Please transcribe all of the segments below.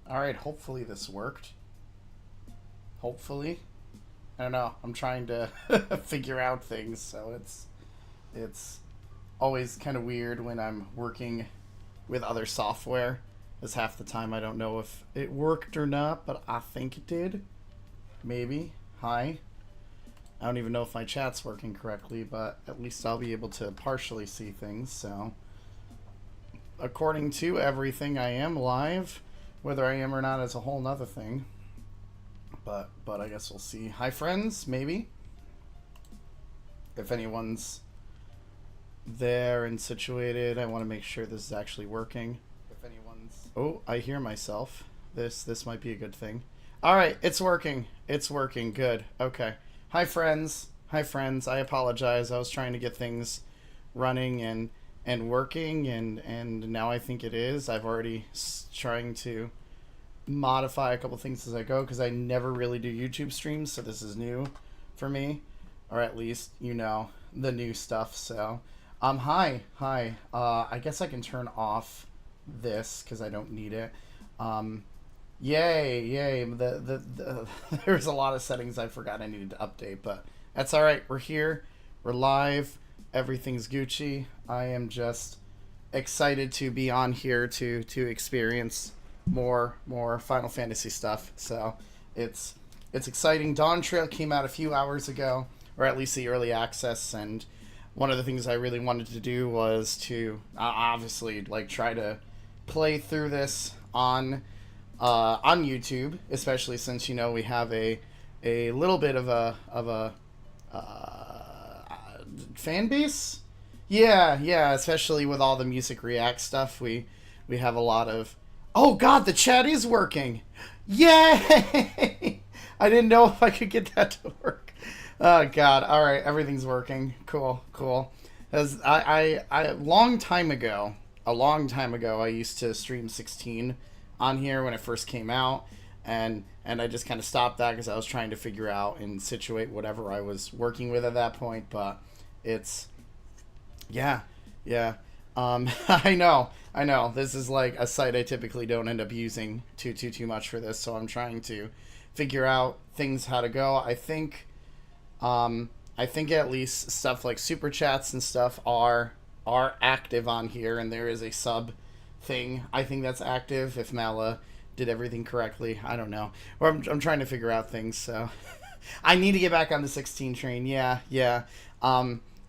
Alright, hopefully this worked. Hopefully. I don't know. I'm trying to figure out things, so it's always kind of weird when I'm working with other software. Because half the time I don't know if it worked or not, but I think it did. Maybe. Hi. I don't even know if my chat's working correctly, but at least I'll be able to partially see things, so according to everything, I am live. Whether I am or not is a whole nother thing. But I guess we'll see. Hi, friends, maybe. If anyone's there and situated, I want to make sure this is actually working. If anyone's... Oh, I hear myself. This might be a good thing. Alright, it's working. It's working. Good. Okay. Hi, friends. Hi, friends. I apologize. I was trying to get things running and working, and now I think it is. I've already trying to modify a couple things as I go, because I never really do YouTube streams, so this is new for me, or at least, you know, the new stuff. So hi. I guess I can turn off this because I don't need it. Yay. There's a lot of settings I forgot I needed to update, but that's all right. We're here, we're live, everything's Gucci. I am just excited to be on here to experience more Final Fantasy stuff. So it's exciting. Dawntrail came out a few hours ago, or at least the early access, and one of the things I really wanted to do was to obviously like try to play through this on YouTube, especially since, you know, we have a little bit of a fan base. Yeah, especially with all the music react stuff, we have a lot of... Oh god, the chat is working! Yay! I didn't know if I could get that to work. Oh god, alright, everything's working. Cool. As I a long time ago, I used to stream 16 on here when it first came out, and I just kind of stopped that because I was trying to figure out and situate whatever I was working with at that point. But it's... Yeah. I know. This is like a site I typically don't end up using too much for this, so I'm trying to figure out things how to go. I think at least stuff like super chats and stuff are active on here, and there is a sub thing I think that's active if Mala did everything correctly. I don't know. Or I'm trying to figure out things, so I need to get back on the 16 train. Yeah.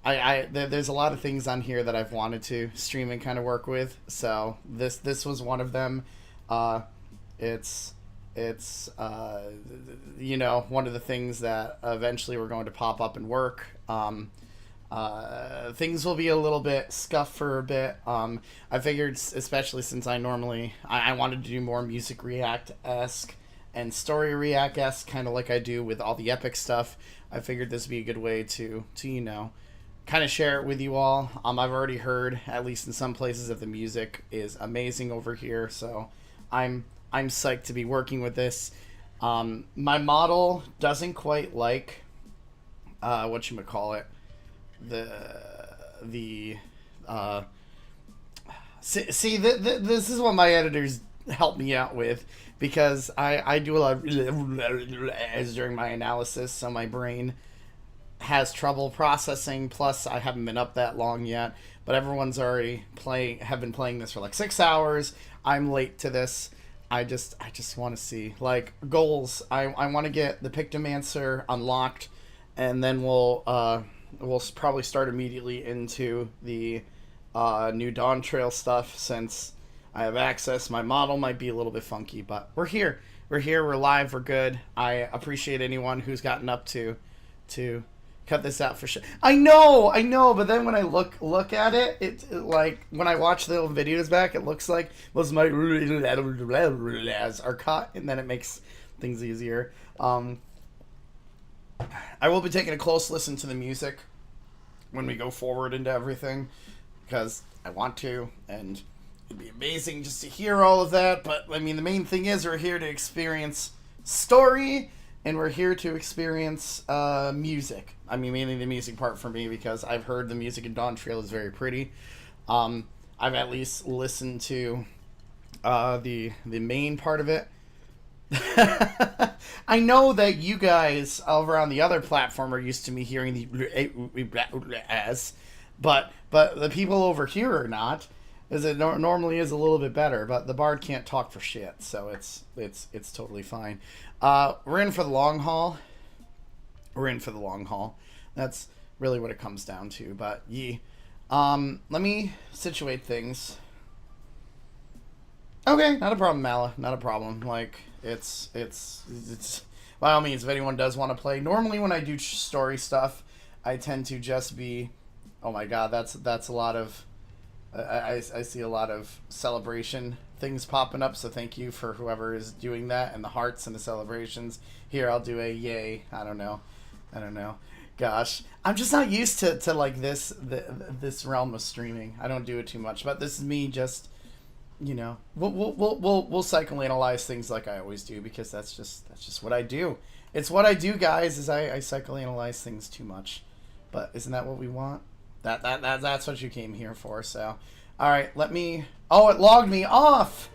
There's a lot of things on here that I've wanted to stream and kind of work with, so this was one of them. It's you know, one of the things that eventually we're going to pop up and work. Things will be a little bit scuffed for a bit. I figured, especially since I wanted to do more music react-esque and story react-esque, kind of like I do with all the epic stuff. I figured this would be a good way to you know, kind of share it with you all. I've already heard, at least in some places, that the music is amazing over here, so I'm psyched to be working with this. My model doesn't quite like whatchamacallit, this is what my editors help me out with, because I do a lot of during my analysis, so my brain has trouble processing. Plus, I haven't been up that long yet, but everyone's already have been playing this for like 6 hours. I'm late to this. I just want to see, like, goals. I want to get the Pictomancer unlocked, and then we'll probably start immediately into the new Dawntrail stuff, since I have access. My model might be a little bit funky, but we're here. We're live. We're good. I appreciate anyone who's gotten up to cut this out for sure. I know, but then when I look at it, it like when I watch the old videos back, it looks like was my are cut, and then it makes things easier. I will be taking a close listen to the music when we go forward into everything, because I want to, and it'd be amazing just to hear all of that. But I mean, the main thing is we're here to experience story, and we're here to experience music. I mean, mainly the music part for me, because I've heard the music in Dawntrail is very pretty. I've at least listened to the main part of it. I know that you guys over on the other platform are used to me hearing the as, but the people over here are not. As it normally is a little bit better, but the bard can't talk for shit, so it's totally fine. We're in for the long haul. We're in for the long haul. That's really what it comes down to. But let me situate things. Okay, not a problem, Mala. Not a problem. Like, it's by all means, if anyone does want to play. Normally when I do story stuff, I tend to just be, oh my god, that's a lot of, I see a lot of celebration things popping up, so thank you for whoever is doing that, and the hearts and the celebrations. Here, I'll do a yay. I don't know. Gosh, I'm just not used to like this realm of streaming. I don't do it too much, but this is me just, you know, we'll psychoanalyze things like I always do, because that's just what I do. It's what I do, guys, is I psychoanalyze things too much. But isn't that what we want? That's what you came here for. So, all right, let me. Oh, it logged me off.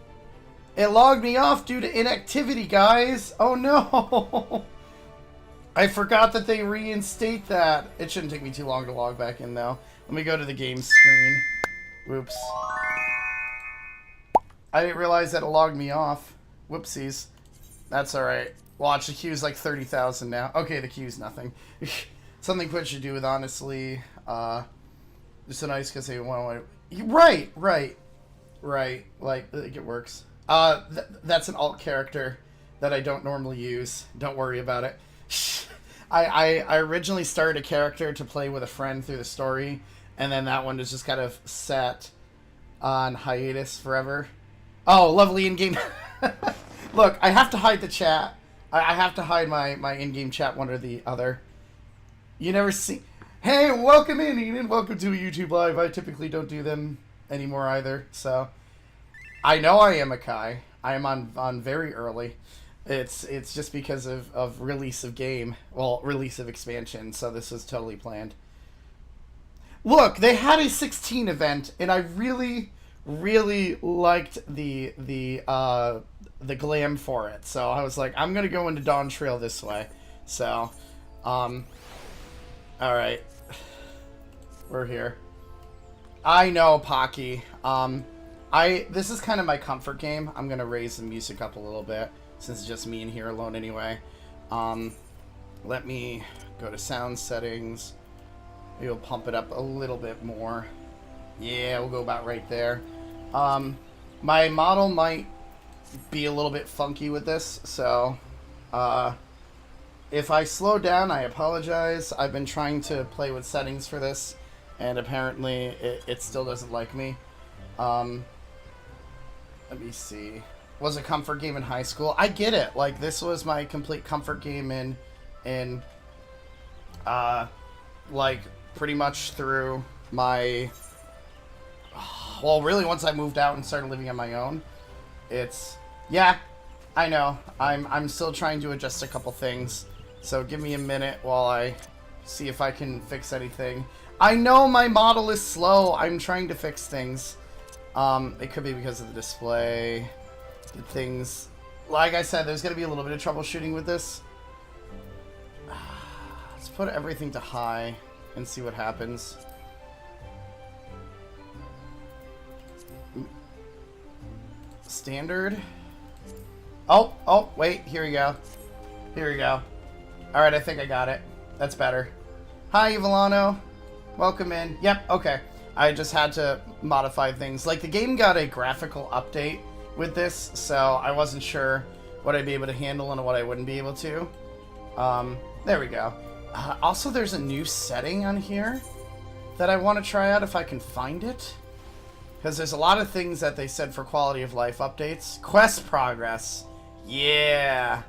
It logged me off due to inactivity, guys. Oh no. I forgot that they reinstate that. It shouldn't take me too long to log back in, though. Let me go to the game screen. Whoops. I didn't realize that it logged me off. Whoopsies. That's alright. Watch, the queue's like 30,000 now. Okay, the queue's nothing. Something Twitch should do with, honestly. Just so nice because they want to... Right. Like, it works. That's an alt character that I don't normally use. Don't worry about it. I originally started a character to play with a friend through the story, and then that one was just kind of set on hiatus forever. Oh, lovely in-game. Look, I have to hide the chat. I have to hide my in-game chat one or the other. You never see... Hey, welcome in, Eden. Welcome to a YouTube Live. I typically don't do them anymore either, so... I know I am a Kai. I am on very early. It's just because of release of game. Well, release of expansion, so this was totally planned. Look, they had a 16 event, and I really liked the glam for it. So I was like, I'm gonna go into Dawntrail this way. So, alright. We're here. I know, Pocky. This is kind of my comfort game. I'm gonna raise the music up a little bit, since it's just me in here alone anyway. Let me go to sound settings. Maybe we'll pump it up a little bit more. Yeah, we'll go about right there. My model might be a little bit funky with this, so if I slow down, I apologize. I've been trying to play with settings for this, and apparently it still doesn't like me. Let me see. Was a comfort game in high school. I get it. Like, this was my complete comfort game in like, pretty much through my... Well, really, once I moved out and started living on my own, it's... Yeah, I know. I'm still trying to adjust a couple things. So give me a minute while I see if I can fix anything. I know my model is slow. I'm trying to fix things. It could be because of the display. The things... Like I said, there's going to be a little bit of troubleshooting with this. Let's put everything to high and see what happens. Standard. Oh, wait, here we go. Alright, I think I got it. That's better. Hi, Evolano. Welcome in. Yep, okay. I just had to modify things. Like, the game got a graphical update with this, so I wasn't sure what I'd be able to handle and what I wouldn't be able to. There we go. Also, there's a new setting on here that I want to try out if I can find it. Because there's a lot of things that they said for quality of life updates. Quest progress. Yeah.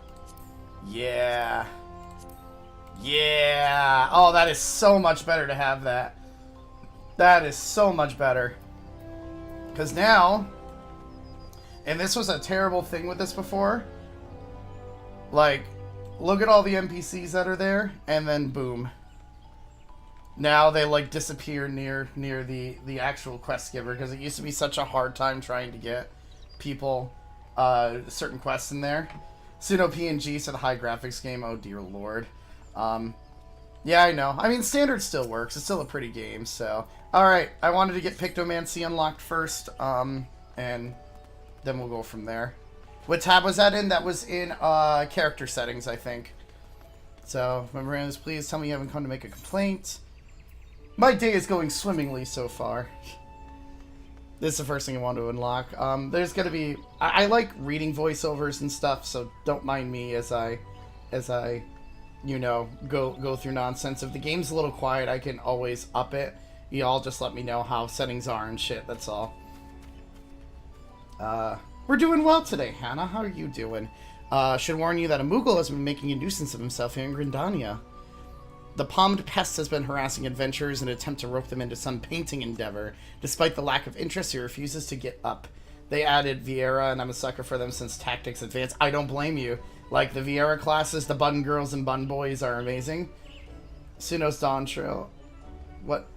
Oh, that is so much better to have that. That is so much better. Because now... And this was a terrible thing with this before. Like, look at all the NPCs that are there, and then boom. Now they, like, disappear near the actual quest giver, because it used to be such a hard time trying to get people certain quests in there. Suno PNG said high graphics game. Oh dear lord. Yeah, I know. I mean, standard still works. It's still a pretty game. So, all right. I wanted to get Pictomancy unlocked first, and then we'll go from there. What tab was that in? That was in character settings, I think. So, remember, please tell me you haven't come to make a complaint. My day is going swimmingly so far. This is the first thing I want to unlock. There's gonna be... I like reading voiceovers and stuff, so don't mind me as I you know, go through nonsense. If the game's a little quiet, I can always up it. You all just let me know how settings are and shit, that's all. We're doing well today, Hannah. How are you doing? Should warn you that a Moogle has been making a nuisance of himself here in Grindania. The palmed pest has been harassing adventurers in an attempt to rope them into some painting endeavor. Despite the lack of interest, he refuses to get up. They added Vieira, and I'm a sucker for them since Tactics Advance. I don't blame you. Like, the Vieira classes, the Bun Girls and Bun Boys are amazing. Suno's Dawntrail. What?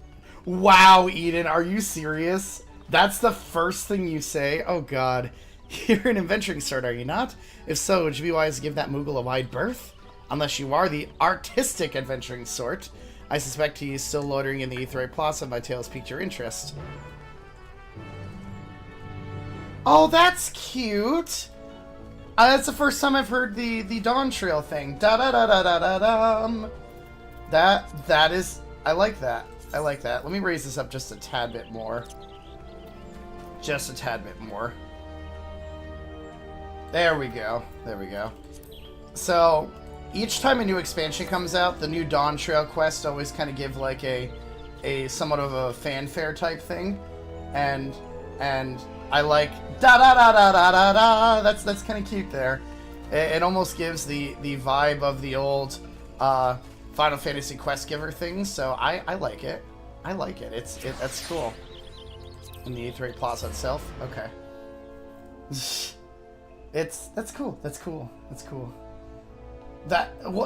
Wow, Eden, are you serious? That's the first thing you say? Oh, God. You're an adventuring sort, are you not? If so, would you be wise to give that Moogle a wide berth? Unless you are the artistic adventuring sort. I suspect he's still loitering in the Aetheryte Plaza. My tale has piqued your interest. Oh, that's cute! That's the first time I've heard the Dawntrail thing. Da-da-da-da-da-da-dum. That is... I like that. I like that. Let me raise this up just a tad bit more. Just a tad bit more. There we go. There we go. So... each time a new expansion comes out, the new Dawntrail quests always kind of give like a somewhat of a fanfare type thing, and I like da da da da da da da. That's kind of cute there. It almost gives the vibe of the old Final Fantasy quest giver things. So I like it. I like it. That's cool. In the Aetheryte Plaza itself, okay. That's cool. That's cool. That's cool.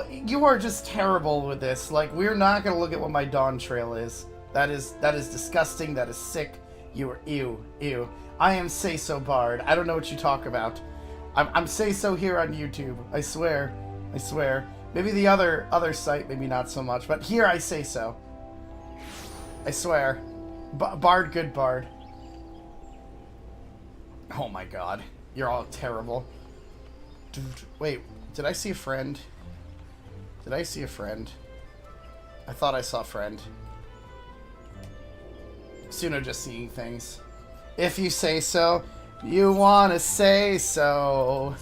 You are just terrible with this. Like, we're not gonna look at what my Dawntrail is. That is disgusting. That is sick. You are ew. I am Say So Bard. I don't know what you talk about. I'm Say So here on YouTube. I swear. Maybe the other site, maybe not so much, but here I say so. I swear. Bard, good Bard. Oh my God, you're all terrible. Dude, wait. Did I see a friend? Did I see a friend? I thought I saw a friend. Suno just seeing things. If you say so, you wanna say so.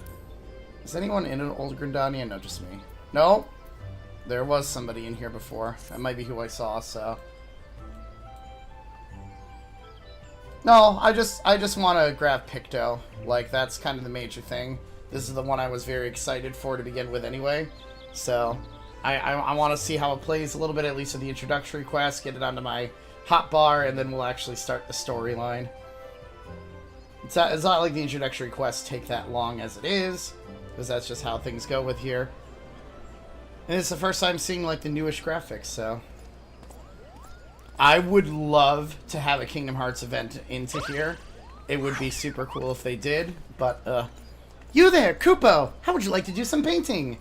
Is anyone in an old Grindania? No, just me. No? There was somebody in here before. That might be who I saw, so. No, I just want to grab Picto. Like, that's kind of the major thing. This is the one I was very excited for to begin with anyway. So, I want to see how it plays a little bit, at least with the introductory quest, get it onto my hotbar, and then we'll actually start the storyline. It's not like the introductory quests take that long as it is, because that's just how things go with here. And it's the first time seeing, like, the newish graphics, so. I would love to have a Kingdom Hearts event into here. It would be super cool if they did, but, You there, Kupo! How would you like to do some painting?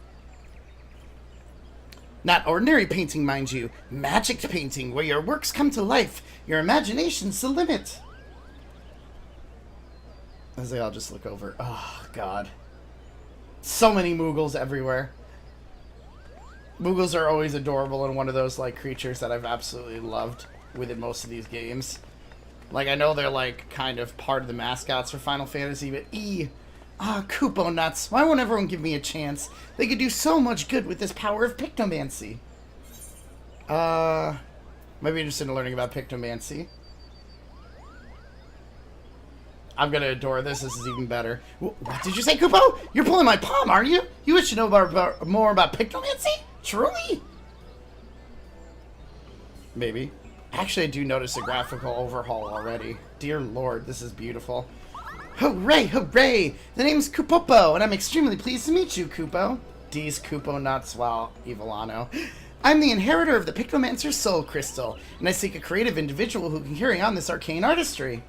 Not ordinary painting, mind you. Magic painting, where your works come to life. Your imagination's the limit. As they all just look over. Oh, God. So many Moogles everywhere. Moogles are always adorable and one of those, like, creatures that I've absolutely loved within most of these games. Like, I know they're, like, kind of part of the mascots for Final Fantasy, but Kupo nuts. Why won't everyone give me a chance? They could do so much good with this power of Pictomancy. Might be interested in learning about Pictomancy. I'm gonna adore this. This is even better. What did you say, Kupo? You're pulling my palm, aren't you? You wish to know more about Pictomancy? Truly? Maybe. Actually, I do notice a graphical overhaul already. Dear Lord, this is beautiful. Hooray, hooray! The name's Kupopo, and I'm extremely pleased to meet you, Kupo. D's Kupo nuts, wow, Evilano. I'm the inheritor of the Pictomancer's Soul Crystal, and I seek a creative individual who can carry on this arcane artistry.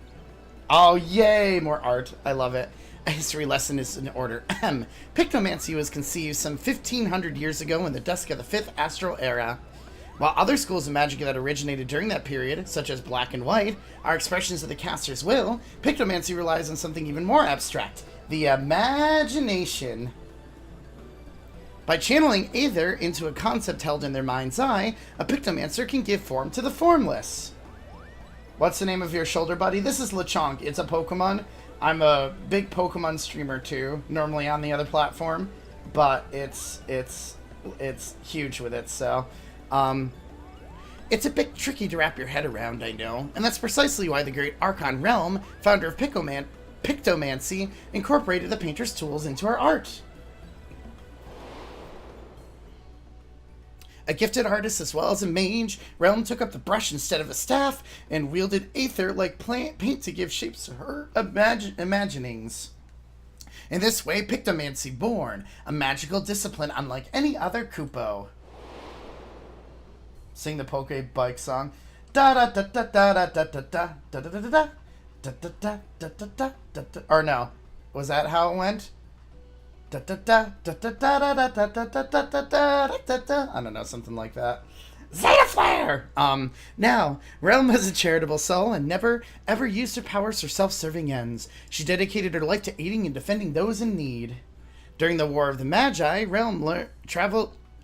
Oh, yay! More art. I love it. A history lesson is in order. Pictomancy was conceived some 1,500 years ago in the dusk of the 5th Astral Era. While other schools of magic that originated during that period, such as black and white, are expressions of the caster's will, Pictomancy relies on something even more abstract, the imagination. By channeling Aether into a concept held in their mind's eye, a Pictomancer can give form to the formless. What's the name of your shoulder buddy? This is Lechonk. It's a Pokemon. I'm a big Pokemon streamer too, normally on the other platform, but it's huge with it, so it's a bit tricky to wrap your head around, I know, and that's precisely why the great Archon Realm, founder of Pictomancy, incorporated the painter's tools into our art. A gifted artist as well as a mage, Realm took up the brush instead of a staff and wielded Aether like paint to give shapes to her imaginings. In this way, Pictomancy born, a magical discipline unlike any other Kupo. Sing the Poke Bike song. Da da da da da da da da da da da da da da da da da da. Or no, was that how it went? I don't know, something like that. Zeta Flare! Now, Realm has a charitable soul and never, ever used her powers for self-serving ends. She dedicated her life to aiding and defending those in need. During the War of the Magi, Realm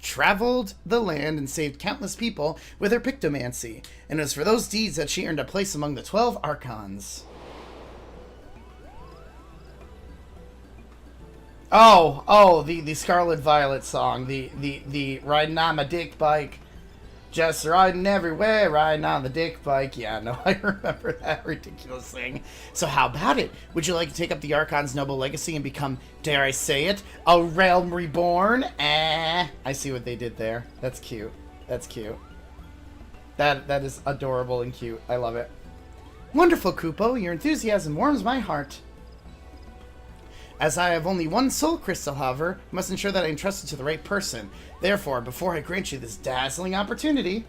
traveled the land and saved countless people with her Pictomancy, and it was for those deeds that she earned a place among the 12 Archons. Oh, the Scarlet Violet song, the riding on my dick bike, just riding everywhere, riding on the dick bike. Yeah, no, I remember that ridiculous thing. So how about it? Would you like to take up the Archon's noble legacy and become, dare I say it, a Realm Reborn? I see what they did there. That's cute. That's cute. That is adorable and cute. I love it. Wonderful, Kupo. Your enthusiasm warms my heart. As I have only one soul crystal, however, I must ensure that I entrust it to the right person. Therefore, before I grant you this dazzling opportunity,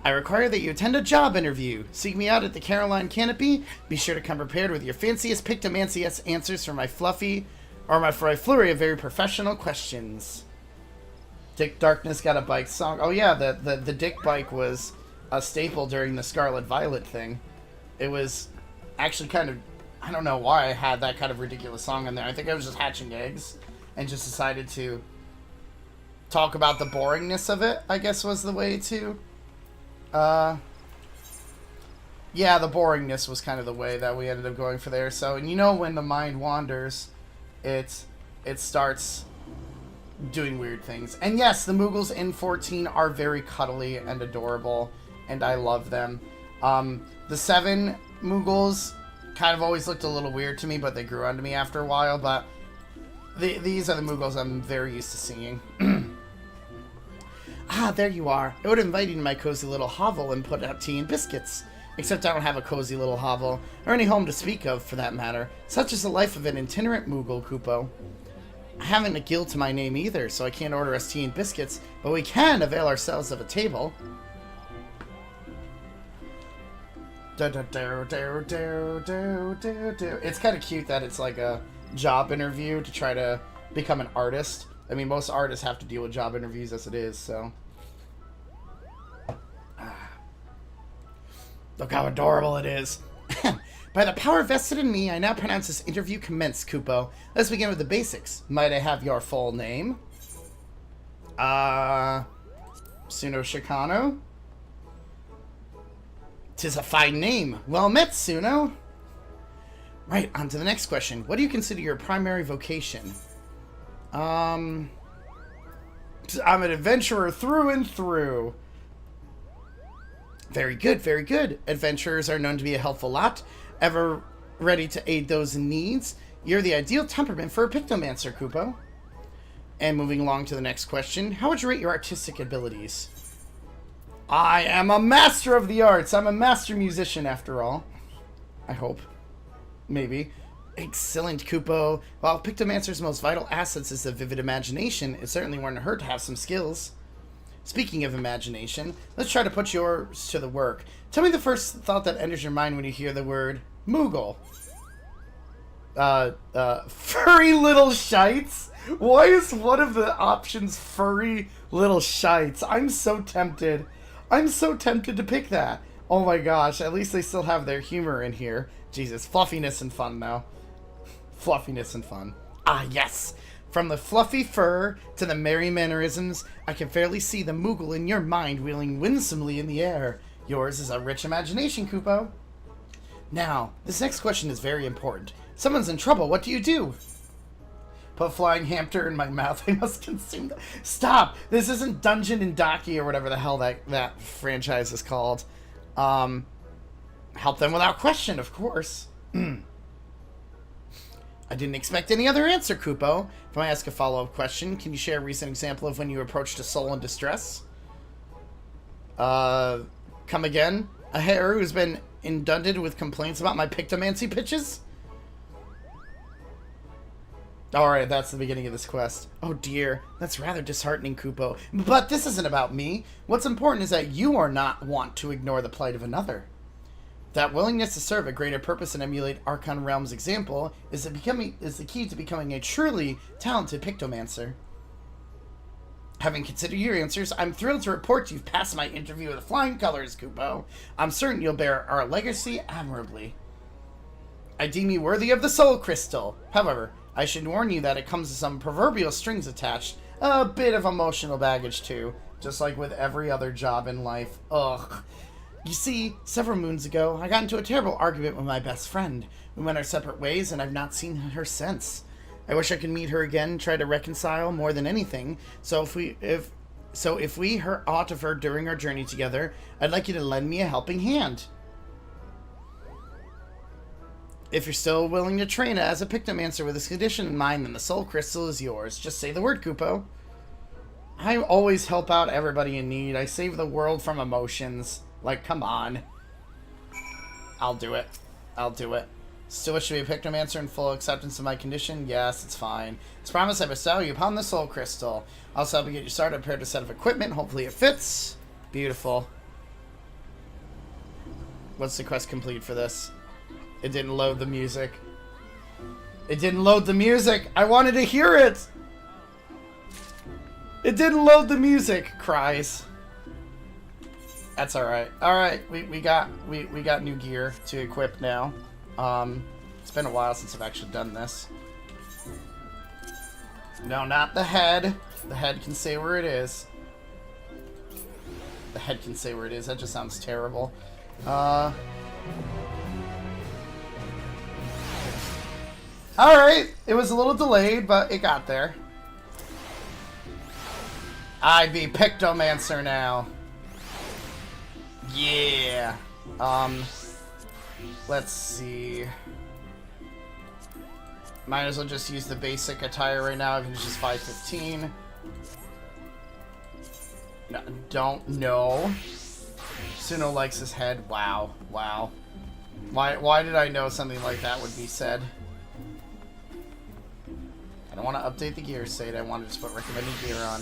I require that you attend a job interview. Seek me out at the Caroline Canopy. Be sure to come prepared with your fanciest Pictomancy answers for my flurry of very professional questions. Dick Darkness got a bike song. Oh yeah, the Dick bike was a staple during the Scarlet Violet thing. It was actually kind of, I don't know why I had that kind of ridiculous song in there. I think I was just hatching eggs and just decided to talk about the boringness of it, I guess was the way to... yeah, the boringness was kind of the way that we ended up going for there. So, and you know when the mind wanders, it starts doing weird things. And yes, the Moogles in 14 are very cuddly and adorable, and I love them. The 7 Moogles kind of always looked a little weird to me, but they grew onto me after a while. But these are the Moogles I'm very used to seeing. Ah, there you are. I would invite you to my cozy little hovel and put out tea and biscuits. Except I don't have a cozy little hovel, or any home to speak of, for that matter. Such is the life of an itinerant Moogle, Kupo. I haven't a guild to my name either, so I can't order us tea and biscuits, but we can avail ourselves of a table. It's kind of cute that it's like a job interview to try to become an artist. I mean, most artists have to deal with job interviews as it is, so. Look how adorable it is. By the power vested in me, I now pronounce this interview commenced, Kupo. Let's begin with the basics. Might I have your full name? Suno Shecano? 'Tis a fine name. Well met, Suno. Right, on to the next question. What do you consider your primary vocation? I'm an adventurer through and through. Very good, very good. Adventurers are known to be a helpful lot, ever ready to aid those in needs. You're the ideal temperament for a Pictomancer, Kupo. And moving along to the next question, how would you rate your artistic abilities? I am a master of the arts. I'm a master musician, after all. I hope. Maybe. Excellent, Kupo. While Pictomancer's most vital assets is the vivid imagination, it certainly wouldn't hurt to have some skills. Speaking of imagination, let's try to put yours to the work. Tell me the first thought that enters your mind when you hear the word Moogle. Furry little shites? Why is one of the options furry little shites? I'm so tempted. I'm so tempted to pick that. Oh my gosh, at least they still have their humor in here. Jesus, fluffiness and fun now. Fluffiness and fun. Ah, yes! From the fluffy fur to the merry mannerisms, I can fairly see the Moogle in your mind wheeling winsomely in the air. Yours is a rich imagination, Kupo. Now, this next question is very important. Someone's in trouble, what do you do? Put flying hamster in my mouth, I must consume that. Stop! This isn't Dungeon and Daki or whatever the hell that franchise is called. Help them without question, of course. I didn't expect any other answer, Kupo. If I ask a follow-up question, can you share a recent example of when you approached a soul in distress? Come again? A hare who's been inundated with complaints about my pictomancy pitches? Alright, that's the beginning of this quest. Oh dear, that's rather disheartening, Kupo. But this isn't about me. What's important is that you are not want to ignore the plight of another. That willingness to serve a greater purpose and emulate Archon Realm's example is the key to becoming a truly talented pictomancer. Having considered your answers, I'm thrilled to report you've passed my interview with flying colors, Kupo. I'm certain you'll bear our legacy admirably. I deem you worthy of the Soul Crystal. However, I should warn you that it comes with some proverbial strings attached. A bit of emotional baggage, too. Just like with every other job in life. Ugh. You see, several moons ago, I got into a terrible argument with my best friend. We went our separate ways, and I've not seen her since. I wish I could meet her again and try to reconcile more than anything. So if we heard aught of her during our journey together, I'd like you to lend me a helping hand. If you're still willing to train as a pictomancer with this condition in mind, then the Soul Crystal is yours. Just say the word, Kupo. I always help out everybody in need. I save the world from emotions. Like, come on. I'll do it. I'll do it. Still wish to be a pictomancer in full acceptance of my condition? Yes, it's fine. As promised, I bestow you upon the Soul Crystal. Also help you get you started, prepared a set of equipment. Hopefully it fits. Beautiful. What's the quest complete for this? It didn't load the music. It didn't load the music! I wanted to hear it! It didn't load the music! Cries. That's alright. Alright, we got new gear to equip now. It's been a while since I've actually done this. No, not the head. The head can say where it is. The head can say where it is. That just sounds terrible. Alright, it was a little delayed, but it got there. I be Pictomancer now. Yeah. Let's see. Might as well just use the basic attire right now, even if it's just 515. No, don't know. Suno likes his head. Wow. Wow. Why did I know something like that would be said? I don't want to update the gear state. I want to just put recommended gear on.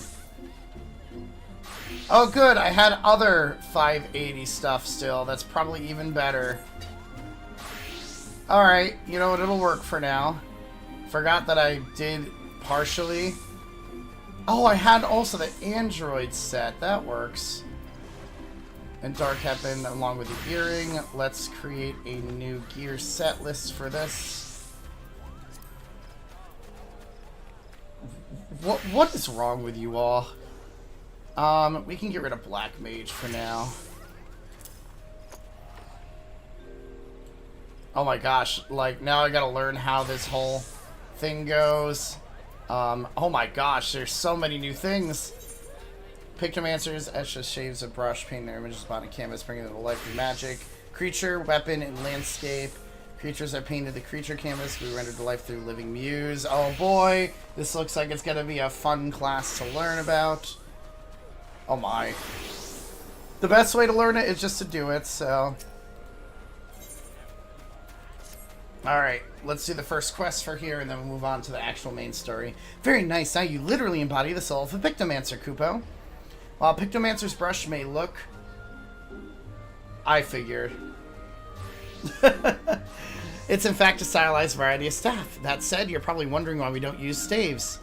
Oh, good. I had other 580 stuff still. That's probably even better. Alright. You know what? It'll work for now. Forgot that I did partially. Oh, I had also the Android set. That works. And Dark Heaven along with the earring. Let's create a new gear set list for this. What is wrong with you all? We can get rid of Black Mage for now. Oh my gosh, like, now I gotta learn how this whole thing goes. Oh my gosh, there's so many new things. Pictomancers etch the shades of brush, paint their images upon a canvas, bringing them to life through magic. Creature, weapon, and landscape. Creatures are painted the creature canvas, we rendered to life through living muse. Oh boy, this looks like it's gonna be a fun class to learn about. Oh my. The best way to learn it is just to do it, so. Alright, let's do the first quest for here, and then we'll move on to the actual main story. Very nice, now you literally embody the soul of a Pictomancer, Kupo. While Pictomancer's brush may look... I figured. It's in fact a stylized variety of staff. That said, you're probably wondering why we don't use staves.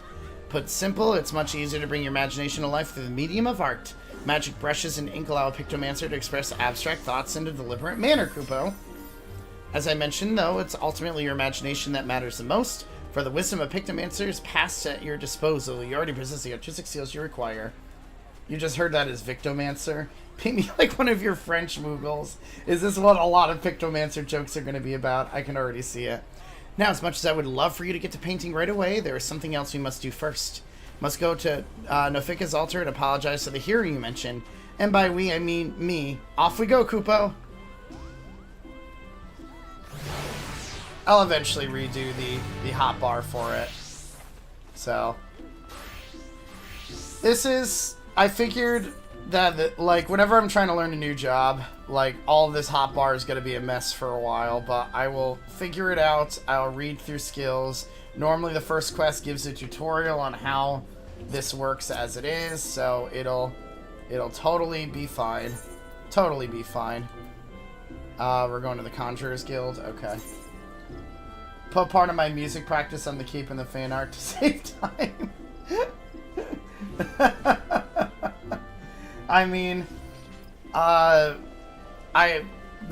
Put simple, it's much easier to bring your imagination to life through the medium of art. Magic brushes and ink allow a Pictomancer to express abstract thoughts in a deliberate manner, Kupo. As I mentioned, though, it's ultimately your imagination that matters the most. For the wisdom of Pictomancer is passed at your disposal. You already possess the artistic skills you require. You just heard that as Victomancer. Paint me like one of your French Moogles. Is this what a lot of Pictomancer jokes are going to be about? I can already see it. Now, as much as I would love for you to get to painting right away, there is something else we must do first. Must go to Nofika's altar and apologize to the hero you mentioned. And by we, I mean me. Off we go, Kupo. I'll eventually redo the hotbar for it. So, this is... I figured that, like, whenever I'm trying to learn a new job, like, all of this hotbar is going to be a mess for a while, but I will figure it out. I'll read through skills. Normally, the first quest gives a tutorial on how this works as it is, so it'll totally be fine. Totally be fine. We're going to the Conjurer's Guild. Okay. Put part of my music practice on the keep and the fan art to save time. I mean, the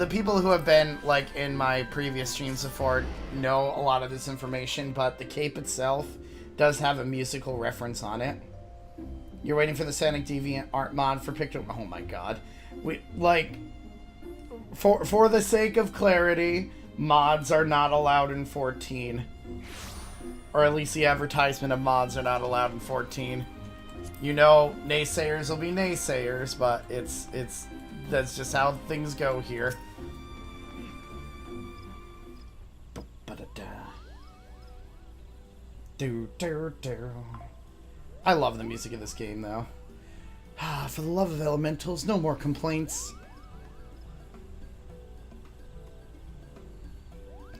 people who have been, like, in my previous streams before know a lot of this information, but the cape itself does have a musical reference on it. You're waiting for the Sonic Deviant art mod for Picto... Oh my god. We, like, for the sake of clarity, mods are not allowed in 14. Or at least the advertisement of mods are not allowed in 14. You know, naysayers will be naysayers, but that's just how things go here. I love the music of this game, though. For the love of elementals, no more complaints.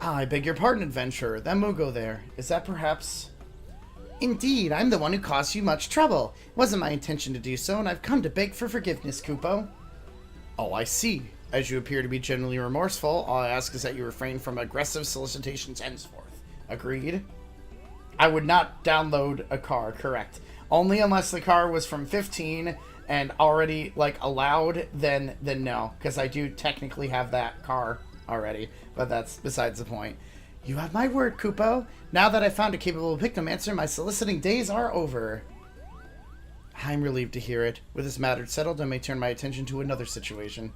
I beg your pardon, adventurer. That Mogo there. Is that perhaps... Indeed, I'm the one who caused you much trouble. It wasn't my intention to do so, and I've come to beg for forgiveness, Kupo. Oh, I see. As you appear to be genuinely remorseful, all I ask is that you refrain from aggressive solicitations henceforth. Agreed? I would not download a car, correct. Only unless the car was from 15 and already, like, allowed, then no. Because I do technically have that car already, but that's besides the point. You have my word, Kupo. Now that I've found a capable Pictomancer, my soliciting days are over. I'm relieved to hear it. With this matter settled, I may turn my attention to another situation.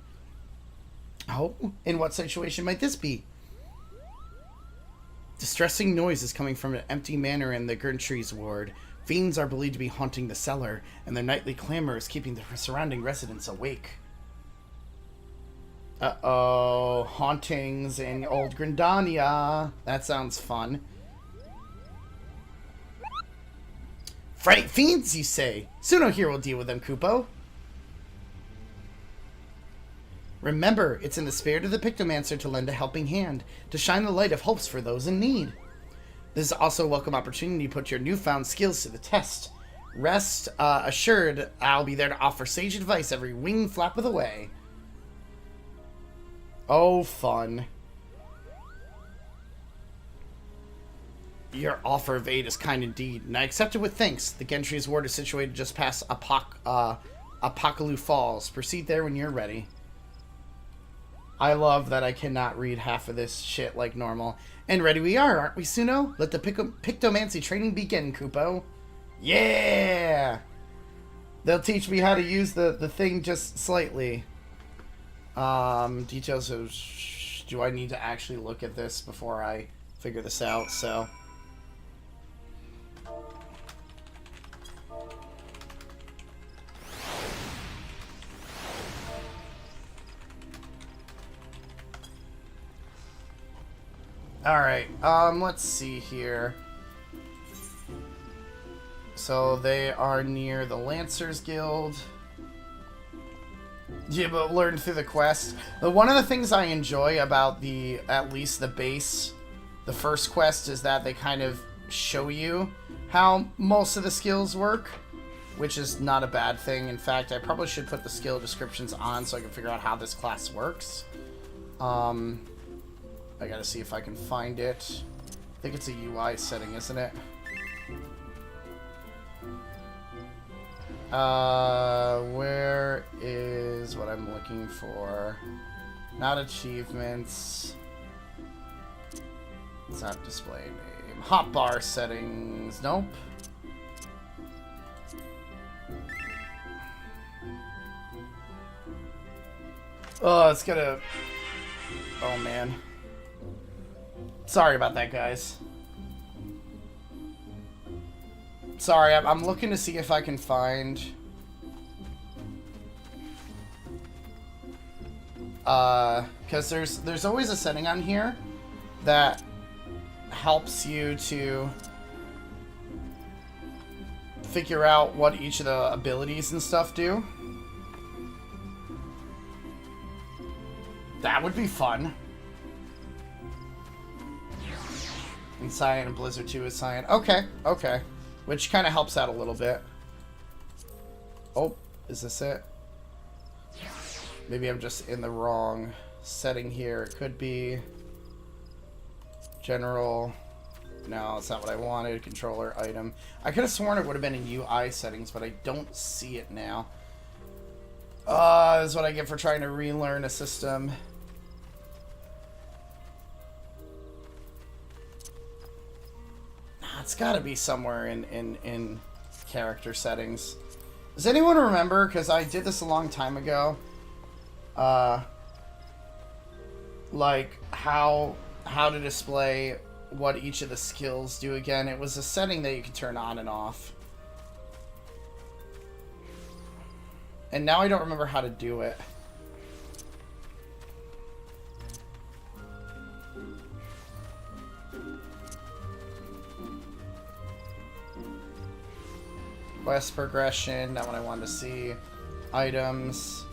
Oh, in what situation might this be? Distressing noise is coming from an empty manor in the Gerntrees ward. Fiends are believed to be haunting the cellar, and their nightly clamor is keeping the surrounding residents awake. Uh-oh, hauntings in Old Grandania. That sounds fun. Fright fiends, you say? Suno here will deal with them, Kupo. Remember, it's in the spirit of the Pictomancer to lend a helping hand, to shine the light of hopes for those in need. This is also a welcome opportunity to put your newfound skills to the test. Rest assured, I'll be there to offer sage advice every wing flap of the way. Oh, fun. Your offer of aid is kind indeed, and I accept it with thanks. The Gentry's ward is situated just past Apocalu Falls. Proceed there when you're ready. I love that I cannot read half of this shit like normal. And ready we are, aren't we, Suno? Let the Pictomancy training begin, Kupo. Yeah! They'll teach me how to use the thing just slightly. Details of... Do I need to actually look at this before I figure this out? So... Alright, let's see here. So they are near the Lancers Guild. Yeah, but learn through the quest. One of the things I enjoy about at least the base, the first quest, is that they kind of show you how most of the skills work, which is not a bad thing. In fact, I probably should put the skill descriptions on so I can figure out how this class works. I gotta see if I can find it. I think it's a UI setting, isn't it? Where is what I'm looking for? Not achievements. It's not display name. Hotbar settings. Nope. Oh, it's gonna... Oh, man. Sorry about that, guys. Sorry, I'm looking to see if I can find... because there's always a setting on here that helps you to figure out what each of the abilities and stuff do. That would be fun. And Cyan and Blizzard 2 is Cyan. Okay, okay. Which kind of helps out a little bit. Oh, is this it? Maybe I'm just in the wrong setting here. It could be general. No, it's not what I wanted. Controller item. I could have sworn it would have been in UI settings, but I don't see it now. This is what I get for trying to relearn a system. It's got to be somewhere in character settings. Does anyone remember? Because I did this a long time ago. Like how to display what each of the skills do again. It was a setting that you could turn on and off. And now I don't remember how to do it. Quest progression, not what I wanted to see. Items.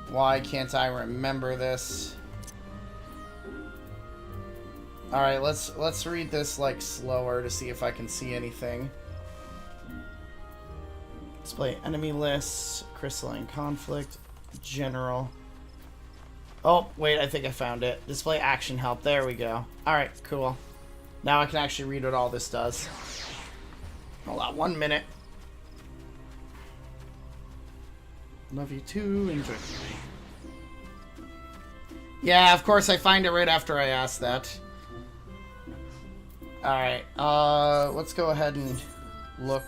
Why can't I remember this? Alright, let's read this like slower to see if I can see anything. Display enemy lists, crystalline conflict, general. Oh, wait, I think I found it. Display action help. There we go. Alright, cool. Now I can actually read what all this does. Hold on 1 minute. Love you too. Enjoy. Yeah, of course I find it right after I ask that. Alright, let's go ahead and look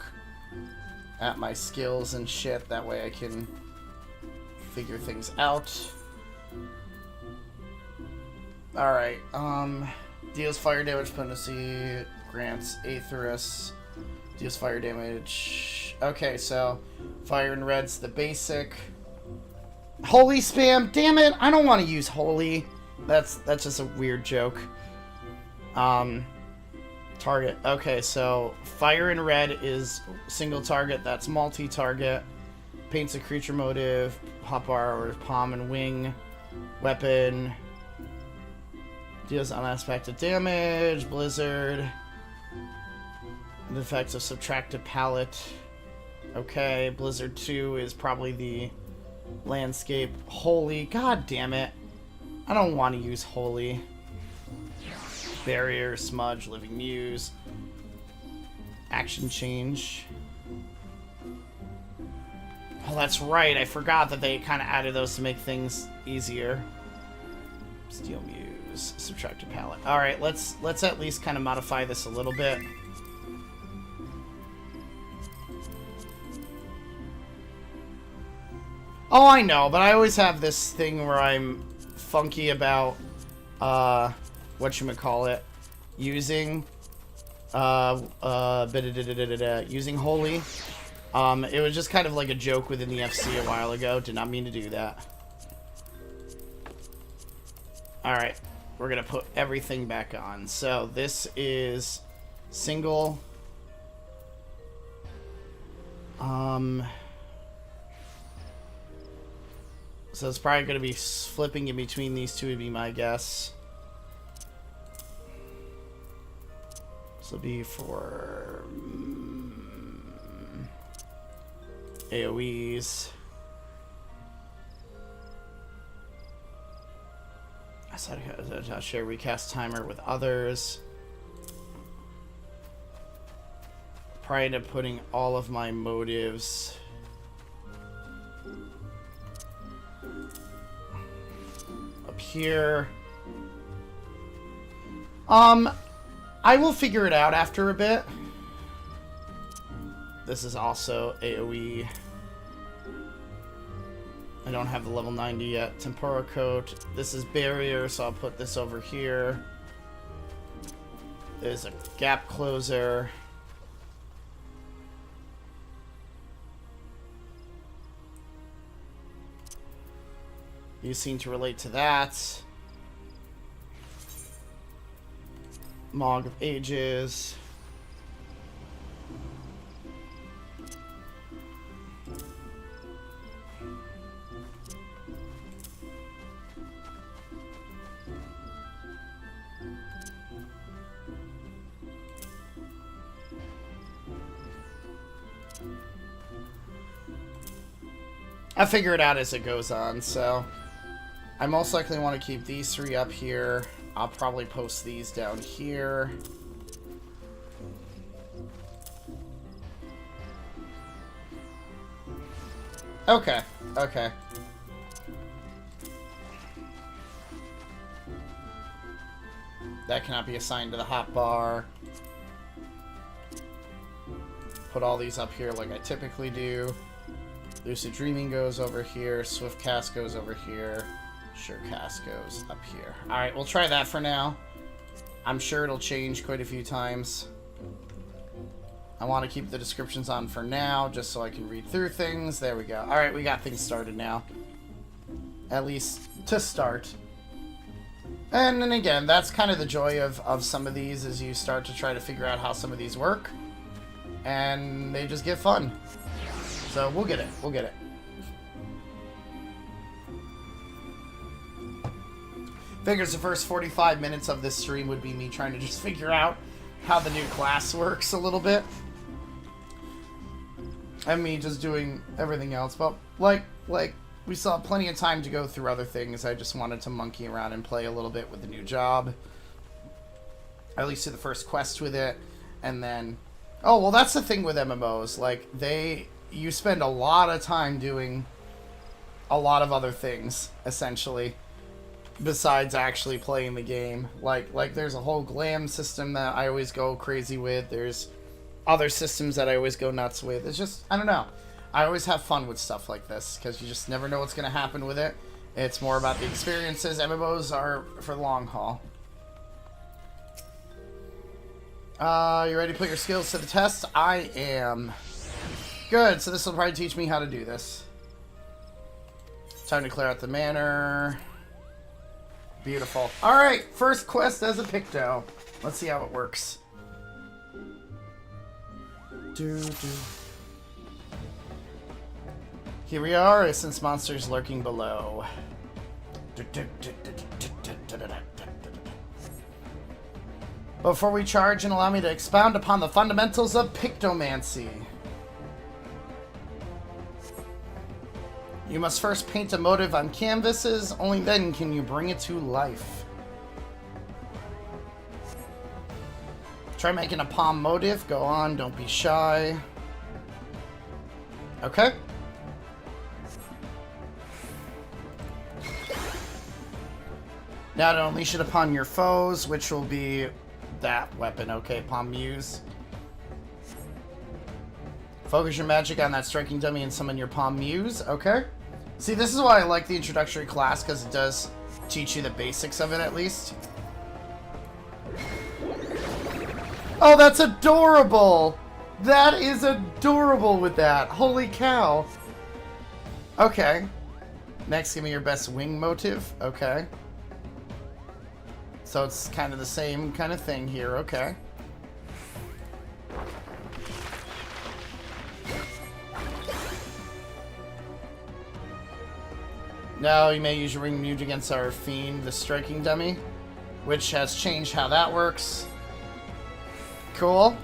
at my skills and shit. That way I can figure things out. Alright, deals fire damage potency, grants Aetherus, deals fire damage. Okay, so fire and red's the basic. Holy spam, damn it! I don't want to use holy. That's just a weird joke. Target. Okay, so fire and red is single target. That's multi-target. Paints a creature motive. Hotbar or palm and wing. Weapon. Deals unaspected damage. Blizzard. The effects of subtractive palette. Okay, Blizzard 2 is probably the landscape. Holy, god damn it. I don't want to use holy. Barrier, smudge, living muse. Action change. Oh, that's right. I forgot that they kind of added those to make things easier. Steel muse, subtractive palette. All right, let's at least kind of modify this a little bit. Oh, I know, but I always have this thing where I'm funky about, whatchamacallit, using, using holy. It was just kind of like a joke within the FC a while ago. Did not mean to do that. Alright, we're gonna put everything back on. So, this is single. So it's probably going to be flipping in between these two would be my guess. So it'll be for... AoEs. I said I'll share recast timer with others. Prior to putting all of my motives up here. I will figure it out after a bit. This is also AoE. I don't have the level 90 yet. Tempora coat. This is barrier, so I'll put this over here. There's a gap closer. You seem to relate to that. Mog of Ages. I'll figure it out as it goes on, so I most likely want to keep these three up here. I'll probably post these down here. Okay, okay. That cannot be assigned to the hotbar. Put all these up here like I typically do. Lucid Dreaming goes over here. Swift Cast goes over here. Sure Cast goes up here. Alright, we'll try that for now. I'm sure it'll change quite a few times. I want to keep the descriptions on for now, just so I can read through things. There we go. Alright, we got things started now. At least to start. And then again, that's kind of the joy of some of these, is you start to try to figure out how some of these work. And they just get fun. So we'll get it. We'll get it. Figures the first 45 minutes of this stream would be me trying to just figure out how the new class works a little bit. And me just doing everything else. But like we still have plenty of time to go through other things. I just wanted to monkey around and play a little bit with the new job. At least do the first quest with it. And then... Oh, well, that's the thing with MMOs. Like, you spend a lot of time doing a lot of other things, essentially, besides actually playing the game. Like there's a whole glam system that I always go crazy with. There's other systems that I always go nuts with. It's just, I don't know. I always have fun with stuff like this, because you just never know what's going to happen with it. It's more about the experiences. MMOs are for the long haul. You ready to put your skills to the test? I am. Good, so this will probably teach me how to do this. Time to clear out the manor. Beautiful. Alright, first quest as a Picto. Let's see how it works. Here we are, essence monsters lurking below. Before we charge, and allow me to expound upon the fundamentals of Pictomancy. You must first paint a motive on canvases, only then can you bring it to life. Try making a palm motive, go on, don't be shy. Okay. Now to unleash it upon your foes, which will be that weapon, okay, Palm Muse. Focus your magic on that striking dummy and summon your Palm Muse, okay. See, this is why I like the introductory class, because it does teach you the basics of it, at least. Oh, that's adorable! That is adorable with that. Holy cow. Okay. Next, give me your best wing motive. Okay. So it's kind of the same kind of thing here. Okay. Now you may use your ring mute against our fiend, the striking dummy, which has changed how that works. Cool.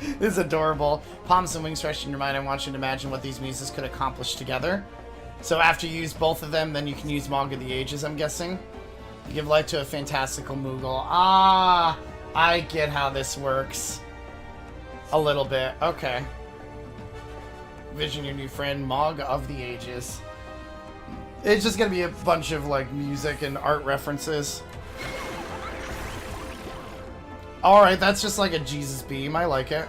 This is adorable. Palms and wings fresh in your mind. I want you to imagine what these muses could accomplish together. So after you use both of them, then you can use Mog of the Ages, I'm guessing. You give life to a fantastical Moogle. Ah, I get how this works. A little bit. Okay. Vision your new friend, Mog of the Ages. It's just gonna be a bunch of, like, music and art references. Alright, that's just like a Jesus beam. I like it.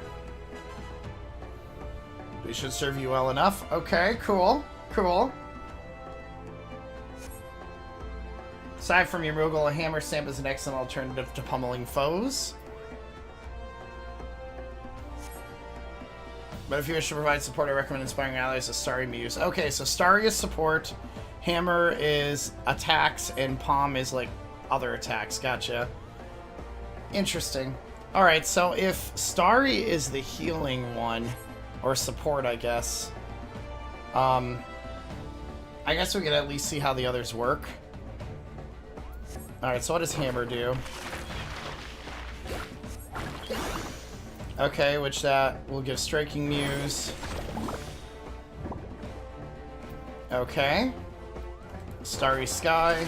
We should serve you well enough. Okay, cool. Cool. Aside from your Moogle, a hammer stamp is an excellent alternative to pummeling foes. But if you wish to provide support, I recommend inspiring allies as Starry Muse. Okay, so Starry is support, hammer is attacks, and palm is like other attacks. Gotcha. Interesting. Alright, so if Starry is the healing one, or support, I guess, I guess we could at least see how the others work. Alright, so what does hammer do? Okay, which that will give Striking Muse. Okay. Starry Sky.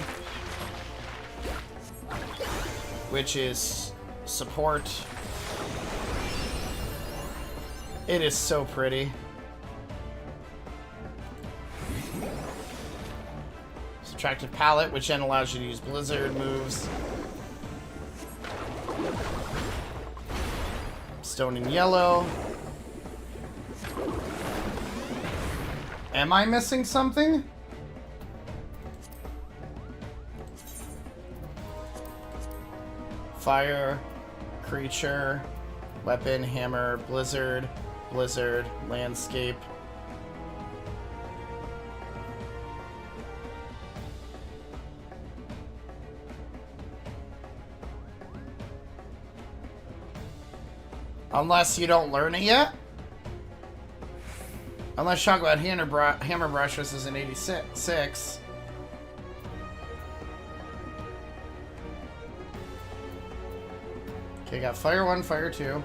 Which is support. It is so pretty. Subtractive Palette, which then allows you to use Blizzard moves. Stone and Yellow. Am I missing something? Fire, creature, weapon, hammer, blizzard, blizzard, landscape. Unless you don't learn it yet. Unless you talk about hammer brush, this is an 86. Okay, got fire 1, fire 2.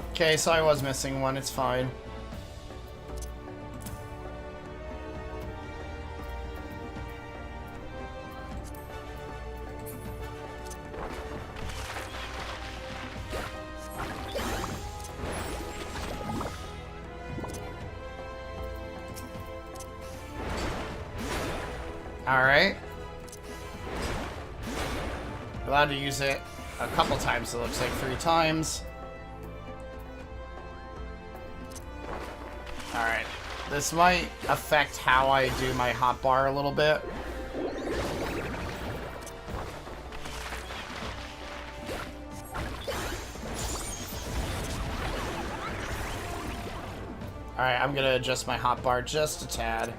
Okay, so I was missing one, it's fine. Alright. Allowed to use it a couple times, it looks like 3 times. Alright. This might affect how I do my hotbar a little bit. Alright, I'm gonna adjust my hotbar just a tad.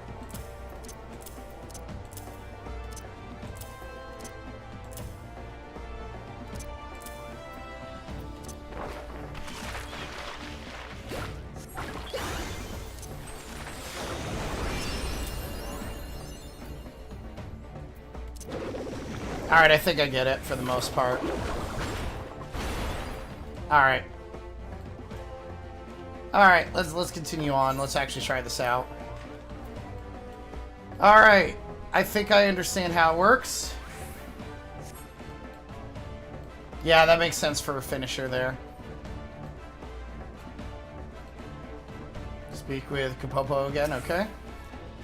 Alright, I think I get it for the most part. Alright. Alright, let's continue on. Let's actually try this out. Alright. I think I understand how it works. Yeah, that makes sense for a finisher there. Speak with Kapopo again, okay.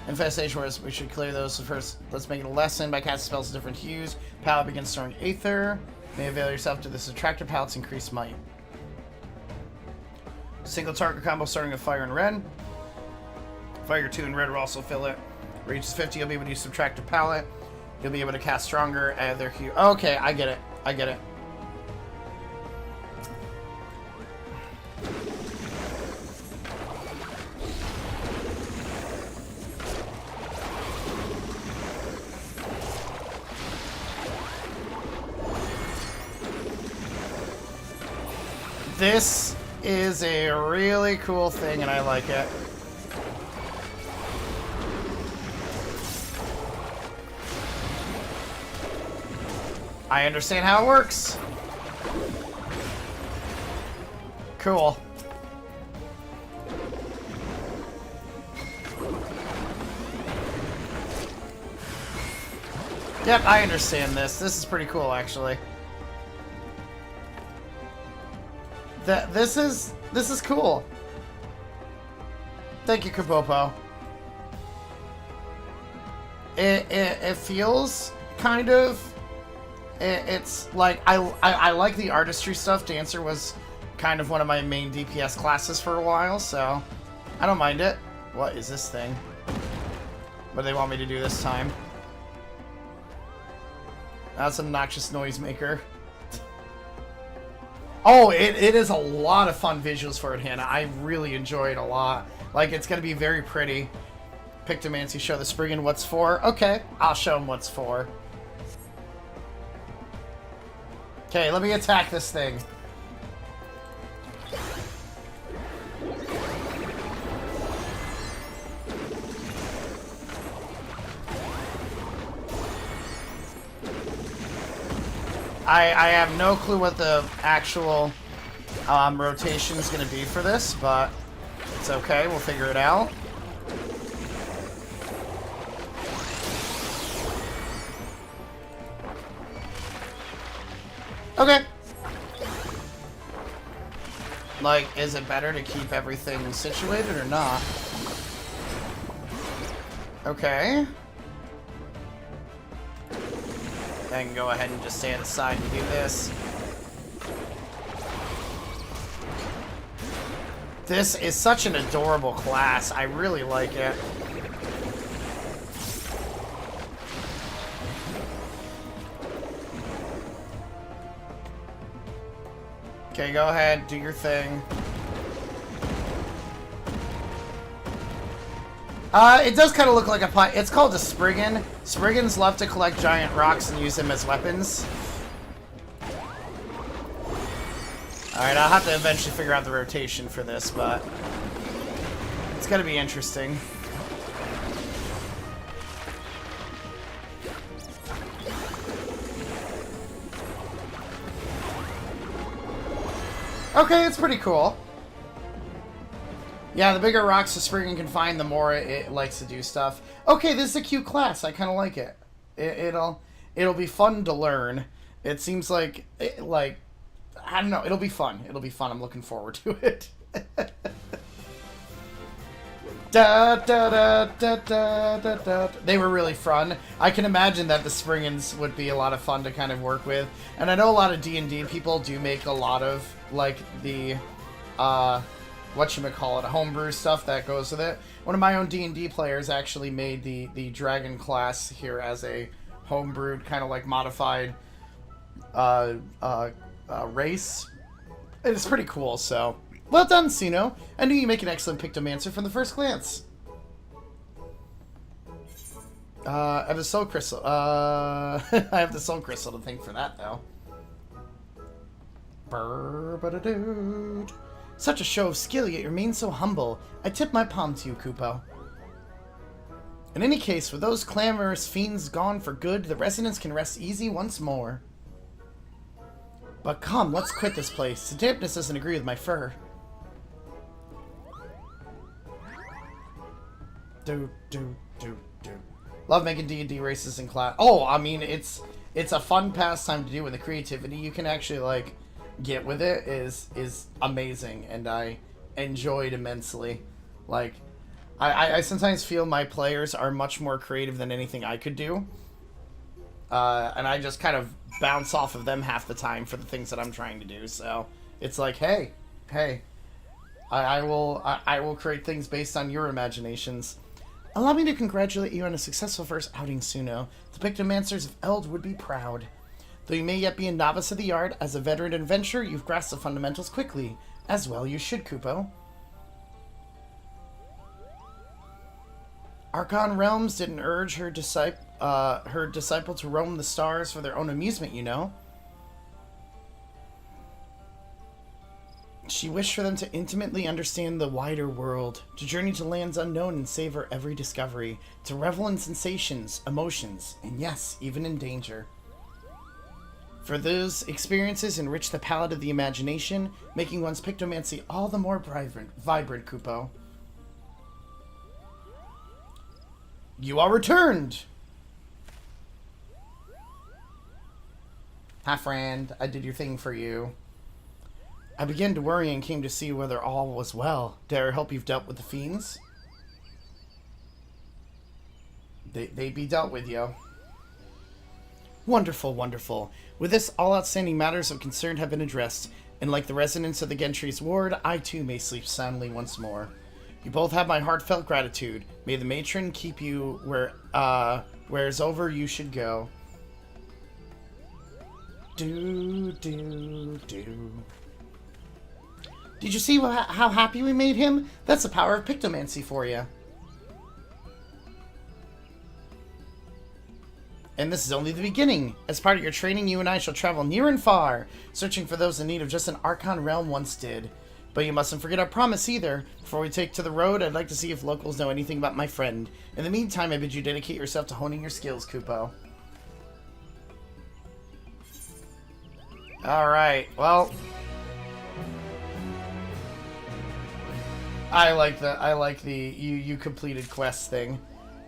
Infestation wars, we should clear those first. Let's make it a lesson. By casting spells of different hues, palette begins storing Aether. May avail yourself to this attractor palette's increased might. Single target combo starting with Fire and Red. Fire 2 and Red will also fill it. Reaches 50, you'll be able to use Subtractive Palette. You'll be able to cast stronger either hue. Okay, I get it. I get it. This is a really cool thing, and I like it. I understand how it works. Cool. Yep, I understand this. This is pretty cool, actually. This is cool. Thank you, Kabopo. It feels kind of... It's like... I like the artistry stuff. Dancer was kind of one of my main DPS classes for a while, so... I don't mind it. What is this thing? What do they want me to do this time? That's an obnoxious noisemaker. Oh, it is a lot of fun visuals for it, Hannah. I really enjoy it a lot. Like, it's going to be very pretty. Pictomancy, show the Spriggan what's for. Okay, I'll show him what's for. Okay, let me attack this thing. I have no clue what the actual rotation is going to be for this, but it's okay. We'll figure it out. Okay. Like, is it better to keep everything situated or not? Okay. I can go ahead and just stand aside and do this. This is such an adorable class. I really like it. Okay, go ahead, do your thing. It does kind of look like a pie. It's called a Spriggan. Spriggans love to collect giant rocks and use them as weapons. Alright, I'll have to eventually figure out the rotation for this, but it's gonna be interesting. Okay, it's pretty cool. Yeah, the bigger rocks the Spriggan can find, the more it likes to do stuff. Okay, this is a cute class. I kind of like it. It'll be fun to learn. It seems like I don't know. It'll be fun. It'll be fun. I'm looking forward to it. Da, da, da, da, da, da, da. They were really fun. I can imagine that the Spriggans would be a lot of fun to kind of work with. And I know a lot of D&D people do make a lot of, like, the, whatchamacallit, homebrew stuff that goes with it. One of my own D&D players actually made the dragon class here as a homebrewed, kind of like modified, race. It's pretty cool, so... Well done, Suno. I knew you make an excellent Pictomancer from the first glance. I have the soul crystal. I have the soul crystal to thank for that, though. Brr-ba-da-dood. Such a show of skill, yet you remain so humble. I tip my palm to you, Kupo. In any case, with those clamorous fiends gone for good, the residents can rest easy once more. But come, let's quit this place. The dampness doesn't agree with my fur. Do. Love making D&D races in class. Oh, I mean, it's a fun pastime to do, and the creativity you can actually, like, get with it is amazing, and I enjoyed immensely. Like, I sometimes feel my players are much more creative than anything I could do. And I just kind of bounce off of them half the time for the things that I'm trying to do. So it's like, hey, I will create things based on your imaginations. Allow me to congratulate you on a successful first outing, Suno. The Pictomancers of Eld would be proud. Though you may yet be a novice of the art, as a veteran adventurer, you've grasped the fundamentals quickly. As well you should, Kupo. Archon Realms didn't urge her disciple to roam the stars for their own amusement, you know. She wished for them to intimately understand the wider world, to journey to lands unknown and savor every discovery, to revel in sensations, emotions, and yes, even in danger. For those experiences enrich the palette of the imagination, making one's pictomancy all the more vibrant, Kupo. You are returned! Hi, friend. I did your thing for you. I began to worry and came to see whether all was well. Dare I help you've dealt with the fiends? They be dealt with, yo. Wonderful, wonderful. With this, all outstanding matters of concern have been addressed, and like the residents of the Gentry's ward, I too may sleep soundly once more. You both have my heartfelt gratitude. May the matron keep you where's over you should go. Do. Did you see how happy we made him? That's the power of pictomancy for you. And this is only the beginning. As part of your training, you and I shall travel near and far, searching for those in need of just an Archon realm once did. But you mustn't forget our promise either. Before we take to the road, I'd like to see if locals know anything about my friend. In the meantime, I bid you dedicate yourself to honing your skills, Kupo. Alright, well... I like the you completed quest thing.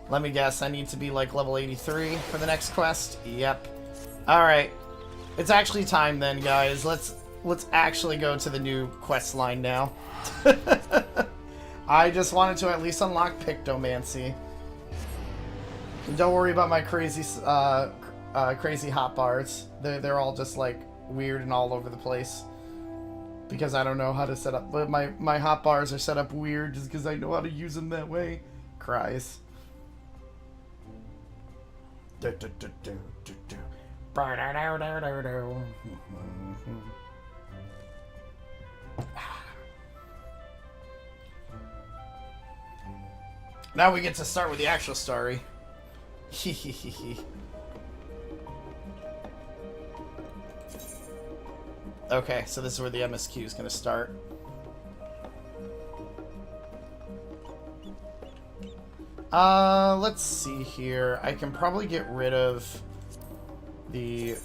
Let me guess, I need to be like level 83 for the next quest? Yep. Alright. It's actually time then, guys. Let's actually go to the new quest line now. I just wanted to at least unlock Pictomancy. Don't worry about my crazy crazy hotbars. They're all just like weird and all over the place. Because I don't know how to set up, but my hotbars are set up weird just because I know how to use them that way. Cries. Now we get to start with the actual story. Okay, so this is where the MSQ is going to start. Let's see here. I can probably get rid of the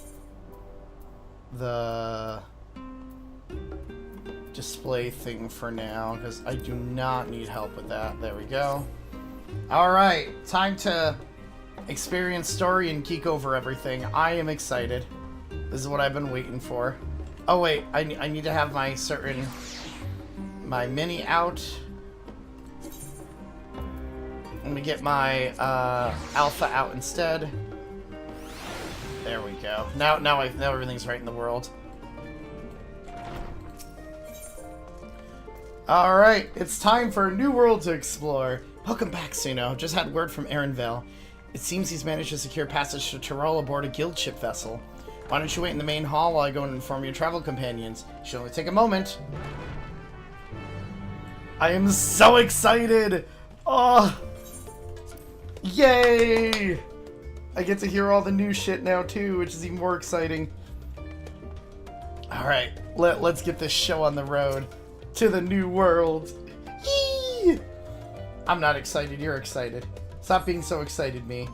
display thing for now, because I do not need help with that. There we go. Alright, time to experience story and geek over everything. I am excited. This is what I've been waiting for. Oh wait, I need to have my mini out. Let me get my alpha out instead. There we go. Now everything's right in the world. Alright, it's time for a new world to explore. Welcome back, Suno. Just had word from Erenville. It seems he's managed to secure passage to Tyrol aboard a guild ship vessel. Why don't you wait in the main hall while I go and inform your travel companions? Should only take a moment. I am so excited! Oh! Yay! I get to hear all the new shit now too, which is even more exciting. Alright, let's get this show on the road to the new world. Yee! I'm not excited, you're excited. Stop being so excited, me.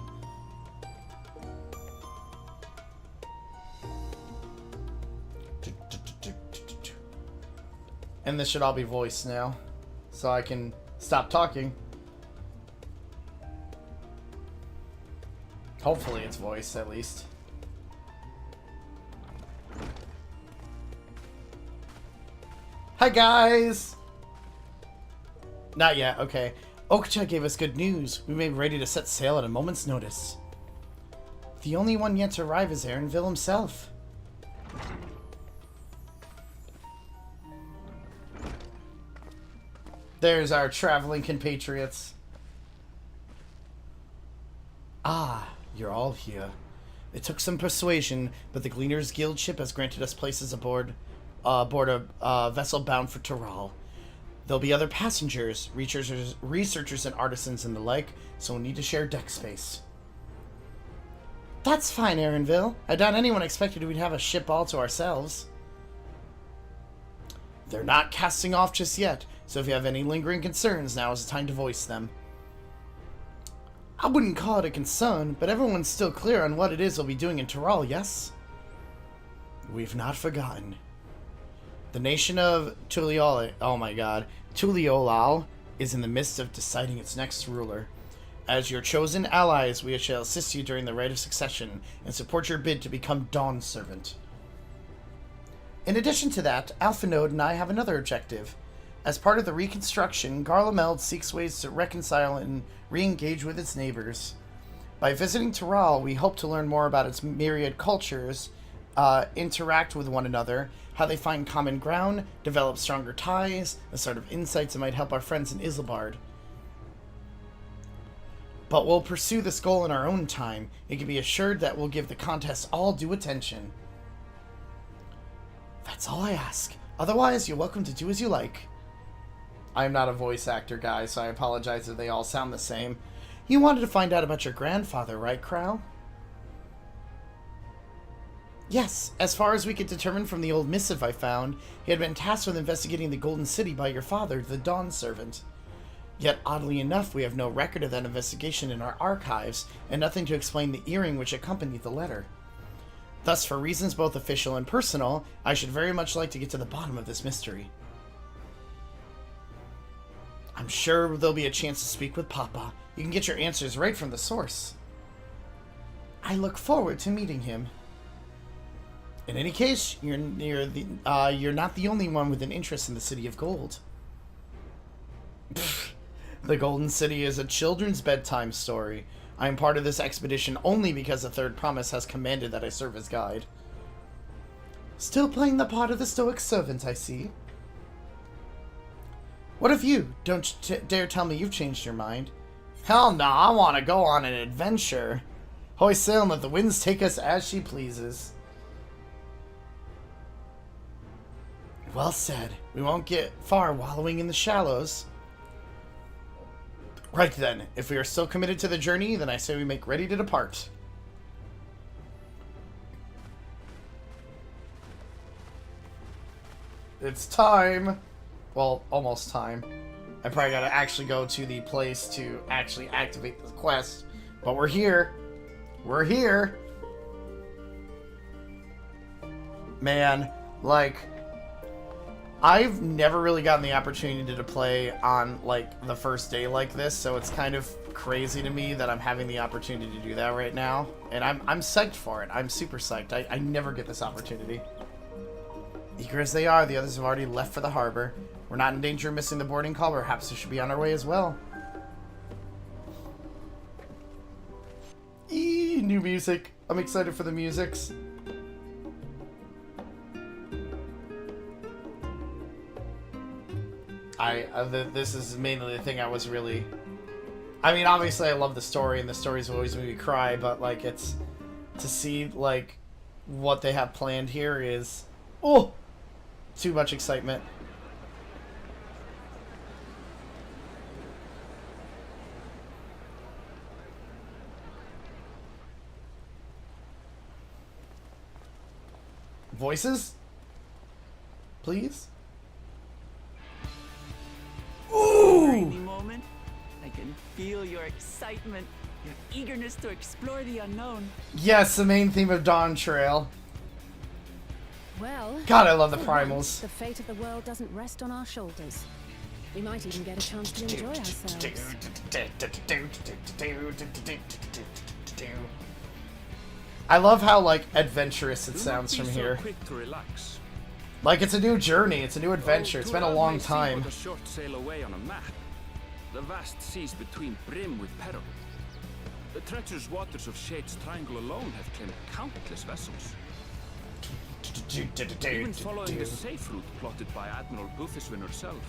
And this should all be voice now, so I can stop talking. Hopefully it's voice, at least. Hi, guys! Not yet, okay. Okja gave us good news. We may be ready to set sail at a moment's notice. The only one yet to arrive is Erenville himself. There's our traveling compatriots. Ah, you're all here. It took some persuasion, but the Gleaners Guild ship has granted us places aboard a vessel bound for Tyrol. There'll be other passengers, researchers and artisans and the like, so we'll need to share deck space. That's fine, Erenville. I doubt anyone expected we'd have a ship all to ourselves. They're not casting off just yet, so if you have any lingering concerns, now is the time to voice them. I wouldn't call it a concern, but everyone's still clear on what it is we'll be doing in Tyrol, yes? We've not forgotten. The nation of Tuliol, oh my god, Tuliolal is in the midst of deciding its next ruler. As your chosen allies, we shall assist you during the rite of succession and support your bid to become Dawn Servant. In addition to that, Alphanode and I have another objective. As part of the reconstruction, Garlemald seeks ways to reconcile and re-engage with its neighbors. By visiting Tural, we hope to learn more about its myriad cultures, interact with one another, how they find common ground, develop stronger ties, the sort of insights that might help our friends in Isambard. But we'll pursue this goal in our own time. You can be assured that we'll give the contest all due attention. That's all I ask. Otherwise, you're welcome to do as you like. I'm not a voice actor guy, so I apologize if they all sound the same. You wanted to find out about your grandfather, right, Crow? Yes, as far as we could determine from the old missive I found, he had been tasked with investigating the Golden City by your father, the Dawn Servant. Yet, oddly enough, we have no record of that investigation in our archives, and nothing to explain the earring which accompanied the letter. Thus, for reasons both official and personal, I should very much like to get to the bottom of this mystery. I'm sure there'll be a chance to speak with Papa. You can get your answers right from the source. I look forward to meeting him. In any case, you're not the only one with an interest in the City of Gold. The Golden City is a children's bedtime story. I am part of this expedition only because the Third Promise has commanded that I serve as guide. Still playing the part of the stoic servant, I see. What of you? Don't dare tell me you've changed your mind. Hell no, I want to go on an adventure. Hoist sail and let the winds take us as she pleases. Well said. We won't get far wallowing in the shallows. Right then, if we are still committed to the journey, then I say we make ready to depart. It's time. Well, almost time. I probably gotta actually go to the place to actually activate the quest. But we're here. We're here. Man, like, I've never really gotten the opportunity to play on, like, the first day like this, so it's kind of crazy to me that I'm having the opportunity to do that right now. And I'm psyched for it. I'm super psyched. I never get this opportunity. Eager as they are, the others have already left for the harbor. We're not in danger of missing the boarding call, perhaps we should be on our way as well. Eee, new music. I'm excited for the musics. This is mainly the thing I was really... I mean, obviously I love the story, and the stories always make me cry, but, like, it's... To see, like, what they have planned here is... Oh! Too much excitement. Voices? Please? Ooh! Moment. I can feel your excitement, your eagerness to explore the unknown. Yes, the main theme of Dawntrail. Well, God, I love the for primals. once, the fate of the world doesn't rest on our shoulders. We might even get a chance to enjoy ourselves. I love how, like, adventurous it sounds from here. Like, it's a new journey, it's a new adventure. It's been a long time. A short sail away on a map. The vast seas between brim with peril. The treacherous waters of Shade's Triangle alone have claimed countless vessels. Even following the safe route plotted by Admiral Boothishwin herself,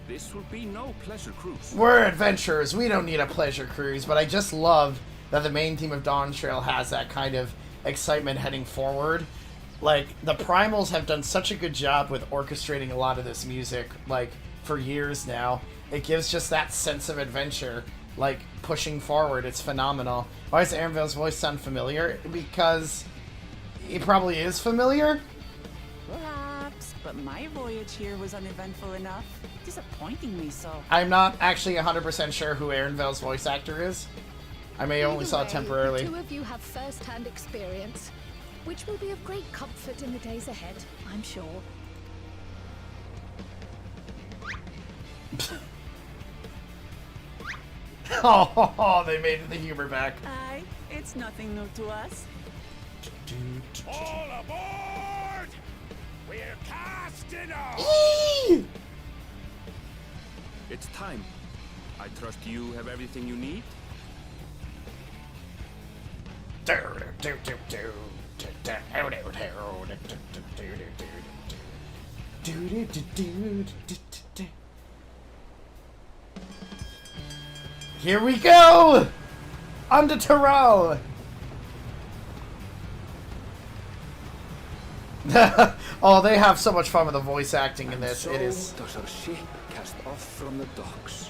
this will be no pleasure cruise. We're adventurers. We don't need a pleasure cruise, but I just love that the main theme of Dawntrail has that kind of excitement heading forward. Like, the primals have done such a good job with orchestrating a lot of this music, like, for years now. It gives just that sense of adventure, like, pushing forward. It's phenomenal. Why does Aaronvale's voice sound familiar? Because it probably is familiar? Perhaps, but my voyage here was uneventful enough, disappointing me so. I'm not actually 100% sure who Aaronvale's voice actor is. I may only saw it temporarily. The two of you have first-hand experience. which will be of great comfort in the days ahead, I'm sure. Oh, they made the humor back. Aye, it's nothing new to us. All aboard! We're casting off! Eee! It's time. I trust you have everything you need. Here we go! Under Terrell! Oh, they have so much fun with the voice acting in this. So It is. does our ship cast off from the docks.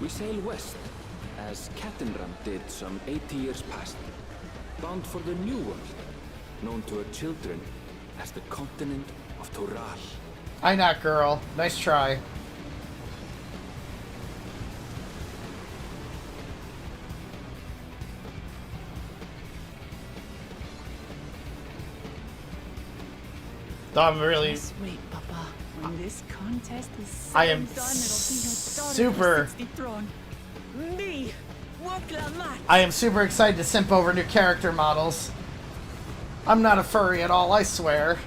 We sail west, as Captain Ram did some 80 years past, bound for the New World, known to her children as the continent of Toral. I not, girl. Nice try. I'm really. Just wait, Papa. When this contest is said I am and done, it'll be your daughter super- who sits the throne. Me, Wokla I am super excited to simp over new character models. I'm not a furry at all, I swear.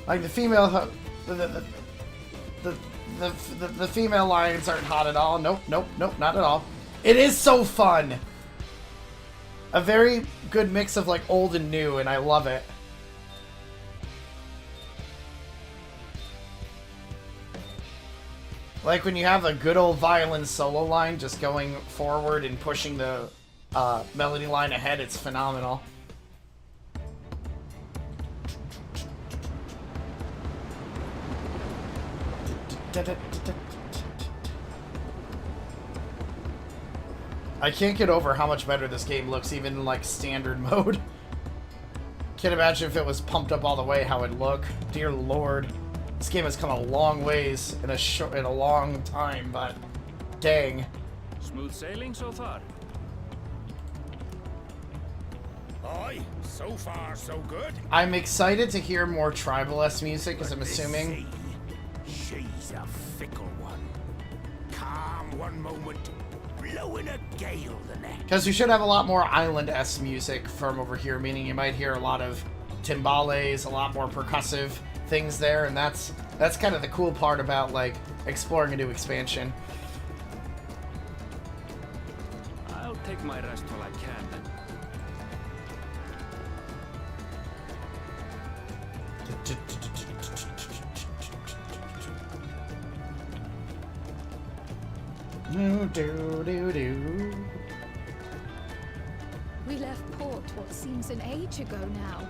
Like the female, the female lions aren't hot at all. Nope, nope, nope, not at all. It is so fun. A very good mix of like old and new, and I love it. Like when you have a good old violin solo line just going forward and pushing the melody line ahead, it's phenomenal. I can't get over how much better this game looks, even in like standard mode. Can't imagine if it was pumped up all the way how it'd look. Dear Lord, this game has come a long ways in a long time, but dang. Smooth sailing so far. Aye, so far so good. I'm excited to hear more Tribal-esque music, as I'm But this assuming. sea, she's a fickle one. Calm one moment, blowing a gale the next. Because we should have a lot more island-esque music from over here, meaning you might hear a lot of timbales, a lot more percussive things there, and that's kind of the cool part about like exploring a new expansion. I'll take my rest while I can then. We left port what seems an age ago now,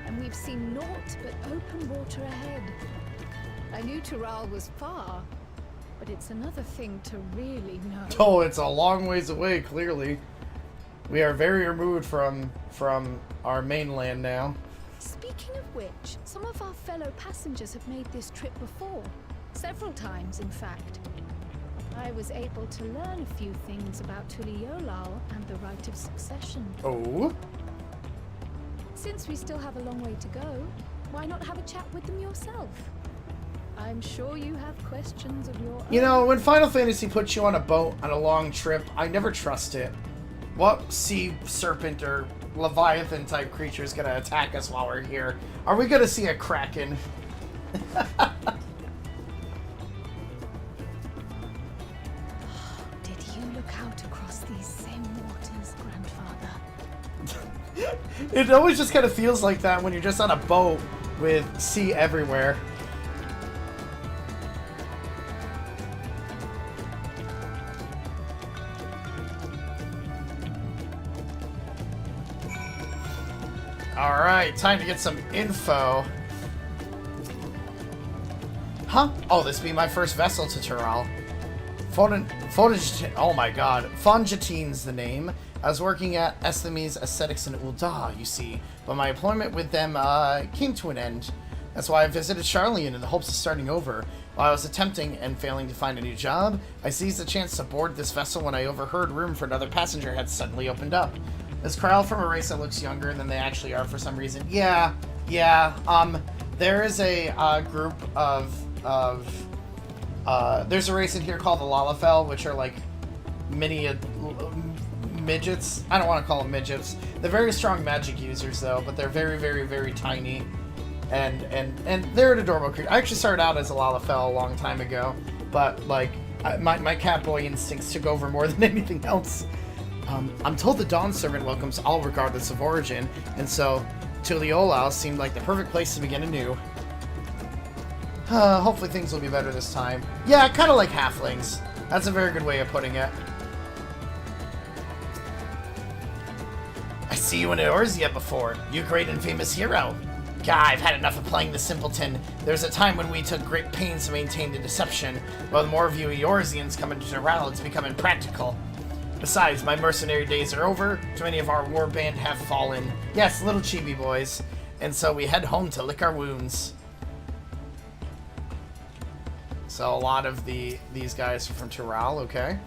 and we've seen naught but open water ahead. I knew Toral was far, but it's another thing to really know. Oh, it's a long ways away, clearly. We are very removed from our mainland now. Speaking of which, some of our fellow passengers have made this trip before. Several times, in fact. I was able to learn a few things about Tuliolal and the right of succession. Oh? Since we still have a long way to go, why not have a chat with them yourself? I'm sure you have questions of your own. You know, when Final Fantasy puts you on a boat on a long trip, I never trust it. What sea serpent or Leviathan type creature is gonna attack us while we're here? Are we gonna see a Kraken? Did you look out across these same waters, Grandfather? It always just kind of feels like that when you're just on a boat with sea everywhere. Alright, time to get some info. Huh? Oh, this be my first vessel to Toral. Oh my god. Fonjatine's the name. I was working at Esthemes Aesthetics in Ul'dah, you see, but my employment with them came to an end. That's why I visited Charlian in the hopes of starting over. While I was attempting and failing to find a new job, I seized the chance to board this vessel when I overheard room for another passenger had suddenly opened up. Is Kral from a race that looks younger than they actually are for some reason? Yeah. There is a group of there's a race in here called the Lalafell, which are like mini midgets. I don't want to call them midgets. They're very strong magic users though, but they're very, very, very tiny. And they're an adorable creature. I actually started out as a Lalafell a long time ago, but like my cat boy instincts took over more than anything else. I'm told the Dawn Servant welcomes all regardless of origin, and so Tuliolao seemed like the perfect place to begin anew. Hopefully things will be better this time. Yeah, kind of like halflings. That's a very good way of putting it. I see you in Eorzea before. You great and famous hero. God, I've had enough of playing the simpleton. There's a time when we took great pains to maintain the deception. While the more of you Eorzeans come into Doral, it's become impractical. Besides, my mercenary days are over. Too many of our war band have fallen. Yes, little chibi boys. And so we head home to lick our wounds. So a lot of these guys are from Doral, okay.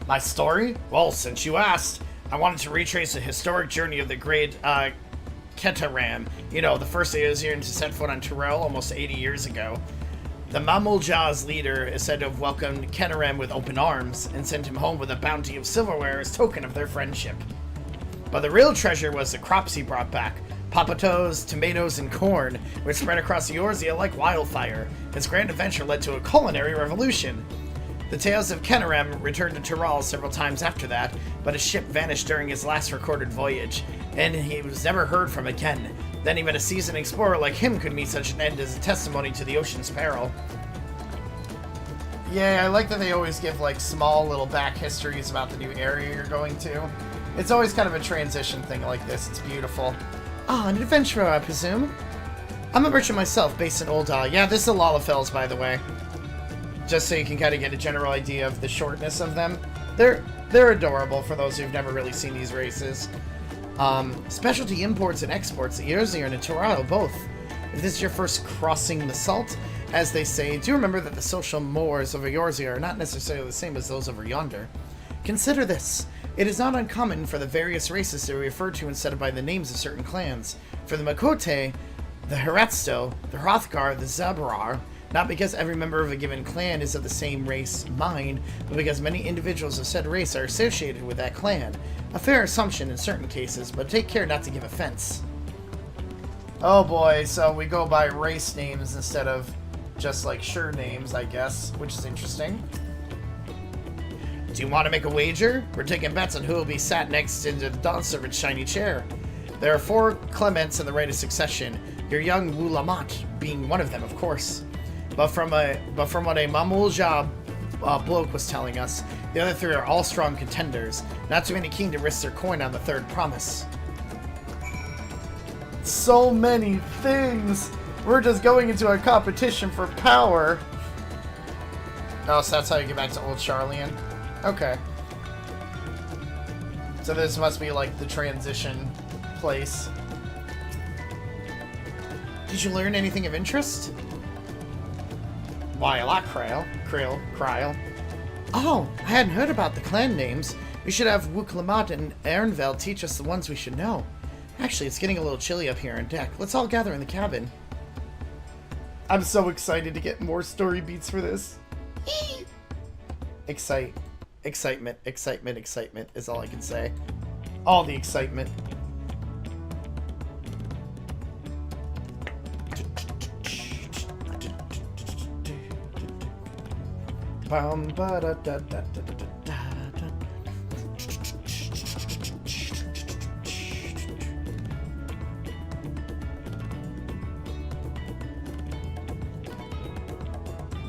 My story? Well, since you asked, I wanted to retrace the historic journey of the great Ketaram. You know, the first Eorzea to set foot on Doral almost 80 years ago. The Mamuljah's leader is said to have welcomed Ketaram with open arms and sent him home with a bounty of silverware as token of their friendship. But the real treasure was the crops he brought back. Papatos, tomatoes, and corn, which spread across Eorzea like wildfire. His grand adventure led to a culinary revolution. The tales of Ketaram returned to Doral several times after that, but his ship vanished during his last recorded voyage, and he was never heard from again. Then even a seasoned explorer like him could meet such an end as a testimony to the ocean's peril. Yeah, I like that they always give like small little back histories about the new area you're going to. It's always kind of a transition thing like this. It's beautiful. Ah, an adventurer, I presume? I'm a merchant myself, based in Ul'dah. Yeah, this is the Lalafells, by the way. Just so you can kind of get a general idea of the shortness of them. They're adorable for those who've never really seen these races. Specialty imports and exports, Eorzea and Doral both. If this is your first crossing the salt, as they say, do remember that the social mores of Eorzea are not necessarily the same as those over yonder. Consider this. It is not uncommon for the various races to be referred to instead of by the names of certain clans. For the Makote, the Heratsto, the Hrothgar, the Zabrar, not because every member of a given clan is of the same race, mine, but because many individuals of said race are associated with that clan. A fair assumption in certain cases, but take care not to give offense. Oh boy, so we go by race names instead of just like sure names, I guess, which is interesting. Do you want to make a wager? We're taking bets on who will be sat next into the Dawn Servant's shiny chair. There are 4 Clements in the right of succession, your young Wulamat being one of them, of course. But from what a Mamuljah bloke was telling us, the other 3 are all strong contenders. Not too many keen to risk their coin on the third promise. So many things! We're just going into a competition for power. Oh, so that's how you get back to Old Charlian? Okay. So this must be like the transition place. Did you learn anything of interest? Why, a lot, Kryl. Oh, I hadn't heard about the clan names. We should have Wuklamot and Ernvel teach us the ones we should know. Actually, it's getting a little chilly up here on deck. Let's all gather in the cabin. I'm so excited to get more story beats for this. Excitement is all I can say. All the excitement.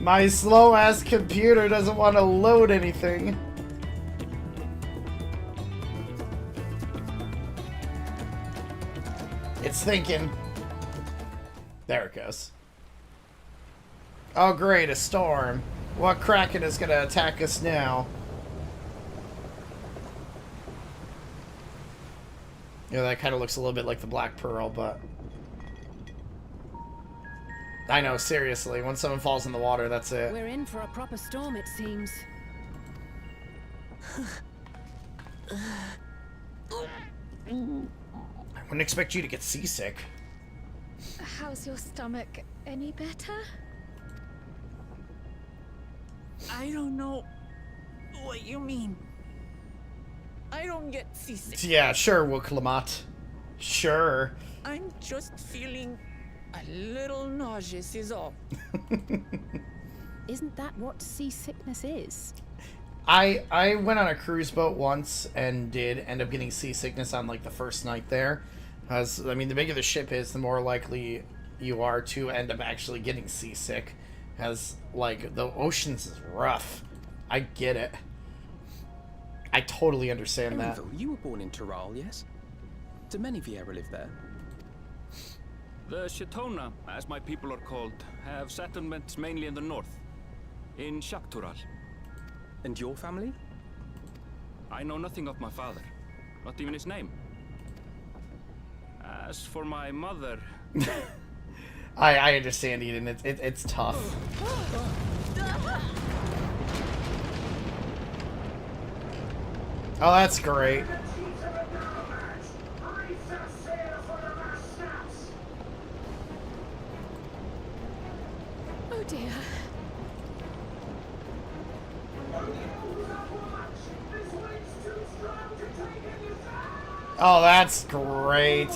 My slow-ass computer doesn't want to load anything. It's thinking. There it goes. Oh great, a storm. What Kraken is gonna attack us now? Yeah, that kind of looks a little bit like the Black Pearl, but... I know, seriously. When someone falls in the water, that's it. We're in for a proper storm, it seems. I wouldn't expect you to get seasick. How's your stomach? Any better? I don't know what you mean. I don't get seasick. Yeah, sure, Woklamat. Sure. I'm just feeling a little nauseous is all. Isn't that what seasickness is? I went on a cruise boat once and did end up getting seasickness on like the first night there. As I mean, the bigger the ship is, the more likely you are to end up actually getting seasick. As like the oceans is rough. I get it. I totally understand that. Enzo, you were born in Tyrol, yes? Do many Vieira live there? The Shecano, as my people are called, have settlements mainly in the north, in Shaktural. And your family? I know nothing of my father, not even his name. As for my mother... I understand, Eden. It's tough. Oh, that's great. Oh dear. Oh, that's great.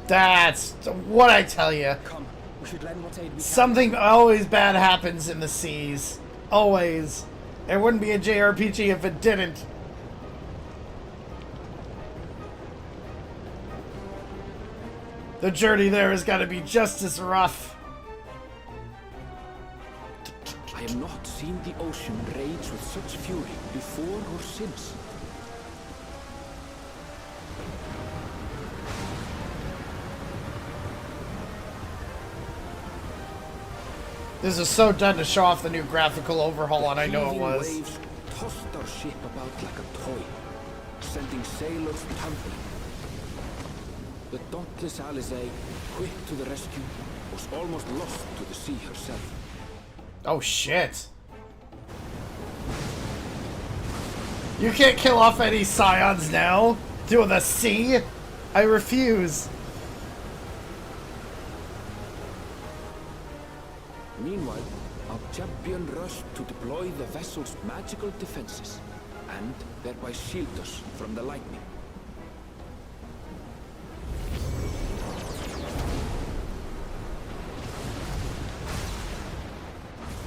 That's what I tell you. Come, we should lend what aid we can. Something always bad happens in the seas. Always. It wouldn't be a JRPG if it didn't. The journey there has got to be just as rough. I have not seen the ocean rage with such fury before or since. This is so done to show off the new graphical overhaul, and I know it Heaving was. waves tossed our ship about like a toy, sending sailors tumbling. The dauntless Alizé, quick to the rescue, was almost lost to the sea herself. Oh shit. You can't kill off any scions now. To the sea? I refuse. Meanwhile, our champion rushed to deploy the vessel's magical defenses, and thereby shield us from the lightning.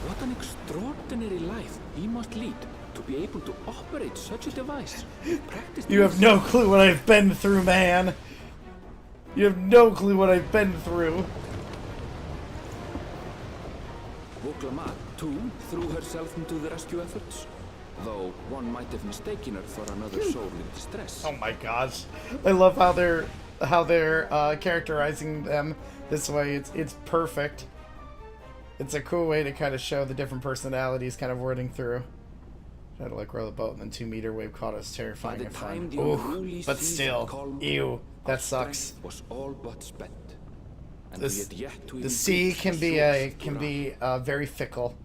What an extraordinary life he must lead to be able to operate such a device. You have no clue what I've been through, man. You have no clue what I've been through. Woklamat, too, threw herself into the rescue efforts, though one might have mistaken her for another soul in distress. Oh my gosh. I love how they're characterizing them this way. It's perfect. It's a cool way to kind of show the different personalities kind of wording through. Try to like row the boat and then 2-meter wave caught us, terrifying and fun. Ooh, but still, ew, that sucks. Was all but spent. And The sea can be very fickle.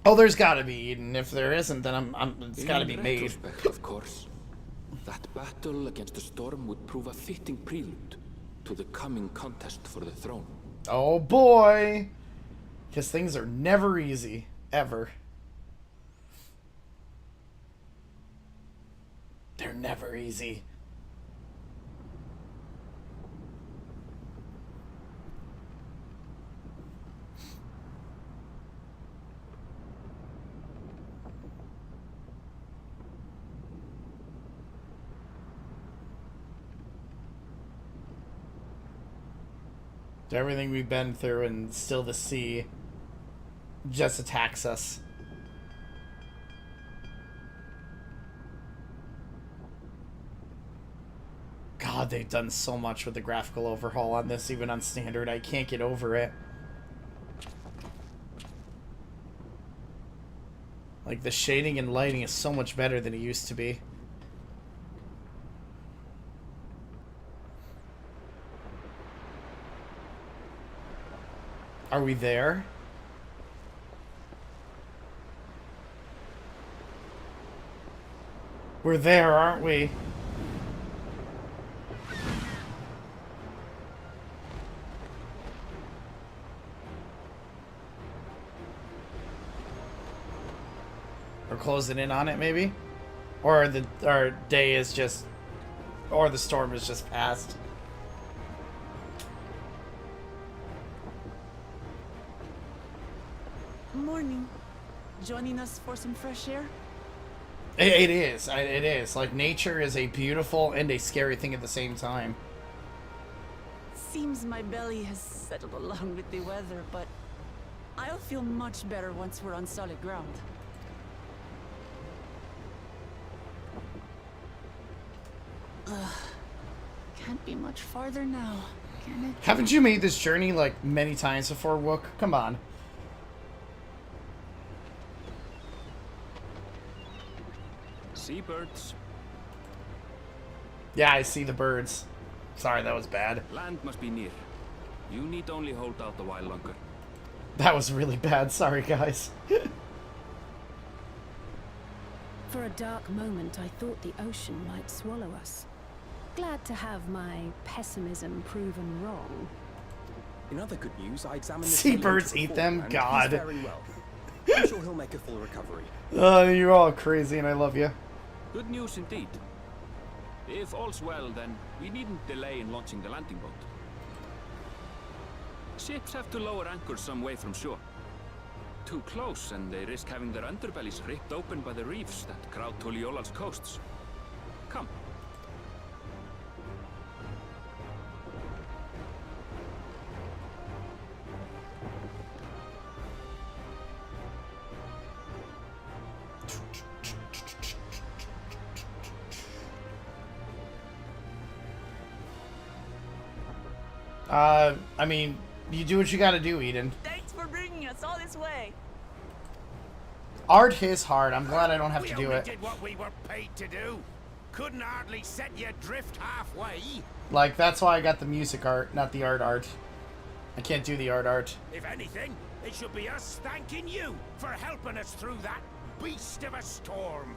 Oh, there's got to be, and if there isn't, then it's got to be made. Of course, that battle against the storm would prove a fitting prelude to the coming contest for the throne. Oh boy, because things are never easy, ever. They're never easy. Everything we've been through, and still the sea just attacks us. God, God, they've done so much with the graphical overhaul on this, even on standard. I can't get over it. Like, the shading and lighting is so much better than it used to be. Are we there? We're there, aren't we? We're closing in on it, maybe? Or our day is just... Or the storm is just past. Morning. Joining us for some fresh air? It is. It is. Like, nature is a beautiful and a scary thing at the same time. Seems my belly has settled along with the weather, but I'll feel much better once we're on solid ground. Ugh. Can't be much farther now, can it? Haven't you made this journey, like, many times before, Wook? Come on. Seabirds. Yeah, I see the birds. Sorry, that was bad. Land must be near. You need only hold out a while longer. That was really bad. Sorry, guys. For a dark moment, I thought the ocean might swallow us. Glad to have my pessimism proven wrong. In other good news, I examined the Seabirds tail eat before, them? and God. he's very well. I'm sure he'll make a full recovery. You're all crazy and I love you. Good news indeed. If all's well, then we needn't delay in launching the landing boat. Ships have to lower anchors some way from shore. Too close, and they risk having their underbellies ripped open by the reefs that crowd Tuliola's coasts. Come. I mean, you do what you gotta do, Eden. Thanks for bringing us all this way. Art is hard. I'm glad I don't have to do We only it. did what we were paid to do. Couldn't hardly set you adrift halfway. Like, that's why I got the music art, not the art. I can't do the art. If anything, it should be us thanking you for helping us through that beast of a storm.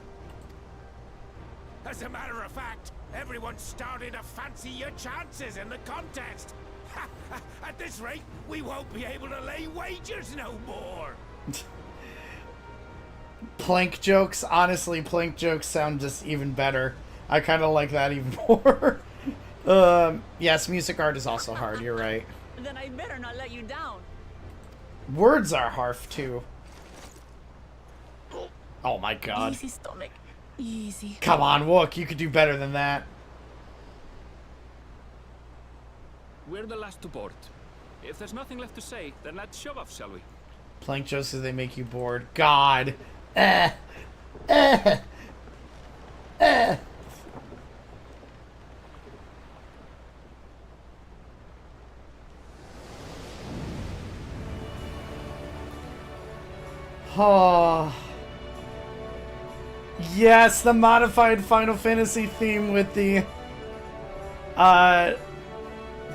As a matter of fact, everyone's starting to fancy your chances in the contest. At this rate, we won't be able to lay wagers no more. Plank jokes, honestly, plank jokes sound just even better. I kind of like that even more. Yes, music art is also hard, you're right. Then I better not let you down. Words are hard, too. Oh my god. Easy, stomach. Easy. Come on, Wook, you could do better than that. We're the last to board. If there's nothing left to say, then let's shove off, shall we? Plank jokes as they make you bored. God. Oh. Yes, the modified Final Fantasy theme with the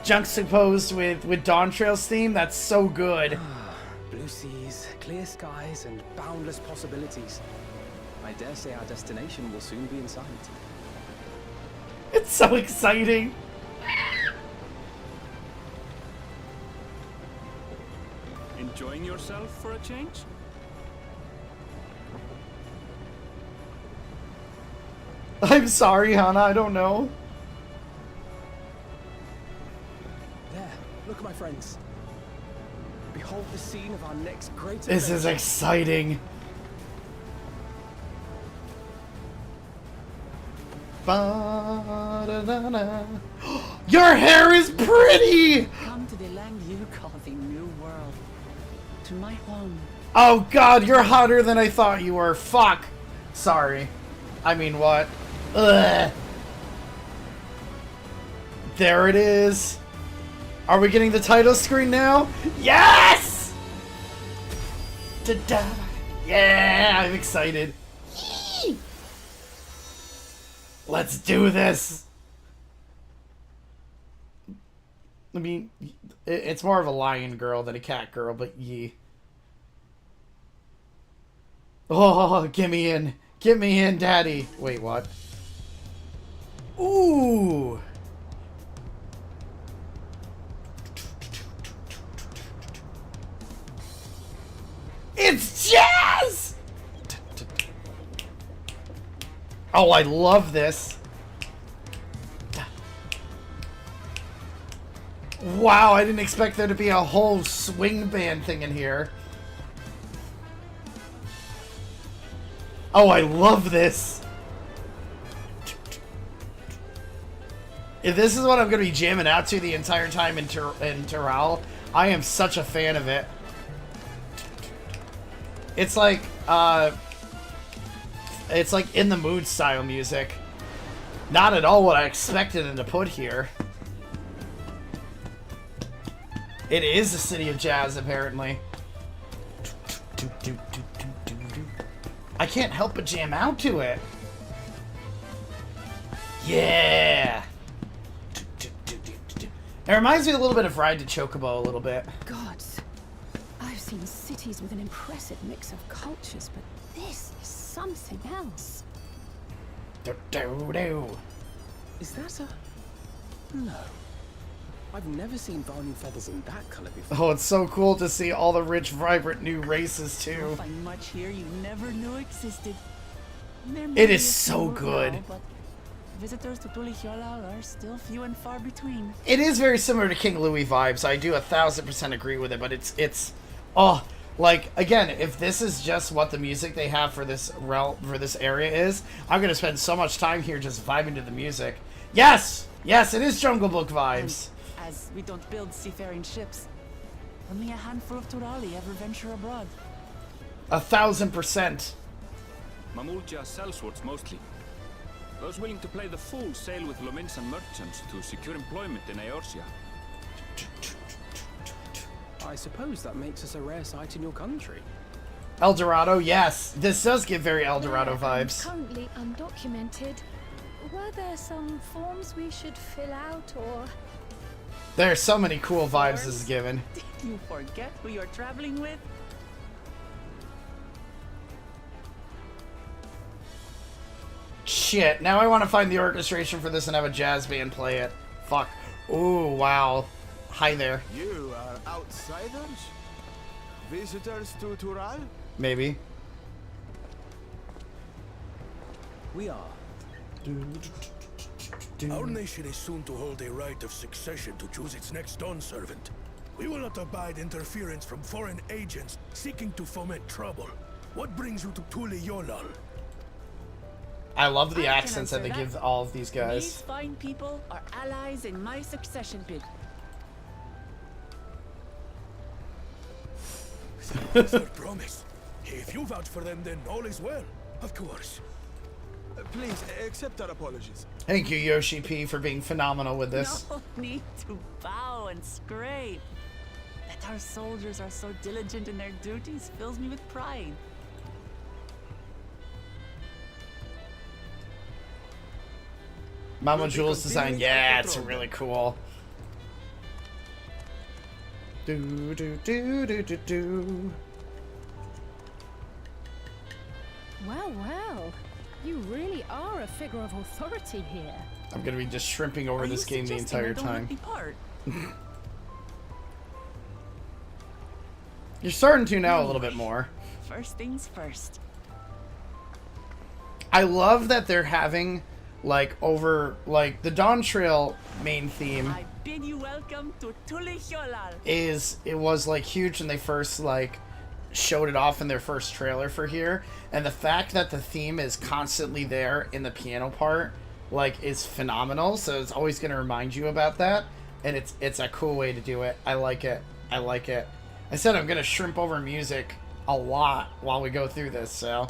juxtaposed with Dawntrail's theme. That's so good. Blue seas, clear skies, and boundless possibilities. I dare say our destination will soon be in sight. It's so exciting. Enjoying yourself for a change? I'm sorry, Hannah, I don't know. There, look, my friends. Behold the scene of our next great This is adventure. exciting. Ba-da-da-da. Your hair is pretty! Come to the land you call the New World. To my home. Oh god, you're hotter than I thought you were. Fuck. Sorry. I mean, what? Ugh. There it is. Are we getting the title screen now? Yes! Da-da. Yeah, I'm excited. Let's do this. I mean, it's more of a lion girl than a cat girl, but yee. Oh, get me in. Get me in, daddy. Wait, what? Ooh. It's jazz! Oh, I love this. Wow, I didn't expect there to be a whole swing band thing in here. Oh, I love this. If this is what I'm going to be jamming out to the entire time in Tural, I am such a fan of it. It's like in the mood style music. Not at all what I expected them to put here. It is a city of jazz, apparently. I can't help but jam out to it. Yeah. It reminds me a little bit of Ride to Chocobo a little bit. Gods, I've seen cities with an impressive mix of cultures, but this is something else. Is that a... No. I've never seen Varnu feathers in that color before. Oh, it's so cool to see all the rich, vibrant new races, You'll too. find much here you never knew existed. It is so good. But visitors to Tulihiola are still few and far between. It is very similar to King Louis vibes. I do 1000% agree with it, but it's oh, like again, if this is just what the music they have for this area is, I'm gonna spend so much time here just vibing to the music. Yes, yes, it is Jungle Book vibes. And as we don't build seafaring ships, only a handful of Turali ever venture abroad. 1000%. Mamulja sellswords mostly. Those willing to play the fool sail with Lominsan merchants to secure employment in Eorzea. I suppose that makes us a rare sight in your country. El Dorado, yes. This does give very El Dorado Rare and vibes. Currently undocumented. Were there some forms we should fill out, or? There are so many cool vibes this is given. Did you forget who you're traveling with? Shit, now I want to find the orchestration for this and have a jazz band play it. Fuck. Ooh, wow. Hi there. You are outsiders? Visitors to Tural? Maybe. We are. Our nation is soon to hold a right of succession to choose its next dawn servant. We will not abide interference from foreign agents seeking to foment trouble. What brings you to Tulihiola? I love the I can accents that they answer give that. all of these These guys. fine people are allies in my succession bid. That's our promise. If you vouch for them, then all is well. Of course. Please, accept our apologies. Thank you, Yoshi P, for being phenomenal with this. No need to bow and scrape. That our soldiers are so diligent in their duties fills me with pride. Mama Jules design, yeah, it's really cool. Do do do do do do. Well, well. You really are a figure of authority here. I'm gonna be just shrimping over Are this you game the suggesting I entire don't time. look the part? You're starting to now a little bit more. First things first. I love that they're having like the Dawntrail main theme I bid you welcome to Tulihiola. it was like huge when they first like showed it off in their first trailer for here, and the fact that the theme is constantly there in the piano part like is phenomenal, so it's always going to remind you about that, and it's a cool way to do it. I like it. I said I'm going to shrimp over music a lot while we go through this, so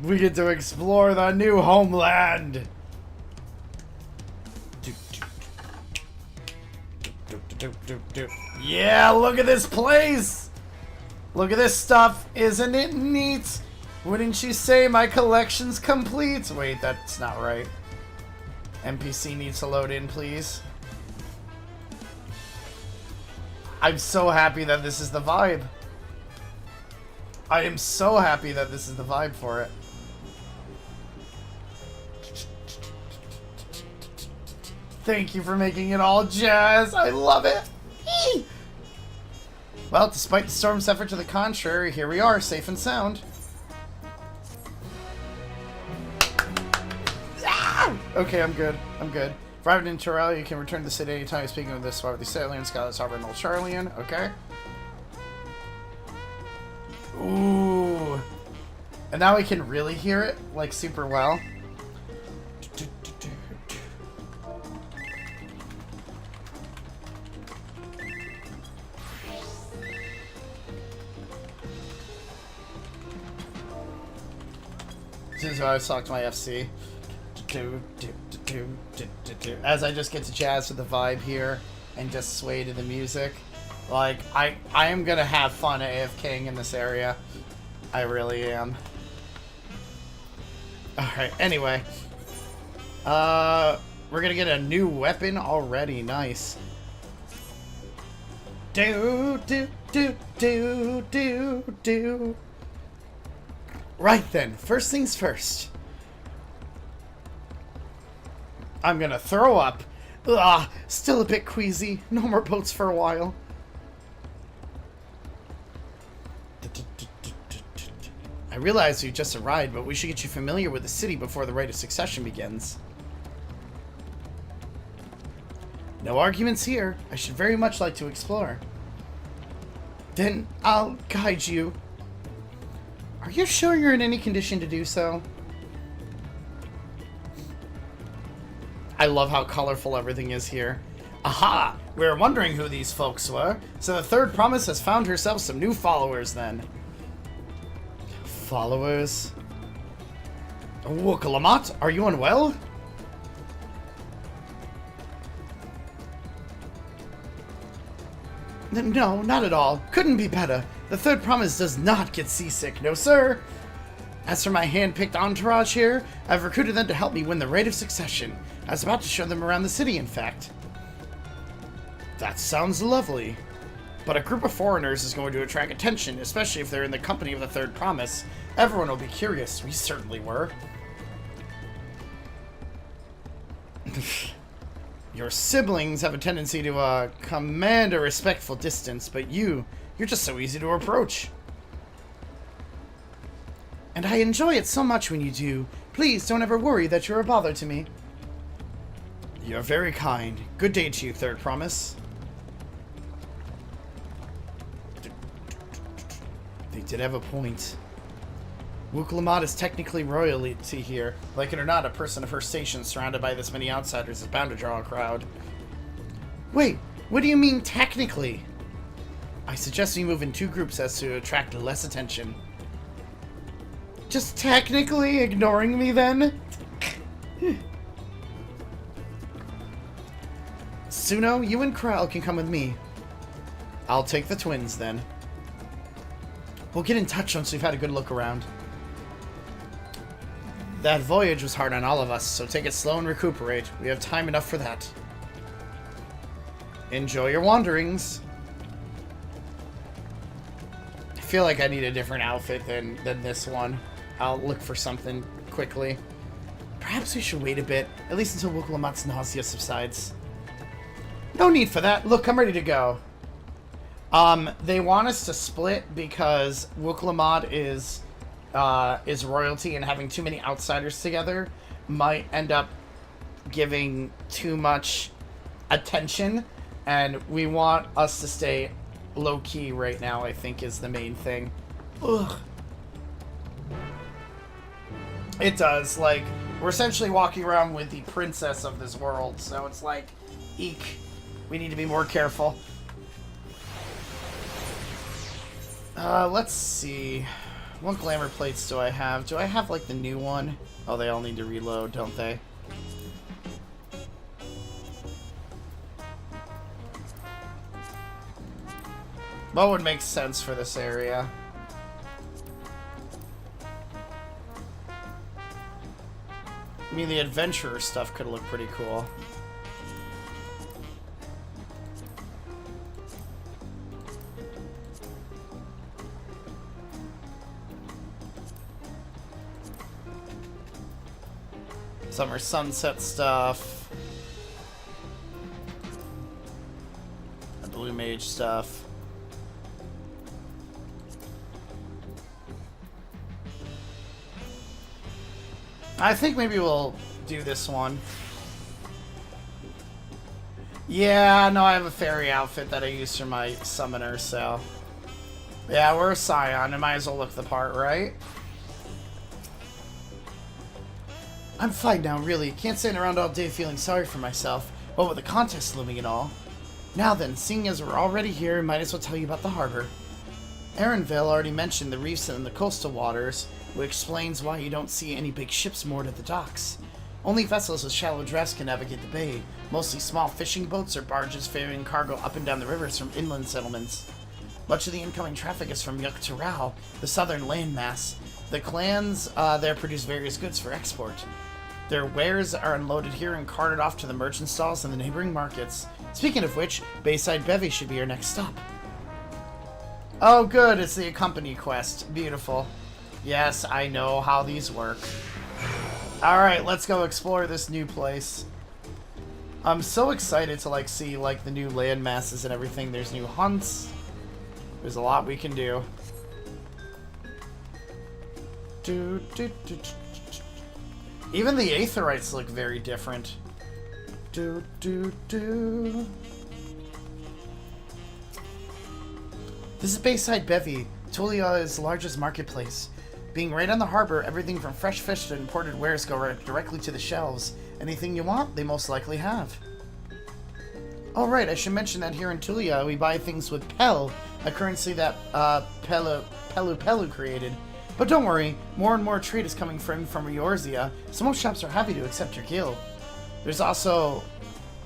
We get to explore the new homeland. Yeah, look at this place. Look at this stuff. Isn't it neat? Wouldn't you say my collection's complete? Wait, that's not right. NPC needs to load in, please. I'm so happy that this is the vibe. I am so happy that this is the vibe for it. Thank you for making it all jazz. I love it. Eee! Well, despite the storm's effort to the contrary, here we are, safe and sound. Ah! Okay, I'm good. I'm good. Arrived in Toral, you can return to the city anytime. Speaking of this, Swarthy Salian, Scarlet Sovereign, Old Charlian. Okay. Ooh. And now we can really hear it, like, super well. This is why I talk to my FC. As I just get to jazz with the vibe here and just sway to the music. Like, I am gonna have fun AFKing in this area. I really am. Alright, anyway. We're gonna get a new weapon already. Nice. Do. Right then, first things first. I'm gonna throw up. Ugh, still a bit queasy. No more boats for a while. I realize you just arrived, but we should get you familiar with the city before the rite of succession begins. No arguments here. I should very much like to explore. Then I'll guide you. Are you sure you're in any condition to do so? I love how colorful everything is here. Aha! We were wondering who these folks were, so the Third Promise has found herself some new followers then. Followers? Wookalamat, are you unwell? No, not at all. Couldn't be better. The Third Promise does not get seasick, no sir. As for my hand-picked entourage here, I've recruited them to help me win the rite of succession. I was about to show them around the city, in fact. That sounds lovely. But a group of foreigners is going to attract attention, especially if they're in the company of the Third Promise. Everyone will be curious. We certainly were. Your siblings have a tendency to command a respectful distance, but you're just so easy to approach. And I enjoy it so much when you do. Please don't ever worry that you're a bother to me. You're very kind. Good day to you, Third Promise. They did have a point. Wookalamat is technically royalty here. Like it or not, a person of her station surrounded by this many outsiders is bound to draw a crowd. Wait, what do you mean technically? I suggest we move in two groups as to attract less attention. Just technically ignoring me then? Suno, you and Krell can come with me. I'll take the twins then. We'll get in touch once we've had a good look around. That voyage was hard on all of us, so take it slow and recuperate. We have time enough for that. Enjoy your wanderings. I feel like I need a different outfit than this one. I'll look for something quickly. Perhaps we should wait a bit, at least until Wookalamat's nausea subsides. No need for that. Look, I'm ready to go. They want us to split because Wookalamat is royalty, and having too many outsiders together might end up giving too much attention, and we want us to stay low-key right now, I think, is the main thing. Ugh. It does. Like, we're essentially walking around with the princess of this world, so it's like, eek. We need to be more careful. Let's see. What glamour plates do I have? Do I have, like, the new one? Oh, they all need to reload, don't they? What would make sense for this area? I mean, the adventurer stuff could look pretty cool. Summer sunset stuff. The Blue Mage stuff. I think maybe we'll do this one. Yeah, no, I have a fairy outfit that I use for my summoner, so... Yeah, we're a Scion. I might as well look the part, right? I'm fine now, really. Can't stand around all day feeling sorry for myself. What with the contest looming and all. Now then, seeing as we're already here, might as well tell you about the harbor. Erenville already mentioned the reefs and the coastal waters, which explains why you don't see any big ships moored at the docks. Only vessels with shallow drafts can navigate the bay, mostly small fishing boats or barges ferrying cargo up and down the rivers from inland settlements. Much of the incoming traffic is from Yuk to Rao, the southern landmass. The clans there produce various goods for export. Their wares are unloaded here and carted off to the merchant stalls in the neighboring markets. Speaking of which, Bayside Bevy should be our next stop. Oh good, it's the accompany quest. Beautiful. Yes, I know how these work. Alright, let's go explore this new place. I'm so excited to see the new land masses and everything. There's new hunts. There's a lot we can do. Even the Aetherites look very different. This is Bayside Bevy, Tulia's largest marketplace. Being right on the harbor, everything from fresh fish to imported wares go right directly to the shelves. Anything you want, they most likely have. Oh right, I should mention that here in Tulia, we buy things with Pel, a currency that Pelu created. But don't worry, more and more trade is coming from Eorzea, so most shops are happy to accept your guild. There's also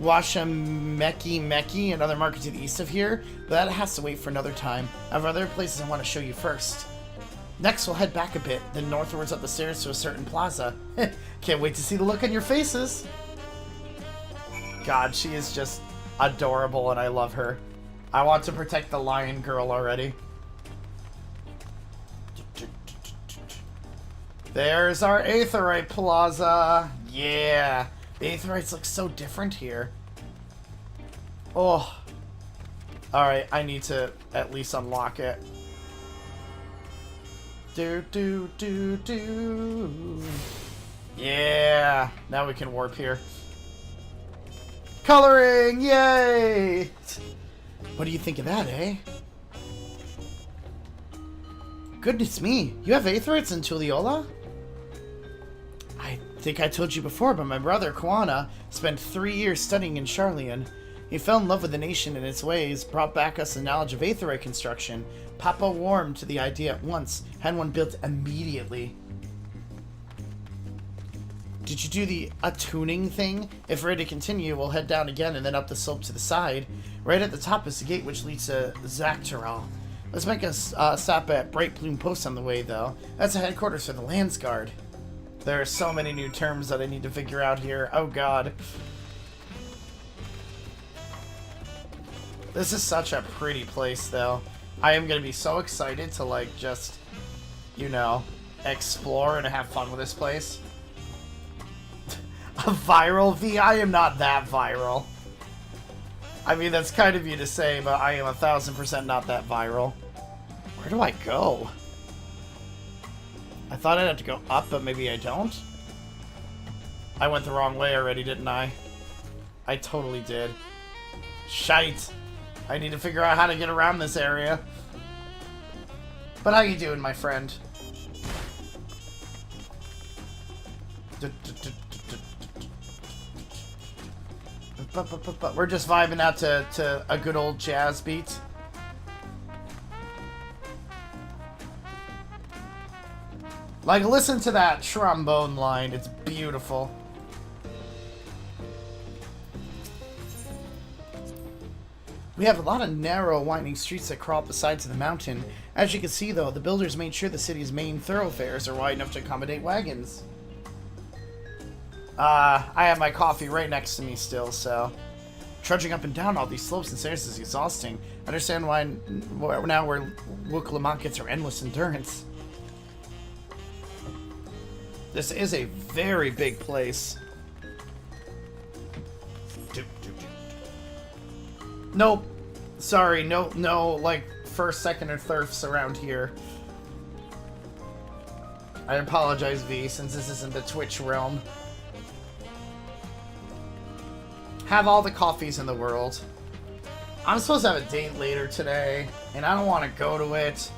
Washameki and other markets to the east of here, but that has to wait for another time. I have other places I want to show you first. Next, we'll head back a bit, then northwards up the stairs to a certain plaza. Can't wait to see the look on your faces! God, she is just adorable and I love her. I want to protect the lion girl already. There's our Aetherite Plaza! Yeah! The Aetherites look so different here. Oh. Alright, I need to at least unlock it. Yeah! Now we can warp here. Coloring! Yay! What do you think of that, eh? Goodness me, you have Aetherites in Tuliola? I think I told you before, but my brother, Kwana, spent 3 years studying in Sharlayan. He fell in love with the nation and its ways, brought back us the knowledge of Aetherite construction. Papa warmed to the idea at once, had one built immediately. Did you do the attuning thing? If ready to continue, we'll head down again and then up the slope to the side. Right at the top is the gate which leads to Zaktaral. Let's make a stop at Bright Bloom Post on the way, though. That's the headquarters for the Landsguard. There are so many new terms that I need to figure out here. Oh god. This is such a pretty place, though. I am going to be so excited to, just, explore and have fun with this place. A viral V? I am not that viral. I mean, that's kind of you to say, but I am 1000% not that viral. Where do I go? I thought I'd have to go up, but maybe I don't. I went the wrong way already, didn't I? I totally did. Shite. I need to figure out how to get around this area. But how you doing, my friend? We're just vibing out to a good old jazz beat. Like, listen to that trombone line. It's beautiful. We have a lot of narrow, winding streets that crawl up the sides of the mountain. As you can see, though, the builders made sure the city's main thoroughfares are wide enough to accommodate wagons. I have my coffee right next to me still, so... Trudging up and down all these slopes and stairs is exhausting. I understand why now where Wuk gets her endless endurance. This is a very big place. Nope. Sorry, no, like, first, second, or thirds around here. I apologize, V, since this isn't the Twitch realm. Have all the coffees in the world. I'm supposed to have a date later today, and I don't want to go to it.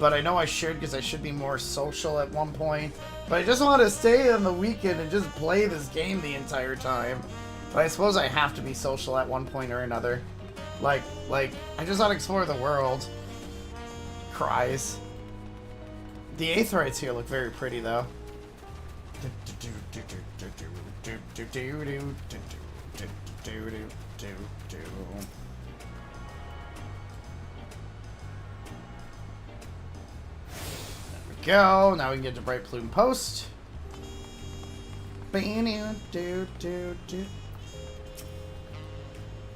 But I know I should, because I should be more social at one point. But I just want to stay on the weekend and just play this game the entire time. But I suppose I have to be social at one point or another. Like, I just want to explore the world. Cries. The Aetherites here look very pretty, though. Go. Now we can get to Bright Plume Post.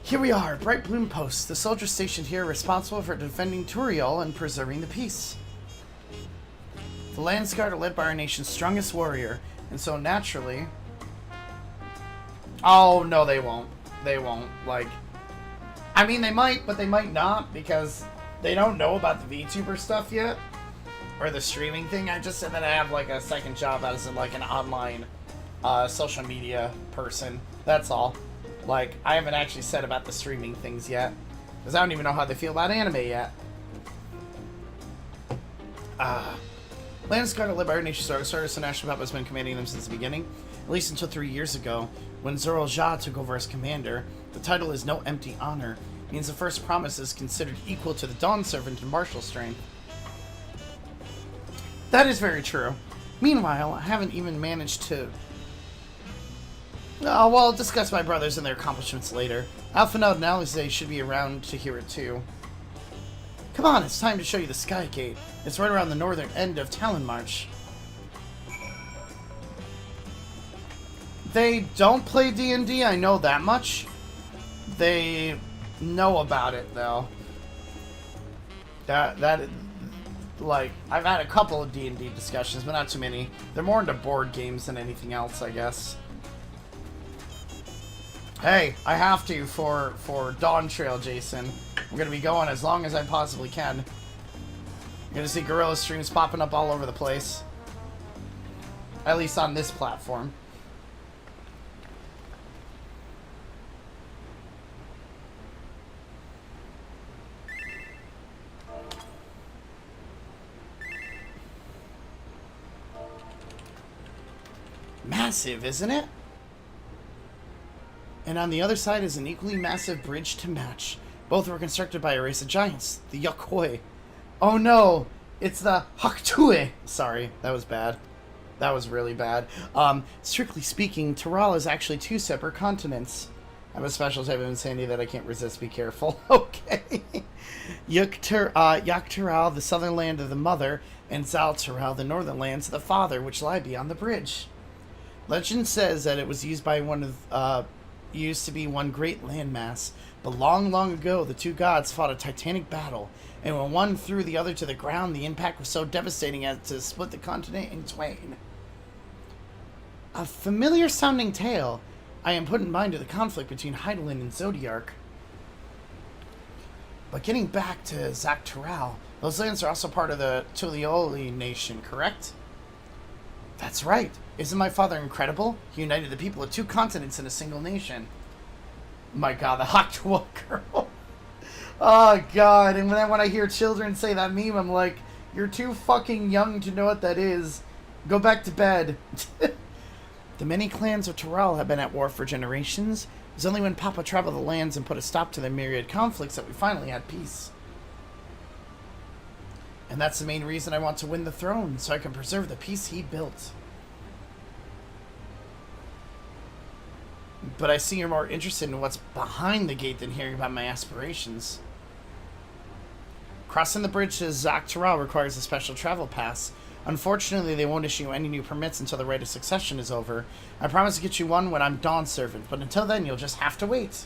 Here we are, Bright Plume Post. The soldiers stationed here are responsible for defending Turiel and preserving the peace. The Landsguard are led by our nation's strongest warrior, and so naturally... Oh, no, they won't. They won't. Like, I mean, they might, but they might not, because they don't know about the VTuber stuff yet. Or the streaming thing. I just said that I have, like, a second job as, like, an online social media person. That's all. Like, I haven't actually said about the streaming things yet. Because I don't even know how they feel about anime yet. Landsguard are led by our nation's strongest, so National Pop has been commanding them since the beginning. At least until 3 years ago, when Zoro Jia took over as commander. The title is no empty honor. It means the first promise is considered equal to the Dawn Servant in martial strength. That is very true. Meanwhile, I haven't even managed to... Oh, well, I'll discuss my brothers and their accomplishments later. Alphanode and Alize should be around to hear it too. Come on, it's time to show you the Sky Gate. It's right around the northern end of Talon March. They don't play D&D, I know that much. They know about it, though. Like, I've had a couple of D&D discussions, but not too many. They're more into board games than anything else, I guess. Hey, I have to for Dawntrail, Jason. I'm gonna be going as long as I possibly can. You're gonna see Gorilla streams popping up all over the place. At least on this platform. Massive, isn't it? And on the other side is an equally massive bridge to match. Both were constructed by a race of giants, the Yokoi. Oh no, it's the Haktue. Sorry, that was bad. That was really bad. Strictly speaking, Tural is actually two separate continents. I have a special type of insanity that I can't resist, be careful. Okay. Yaktural, the southern land of the mother, and Zaltural, the northern lands of the father, which lie beyond the bridge. Legend says that it was used by used to be one great landmass, but long, long ago the two gods fought a titanic battle, and when one threw the other to the ground, the impact was so devastating as to split the continent in twain. A familiar sounding tale. I am put in mind of the conflict between Heidelin and Zodiark. But getting back to Zaktural, those lands are also part of the Tulioli nation, correct? That's right. Isn't my father incredible? He united the people of two continents in a single nation. My god, the Haktua girl. Oh god, and when I hear children say that meme, I'm like, you're too fucking young to know what that is. Go back to bed. The many clans of Tural have been at war for generations. It was only when Papa traveled the lands and put a stop to the myriad conflicts that we finally had peace. And that's the main reason I want to win the throne, so I can preserve the peace he built. But I see you're more interested in what's behind the gate than hearing about my aspirations. Crossing the bridge to Zaktaral requires a special travel pass. Unfortunately, they won't issue any new permits until the Rite of Succession is over. I promise to get you one when I'm Dawn Servant, but until then, you'll just have to wait.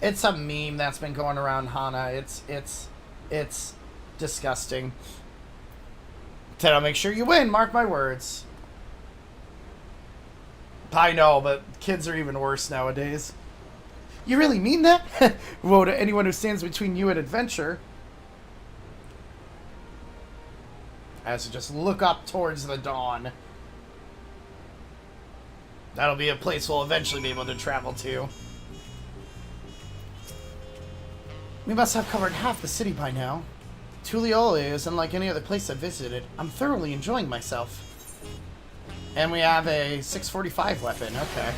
It's a meme that's been going around Hana. It's disgusting. Then I'll make sure you win, mark my words. I know, but kids are even worse nowadays. You really mean that? Woe to anyone who stands between you and adventure. As to just look up towards the dawn. That'll be a place we'll eventually be able to travel to. We must have covered half the city by now. Tuliole is unlike any other place I've visited. I'm thoroughly enjoying myself. And we have a 645 weapon. Okay.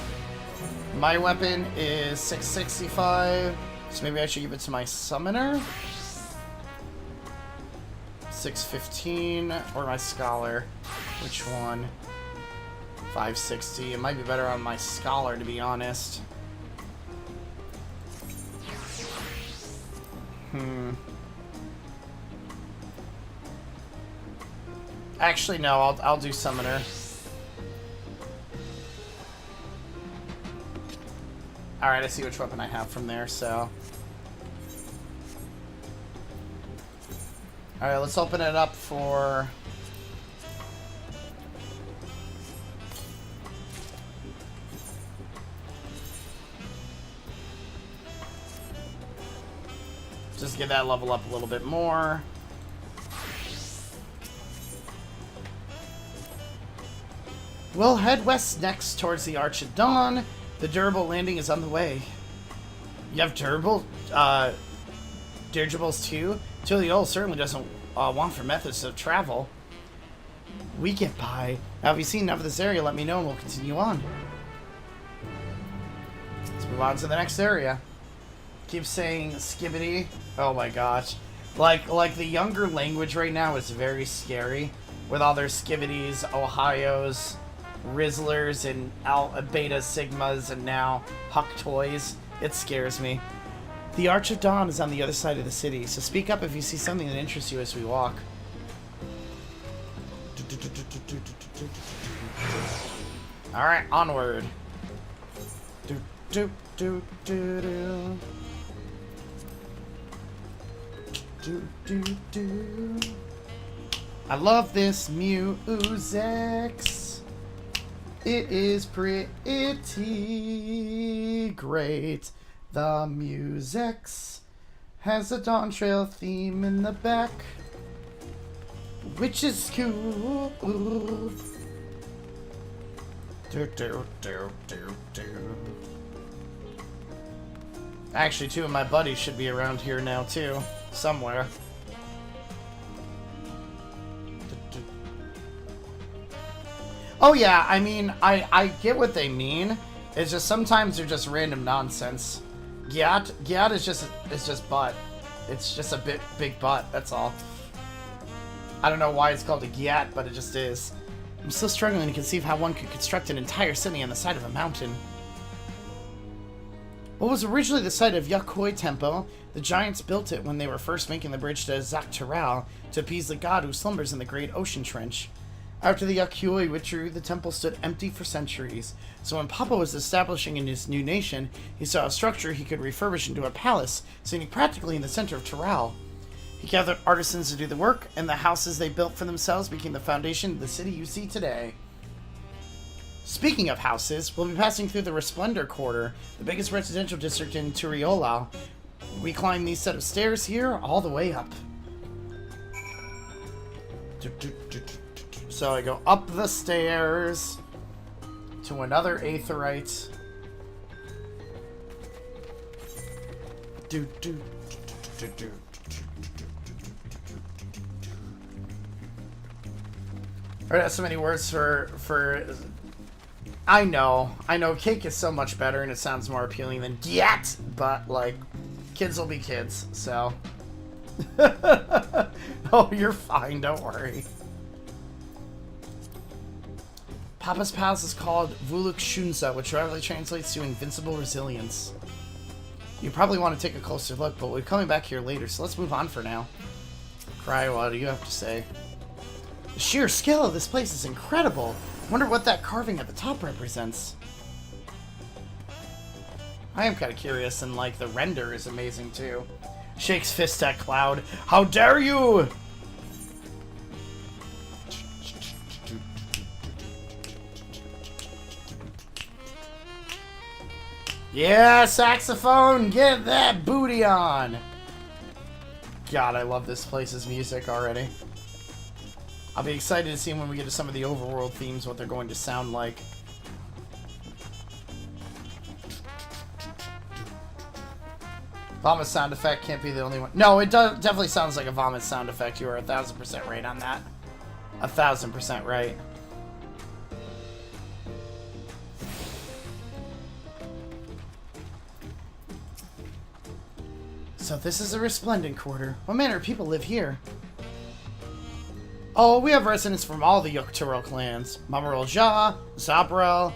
My weapon is 665. So maybe I should give it to my summoner. 615 or my scholar. Which one? 560. It might be better on my scholar, to be honest. Actually, no. I'll do summoner. Alright, I see which weapon I have from there, so... Alright, let's open it up for... Just get that level up a little bit more. We'll head west next towards the Arch of Dawn. The durable landing is on the way. You have dirigibles too? Tuliole certainly doesn't want for methods of travel. We get by. Now, if you've seen enough of this area, let me know and we'll continue on. Let's move on to the next area. Keep saying skibbity. Oh my gosh. Like the younger language right now is very scary. With all their skibbities, Ohios, Rizzlers, and Beta Sigmas, and now Huck Toys. It scares me. The Arch of Dawn is on the other side of the city, so speak up if you see something that interests you as we walk. Alright, onward. I love this music. It is pretty great. The music's has a Dawntrail theme in the back, which is cool. Actually, two of my buddies should be around here now too, somewhere. Oh yeah, I mean, I get what they mean. It's just sometimes they're just random nonsense. Gyat is just butt. It's just a big butt, that's all. I don't know why it's called a gyat, but it just is. I'm still struggling to conceive how one could construct an entire city on the side of a mountain. What was originally the site of Yakuoi Temple, the giants built it when they were first making the bridge to Zaktaral to appease the god who slumbers in the great ocean trench. After the Yakuoi withdrew, the temple stood empty for centuries. So when Papa was establishing in his new nation, he saw a structure he could refurbish into a palace, sitting practically in the center of Taral. He gathered artisans to do the work, and the houses they built for themselves became the foundation of the city you see today. Speaking of houses, we'll be passing through the Resplendor Quarter, the biggest residential district in Turiola. We climb these set of stairs here all the way up. So I go up the stairs to another aetheryte. Alright, that's so many words for I know cake is so much better and it sounds more appealing than gyat, but like kids will be kids, so Oh, you're fine. Don't worry. Papa's Palace is called Vuluk Shunza, which roughly translates to Invincible Resilience. You probably want to take a closer look, but we're coming back here later, so let's move on for now. Cry, what do you have to say? The sheer scale of this place is incredible. I wonder what that carving at the top represents. I am kind of curious, and like the render is amazing too. Shakes fist at Cloud. How dare you! Yeah, saxophone, get that booty on! God, I love this place's music already. I'll be excited to see when we get to some of the overworld themes what they're going to sound like. Vomit sound effect can't be the only one. No, it definitely sounds like a vomit sound effect. You are 1000% right on that. 1000% right. So this is a resplendent quarter. What manner of people live here? Oh, we have residents from all the Yukturel clans. Mamaril Ja, Zabrel,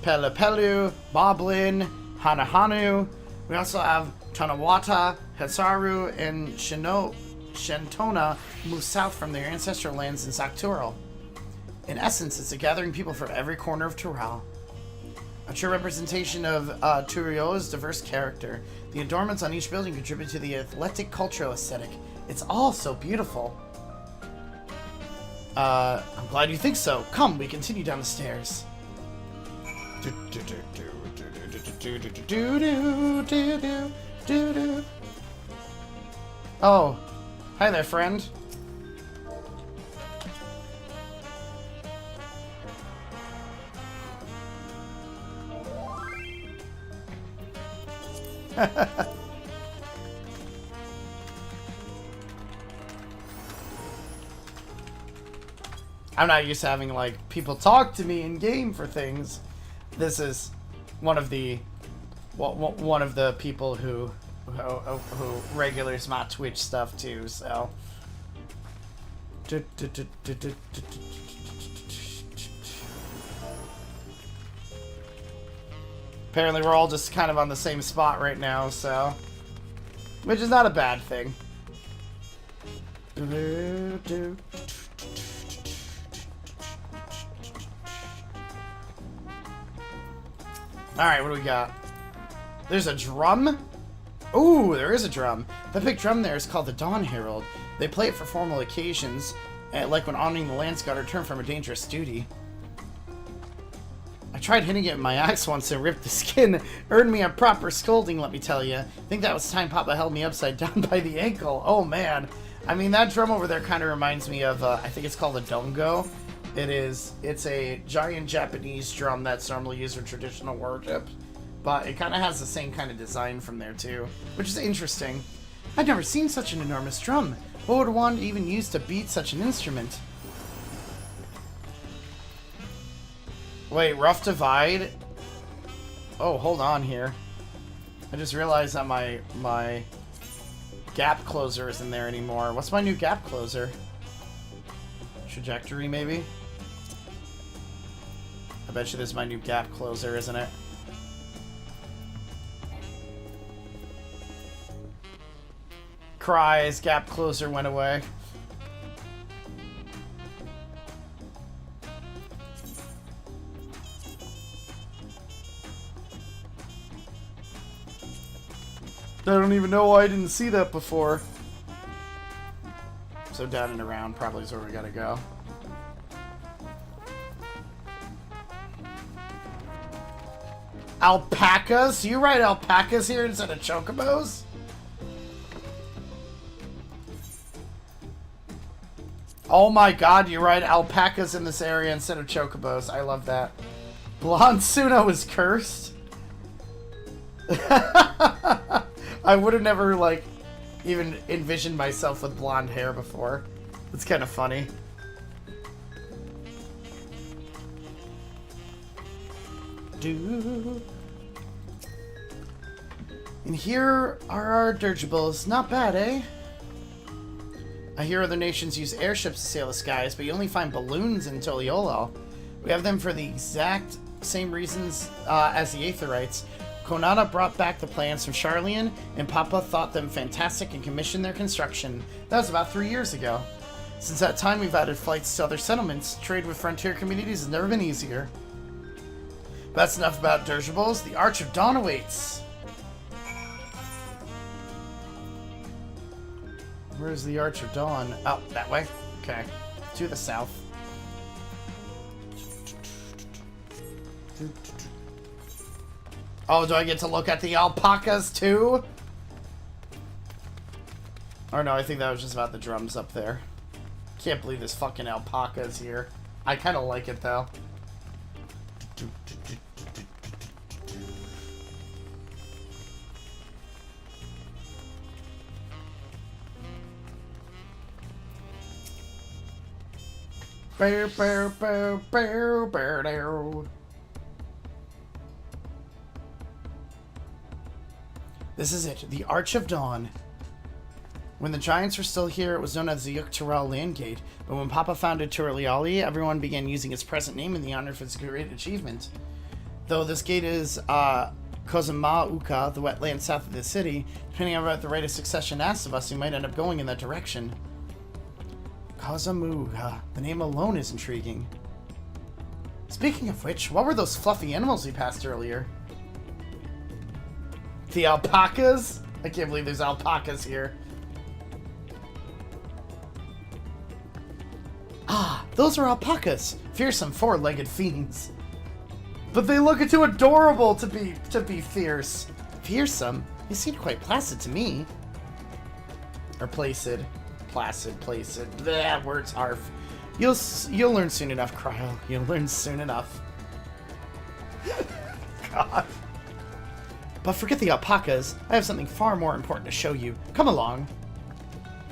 Pelepelu, Boblin, Hanahanu. We also have Tanawata, Hetsaru, and Shentona moved south from their ancestral lands in Zakturel. In essence, it's a gathering people from every corner of Tural. A true representation of Turio's diverse character. The adornments on each building contribute to the athletic cultural aesthetic. It's all so beautiful. I'm glad you think so. Come, we continue down the stairs. Oh, hi there, friend. I'm not used to having, like, people talk to me in game for things. This is one of the people who regulars my Twitch stuff too, so. Apparently we're all just kind of on the same spot right now, so. Which is not a bad thing. Alright, what do we got? There's a drum? Ooh, there is a drum. The big drum there is called the Dawn Herald. They play it for formal occasions, like when honoring the Lance God returned from a dangerous duty. I tried hitting it with my axe once and ripped the skin. Earned me a proper scolding, let me tell you. I think that was time Papa held me upside down by the ankle. Oh, man. I mean, that drum over there kind of reminds me of, I think it's called a dongo. It's a giant Japanese drum that's normally used for traditional worship. But it kind of has the same kind of design from there, too. Which is interesting. I've never seen such an enormous drum. What would one even use to beat such an instrument? Wait, Rough Divide? Oh, hold on here. I just realized that my gap closer isn't there anymore. What's my new gap closer? Trajectory, maybe? I bet you this is my new gap closer, isn't it? Cries, gap closer went away. I don't even know why I didn't see that before. So down and around probably is where we gotta go. Alpacas? You ride alpacas here instead of chocobos? Oh my god, you ride alpacas in this area instead of chocobos. I love that. Blonde Suno is cursed? I would have never, like, even envisioned myself with blonde hair before. It's kind of funny. And here are our dirigibles. Not bad, eh? I hear other nations use airships to sail the skies, but you only find balloons in Tuliolal. We have them for the exact same reasons as the Aetherites. Konata brought back the plans from Charlian, and Papa thought them fantastic and commissioned their construction. That was about 3 years ago. Since that time, we've added flights to other settlements. Trade with frontier communities has never been easier. But that's enough about dirigibles. The Arch of Dawn awaits. Where's the Arch of Dawn? Oh, that way? Okay. To the south. Oh, do I get to look at the alpacas too? Or no, I think that was just about the drums up there. Can't believe this fucking alpaca's here. I kind of like it though. This is it, the Arch of Dawn. When the Giants were still here, it was known as the Yuk-Tural Land Gate, but when Papa founded Turaliali, everyone began using its present name in the honor of its great achievement. Though this gate is Kozama-Uka, the wetland south of the city, depending on what the right of succession asks of us, we might end up going in that direction. Kozama-Uka, the name alone is intriguing. Speaking of which, what were those fluffy animals we passed earlier? The alpacas? I can't believe there's alpacas here. Ah, those are alpacas. Fearsome four-legged fiends. But they look too adorable to be fierce. Fearsome? They seemed quite placid to me. Or placid. Placid, placid. Bleh, words harf. You'll learn soon enough, Cryo. You'll learn soon enough. God. But forget the alpacas. I have something far more important to show you. Come along.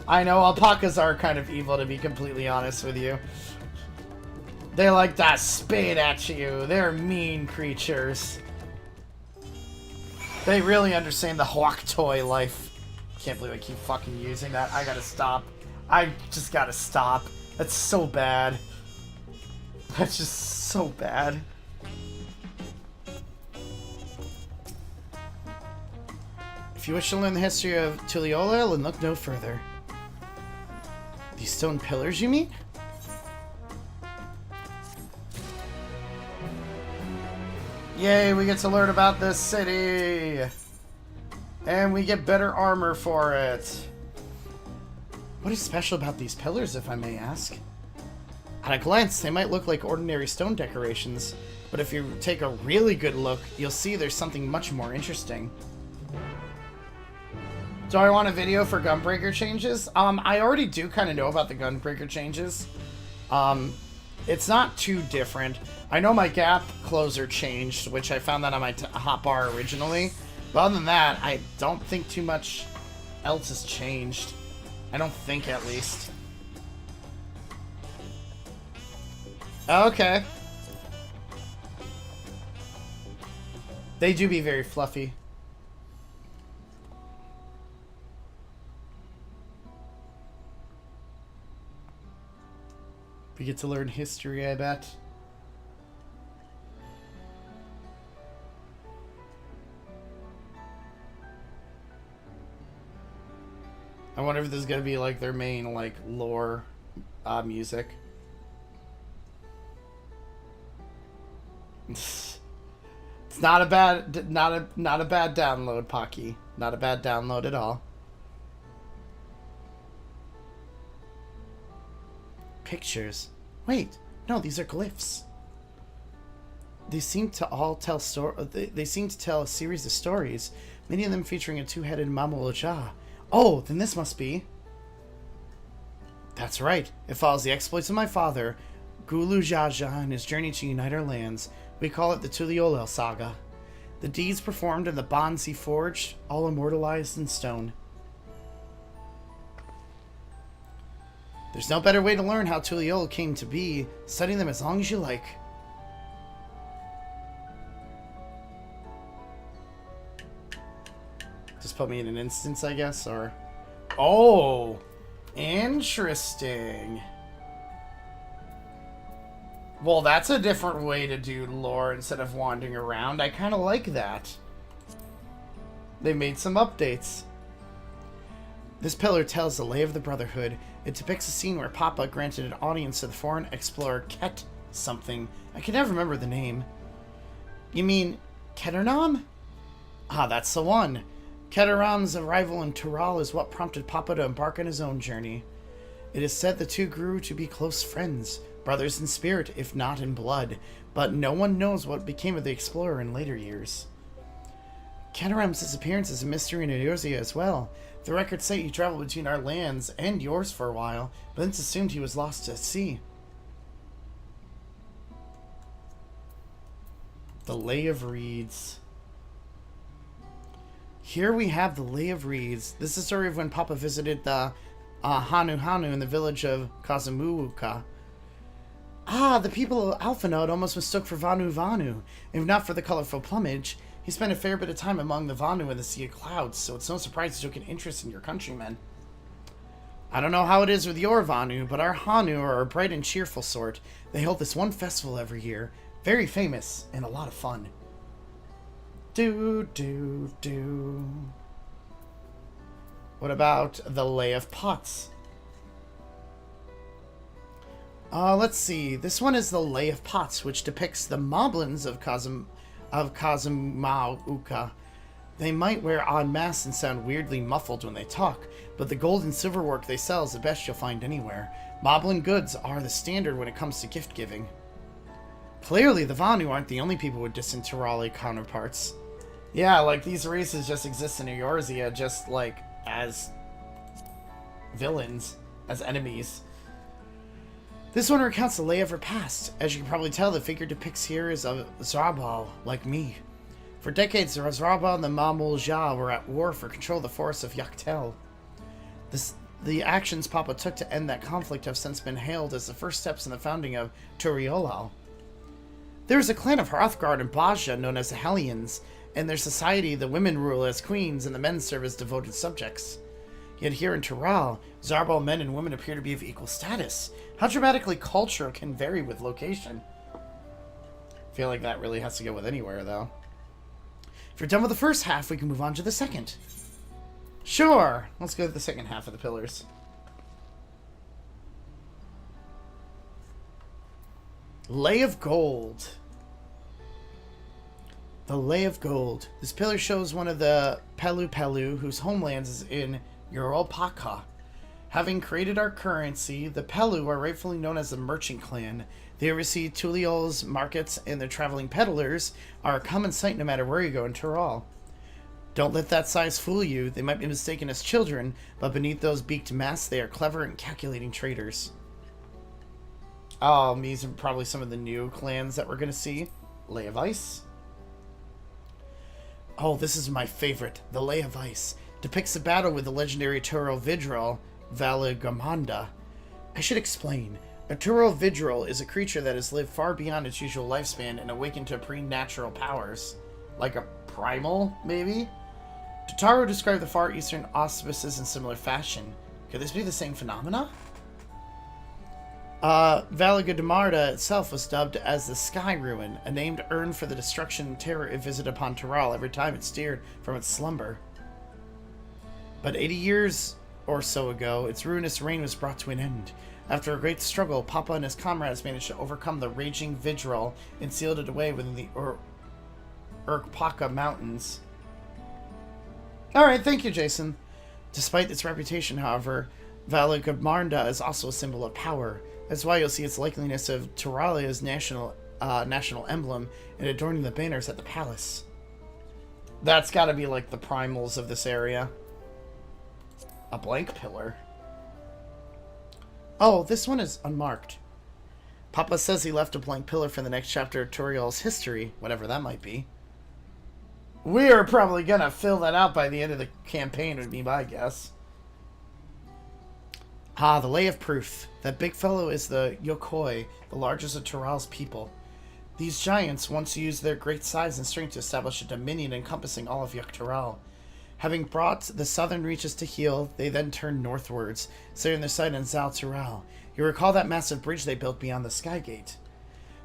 I know, alpacas are kind of evil, to be completely honest with you. They like to spit at you. They're mean creatures. They really understand the hawk toy life. Can't believe I keep fucking using that. I gotta stop. I just gotta stop. That's so bad. That's just so bad. If you wish to learn the history of Tuliolal, then look no further. These stone pillars, you mean? Yay, we get to learn about this city! And we get better armor for it. What is special about these pillars, if I may ask? At a glance, they might look like ordinary stone decorations, but if you take a really good look, you'll see there's something much more interesting. Do I want a video for Gunbreaker changes? I already do kind of know about the Gunbreaker changes. It's not too different. I know my gap closer changed, which I found that on my hotbar originally. But other than that, I don't think too much else has changed. I don't think, at least. Okay. They do be very fluffy. We get to learn history, I bet. I wonder if this is gonna be like their main like lore music. It's not a bad download, Pocky. Not a bad download at all. Pictures. Wait, no, these are glyphs. They seem to all tell they seem to tell a series of stories, many of them featuring a two-headed Mamaloja. Oh, then this must be. That's right. It follows the exploits of my father, Gulu Jaja, and his journey to unite our lands. We call it the Tuliolal Saga. The deeds performed and the bonds he forged, all immortalized in stone. There's no better way to learn how Tuliolal came to be. Study them as long as you like. Just put me in an instance, I guess, or... Oh! Interesting. Well, that's a different way to do lore instead of wandering around. I kind of like that. They made some updates. This pillar tells the lay of the Brotherhood. It depicts a scene where Papa granted an audience to the foreign explorer Ket something. I can never remember the name. You mean Keternam? Ah, that's the one. Keternam's arrival in Tural is what prompted Papa to embark on his own journey. It is said the two grew to be close friends, brothers in spirit, if not in blood, but no one knows what became of the explorer in later years. Keternam's disappearance is a mystery in Eorzea as well. The records say he traveled between our lands and yours for a while, but it's assumed he was lost at sea. The Lay of Reeds. Here we have the Lay of Reeds. This is the story of when Papa visited the Hanu in the village of Kazumuuka. Ah, the people of Alphanode almost mistook for Vanu. If not for the colorful plumage, he spent a fair bit of time among the Vanu in the Sea of Clouds, so it's no surprise he took an interest in your countrymen. I don't know how it is with your Vanu, but our Hanu are a bright and cheerful sort. They hold this one festival every year. Very famous and a lot of fun. What about the Lay of Pots? Let's see. This one is the Lay of Pots, which depicts the moblins of Kazumauka. They might wear odd masks and sound weirdly muffled when they talk, but the gold and silver work they sell is the best you'll find anywhere. Moblin goods are the standard when it comes to gift giving. Clearly, the Vanu aren't the only people with distant Turali counterparts. Yeah, like, these races just exist in Eorzea, just, like, as villains, as enemies. This one recounts the lay of her past. As you can probably tell, the figure depicts here is a Zarbal, like me. For decades, the Zarbal and the Mamul were at war for control of the forests of Yaktel. The actions Papa took to end that conflict have since been hailed as the first steps in the founding of Turiolal. There is a clan of Hrothgard and Baja known as the Hellions. In their society, the women rule as queens and the men serve as devoted subjects. Yet here in Tural, Zarbal men and women appear to be of equal status. How dramatically culture can vary with location. I feel like that really has to go with anywhere, though. If you're done with the first half, we can move on to the second. Sure! Let's go to the second half of the pillars. Lay of Gold. The Lay of Gold. This pillar shows one of the Pelu whose homeland is in Europaka. Having created our currency, the Pelu are rightfully known as the Merchant Clan. They oversee Tuliol's markets, and their traveling peddlers are a common sight no matter where you go in Tural. Don't let that size fool you. They might be mistaken as children, but beneath those beaked masks, they are clever and calculating traders. Oh, these are probably some of the new clans that we're going to see. Lay of Ice. Oh, this is my favorite. The Lay of Ice depicts a battle with the legendary Turo Vidral, Valigamanda. I should explain. A Turo Vidral is a creature that has lived far beyond its usual lifespan and awakened to preternatural powers. Like a primal, maybe? Totaro described the Far Eastern auspices in similar fashion. Could this be the same phenomena? Valagamarda itself was dubbed as the Sky Ruin, a name earned for the destruction and terror it visited upon Tural every time it stirred from its slumber. But 80 years or so ago, its ruinous reign was brought to an end. After a great struggle, Papa and his comrades managed to overcome the raging Vidral and sealed it away within the Urkpaka Mountains. Alright, thank you, Jason. Despite its reputation, however, Valagamarda is also a symbol of power. That's why you'll see its likeliness of Turalia's national emblem and adorning the banners at the palace. That's gotta be like the primals of this area. A blank pillar. Oh, this one is unmarked. Papa says he left a blank pillar for the next chapter of Turiel's history, whatever that might be. We're probably gonna fill that out by the end of the campaign, would be my guess. Ah, the Lay of Proof. That big fellow is the Yokoi, the largest of Tural's people. These giants once used their great size and strength to establish a dominion encompassing all of Yuk-Tural. Having brought the southern reaches to heel, they then turned northwards, setting their sight on Zaltural. You recall that massive bridge they built beyond the Skygate.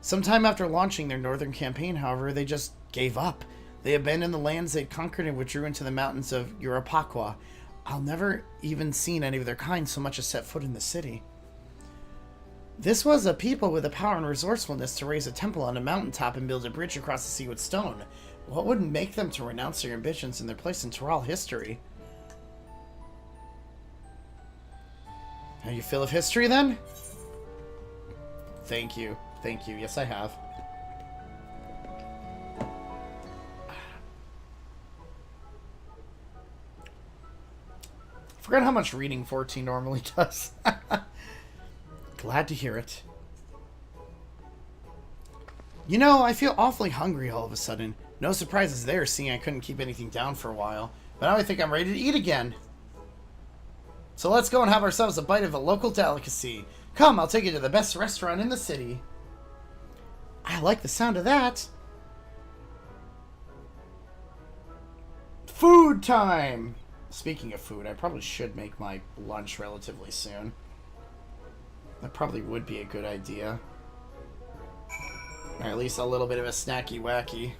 Sometime after launching their northern campaign, however, they just gave up. They abandoned the lands they'd conquered and withdrew into the mountains of Europaqua. I'll never even seen any of their kind so much as set foot in the city. This was a people with the power and resourcefulness to raise a temple on a mountaintop and build a bridge across the sea with stone. What would make them to renounce their ambitions and their place in Toral history? How you feel of history, then? Thank you. Thank you. Yes, I have. I forgot how much reading 14 normally does. Glad to hear it. You know, I feel awfully hungry all of a sudden. No surprises there, seeing I couldn't keep anything down for a while. But now I think I'm ready to eat again. So let's go and have ourselves a bite of a local delicacy. Come, I'll take you to the best restaurant in the city. I like the sound of that. Food time! Speaking of food, I probably should make my lunch relatively soon. That probably would be a good idea. Or at least a little bit of a snacky wacky.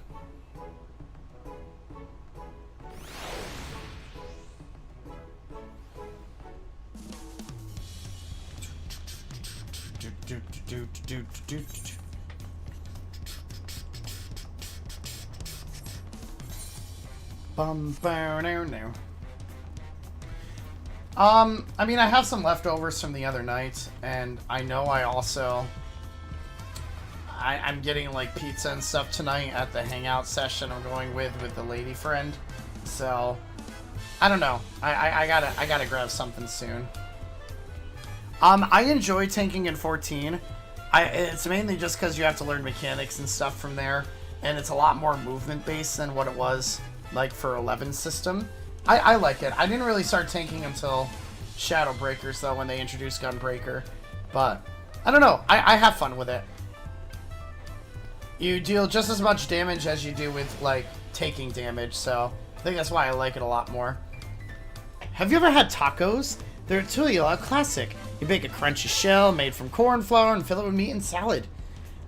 I mean, I have some leftovers from the other night, and I know I also... I'm getting, like, pizza and stuff tonight at the hangout session I'm going with the lady friend. So, I don't know. I gotta grab something soon. I enjoy tanking in 14. It's mainly just because you have to learn mechanics and stuff from there, and it's a lot more movement-based than what it was, like, for 11's system. I like it. I didn't really start tanking until Shadow Breakers, though, when they introduced Gunbreaker. But, I don't know. I have fun with it. You deal just as much damage as you do with, like, taking damage, so I think that's why I like it a lot more. Have you ever had tacos? They're a Tulio classic. You bake a crunchy shell made from corn flour and fill it with meat and salad.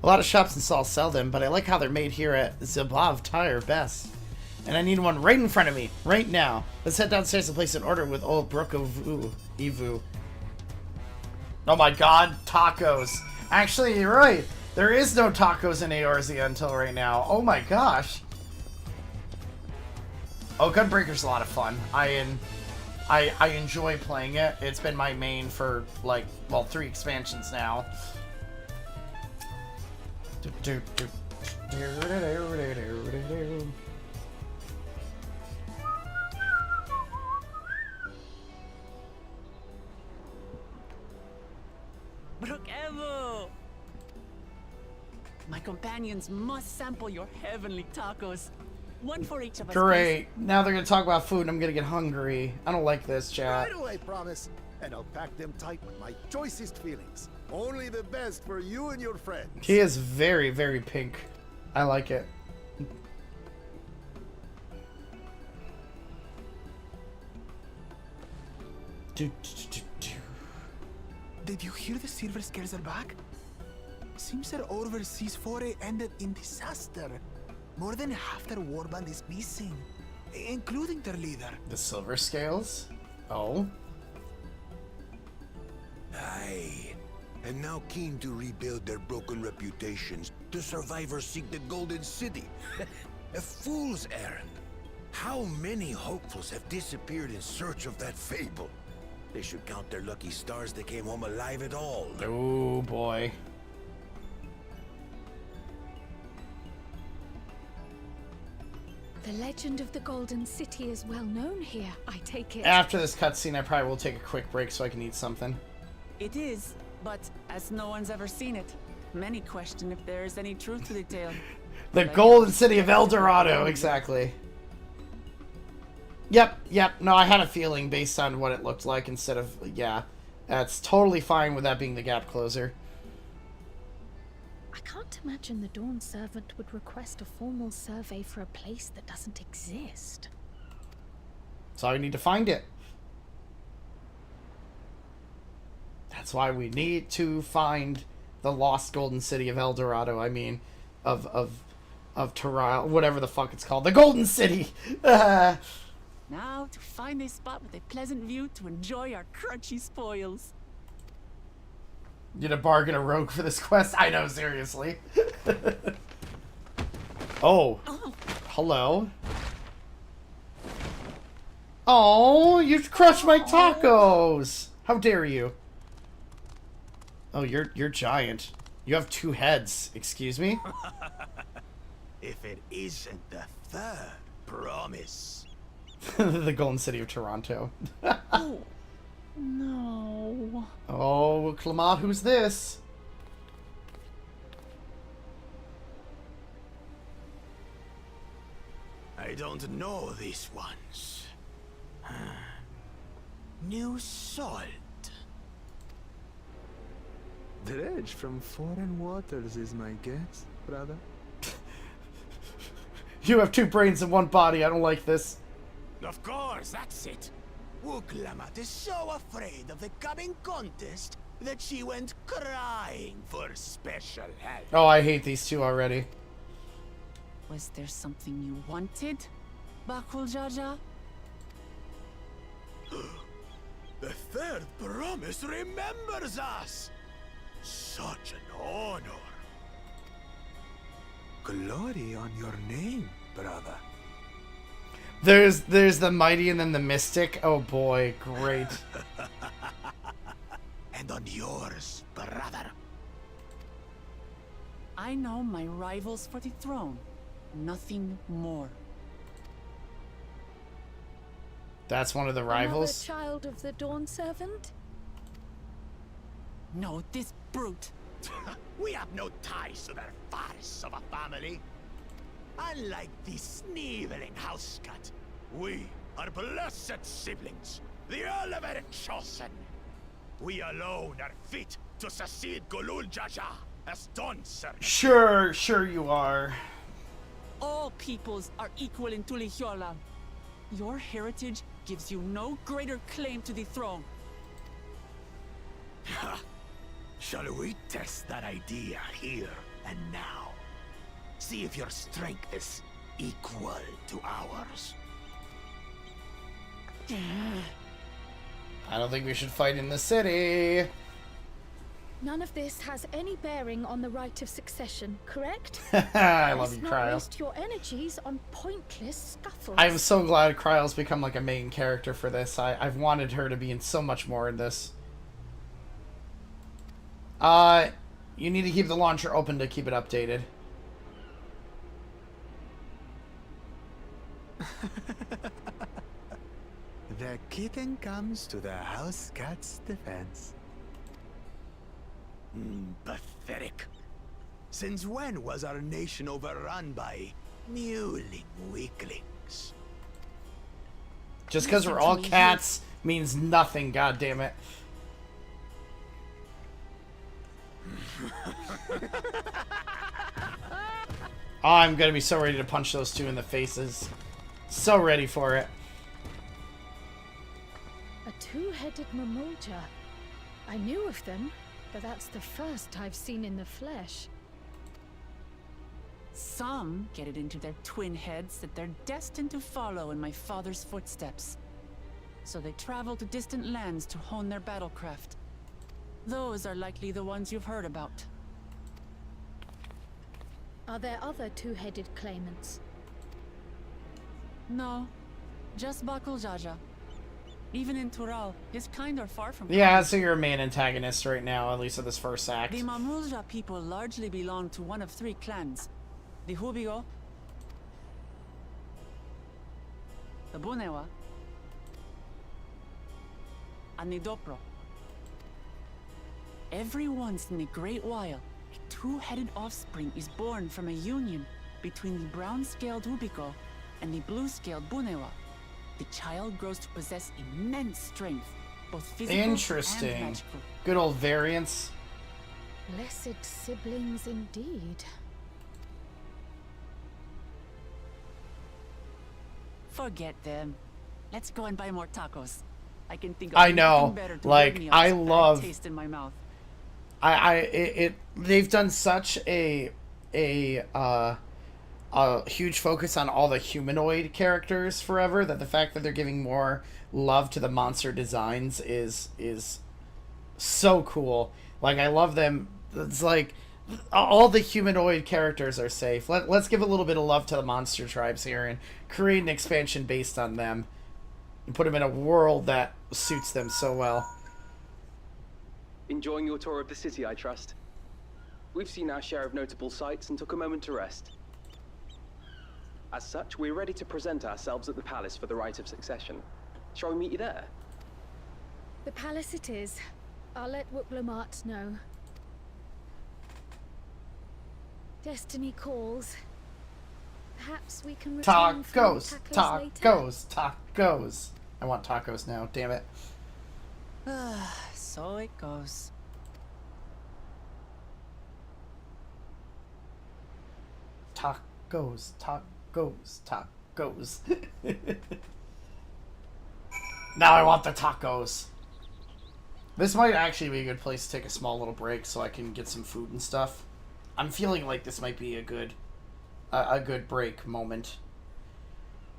A lot of shops in Seoul sell them, but I like how they're made here at Zabav Tire best. And I need one right in front of me, right now. Let's head downstairs and place an order with old Ivu. Oh my god, tacos. Actually, you're right. There is no tacos in Eorzea until right now. Oh my gosh. Oh, Gunbreaker's a lot of fun. I enjoy playing it. It's been my main for, like, well, 3 expansions now. Brook-Evo! My companions must sample your heavenly tacos. One for each of us. Great. Now they're gonna talk about food and I'm gonna get hungry. I don't like this, chat. Right away, promise. And I'll pack them tight with my choicest feelings. Only the best for you and your friends. He is very, very pink. I like it. Did you hear the Silver Scales are back? Seems their overseas foray ended in disaster. More than half their warband is missing, including their leader. The Silver Scales? Oh? Aye. And now keen to rebuild their broken reputations, the survivors seek the Golden City. A fool's errand. How many hopefuls have disappeared in search of that fable? They should count their lucky stars they came home alive at all. Oh boy. The legend of the Golden City is well known here, I take it. After this cutscene, I probably will take a quick break so I can eat something. It is, but as no one's ever seen it, many question if there is any truth to the tale. The Golden City of El Dorado, exactly. Yep. No, I had a feeling based on what it looked like instead of, yeah. That's totally fine with that being the gap closer. I can't imagine the Dawn Servant would request a formal survey for a place that doesn't exist. So I need to find it. That's why we need to find the lost golden city of El Dorado. I mean, of Taral, whatever the fuck it's called. The Golden City! Now to find a spot with a pleasant view to enjoy our crunchy spoils. You gonna bargain a rogue for this quest? I know, seriously. Oh. Hello. Oh, you crushed my tacos! How dare you? Oh, you're giant. You have 2 heads. Excuse me? If it isn't the third promise. The Golden City of Toronto. Oh, no. Oh, Clement, who's this? I don't know these ones. New salt. Dredge from foreign waters is my guess, brother. You have 2 brains in 1 body. I don't like this. Of course, that's it. Wuklamat is so afraid of the coming contest that she went crying for special help. Oh, I hate these 2 already. Was there something you wanted, Bakul Jaja? The third promise remembers us. Such an honor. Glory on your name, brother. There's the mighty and then the mystic. Oh boy, great. And on yours, brother. I know my rivals for the throne. Nothing more. That's one of the rivals? Another child of the Dawn Servant? No, this brute. We have no ties to their farce of a family. Unlike the sneevling housecut, we are blessed siblings, the elevated chosen. We alone are fit to succeed Golul Jaja as Dawn Servant. Sure you are. All peoples are equal in Tulihiola. Your heritage gives you no greater claim to the throne. Shall we test that idea here and now? See if your strength is equal to ours. I don't think we should fight in the city. None of this has any bearing on the right of succession, correct? I love you, Let's not Cryo. waste your energies on pointless scuffles. I'm so glad Cryo's become like a main character for this. I've wanted her to be in so much more in this. You need to keep the launcher open to keep it updated. The kitten comes to the house cat's defense. Pathetic. Since when was our nation overrun by mewling weaklings? Just because we're all cats means nothing, goddammit. Oh, I'm gonna be so ready to punch those 2 in the faces. So ready for it. A 2-headed Mamulja. I knew of them, but that's the first I've seen in the flesh. Some get it into their twin heads that they're destined to follow in my father's footsteps. So they travel to distant lands to hone their battlecraft. Those are likely the ones you've heard about. Are there other 2-headed claimants? No, just Bakul Jaja. Even in Tural, his kind are far from Yeah, so you're a main antagonist right now, at least of this first act. The Mamulja people largely belong to one of 3 clans. The Hubigo, the Bunewa, and the Dopro. Every once in a great while, a 2-headed offspring is born from a union between the brown-scaled Hubigo and the blue-scaled Bunewa. The child grows to possess immense strength, both physical and magical. Good old variants. Blessed siblings indeed. Forget them. Let's go and buy more tacos. I can think of I know, nothing better to like, give me I a bad love- taste in my mouth. They've done such a huge focus on all the humanoid characters forever that the fact that they're giving more love to the monster designs is so cool. Like, I love them. It's like all the humanoid characters are safe. Let's give a little bit of love to the monster tribes here and create an expansion based on them and put them in a world that suits them so well. Enjoying your tour of the city, I trust. We've seen our share of notable sights and took a moment to rest. As such, we're ready to present ourselves at the palace for the rite of succession. Shall we meet you there? The palace it is. I'll let Wooklamart know. Destiny calls. Perhaps we can return for Tacos, tacos later. tacos. I want tacos now, damn it. So it goes. Tacos. Now I want the tacos. This might actually be a good place to take a small little break so I can get some food and stuff. I'm feeling like this might be a good break moment.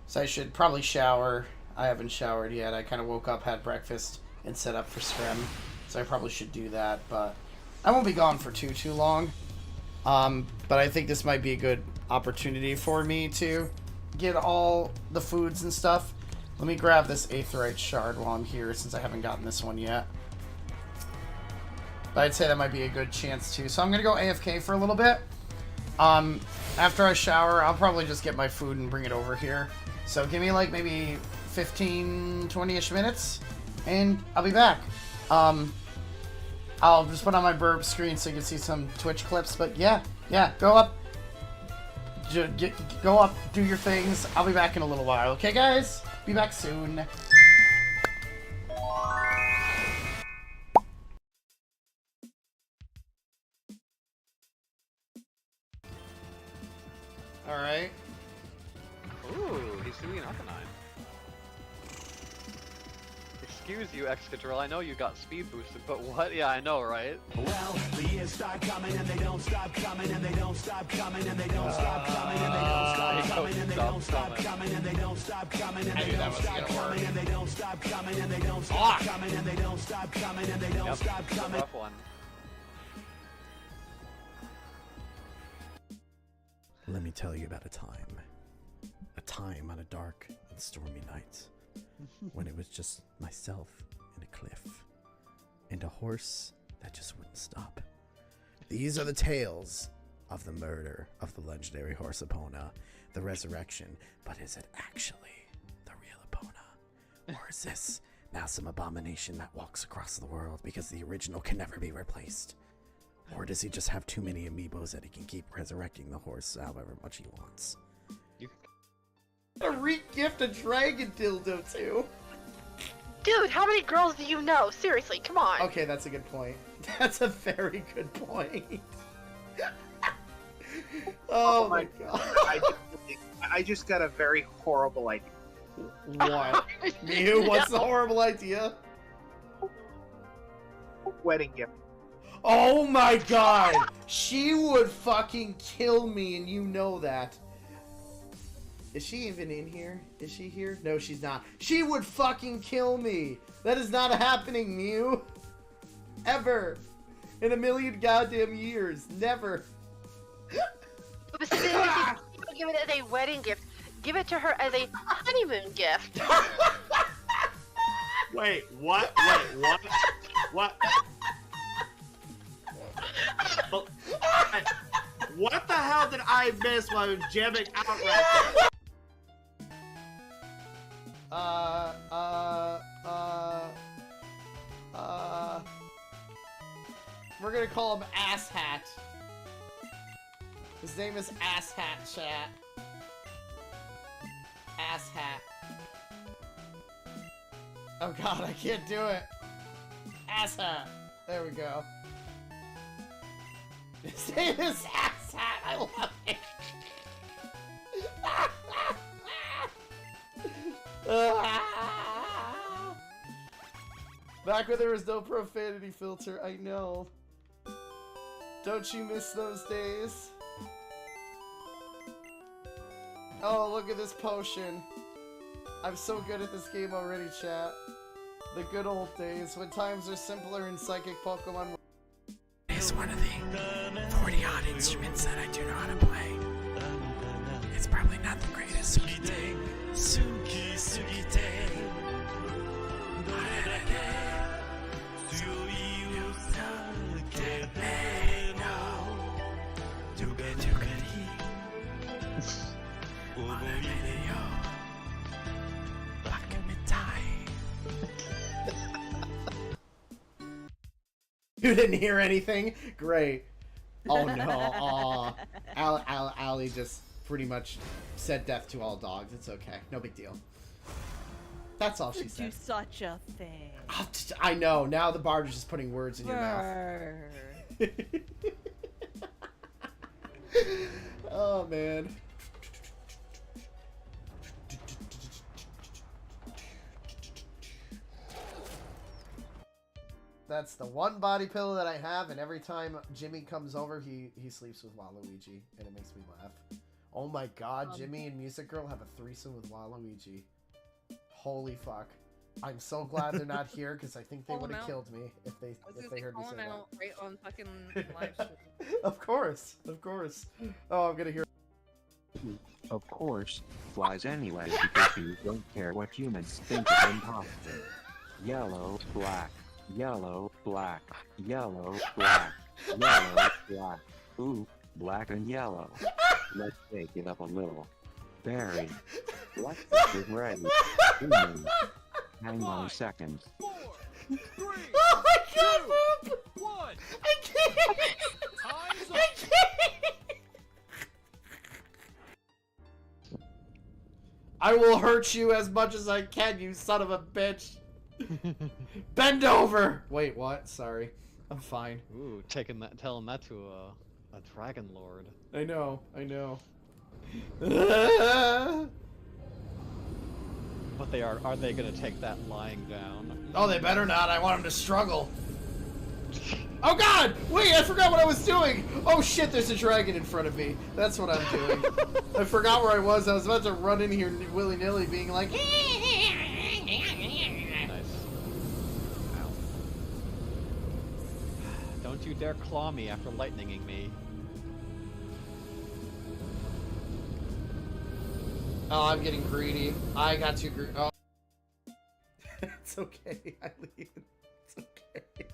So I should probably shower. I haven't showered yet. I kind of woke up, had breakfast, and set up for scrim. So I probably should do that, but I won't be gone for too long. But I think this might be a good opportunity for me to get all the foods and stuff. Let me grab this Aetheryte shard while I'm here, since I haven't gotten this one yet. But I'd say that might be a good chance too. So I'm gonna go AFK for a little bit. After I shower, I'll probably just get my food and bring it over here. So give me like maybe 15, 20-ish minutes, and I'll be back. I'll just put on my burp screen so you can see some Twitch clips. But yeah, go up. Go up, do your things. I'll be back in a little while. Okay, guys? Be back soon. Alright. Ooh, he's doing an Arcanine. Excuse you, Excadrill, I know you got speed boosted, but what? Yeah, I know, right? Well, the years start coming and they don't stop coming and they don't stop coming and they don't stop coming and they don't stop coming and they don't stop coming and they don't stop coming and they don't stop coming and they don't stop coming and they don't stop coming and they don't stop coming and they don't stop coming. Rough one. Let me tell you about a time on a dark and stormy night when it was just myself and a cliff and a horse that just wouldn't stop. These are the tales of the murder of the legendary horse Epona, the resurrection, but is it actually the real Epona? Or is this now some abomination that walks across the world because the original can never be replaced? Or does he just have too many amiibos that he can keep resurrecting the horse however much he wants? A re-gift a dragon dildo too. Dude, how many girls do you know? Seriously, come on. Okay, that's a good point. That's a very good point. Oh my god. I just got a very horrible idea. What? Mew, what's the horrible idea? Wedding gift. Oh my god! She would fucking kill me, and you know that. Is she even in here? Is she here? No, she's not. She would fucking kill me! That is not happening, Mew! Ever! In a million goddamn years. Never! But seriously, don't give it as a wedding gift. Give it to her as a honeymoon gift. Wait, what? Wait, what? What? What the hell did I miss while I was jamming out right there? We're gonna call him Asshat. His name is Asshat, chat. Asshat. Oh god, I can't do it. Asshat. There we go. His name is Asshat. I love it. Back when there was no profanity filter, I know. Don't you miss those days? Oh, look at this potion. I'm so good at this game already, chat. The good old days, when times are simpler and psychic Pokemon were... It's one of the 40 odd instruments that I do know how to play. It's probably not the greatest. Sugite. Sugite. You didn't hear anything? Great. Oh no. Aw. Allie just pretty much said death to all dogs. It's okay. No big deal. That's all she said. Do such a thing. I know. Now the bard is just putting words in your mouth. Oh man. That's the one body pillow that I have, and every time Jimmy comes over, he sleeps with Waluigi, and it makes me laugh. Oh my god, Jimmy and Music Girl have a threesome with Waluigi. Holy fuck. I'm so glad they're not here, because I think they would have killed me if they heard me say that. Right on fucking live stream. Of course, of course. Oh, I'm gonna hear. Of course, flies anyway, because you don't care what humans think of imposter. Yellow, black. Yellow, black, yellow, black, yellow, black. Ooh, black and yellow. Let's shake it up a little. Barry, what is ready? Hang on a second. 4, 3, oh my god, 2, 1. I can't! Time's I can't! I will hurt you as much as I can, you son of a bitch! Bend over! Wait, what? Sorry. I'm fine. Ooh, telling that to a dragon lord. I know, I know. But are they gonna take that lying down? Oh, they better not. I want them to struggle. Oh god! Wait, I forgot what I was doing! Oh shit, there's a dragon in front of me. That's what I'm doing. I forgot where I was. I was about to run in here willy-nilly being like... Don't you dare claw me after lightninging me. Oh, I'm getting greedy. I got too greedy. Oh. It's okay, Eileen. It's okay.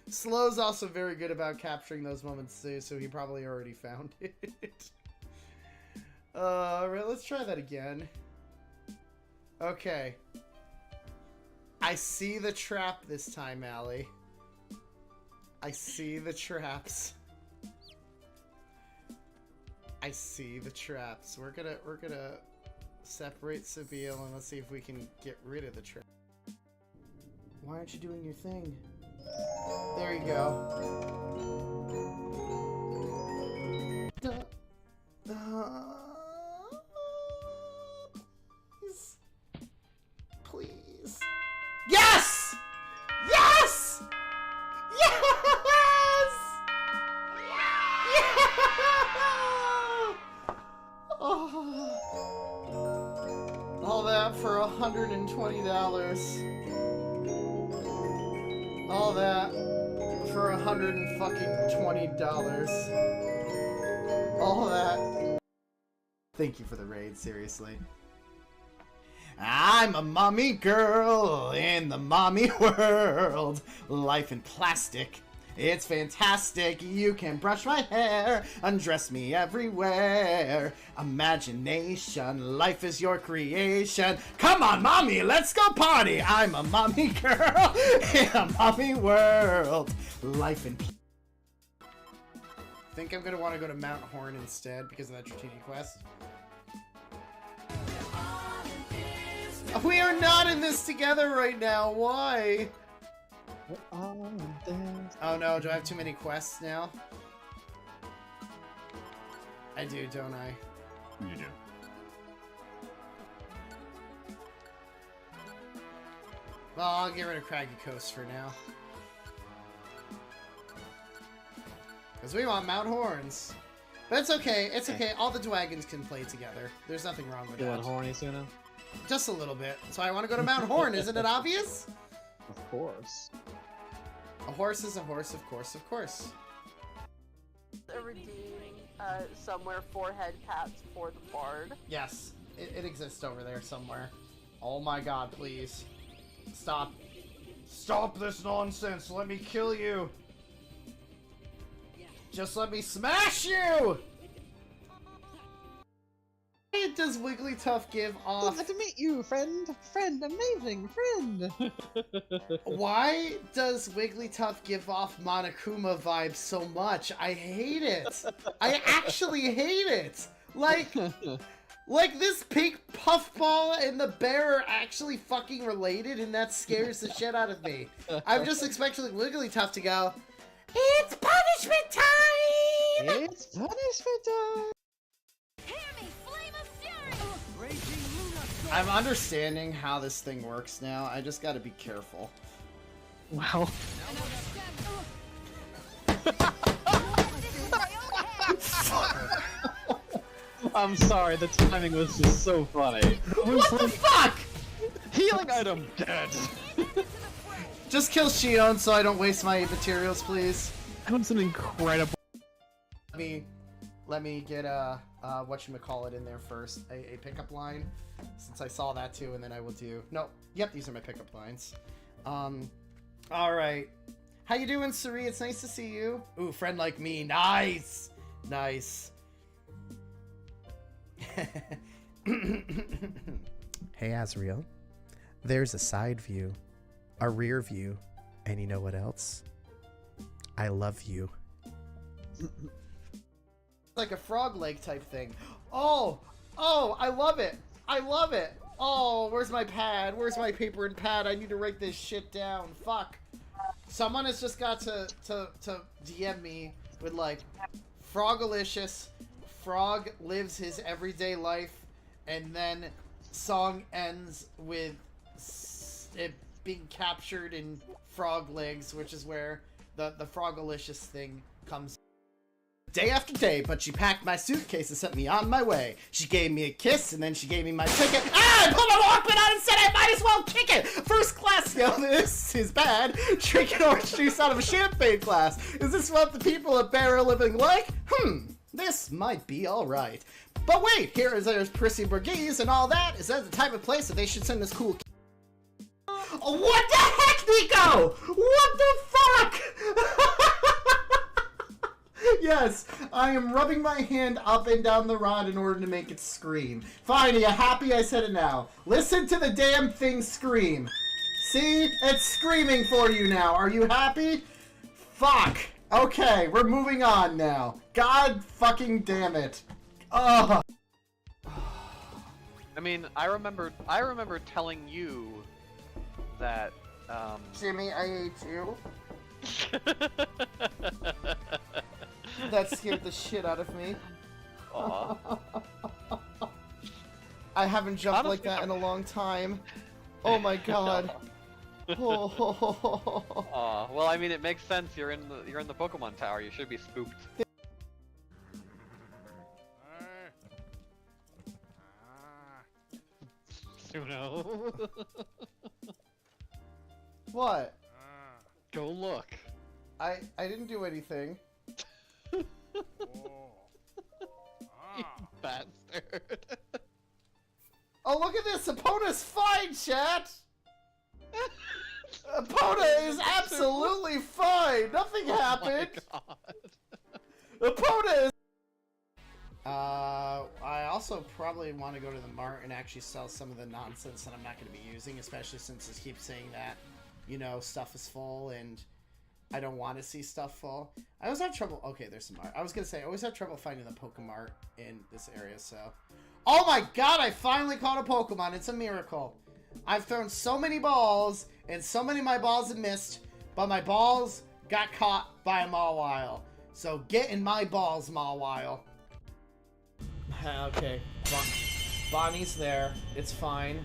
Slow's also very good about capturing those moments too, so he probably already found it. Alright, let's try that again. Okay. I see the trap this time, Allie. I see the traps. I see the traps. We're gonna separate Sabille and let's see if we can get rid of the trap. Why aren't you doing your thing? There you go. Please. Please. Yes! Yes! Yes! Yeah! Oh. All that for $120. All that for $120. All that. Thank you for the raid, seriously. I'm a mommy girl in the mommy world. Life in plastic. It's fantastic. You can brush my hair, undress me everywhere. Imagination, life is your creation. Come on, mommy, let's go party. I'm a mommy girl in a mommy world. Life in I think I'm gonna want to go to Mount Horn instead because of that strategic quest. We are not in this together right now. Why? Oh no, do I have too many quests now? I do, don't I? You do. Well, I'll get rid of Craggy Coast for now. Because we want Mount Horns. But it's okay. It's okay. All the Dwagons can play together. There's nothing wrong with You that. want horny, Suno? Just a little bit. So I want to go to Mount Horn. Isn't it obvious? Of course. A horse is a horse, of course, of course. Redeem somewhere forehead cats for the bard. Yes, it exists over there somewhere. Oh my god, please. Stop. Stop this nonsense. Let me kill you. Just let me smash you! Why does Wigglytuff give off... Glad to meet you, friend! Friend, amazing friend! Why does Wigglytuff give off Monokuma vibes so much? I hate it! I actually hate it! Like this pink puffball and the bear are actually fucking related, and that scares the shit out of me. I'm just expecting Wigglytuff to go, "It's punishment time! It's punishment time!" I'm understanding how this thing works now. I just gotta be careful. Wow. I'm sorry, the timing was just so funny. What the fuck?! Healing item dead! Just kill Shion so I don't waste my materials, please. That was an incredible... Let me get whatchamacallit in there first. A pickup line, since I saw that too, and then I will do... No, yep, these are my pickup lines. Alright. How you doing, Suri? It's nice to see you. Ooh, friend like me. Nice! Nice. Hey, Azriel. There's a side view, a rear view, and you know what else? I love you. Like a frog leg type thing. Oh, I love it. I love it. Oh, where's my pad? Where's my paper and pad? I need to write this shit down. Fuck. Someone has just got to DM me with like, Frogalicious, Frog lives his everyday life, and then song ends with it being captured in frog legs, which is where the Frogalicious thing comes. Day after day, but she packed my suitcase and sent me on my way. She gave me a kiss, and then she gave me my ticket. Ah! I put my Walkman on and said I might as well kick it! First class, yo, this is bad. Drinking orange juice out of a champagne glass. Is this what the people at Bear are living like? This might be alright. But wait, there's Prissy Borghese and all that. Is that the type of place that they should send this cool Oh, what the heck, Nico? What the fuck? Yes, I am rubbing my hand up and down the rod in order to make it scream. Fine, are you happy I said it now? Listen to the damn thing scream. See? It's screaming for you now. Are you happy? Fuck. Okay, we're moving on now. God fucking damn it. Ugh. I mean, I remember telling you that, Jimmy, I hate you. That scared the shit out of me. Aw. I haven't jumped like that in a long time. Oh my god. Aw, well, I mean, it makes sense. You're in the Pokemon Tower. You should be spooked. Suno. What? Go look. I didn't do anything. You bastard. Oh, look at this! Epona's fine, chat! Epona is absolutely fine! Nothing happened! Epona is... I also probably want to go to the mart and actually sell some of the nonsense that I'm not going to be using, especially since it keeps saying that, you know, stuff is full and I don't want to see stuff full. I always have trouble... Okay, there's some mart. I was going to say, I always have trouble finding the Pokemart in this area, so... Oh my god, I finally caught a Pokemon. It's a miracle. I've thrown so many balls, and so many of my balls have missed, but my balls got caught by a Mawile. So get in my balls, Mawile. Okay, Bonnie's there. It's fine.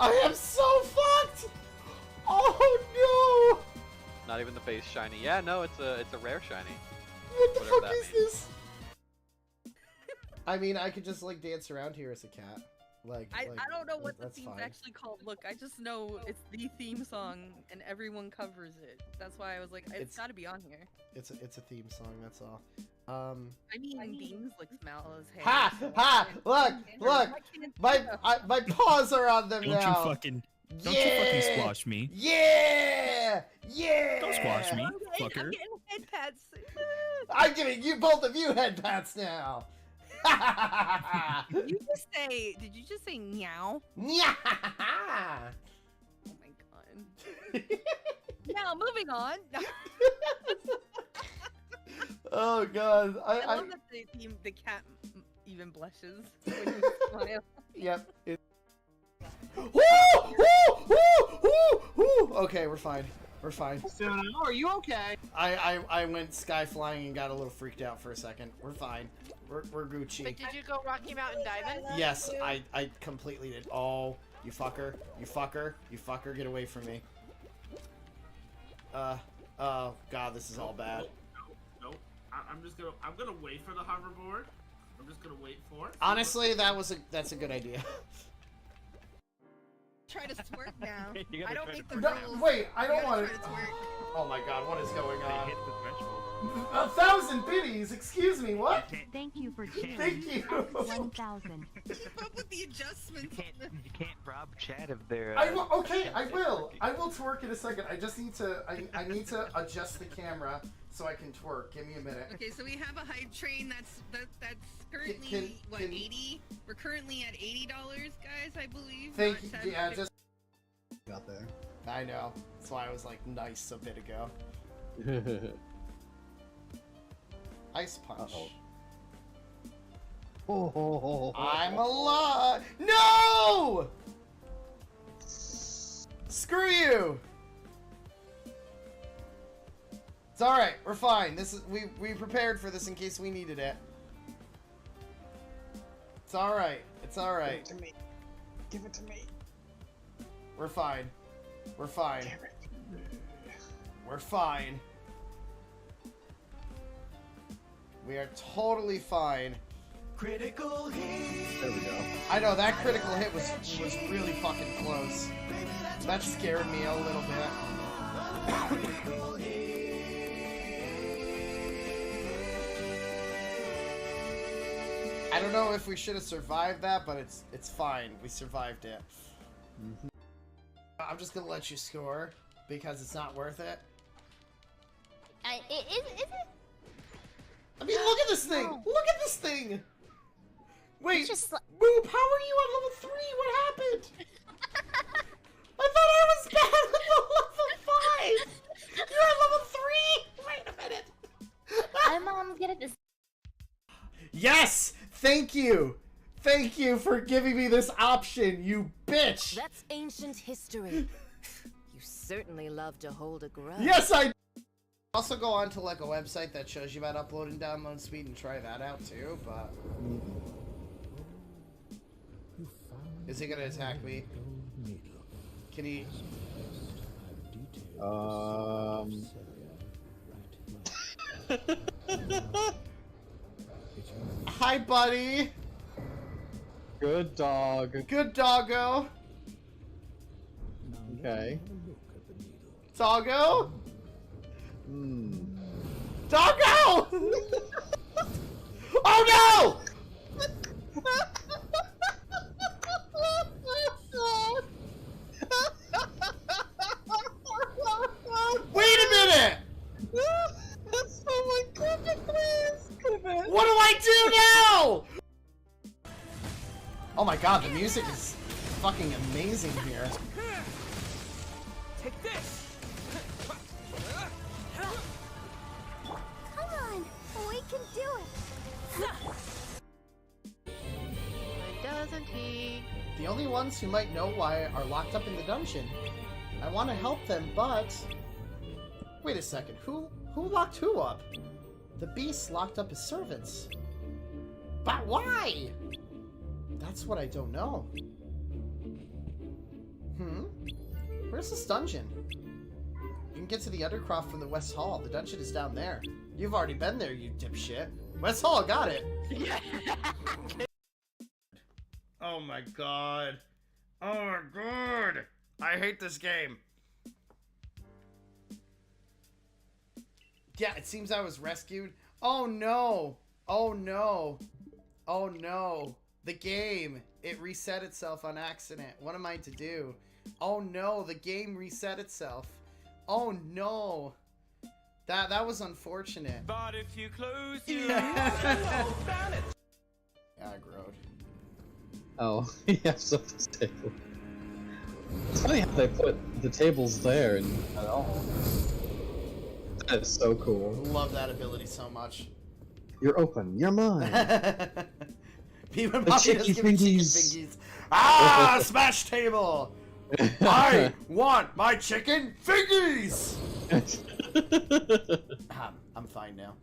I am so fucked! Oh no! Not even the base shiny. Yeah, no, it's a rare shiny. What the Whatever fuck that is means. this? I mean, I could just like dance around here as a cat. I don't know what the that's theme's fine. actually called. Look, I just know it's the theme song and everyone covers it. That's why I was like, it's got to be on here. It's a theme song. That's all. I mean, Beans licks Mallo's hair. Ha! so Ha! Look! Look! I can't My paws are on them Don't now. Don't you fucking squash me. Yeah! Yeah! Don't squash me, I'm fucker. getting head pats. I'm giving you both of you head pats now. Did you just say meow? Yeah. Oh my god. Now moving on. Oh god. I love that the cat even blushes when you smile. Yep. Woo! Woo! Woo! Woo! Woo! Okay, we're fine. We're fine. Suno, are you okay? I went sky flying and got a little freaked out for a second. We're fine. We're Gucci. But did you go Rocky Mountain diving? Yes, I completely did. Oh, you fucker. You fucker. You fucker. Get away from me. Oh god, this is all bad. Nope. I'm gonna wait for the hoverboard. I'm just gonna wait for it. Honestly, that's a good idea. Try to twerk now. I don't make the No, rules. wait, I don't You gotta want to. try twerk. Oh my god, what is going on? Hit the threshold. 1,000 biddies. Excuse me. What? Thank you for cheering. Thank you. 1,000. Keep up with the adjustments. You can't rob chat of their. I will. Okay, I will. I will twerk in a second. I just need to. I need to adjust the camera so I can twerk. Give me a minute. Okay, so we have a hype train that's currently what 80? We're currently at $80, guys, I believe. Thank not you. Yeah, 750. just got there. I know. That's why I was like nice a bit ago. Ice punch. I'm alive. No! Screw you. It's all right. We're fine. This is we prepared for this in case we needed it. It's all right. It's all right. Give it to me. Give it to me. We're fine. We're fine. We're fine. We are totally fine. Critical hit. There we go. I know that critical hit was really fucking close. That scared me a little bit. I don't know if we should have survived that, but it's fine. We survived it. I'm just gonna let you score because it's not worth it. Is it? I mean, look at this thing! Look at this thing! Wait, just Boop, how are you at level 3? What happened? I thought I was bad at level 5! You're at level 3? Wait a minute! I'm good at this. Yes! Thank you! Thank you for giving me this option, you bitch! That's ancient history. You certainly love to hold a grudge. Yes, I also go on to like a website that shows you about upload and download speed and try that out too, but is he gonna attack me? Can he? Hi, buddy. Good dog. Good doggo. Okay. Doggo. Doggo! Oh no! Wait a minute! Oh my goodness, please! What do I do now? Oh my god, the music is fucking amazing here. Take this. Come on, we can do it. Doesn't he? The only ones who might know why are locked up in the dungeon. I want to help them, but... Wait a second, who locked who up? The beast locked up his servants. But why? That's what I don't know. Where's this dungeon? You can get to the Undercroft from the West Hall. The dungeon is down there. You've already been there, you dipshit. West Hall, got it. Oh my god. Oh my god. I hate this game. Yeah, it seems I was rescued. Oh no. Oh no. Oh no. The game. It reset itself on accident. What am I to do? Oh no, the game reset itself. Oh no. That was unfortunate. But if you close your Aggroed. Oh, yes, up this table. It's funny how they put the tables there and at all. That is so cool. Love that ability so much. You're open. You're mine. People The chicken fingies. Ah, smash table. I want my chicken fingies. I'm fine now.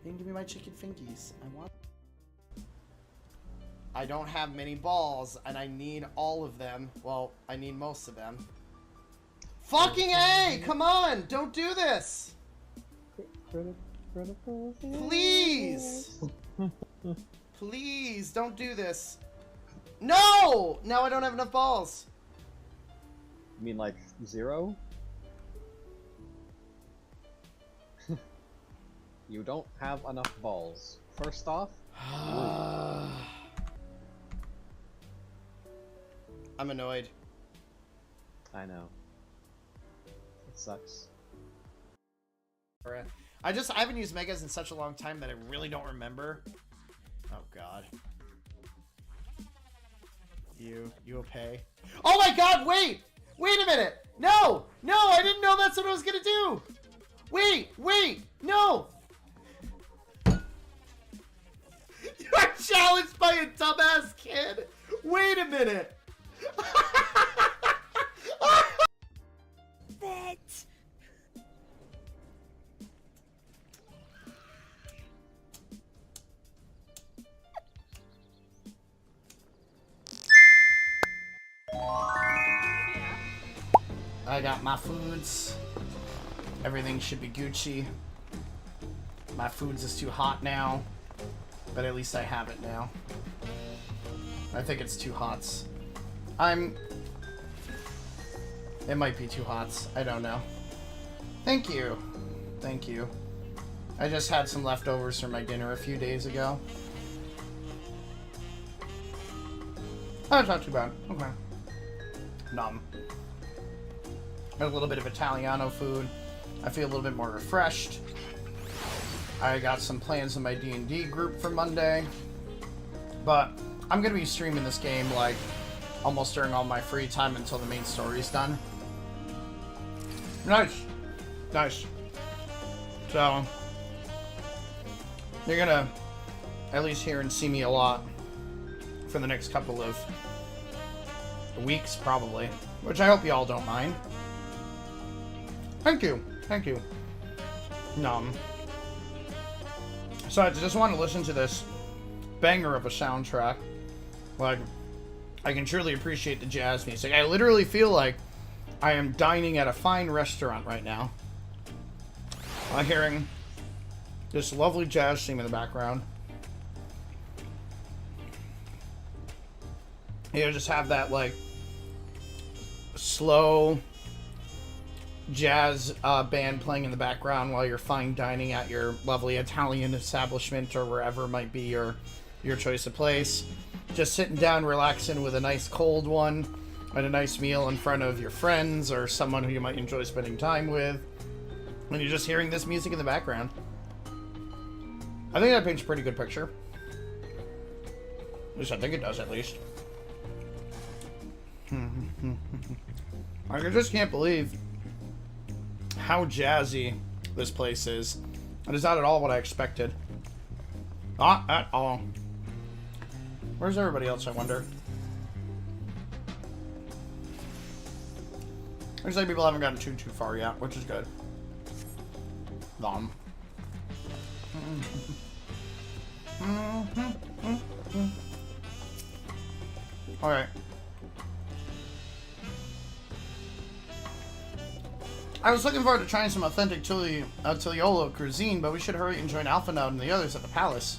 You can give me my chicken fingies. I don't have many balls, and I need all of them. Well, I need most of them. Fucking A! Come on! Don't do this! Please! Please, don't do this. No! Now I don't have enough balls. You mean like 0? You don't have enough balls. First off, I'm annoyed. I know. It sucks. I haven't used Megas in such a long time that I really don't remember. Oh god. You okay? Oh my god, wait! Wait a minute! No! No, I didn't know that's what I was gonna do! Wait! No! You are challenged by a dumbass kid! Wait a minute! That. I got my foods. Everything should be Gucci. My foods is too hot now, but at least I have it now. I think it's too hot. It might be too hot. I don't know. Thank you. Thank you. I just had some leftovers from my dinner a few days ago. Oh, it's not too bad. Okay. Numb. A little bit of Italiano food. I feel a little bit more refreshed. I got some plans in my D&D group for Monday. But I'm going to be streaming this game like almost during all my free time until the main story's done. Nice. Nice. So, you're going to at least hear and see me a lot for the next couple of weeks, probably. Which I hope you all don't mind. Thank you. Thank you. So I just want to listen to this banger of a soundtrack. Like, I can truly appreciate the jazz music. I literally feel like I am dining at a fine restaurant right now. I'm hearing this lovely jazz theme in the background. You just have that, like, slow jazz band playing in the background while you're fine dining at your lovely Italian establishment or wherever might be your choice of place. Just sitting down, relaxing with a nice cold one and a nice meal in front of your friends or someone who you might enjoy spending time with. And you're just hearing this music in the background. I think that paints a pretty good picture. At least I think it does, at least. I just can't believe how jazzy this place is. It is not at all what I expected. Not at all. Where's everybody else, I wonder? Looks like people haven't gotten too far yet, which is good. Alright. I was looking forward to trying some authentic Tiliolo cuisine, but we should hurry and join Alpha now and the others at the palace.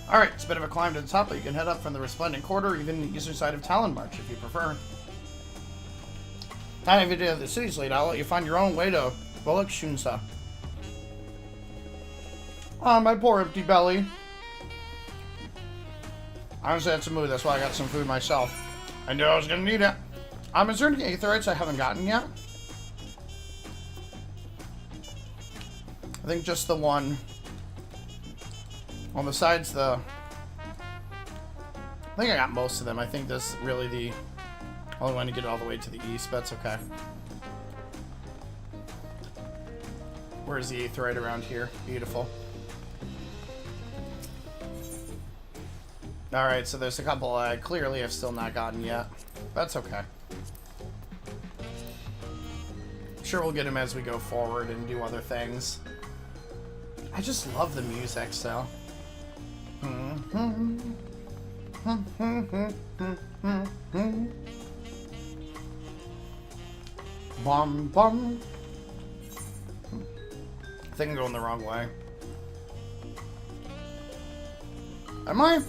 Alright, it's a bit of a climb to the top, but you can head up from the Resplendent Quarter or even the eastern side of Talon March if you prefer. Not every day of the city's late, I'll let you find your own way to Bullock Shunsa. Oh, my poor empty belly. Honestly, that's a mood, that's why I got some food myself. I knew I was gonna need it. Is there any aetherites I haven't gotten yet? I think just the one. Well, besides the... I think I got most of them. I think this is really the only one to get all the way to the east, but that's okay. Where's the aetherite around here? Beautiful. Alright, so there's a couple I clearly have still not gotten yet. That's okay. Sure, we'll get them as we go forward and do other things. I just love the music, so. Bum bum. I think I'm going the wrong way. Am I?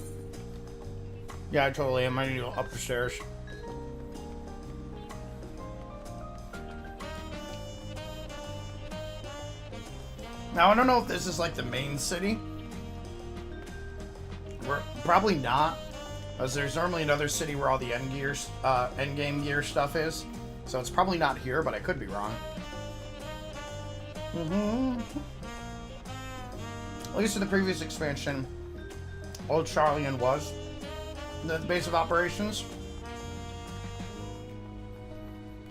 Yeah, I totally am. I need to go up the stairs. Now, I don't know if this is like the main city. We're probably not, as there's normally another city where all the endgame gear stuff is. So it's probably not here, but I could be wrong. At least in the previous expansion, Old Charlian was the base of operations.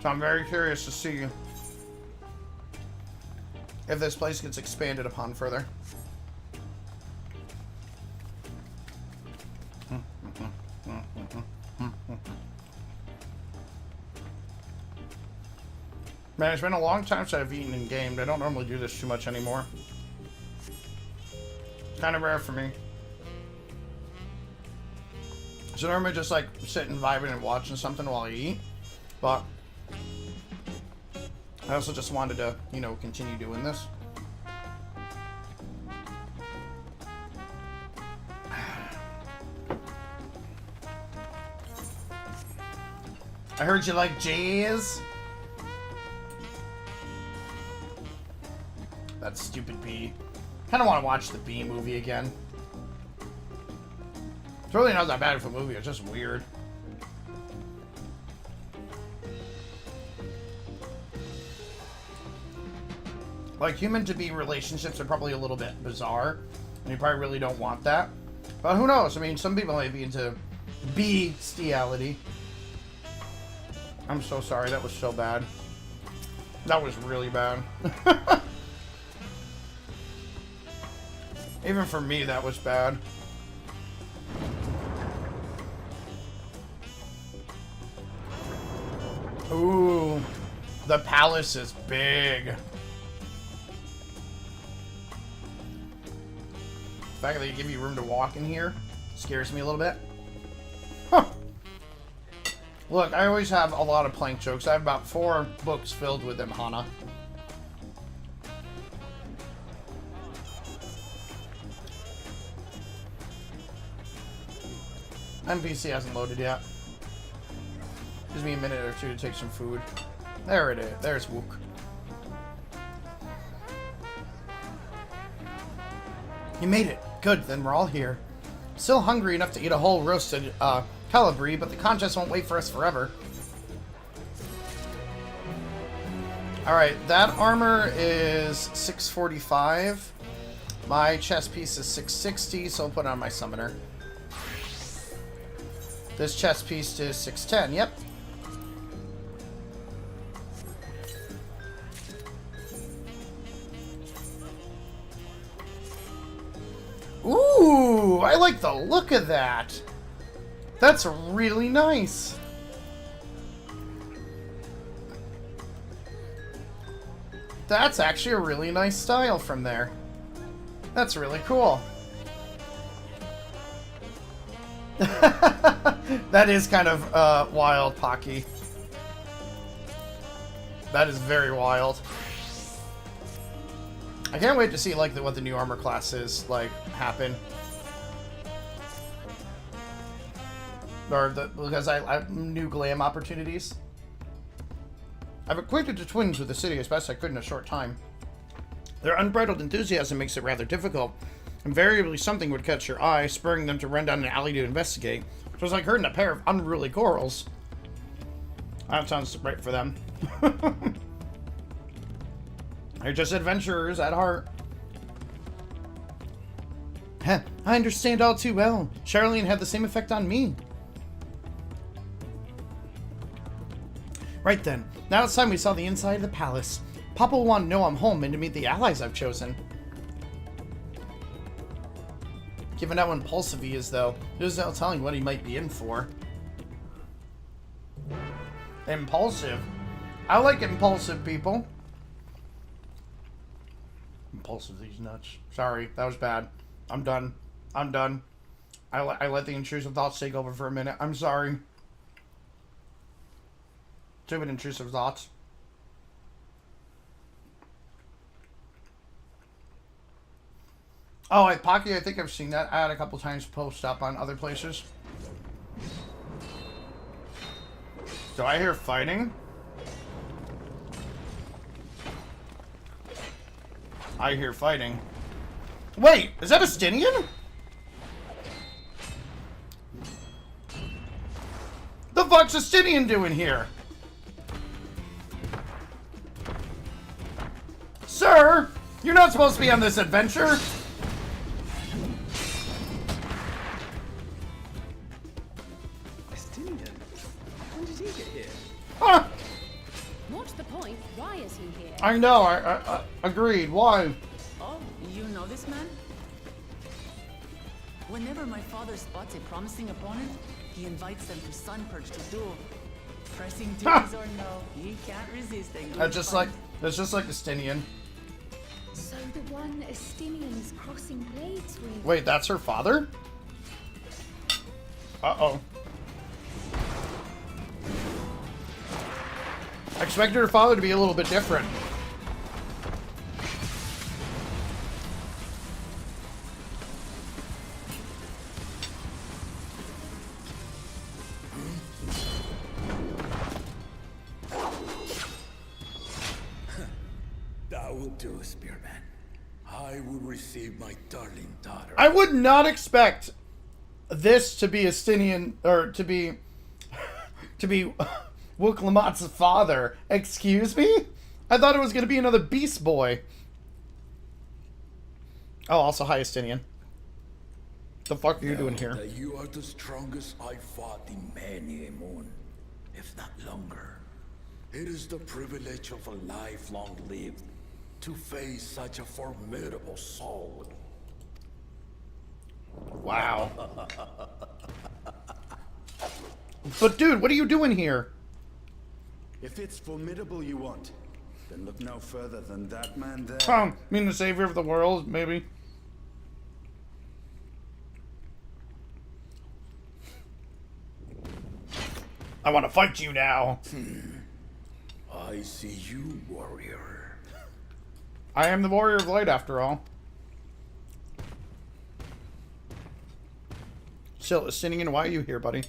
So I'm very curious to see if this place gets expanded upon further. Man, it's been a long time since I've eaten and gamed. I don't normally do this too much anymore. It's kind of rare for me. So normally just like sitting, vibing, and watching something while I eat. But I also just wanted to, you know, continue doing this. I heard you like jazz. That stupid bee. Kind of want to watch the Bee movie again. It's really not that bad of a movie, it's just weird. Like, human to bee relationships are probably a little bit bizarre, and you probably really don't want that. But who knows? I mean, some people may be into bestiality. I'm so sorry, that was so bad. That was really bad. Even for me, that was bad. Ooh, the palace is big. The fact that they give you room to walk in here scares me a little bit. Huh. Look, I always have a lot of plank jokes. I have about 4 books filled with them, Hana. NPC hasn't loaded yet. Gives me a minute or two to take some food. There it is. There's Wook. You made it. Good, then we're all here. Still hungry enough to eat a whole roasted Calibri, but the contest won't wait for us forever. Alright, that armor is 645. My chest piece is 660, so I'll put it on my summoner. This chest piece is 610, yep. Ooh, I like the look of that. That's really nice. That's actually a really nice style from there. That's really cool. That is kind of wild, Pocky. That is very wild. I can't wait to see like what the new armor classes like happen. Or because I new glam opportunities. I've acquainted the twins with the city as best I could in a short time. Their unbridled enthusiasm makes it rather difficult. Invariably something would catch your eye, spurring them to run down an alley to investigate. It was like herding a pair of unruly corals. That sounds right for them. They're just adventurers at heart. Heh, I understand all too well. Charlene had the same effect on me. Right then, now it's time we saw the inside of the palace. Papa will want to know I'm home and to meet the allies I've chosen. Given how impulsive he is, though, there's no telling what he might be in for. Impulsive? I like impulsive people. Impulsive, these nuts. Sorry, that was bad. I'm done. I'm done. I let the intrusive thoughts take over for a minute. I'm sorry. Stupid intrusive thoughts. Oh, Pocky, I think I've seen that ad a couple times post up on other places. Do I hear fighting? I hear fighting. Wait, is that a Stinian? The fuck's a Stinian doing here? Sir, you're not supposed to be on this adventure. Estinian? When did he get here? Huh. What's the point? Why is he here? I know, I agreed. Why? Oh, you know this man? Whenever my father spots a promising opponent, he invites them to Sunpurge to duel. Pressing duties or no, he can't resist a good That's just fight. like Estinian. So the one Estinian is crossing blades with. Wait, that's her father? Uh-oh. I expected her father to be a little bit different. That will do, Spearman. I will receive my darling daughter. I would not expect this to be Estinian, or to be Wook Lamott's father. Excuse me? I thought it was going to be another Beast Boy. Oh, also, hi, Estinian. The fuck are you doing here? That you are the strongest I fought in many a moon, if not longer. It is the privilege of a life long lived to face such a formidable soul. Wow. But dude, what are you doing here? If it's formidable you want, then look no further than that man there. I mean the savior of the world, maybe. I want to fight you now. I see you, warrior. I am the warrior of light, after all. Still, Estinian, why are you here, buddy?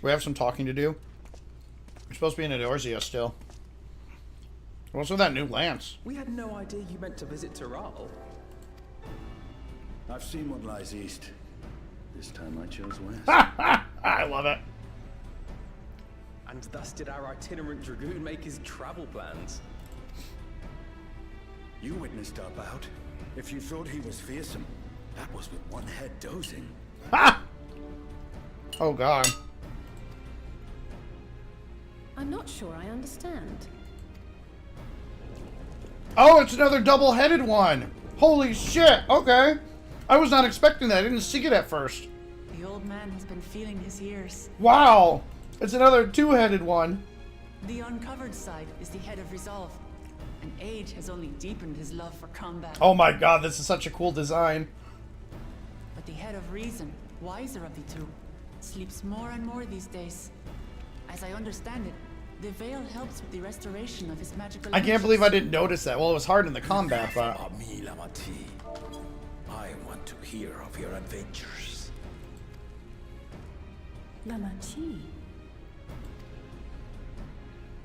We have some talking to do. We're supposed to be in Edorzea still. What's with that new lance? We had no idea you meant to visit Tyrrell. I've seen what lies east. This time I chose west. I love it. And thus did our itinerant dragoon make his travel plans. You witnessed our bout. If you thought he was fearsome, that was with one head dozing. Ha! Oh god. I'm not sure I understand. Oh, it's another double-headed one. Holy shit. Okay. I was not expecting that. I didn't see it at first. The old man has been feeling his years. Wow. It's another two-headed one. The uncovered side is the head of resolve, and age has only deepened his love for combat. Oh my god, this is such a cool design. But the head of reason, wiser of the two, sleeps more and more these days. As I understand it, The veil helps with the restoration of his magical. I can't believe I didn't notice that. Well, it was hard in the combat, but I want to hear of your adventures. Lamachi.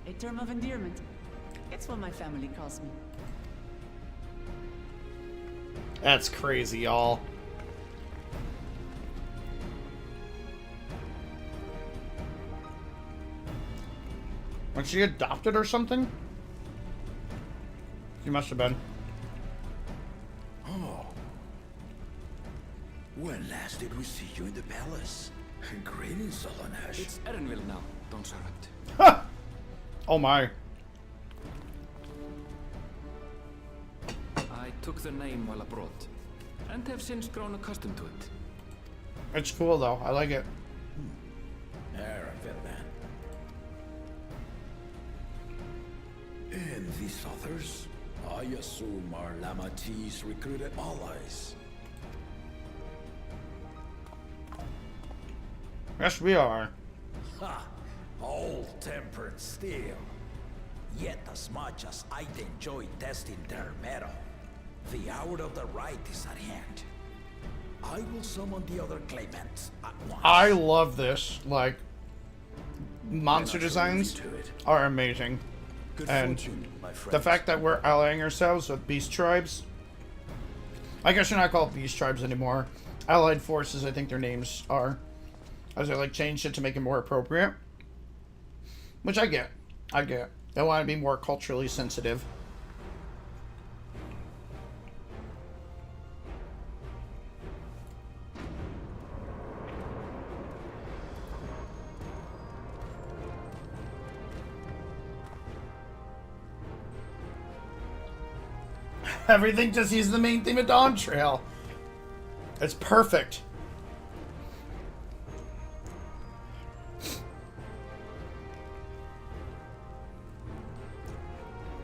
A term of endearment. It's what my family calls me. that's crazy, y'all. Was she adopted or something? She must have been. Oh. When last did we see you in the palace? Greetings, Solonash. It's Erenville now, don't interrupt. Ha! Oh my. I took the name while abroad, and have since grown accustomed to it. It's cool though. I like it. Erenville then. And these others, I assume are Lamati's recruited allies. Yes, we are. Ha! Old-tempered still. Yet as much as I'd enjoy testing their metal, the hour of the right is at hand. I will summon the other claimants at once. I love this. Like, monster designs are amazing. And the fact that we're allying ourselves with beast tribes. I guess you're not called beast tribes anymore. Allied forces, I think their names are. As they like changed it to make it more appropriate. Which I get. I get. They want to be more culturally sensitive. Everything just uses the main theme of Dawntrail. It's perfect.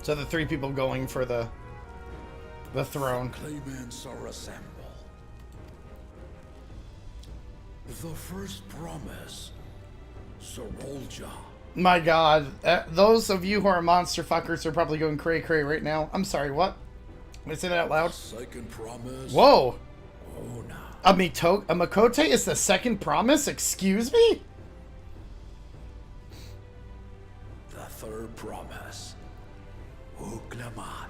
So the three people going for the throne. Claimants are assembled. The first promise, Sorolja. My God, those of you who are monster fuckers are probably going cray cray right now. I'm sorry, what? Did I say that out loud? Second promise. Whoa! Ona. A Makote is the second promise? Excuse me? The third promise, Uklamat.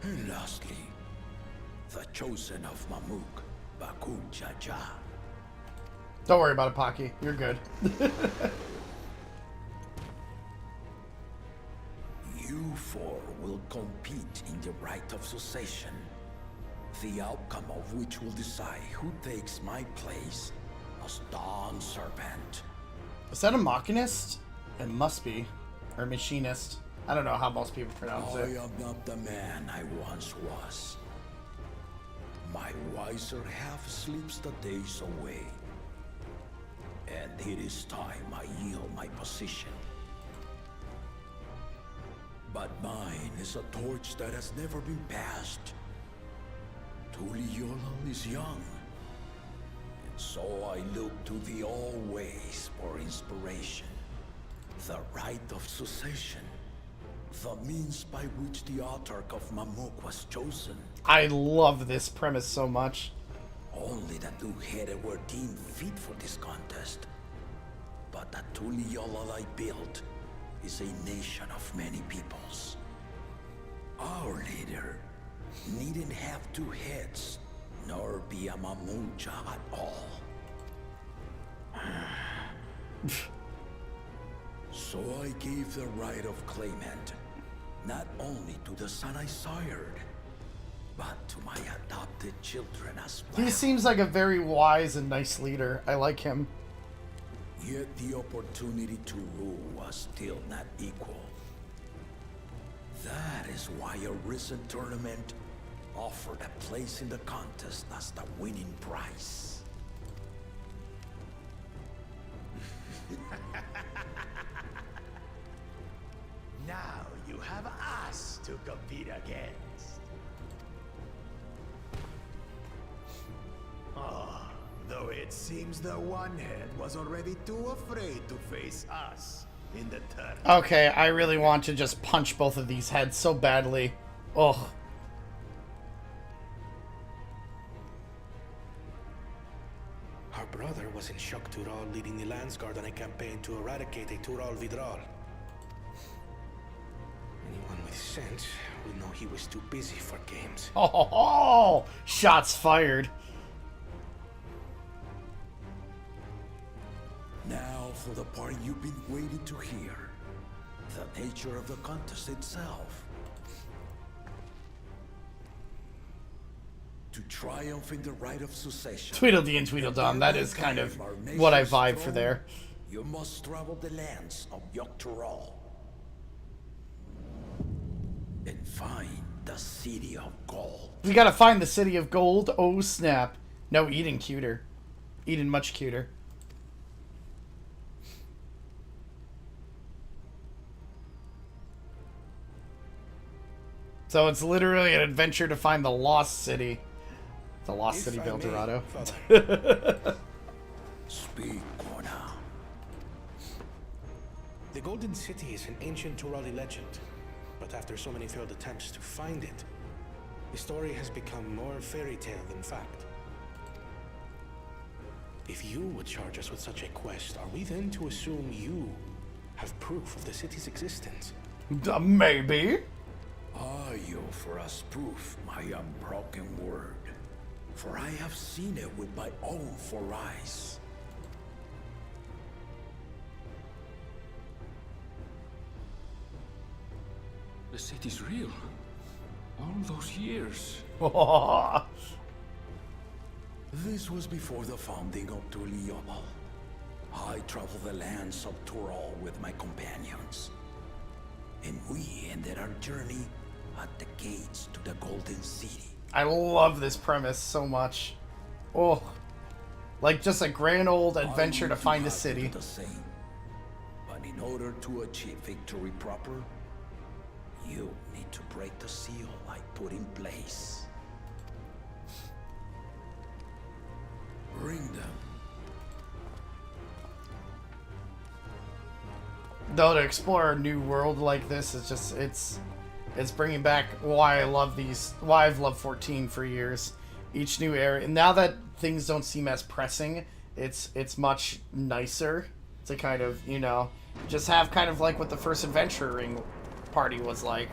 And lastly, the chosen of Mamuk, Bakun Jaja. Don't worry about it, Pocky. You're good. You four will compete in the rite of succession, the outcome of which will decide who takes my place as Dawn Serpent. Is that a machinist? It must be. Or machinist. I don't know how most people pronounce it. I am not the man I once was. My wiser half sleeps the days away. And it is time I yield my position. But mine is a torch that has never been passed. Tuliyola is young. And so I look to the always for inspiration. The rite of succession. The means by which the autarch of Mamuk was chosen. I love this premise so much. Only the two-headed were deemed fit for this contest. But the Tuliyola I built is a nation of many peoples. Our leader needn't have two heads, nor be a Mamuja at all. So I gave the right of claimant, not only to the son I sired, but to my adopted children as well. He seems like a very wise and nice leader. I like him. Yet the opportunity to rule was still not equal. That is why a recent tournament offered a place in the contest as the winning prize. Now you have us to compete against. Ah, though it seems the one-head was already too afraid to face us in the turn. Okay, I really want to just punch both of these heads so badly. Ugh. Our brother was in Shock Tural leading the Landsguard on a campaign to eradicate a Tural Vidral. Anyone with sense will know he was too busy for games. Oh, shots fired. Now for the part you've been waiting to hear. The nature of the contest itself. To triumph in the right of succession. Tweedledee and Tweedledum, that is kind of what I vibe for there. You must travel the lands of Yogg-Tural and find the City of Gold. We gotta find the City of Gold. Oh snap. No, Eden cuter. Eden much cuter. So it's literally an adventure to find the Lost City. The Lost City of El Dorado. Speak, Corna. The Golden City is an ancient Turali legend, but after so many failed attempts to find it, the story has become more fairy tale than fact. If you would charge us with such a quest, are we then to assume you have proof of the city's existence? Maybe. Are you for us proof, my unbroken word? For I have seen it with my own 4 eyes. The city's real. All those years. This was before the founding of Tuliobal. I traveled the lands of Tural with my companions. And we ended our journey at the gates to the Golden City. I love this premise so much. Oh, like just a grand old adventure to find a city. The same. But in order to achieve victory proper, you need to break the seal I put in place. Bring them. Though to explore a new world like this is just it's bringing back why I love these, why I've loved 14 for years. Each new area, and now that things don't seem as pressing, it's much nicer to kind of, you know, just have kind of like what the first adventuring party was like.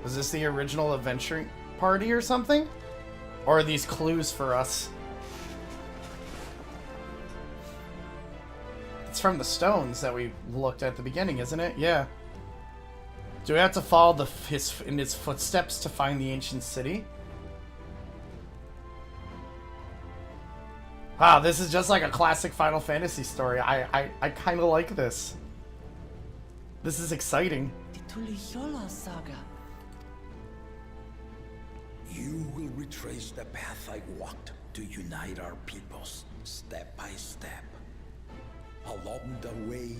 Was this the original adventuring party or something? Or are these clues for us? It's from the stones that we looked at the beginning, isn't it? Yeah. Do we have to follow in his footsteps to find the ancient city? Wow, this is just like a classic Final Fantasy story. I kind of like this. This is exciting. The Tuliyola saga. You will retrace the path I walked to unite our peoples, step by step. Along the way,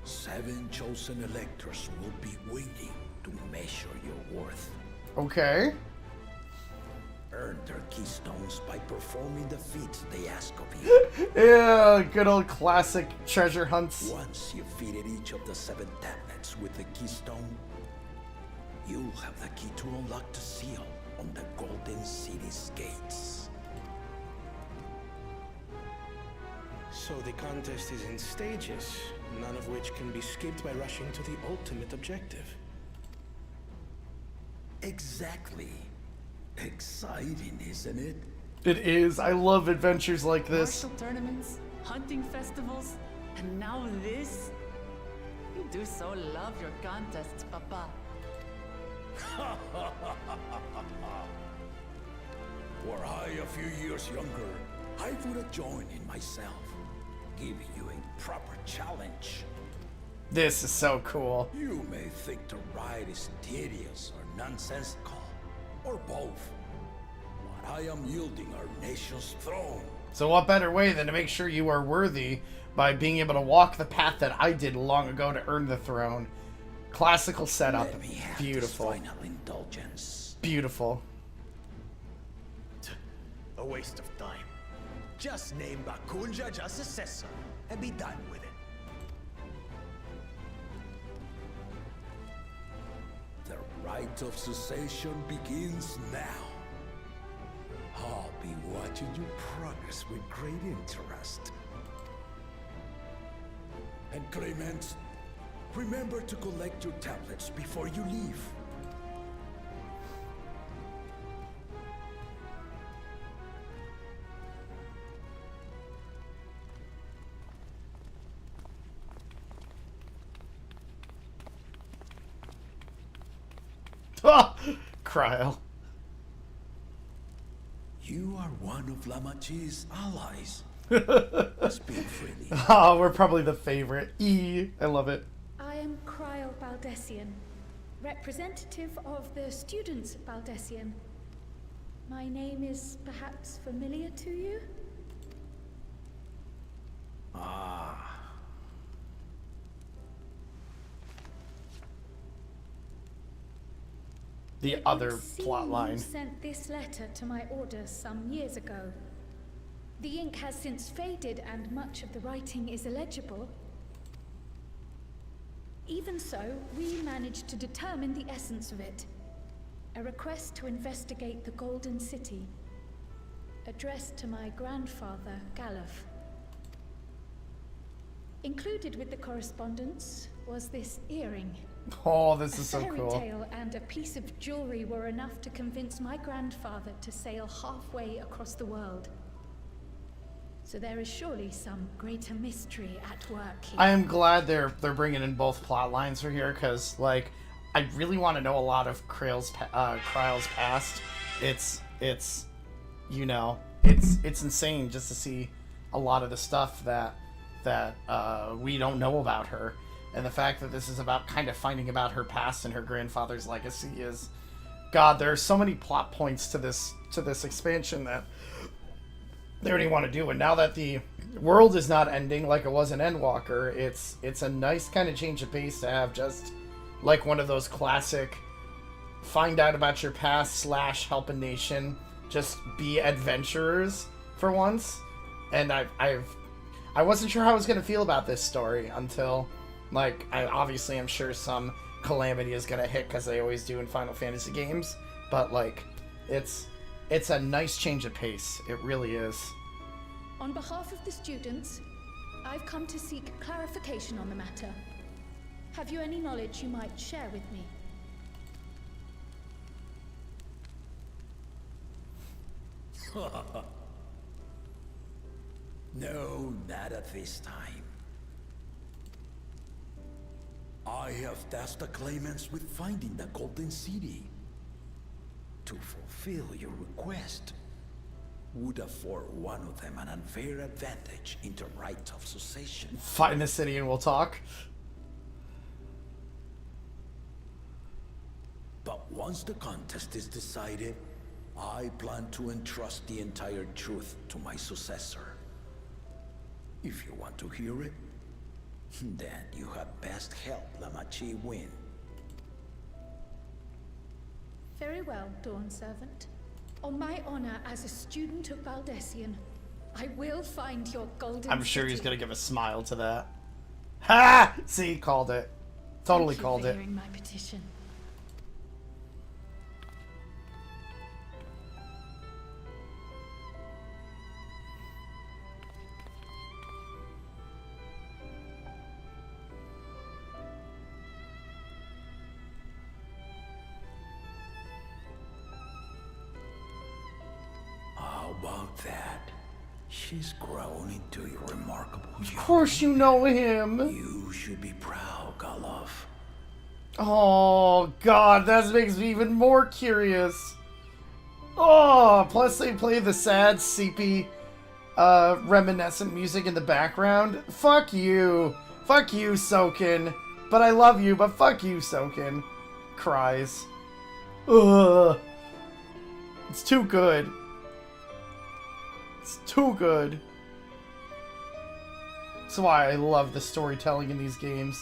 7 chosen electors will be waiting to measure your worth. Okay. Earn their keystones by performing the feats they ask of you. Yeah, good old classic treasure hunts. Once you've defeated each of the 7 tablets with the keystone, you'll have the key to unlock the seal on the Golden City's gates. So the contest is in stages, none of which can be skipped by rushing to the ultimate objective. Exactly. Exciting, isn't it? It is. I love adventures like this. Martial tournaments, hunting festivals, and now this? You do so love your contests, Papa. Were I a few years younger, I would have joined in myself, giving you a proper challenge. This is so cool. You may think the ride is tedious or nonsensical, or both, but I am yielding our nation's throne So what better way than to make sure you are worthy by being able to walk the path that I did long ago to earn the throne. Classical setup. Beautiful. Final indulgence. Beautiful. A waste of time. Just name Bakunja just successor and be done with it. The rite of cessation begins now. I'll be watching you progress with great interest. And Clement, remember to collect your tablets before you leave. Cryo. You are one of Lamachi's allies. Speak freely. Oh, we're probably the favorite. I love it. I am Cryo Baldessian, representative of the students of Baldessian. My name is perhaps familiar to you? Ah. The other plot You line. sent this letter to my order some years ago. The ink has since faded and much of the writing is illegible. Even so, we managed to determine the essence of it. A request to investigate the Golden City, addressed to my grandfather, Galuf. Included with the correspondence was this earring. Oh, this is so A fairy cool. tale and a piece of jewelry were enough to convince my grandfather to sail halfway across the world. So there is surely some greater mystery at work here. I am glad they're bringing in both plot lines for here, because like I really want to know a lot of Kryle's past. It's you know, it's insane just to see a lot of the stuff that we don't know about her. And the fact that this is about kind of finding about her past and her grandfather's legacy is, God, there are so many plot points to this expansion that they already want to do. And now that the world is not ending like it was in Endwalker, it's a nice kind of change of pace to have just like one of those classic find out about your past / help a nation, just be adventurers for once. And I wasn't sure how I was going to feel about this story until, like, obviously I'm sure some calamity is going to hit because they always do in Final Fantasy games, but like it's a nice change of pace. It really is. On behalf of the students, I've come to seek clarification on the matter. Have you any knowledge you might share with me? No, not at this time. I have tasked the claimants with finding the Golden City. To fulfill your request would afford one of them an unfair advantage in the right of succession. Find the city and we'll talk. But once the contest is decided, I plan to entrust the entire truth to my successor. If you want to hear it, then you had best help Lamachi win. Very well, Dawn Servant. On my honor as a student of Baldessian, I will find your golden I'm sure he's city. gonna give a smile to that. Ha! See, called it. Totally called it. Thank you for hearing my petition. How about that? She's grown into a remarkable Of course you know him. You should be proud, Galuf. Oh, God, that makes me even more curious. Oh, plus they play the sad, seepy, reminiscent music in the background. Fuck you. Fuck you, Soken. But I love you, but fuck you, Soken. Cries. Ugh. It's too good. It's too good. That's why I love the storytelling in these games.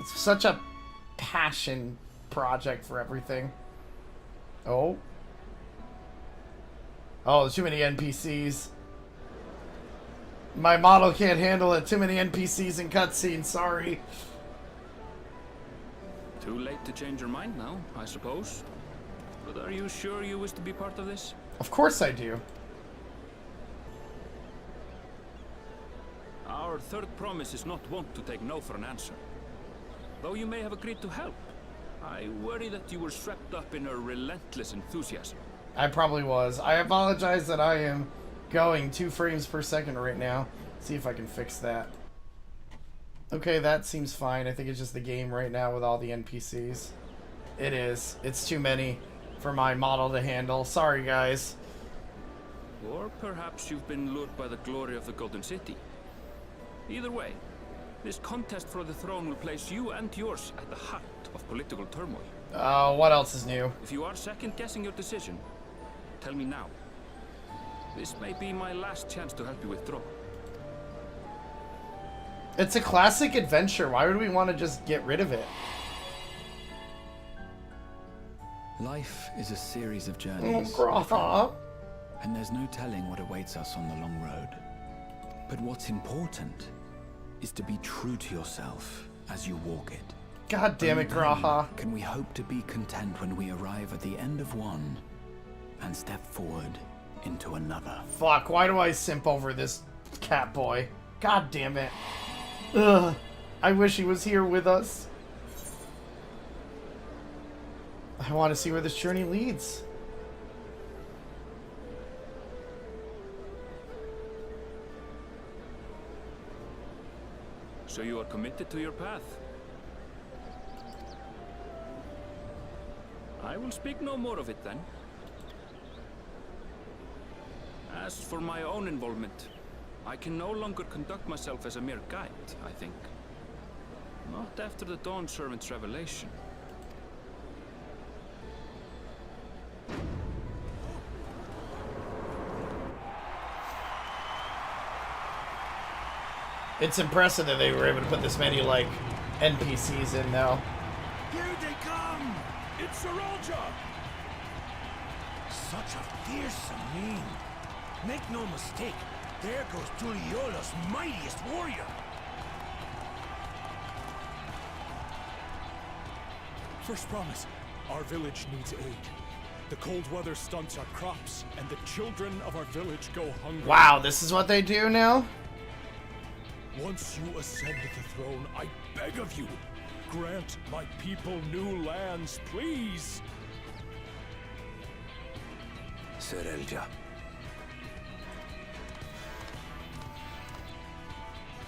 It's such a passion project for everything. Oh. Oh, there's too many NPCs. My model can't handle it. Too many NPCs and cutscenes, sorry. Too late to change your mind now, I suppose. But are you sure you wish to be part of this? Of course I do. Our third promise is not wont to take no for an answer. Though you may have agreed to help, I worry that you were swept up in a relentless enthusiasm. I probably was. I apologize that I am going 2 frames per second right now. See if I can fix that. Okay, that seems fine. I think it's just the game right now with all the NPCs. It is. It's too many for my model to handle. Sorry, guys. Or perhaps you've been lured by the glory of the Golden City. Either way, this contest for the throne will place you and yours at the heart of political turmoil. What else is new? If you are second-guessing your decision, tell me now. This may be my last chance to help you withdraw. It's a classic adventure. Why would we want to just get rid of it? Life is a series of journeys. And there's no telling what awaits us on the long road. But what's important is to be true to yourself as you walk it. God damn it, Graha. Can we hope to be content when we arrive at the end of one and step forward into another? Fuck, why do I simp over this cat boy? God damn it. Ugh. I wish he was here with us. I want to see where this journey leads. So you are committed to your path? I will speak no more of it then. As for my own involvement, I can no longer conduct myself as a mere guide, I think. Not after the Dawn Servant's revelation. It's impressive that they were able to put this many, like, NPCs in now. Here they come! It's Saralja! Such a fearsome mien. Make no mistake, there goes Tuliola's mightiest warrior. First promise, our village needs aid. The cold weather stunts our crops, and the children of our village go hungry. Wow, this is what they do now? Once you ascend the throne, I beg of you, grant my people new lands, please. Saralja.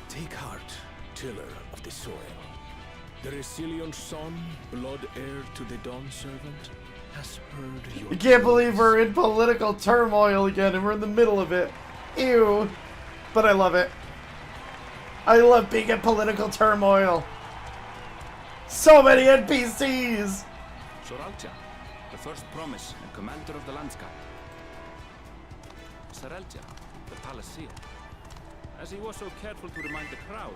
Take heart, tiller of the soil. The Resilion son, blood heir to the Dawn Servant, has heard your... I can't believe we're in political turmoil again and we're in the middle of it. Ew. But I love it. I love being in political turmoil. So many NPCs! Soralja, the first promise and commander of the landscape. Saralja, the palaceer. As he was so careful to remind the crowd,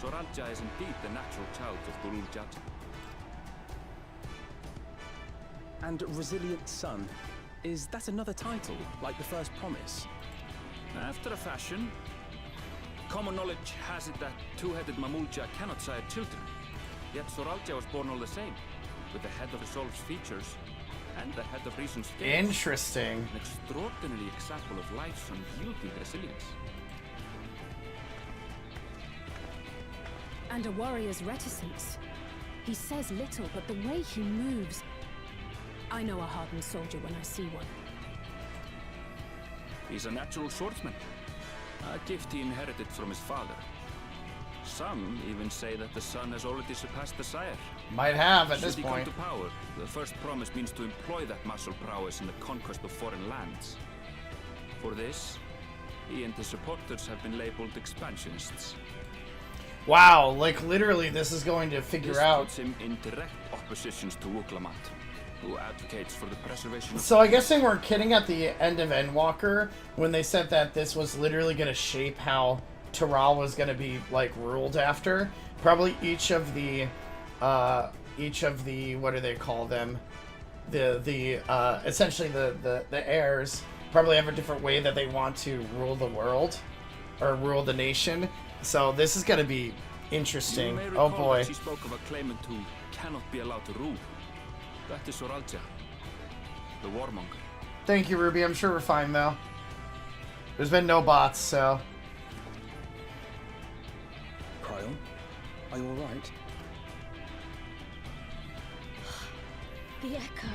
Soralja is indeed the natural child of Burul Jaja. And Resilient Son, is that another title, like the first promise? After a fashion. Common knowledge has it that two-headed Mamulja cannot sire children. Yet Soralja was born all the same, with the head of Resolve's features and the head of Reason's scales. Interesting. An extraordinary example of life's unyielding resilience. And a warrior's reticence. He says little, but the way he moves... I know a hardened soldier when I see one. He's a natural swordsman. A gift he inherited from his father. Some even say that the son has already surpassed the sire. Might have at Should this he point. come to power, the first promise means to employ that martial prowess in the conquest of foreign lands. For this, he and his supporters have been labeled expansionists. Wow, like literally this is going to figure This out... puts him in direct opposition to Wuklamat, who advocates for the preservation of... So I guess they weren't kidding at the end of Endwalker when they said that this was literally going to shape how Tyral was going to be, like, ruled after. Probably each of the, what do they call them? Essentially the heirs probably have a different way that they want to rule the world, or rule the nation. So this is going to be interesting. You may Oh recall boy. that she spoke of a claimant who cannot be allowed to rule. That is Soraltia, the warmonger. Thank you, Ruby. I'm sure we're fine, though. There's been no bots, so... Cryo, are you alright? The echo.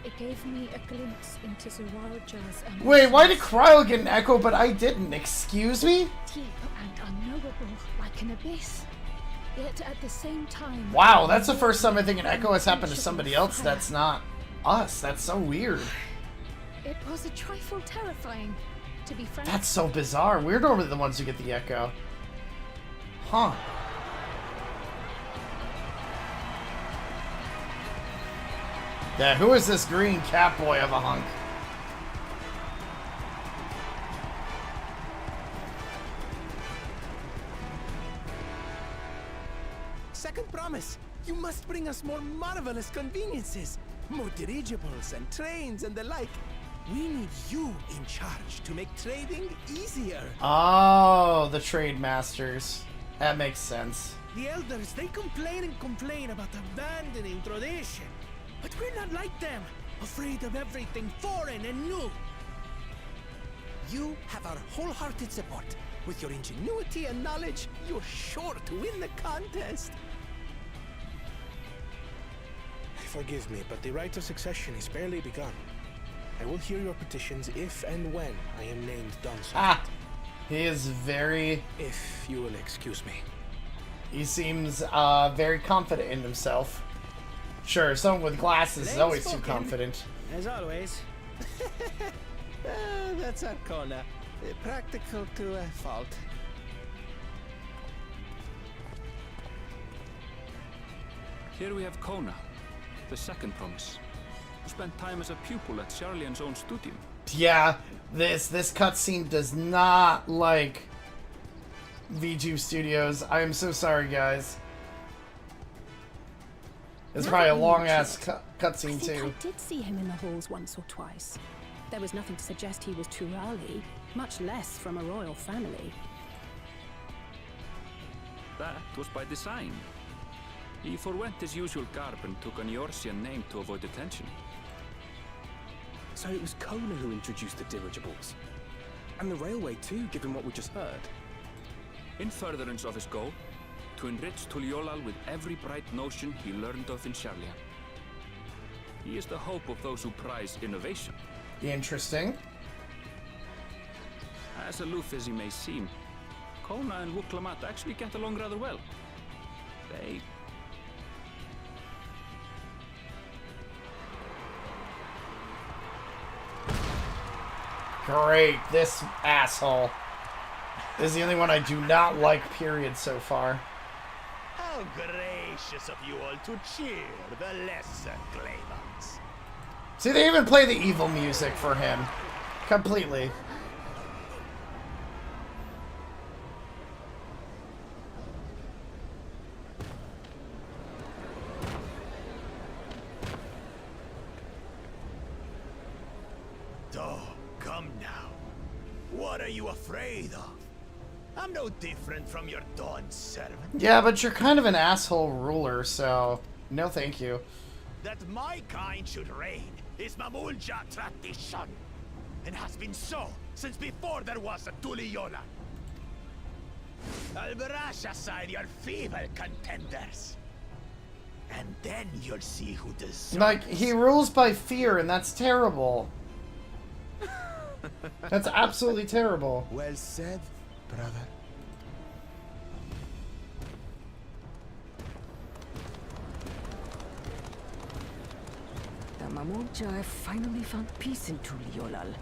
It gave me a glimpse into Zoralja's emotions. Wait, why did Cryo get an echo, but I didn't? Excuse me? Deep and unknowable, like an abyss. Yet at the same time... Wow, that's the first time I think an echo has happened to somebody else that's not us. That's so weird. It was a trifle terrifying, to be frank. That's so bizarre. We're normally the ones who get the echo. Huh. Yeah, who is this green cat boy of a hunk? Second promise. You must bring us more marvelous conveniences. More dirigibles and trains and the like. We need you in charge to make trading easier. Oh, the trade masters. That makes sense. The elders, they complain and complain about abandoning tradition. But we're not like them, afraid of everything foreign and new. You have our wholehearted support. With your ingenuity and knowledge, you're sure to win the contest. Forgive me, but the right of succession is barely begun. I will hear your petitions if and when I am named Dawntrail. Ah! He is very... If you will excuse me. He seems very confident in himself. Sure, someone with glasses is always too confident. As always. That's Arcona. Practical to a fault. Here we have Kona, the second promise, who spent time as a pupil at Charlian's own studio. Yeah, this cutscene does not like VTuber Studios. I am so sorry, guys. It's probably a long-ass cutscene, too. I did see him in the halls once or twice. There was nothing to suggest he was Turali, much less from a royal family. That was by design. He forwent his usual garb and took an Eorzean name to avoid attention. So it was Kona who introduced the dirigibles. And the railway too, given what we just heard. In furtherance of his goal, to enrich Tuliolal with every bright notion he learned of in Charlian. He is the hope of those who prize innovation. Interesting. As aloof as he may seem, Kona and Wuklamat actually get along rather well. They... Great, this asshole is the only one I do not like, period, so far. How gracious of you all to cheer the lesser claimants. See, they even play the evil music for him. Completely. Oh, come now. What are you afraid of? I'm no different from your Dawn servant. Yeah, but you're kind of an asshole ruler, so no thank you. That my kind should reign is Mamulja tradition, and has been so since before there was a Tuliola. I'll brush aside your feeble contenders, and then you'll see who deserves. Like, he rules by fear, and that's terrible. That's absolutely terrible. Well said, brother. The Mamulja have finally found peace in Tuliolal.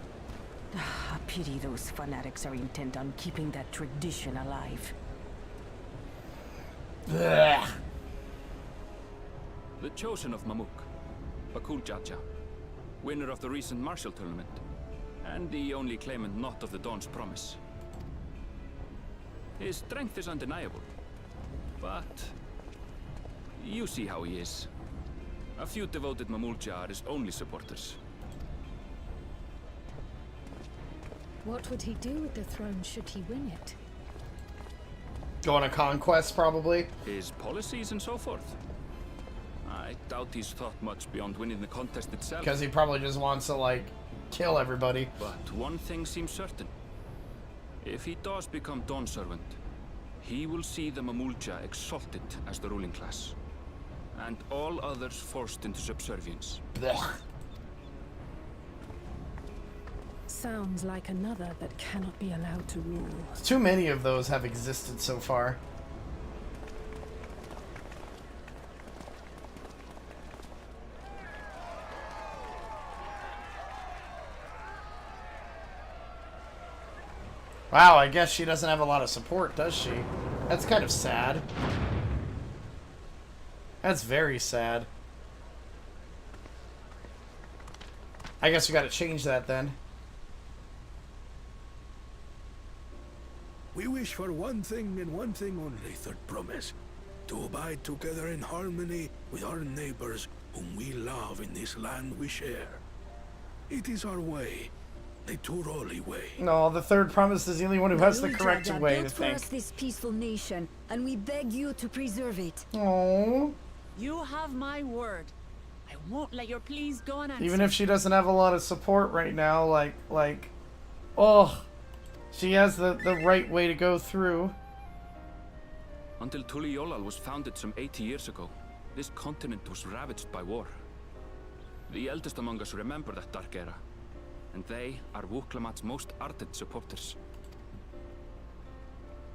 A pity those fanatics are intent on keeping that tradition alive. Ugh. The chosen of Mamuk, Bakul Jaja, winner of the recent martial tournament, and the only claimant not of the Dawn's promise. His strength is undeniable, but you see how he is. A few devoted Mamulja are his only supporters. What would he do with the throne should he win it? Go on a conquest, probably. His policies and so forth. I doubt he's thought much beyond winning the contest itself. Because he probably just wants to, like, kill everybody. But one thing seems certain. If he does become Dawn Servant, he will see the Mamulja exalted as the ruling class, and all others forced into subservience. Blech. Sounds like another that cannot be allowed to rule. Too many of those have existed so far. Wow, I guess she doesn't have a lot of support, does she? That's kind of sad. That's very sad. I guess we gotta change that then. We wish for one thing and one thing only, Third Promise. To abide together in harmony with our neighbors whom we love in this land we share. It is our way. The Turoli way. No, the Third Promise is the only one who has the correct way to built for us think. this peaceful nation, and we beg you to preserve it. Aww. You have my word. I won't let your pleas go unanswered. Even if she doesn't have a lot of support right now, like, oh, she has the right way to go through. Until Tuliolal was founded some 80 years ago, this continent was ravaged by war. The eldest among us remember that dark era, and they are Wuklamat's most ardent supporters.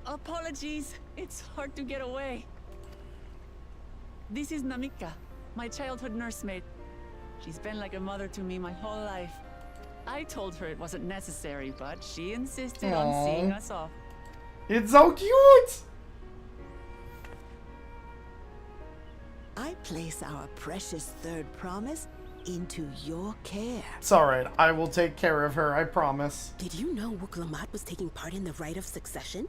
Apologies. It's hard to get away. This is Namika, my childhood nursemaid. She's been like a mother to me my whole life. I told her it wasn't necessary, but she insisted on seeing us off. It's so cute! I place our precious Third Promise into your care. It's alright, I will take care of her, I promise. Did you know Wuklamat was taking part in the rite of succession?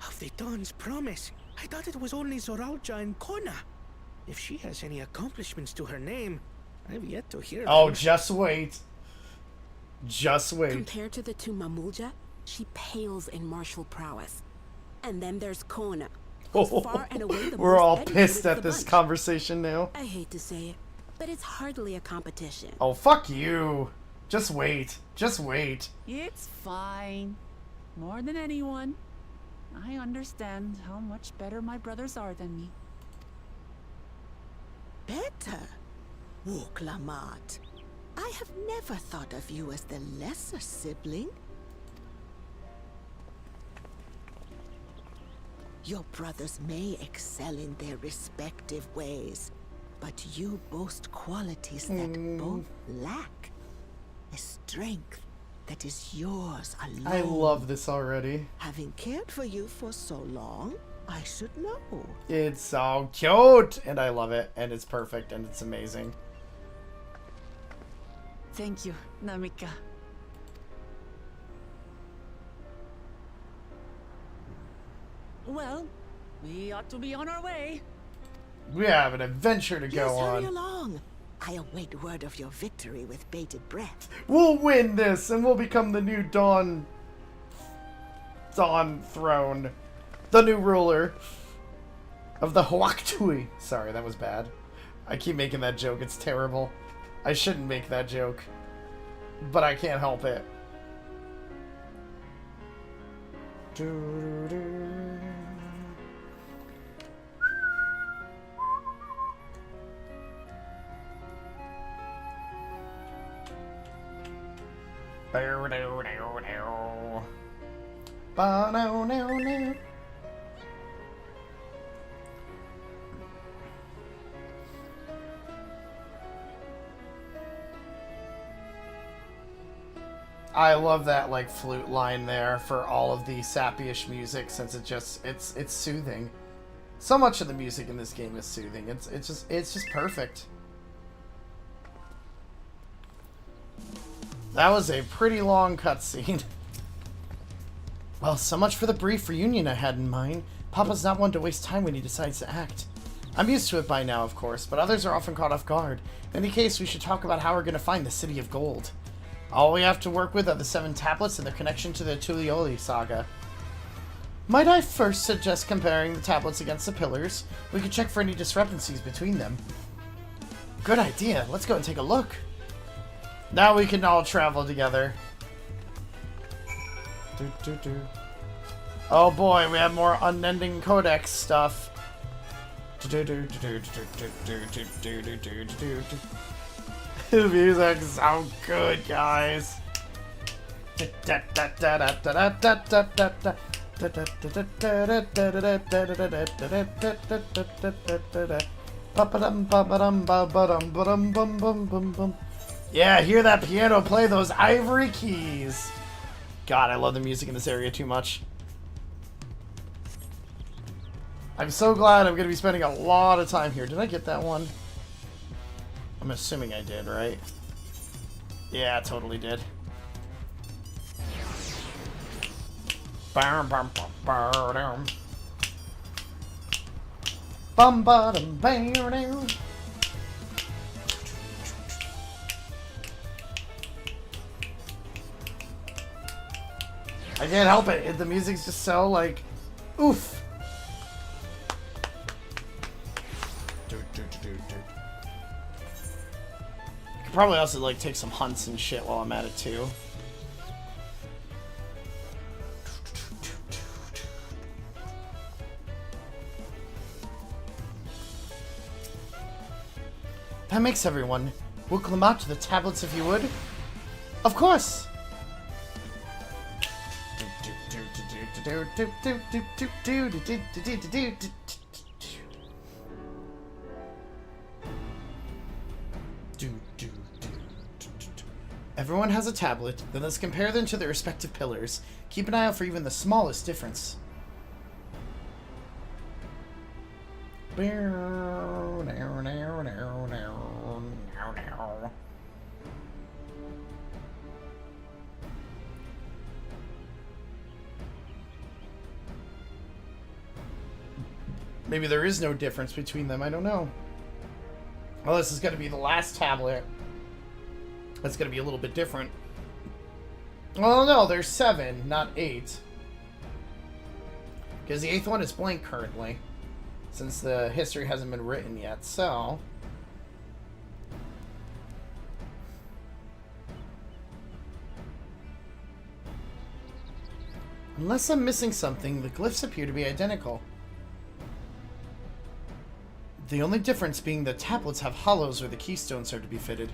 Of the Dawn's Promise? I thought it was only Zoralja and Kona. If she has any accomplishments to her name, I've yet to hear. Oh, just wait. Just wait. Compared to the two Mamulja, she pales in martial prowess. And then there's Kona. Far and away the We're most all educated pissed of at the this bunch. conversation now. I hate to say it, but it's hardly a competition. Oh, fuck you. Just wait. Just wait. It's fine. More than anyone, I understand how much better my brothers are than me. Better? Wuklamat. I have never thought of you as the lesser sibling. Your brothers may excel in their respective ways, but you boast qualities that both lack. A strength that is yours alone. I love this already. Having cared for you for so long, I should know. It's so cute! And I love it, and it's perfect, and it's amazing. Thank you, Namika. Well, we ought to be on our way. We have an adventure to Yes, go hurry on. along. I await word of your victory with bated breath. We'll win this, and we'll become the new Dawn throne. The new ruler of the Huaktui. Sorry, that was bad. I keep making that joke. It's terrible. I shouldn't make that joke. But I can't help it. I love that like flute line there for all of the sappy-ish music, since it's soothing. So much of the music in this game is soothing. It's just perfect. That was a pretty long cutscene. Well, so much for the brief reunion I had in mind. Papa's not one to waste time when he decides to act. I'm used to it by now, of course, but others are often caught off guard. In any case, we should talk about how we're going to find the City of Gold. All we have to work with are the 7 tablets and their connection to the Tulioli saga. Might I first suggest comparing the tablets against the pillars? We could check for any discrepancies between them. Good idea. Let's go and take a look. Now we can all travel together. Oh boy, we have more unending codex stuff. The music's so good, guys. Yeah, hear that piano play those ivory keys. God, I love the music in this area too much. I'm so glad I'm going to be spending a lot of time here. Did I get that one? I'm assuming I did, right? Yeah, I totally did. Bum bum bum bum bum bum bum. I can't help it. The music's just so like, oof. Could probably also like take some hunts and shit while I'm at it too. That makes everyone. We'll climb out to the tablets if you would. Of course. Everyone has a tablet, then let's compare them to their respective pillars. Keep an eye out for even the smallest difference. Maybe there is no difference between them, I don't know. Well, this is going to be the last tablet. That's going to be a little bit different. Well, no, there's 7, not 8. Because the 8th one is blank currently. Since the history hasn't been written yet, so... Unless I'm missing something, the glyphs appear to be identical. The only difference being the tablets have hollows where the keystones are to be fitted.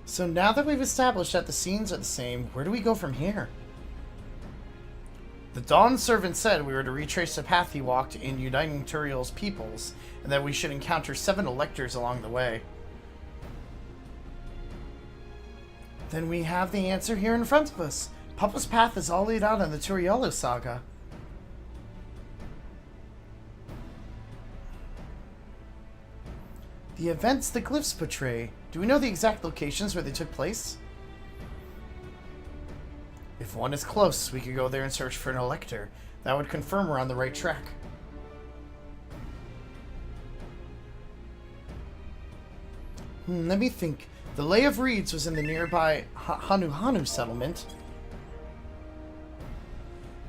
So now that we've established that the scenes are the same, where do we go from here? The Dawn Servant said we were to retrace the path he walked in uniting Turiel's peoples, and that we should encounter 7 electors along the way. Then we have the answer here in front of us. Papa's path is all laid out in the Turielo saga. The events the glyphs portray. Do we know the exact locations where they took place? If one is close, we could go there and search for an elector. That would confirm we're on the right track. Let me think. The Lay of Reeds was in the nearby Hanu settlement.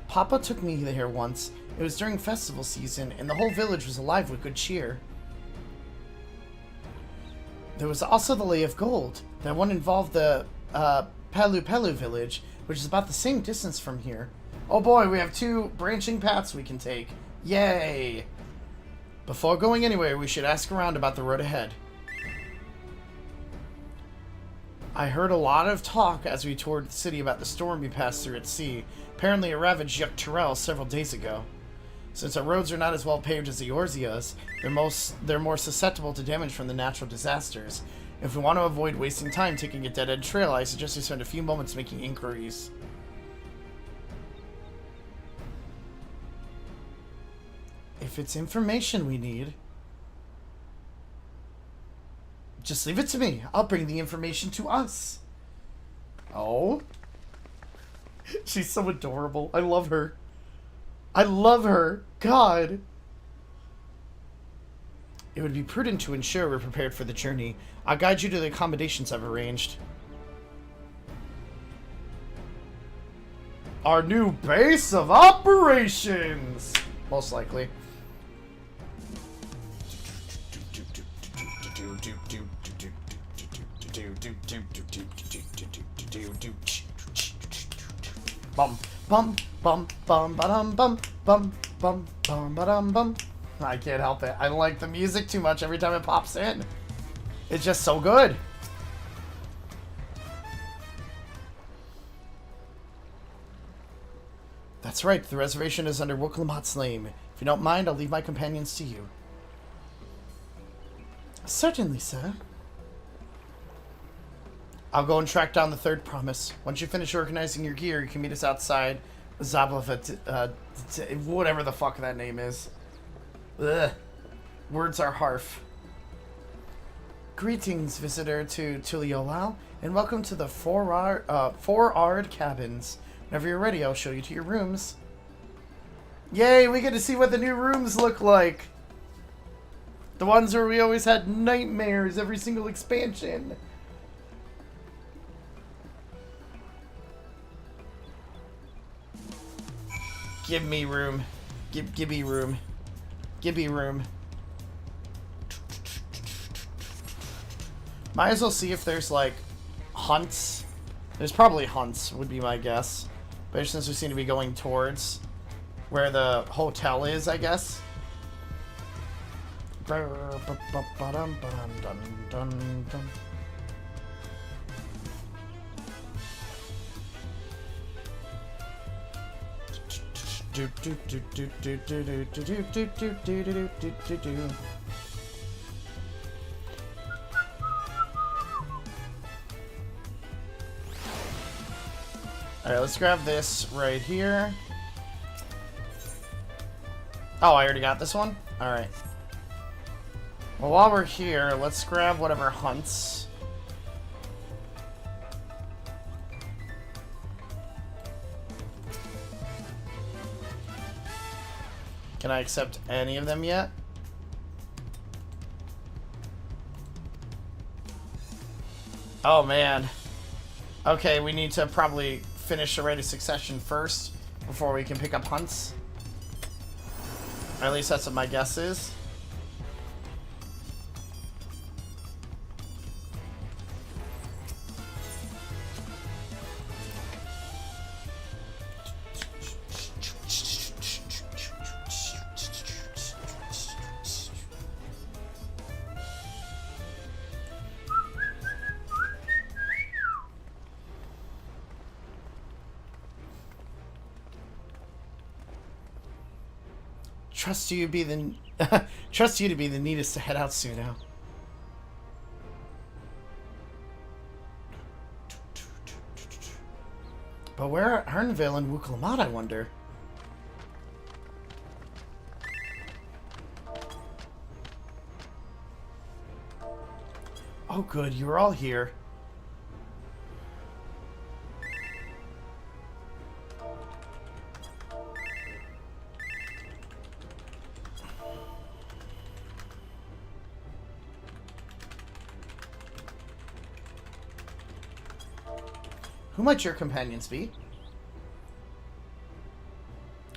Papa took me there once. It was during festival season, and the whole village was alive with good cheer. There was also the Lay of Gold. That one involved the Pelu Pelu village, which is about the same distance from here. Oh boy, we have 2 branching paths we can take. Yay! Before going anywhere, we should ask around about the road ahead. I heard a lot of talk as we toured the city about the storm we passed through at sea. Apparently it ravaged Yuk-Turel several days ago. Since our roads are not as well paved as the Orzia's, they're more susceptible to damage from the natural disasters. If we want to avoid wasting time taking a dead-end trail, I suggest we spend a few moments making inquiries. If If it's information we need, just leave it to me. I'll bring the information to us. Oh. She's so adorable. I love her. I love her. God. It would be prudent to ensure we're prepared for the journey. I'll guide you to the accommodations I've arranged. Our new base of operations! Most likely. Bum bum bum bum ba-dum bum bum bum bum ba-dum bum. I can't help it. I like the music too much every time it pops in. It's just so good. That's right. The reservation is under Woklamat's name. If you don't mind, I'll leave my companions to you. Certainly, sir. I'll go and track down the third promise. Once you finish organizing your gear, you can meet us outside Zablavat, whatever the fuck that name is. Ugh. Words are harf. Greetings, visitor to Tuliolal, and welcome to the Four-Ard Cabins. Whenever you're ready, I'll show you to your rooms. Yay, we get to see what the new rooms look like. The ones where we always had nightmares every single expansion. Give me room. Give me room. Give me room. Might as well see if there's, like, hunts. There's probably hunts, would be my guess. But since we seem to be going towards where the hotel is, I guess. Alright, let's grab this right here. Oh, I already got this one? Alright. Well, while we're here, let's grab whatever hunts. Can I accept any of them yet? Oh, man. Okay, we need to probably finish the Rite of Succession first before we can pick up hunts. Or at least that's what my guess is. Trust you to be the neatest to head out soon now. But where are Arnvale and Wuklamat, I wonder? Oh good, you're all here. Who might your companions be?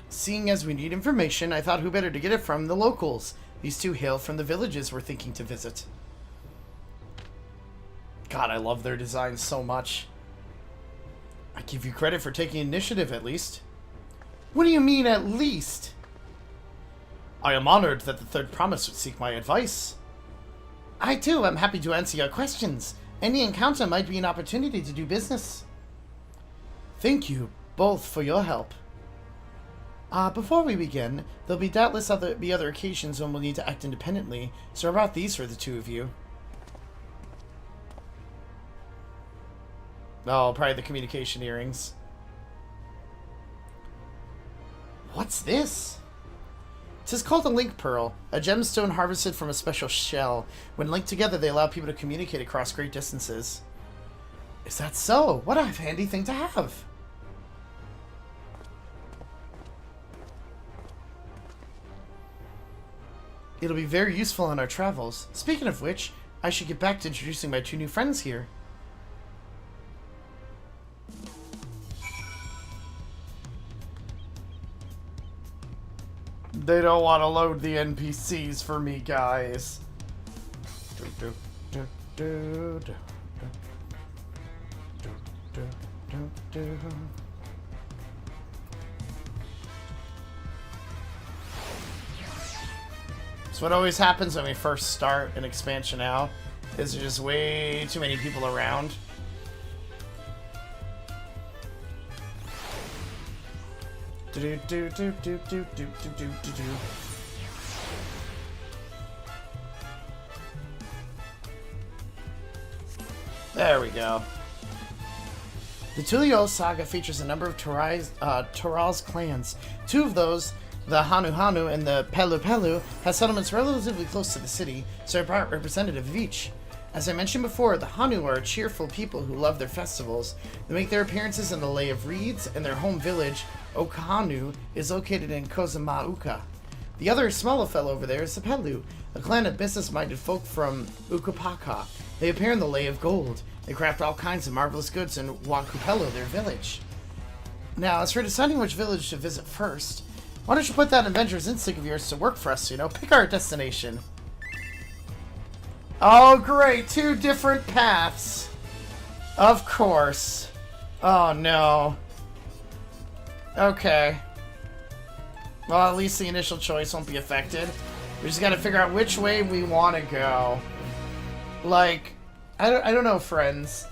Seeing as we need information, I thought who better to get it from the locals. These two hail from the villages we're thinking to visit. God, I love their designs so much. I give you credit for taking initiative, at least. What do you mean, at least? I am honored that the third promise would seek my advice. I, too, am happy to answer your questions. Any encounter might be an opportunity to do business. Thank you both for your help. Before we begin, there'll be doubtless be other occasions when we'll need to act independently, so about these for the two of you. Oh, probably the communication earrings. What's this? 'Tis called a link pearl, a gemstone harvested from a special shell. When linked together, they allow people to communicate across great distances. Is that so? What a handy thing to have! It'll be very useful on our travels. Speaking of which, I should get back to introducing my 2 new friends here. They don't want to load the NPCs for me, guys. So what always happens when we first start an expansion out is there's just way too many people around. There we go. The Tulio saga features a number of Toral's clans. 2 of those, the Hanu Hanu and the Pelu Pelu, have settlements relatively close to the city, so are representative of each. As I mentioned before, the Hanu are cheerful people who love their festivals. They make their appearances in the Lay of Reeds, and their home village, Okahanu, is located in Kozamauka. The other smaller fellow over there is the Pelu, a clan of business-minded folk from Ukapaka. They appear in the Lay of Gold. They craft all kinds of marvelous goods in Wakupelo, their village. Now, as for deciding which village to visit first, why don't you put that adventurous instinct of yours to work for us, you know? Pick our destination. Oh, great. 2 different paths. Of course. Oh, no. Okay. Well, at least the initial choice won't be affected. We just gotta figure out which way we want to go. Like, I don't know, friends.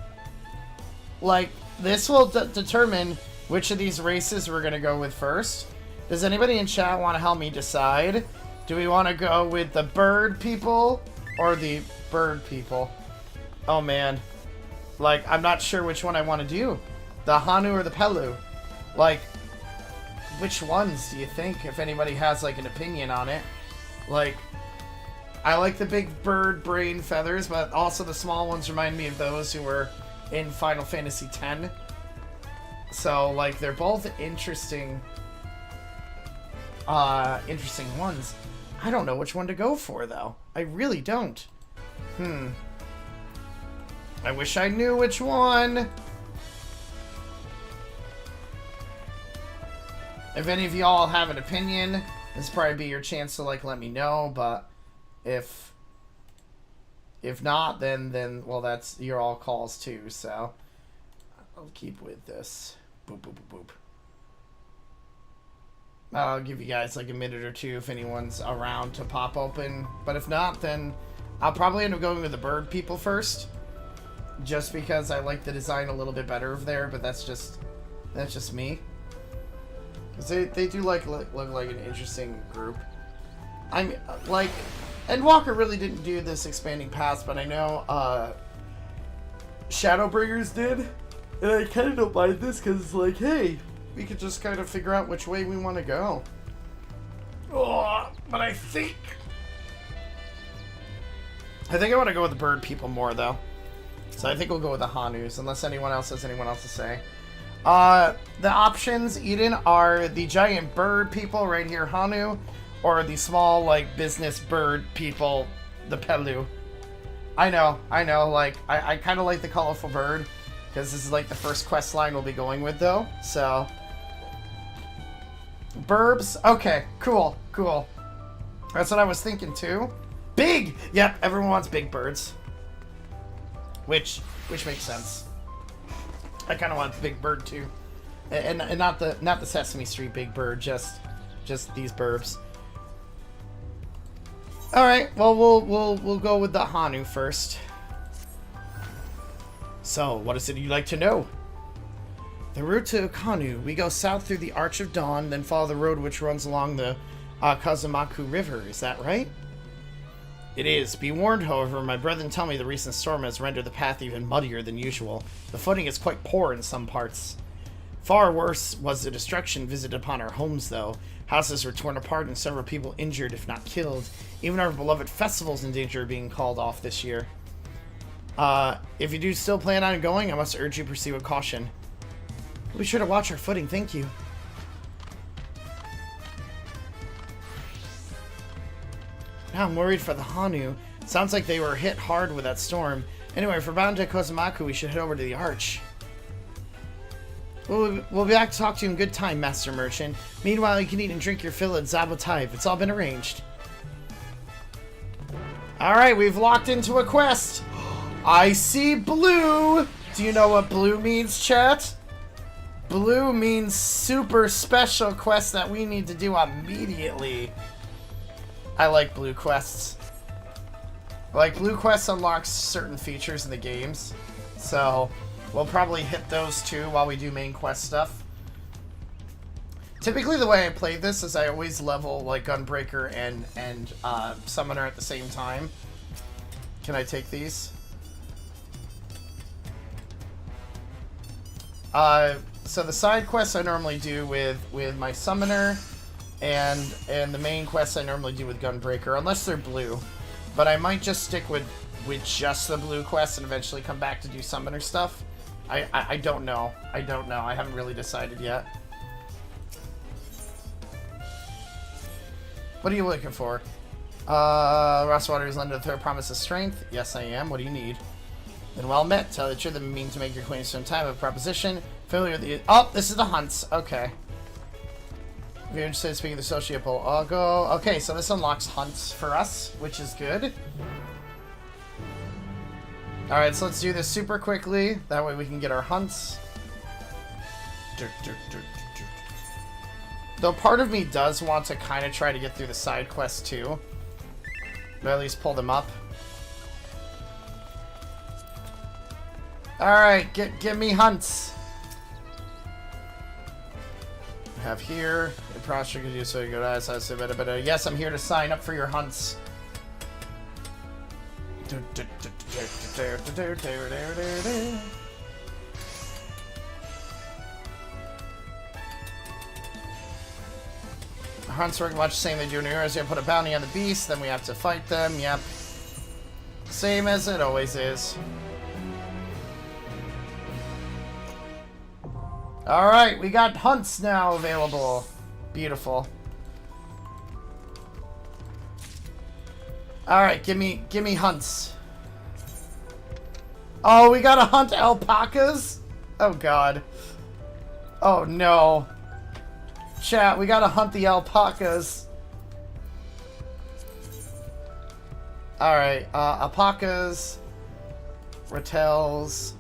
Like, this will determine which of these races we're gonna go with first. Does anybody in chat want to help me decide? Do we want to go with the bird people or the bird people? Oh, man. Like, I'm not sure which one I want to do. The Hanu or the Pelu? Like, which ones do you think, if anybody has, like, an opinion on it? Like, I like the big bird brain feathers, but also the small ones remind me of those who were in Final Fantasy X. So, like, they're both interesting ones. I don't know which one to go for, though. I really don't. I wish I knew which one. If any of y'all have an opinion, this will probably be your chance to, like, let me know, but if not, then well, that's your all calls too, so I'll keep with this. Boop, boop, boop, boop. I'll give you guys like a minute or two if anyone's around to pop open, but if not, then I'll probably end up going with the bird people first, just because I like the design a little bit better of there, but that's just me. Cause they do look like an interesting group. I'm like, and Walker really didn't do this expanding paths, but I know Shadowbringers did, and I kind of don't mind this because it's like, hey, we could just kind of figure out which way we want to go. Oh, but I think I want to go with the bird people more though. So I think we'll go with the Hanus, unless anyone else has anyone else to say. The options, Eden, are the giant bird people right here, Hanu, or the small, like, business bird people, the Pelu. I know, like, I kind of like the colorful bird, because this is, like, the first quest line we'll be going with, though, so. Burbs, okay, cool. That's what I was thinking, too. Big! Yep, everyone wants big birds. Which makes sense. I kind of want the big bird too, and not the Sesame Street big bird, just these burbs. All right, well we'll go with the Hanu first. So, what is it you'd like to know? The route to Kanu, we go south through the Arch of Dawn, then follow the road which runs along the Kazamaku River. Is that right? It is. Be warned, however, my brethren tell me the recent storm has rendered the path even muddier than usual. The footing is quite poor in some parts. Far worse was the destruction visited upon our homes, though. Houses were torn apart and several people injured, if not killed. Even our beloved festival's in danger of being called off this year. If you do still plan on going, I must urge you to proceed with caution. We'll be sure to watch our footing, thank you. Now I'm worried for the Hanu. Sounds like they were hit hard with that storm. Anyway, if we're bound to Kozumaku, we should head over to the Arch. We'll be back to talk to you in good time, Master Merchant. Meanwhile, you can eat and drink your fill at Zabotai. It's all been arranged. Alright, we've locked into a quest. I see blue. Do you know what blue means, chat? Blue means super special quest that we need to do immediately. I like blue quests. Like, blue quests unlocks certain features in the games. So, we'll probably hit those too while we do main quest stuff. Typically the way I play this is I always level like Gunbreaker and Summoner at the same time. Can I take these? So the side quests I normally do with my Summoner, and the main quests I normally do with Gunbreaker, unless they're blue. But I might just stick with just the blue quests and eventually come back to do Summoner stuff. I don't know. I don't know. I haven't really decided yet. What are you looking for? Rosswater is under the third promise of strength. Yes, I am. What do you need? Then well met. Tell the truth, I've been meaning to make your acquaintance some time of proposition. Familiar with the... Oh, this is the hunts. Okay. If you're interested in speaking to the sociable, I'll go... Okay, so this unlocks hunts for us, which is good. Alright, so let's do this super quickly. That way we can get our hunts. Though part of me does want to kind of try to get through the side quests too. But at least pull them up. Alright, give me hunts. I have here. The prospect could use so you go to eyes, but yes, I'm here to sign up for your hunts. Hunts work much the same they do in Heroes. You put a bounty on the beast, then we have to fight them. Yep. Same as it always is. Alright, we got hunts now available. Beautiful. Alright, give me hunts. Oh, we gotta hunt alpacas? Oh god. Oh no. Chat, we gotta hunt the alpacas. Alright, alpacas, Ratels,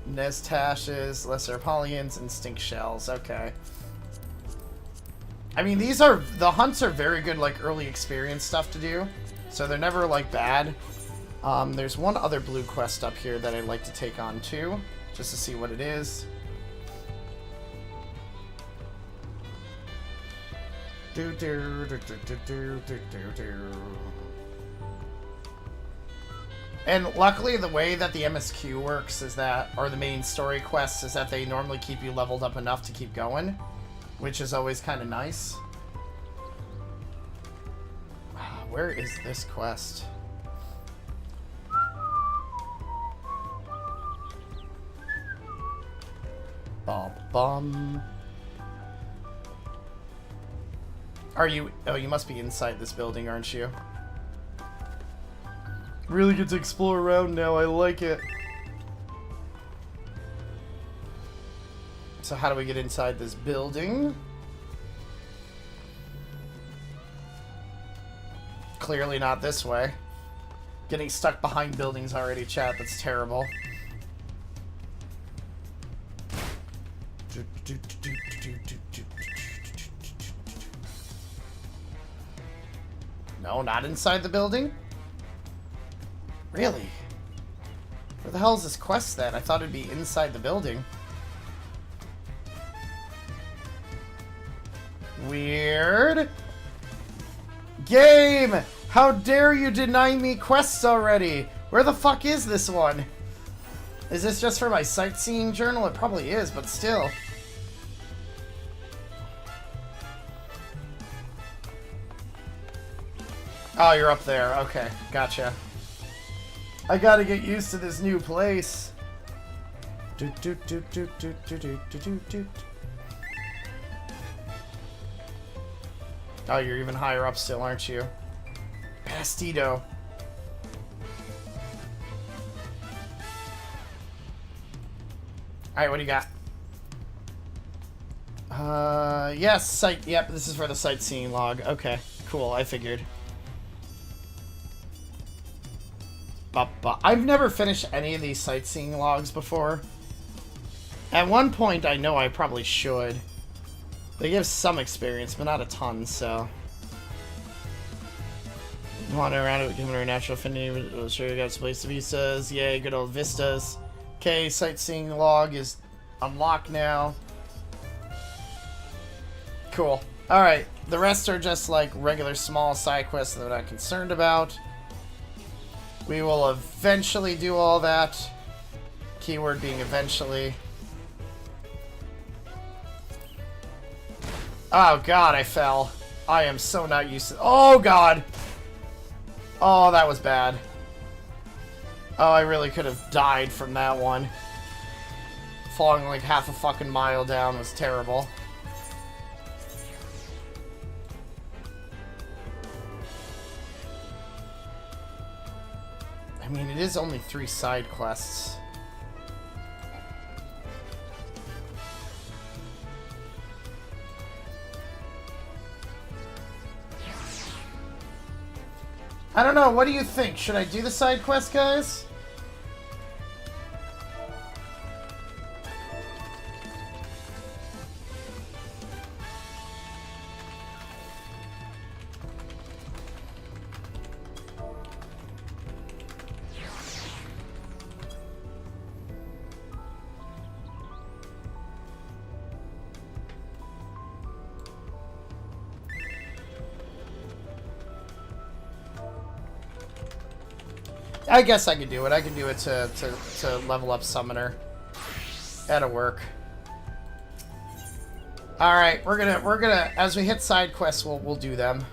Nestashes, Lesser Apollons, and Stink Shells. Okay. I mean, the hunts are very good, like, early experience stuff to do. So they're never, like, bad. There's one other blue quest up here that I'd like to take on, too. Just to see what it is. And luckily, the way that the MSQ works is that, or the main story quests, is that they normally keep you leveled up enough to keep going, which is always kind of nice. Where is this quest? Bum. Are you... Oh, you must be inside this building, aren't you? Really get to explore around now. I like it. So how do we get inside this building? Clearly not this way. Getting stuck behind buildings already, chat. That's terrible. No, not inside the building? Really? Where the hell is this quest then? I thought it'd be inside the building. Weird. Game! How dare you deny me quests already? Where the fuck is this one? Is this just for my sightseeing journal? It probably is, but still. Oh, you're up there. Okay, gotcha. I gotta get used to this new place. Oh, you're even higher up still, aren't you? Pastito. Alright, what do you got? Yes, yep, this is for the sightseeing log. Okay, cool, I figured. I've never finished any of these sightseeing logs before. At one point, I know I probably should. They give some experience, but not a ton, so... Wander around it, giving her a natural affinity. We'll show you guys place vistas. Yay, good old vistas. Okay, sightseeing log is unlocked now. Cool. Alright, the rest are just like regular small side quests that I'm not concerned about. We will eventually do all that. Keyword being eventually. Oh god, I fell. I am so not used to... Oh god! Oh, that was bad. Oh, I really could have died from that one. Falling like half a fucking mile down was terrible. I mean, it is only 3 side quests. I don't know, what do you think? Should I do the side quest, guys? I guess I could do it. I can do it to level up Summoner. That'll work. Alright, we're gonna as we hit side quests we'll do them.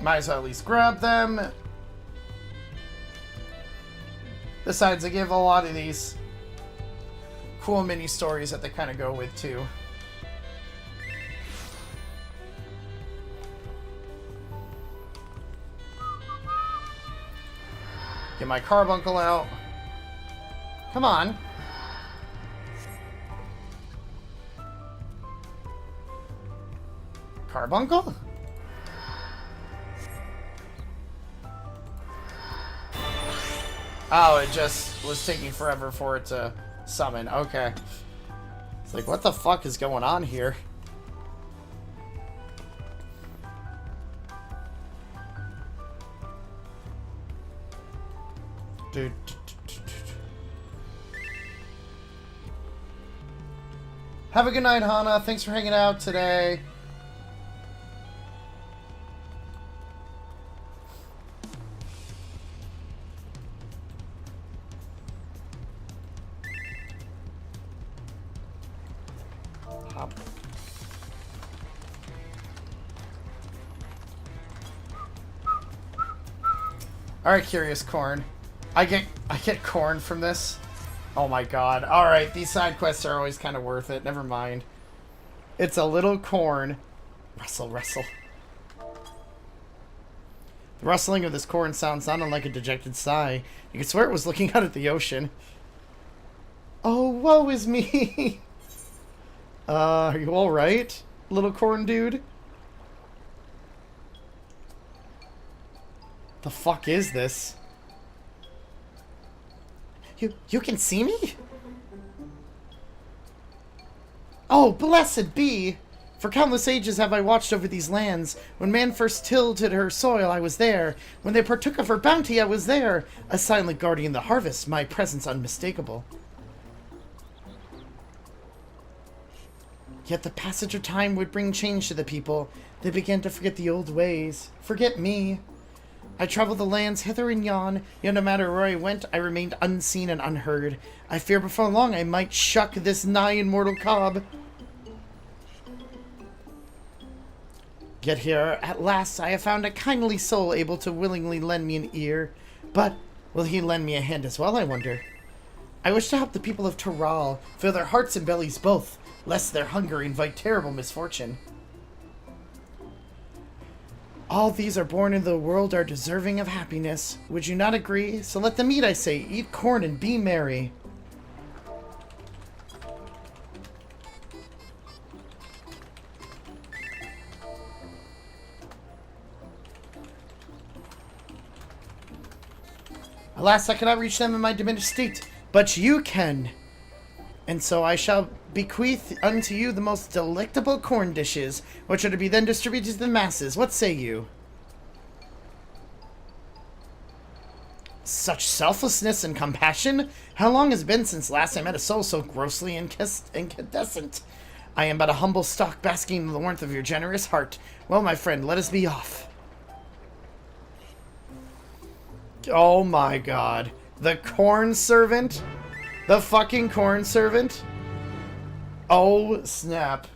Might as well at least grab them. Besides, they give a lot of these cool mini stories that they kind of go with too. Get my carbuncle out. Come on. Carbuncle? Oh, it just was taking forever for it to summon. Okay. It's like, what the fuck is going on here? Dude. Have a good night, Hana. Thanks for hanging out today. Alright, Curious Corn. I get corn from this. Oh my god. Alright, these side quests are always kind of worth it. Never mind. It's a little corn. Rustle, rustle. The rustling of this corn sounds not unlike a dejected sigh. You could swear it was looking out at the ocean. Oh, woe is me! Are you alright, little corn dude? The fuck is this? You can see me? Oh, blessed be! For countless ages have I watched over these lands. When man first tilled her soil, I was there. When they partook of her bounty, I was there. A silent guardian of the harvest, my presence unmistakable. Yet the passage of time would bring change to the people. They began to forget the old ways. Forget me. I traveled the lands hither and yon, yet no matter where I went, I remained unseen and unheard. I fear before long I might shuck this nigh immortal cob. Yet here, at last, I have found a kindly soul able to willingly lend me an ear. But will he lend me a hand as well, I wonder? I wish to help the people of Toral fill their hearts and bellies both, lest their hunger invite terrible misfortune. All these are born into the world are deserving of happiness. Would you not agree? So let them eat, I say. Eat corn and be merry. Alas, I cannot reach them in my diminished state, but you can. And so I shall bequeath unto you the most delectable corn dishes, which are to be then distributed to the masses. What say you? Such selflessness and compassion? How long has it been since last I met a soul so grossly incandescent? I am but a humble stock basking in the warmth of your generous heart. Well, my friend, let us be off. Oh my god. The corn servant? The fucking corn servant? Oh, snap.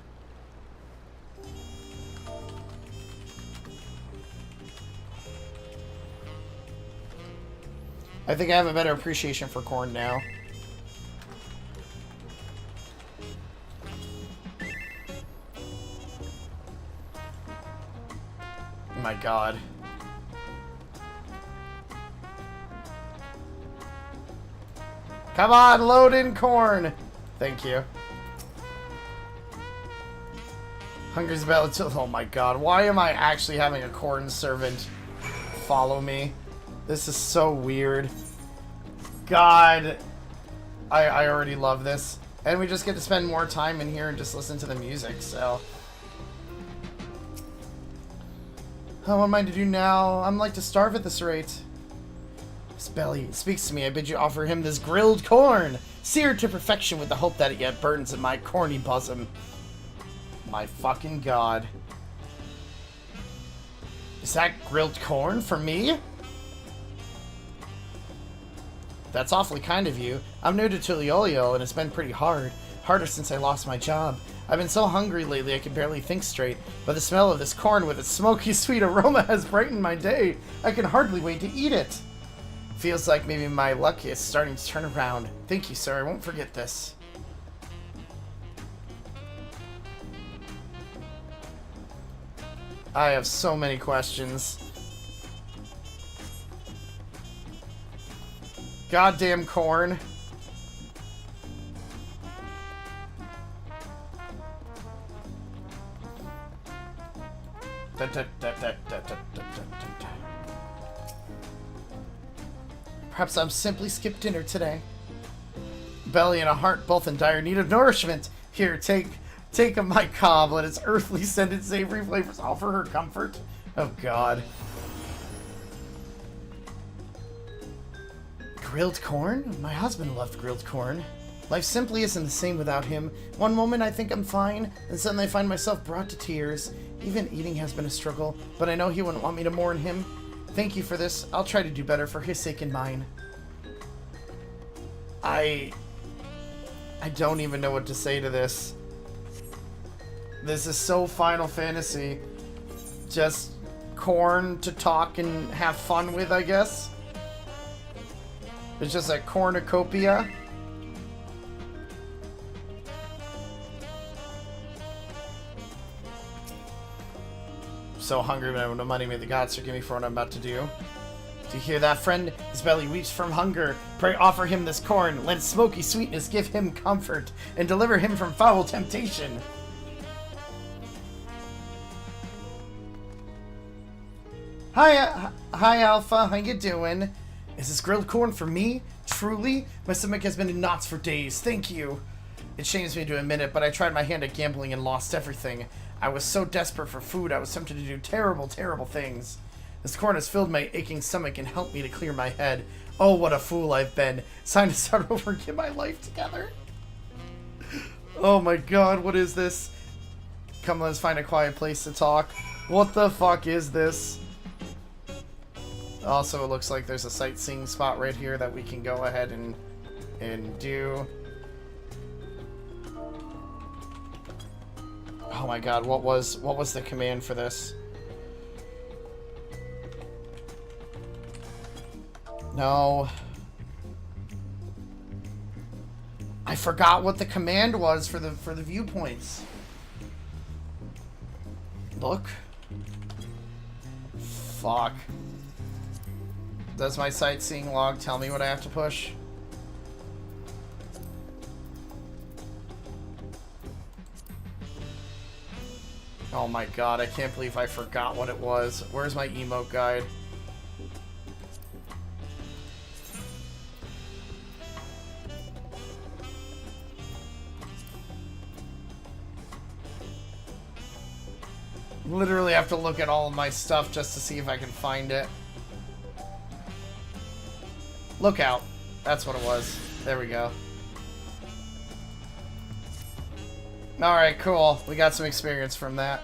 I think I have a better appreciation for corn now. Oh my god. Come on, load in corn. Thank you. Hunger's Bell. Oh my god. Why am I actually having a corn servant follow me? This is so weird. God. I already love this. And we just get to spend more time in here and just listen to the music, so. Oh, what am I to do now? I'm like to starve at this rate. His belly speaks to me. I bid you offer him this grilled corn, seared to perfection with the hope that it yet burns in my corny bosom. My fucking god. Is that grilled corn for me? That's awfully kind of you. I'm new to Tuliolio and it's been pretty hard. Harder since I lost my job. I've been so hungry lately I can barely think straight, but the smell of this corn with its smoky sweet aroma has brightened my day. I can hardly wait to eat it. Feels like maybe my luck is starting to turn around. Thank you, sir. I won't forget this. I have so many questions. Goddamn corn. Perhaps I've simply skipped dinner today. Belly and a heart both in dire need of nourishment. Here, take of my cob. Let its earthly scented savory flavors offer her comfort. Oh God. Grilled corn? My husband loved grilled corn. Life simply isn't the same without him. One moment I think I'm fine, and suddenly I find myself brought to tears. Even eating has been a struggle, but I know he wouldn't want me to mourn him. Thank you for this. I'll try to do better for his sake and mine. I don't even know what to say to this. This is so Final Fantasy. Just corn to talk and have fun with, I guess. It's just a cornucopia. So hungry, but I have no money. May the gods forgive me for what I'm about to do. Do you hear that, friend? His belly weeps from hunger. Pray offer him this corn. Let its smoky sweetness give him comfort and deliver him from foul temptation. Hi, Alpha. How you doing? Is this grilled corn for me? Truly? My stomach has been in knots for days. Thank you. It shames me to admit it, but I tried my hand at gambling and lost everything. I was so desperate for food, I was tempted to do terrible, terrible things. This corn has filled my aching stomach and helped me to clear my head. Oh, what a fool I've been. It's time to start over and get my life together. Oh my god, what is this? Come, let's find a quiet place to talk. What the fuck is this? Also, it looks like there's a sightseeing spot right here that we can go ahead and do. Oh my god, what was the command for this? No. I forgot what the command was for the viewpoints. Look. Fuck. Does my sightseeing log tell me what I have to push? Oh my god, I can't believe I forgot what it was. Where's my emote guide? Literally have to look at all of my stuff just to see if I can find it. Lookout. That's what it was. There we go. Alright, cool. We got some experience from that.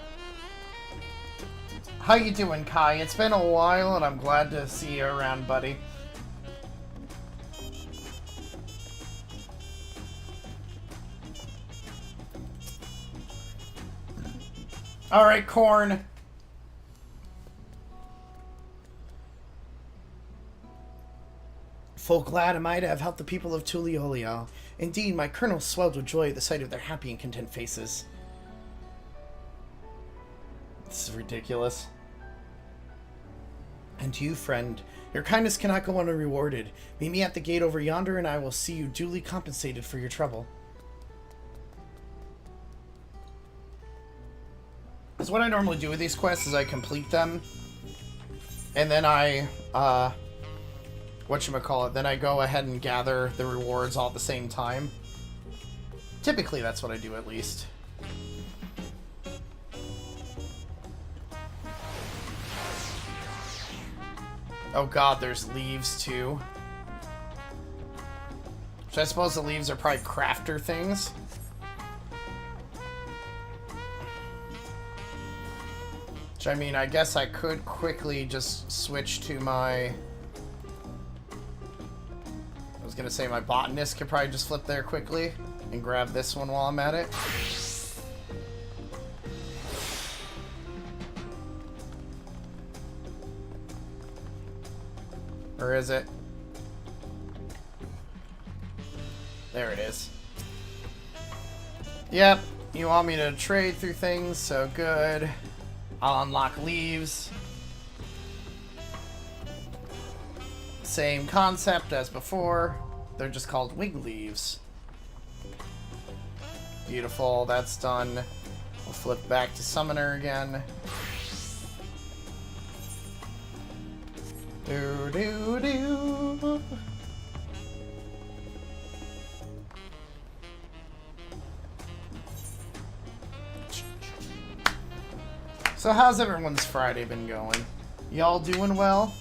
How you doing, Kai? It's been a while, and I'm glad to see you around, buddy. Alright, Corn. Full glad am I to have helped the people of Tuliolial. Indeed, my colonel swelled with joy at the sight of their happy and content faces. This is ridiculous. And to you, friend, your kindness cannot go unrewarded. Meet me at the gate over yonder, and I will see you duly compensated for your trouble. Because what I normally do with these quests is I complete them, and then I, whatchamacallit, then I go ahead and gather the rewards all at the same time. Typically, that's what I do, at least. Oh god, there's leaves, too. So I suppose the leaves are probably crafter things. Which, I mean, I guess I could quickly just switch to my... I was gonna say my botanist could probably just flip there quickly and grab this one while I'm at it. Or is it? There it is. Yep, you want me to trade through things, so good. I'll unlock leaves. Same concept as before. They're just called wing leaves. Beautiful, that's done. We'll flip back to Summoner again. Do do do. So how's everyone's Friday been going? Y'all doing well?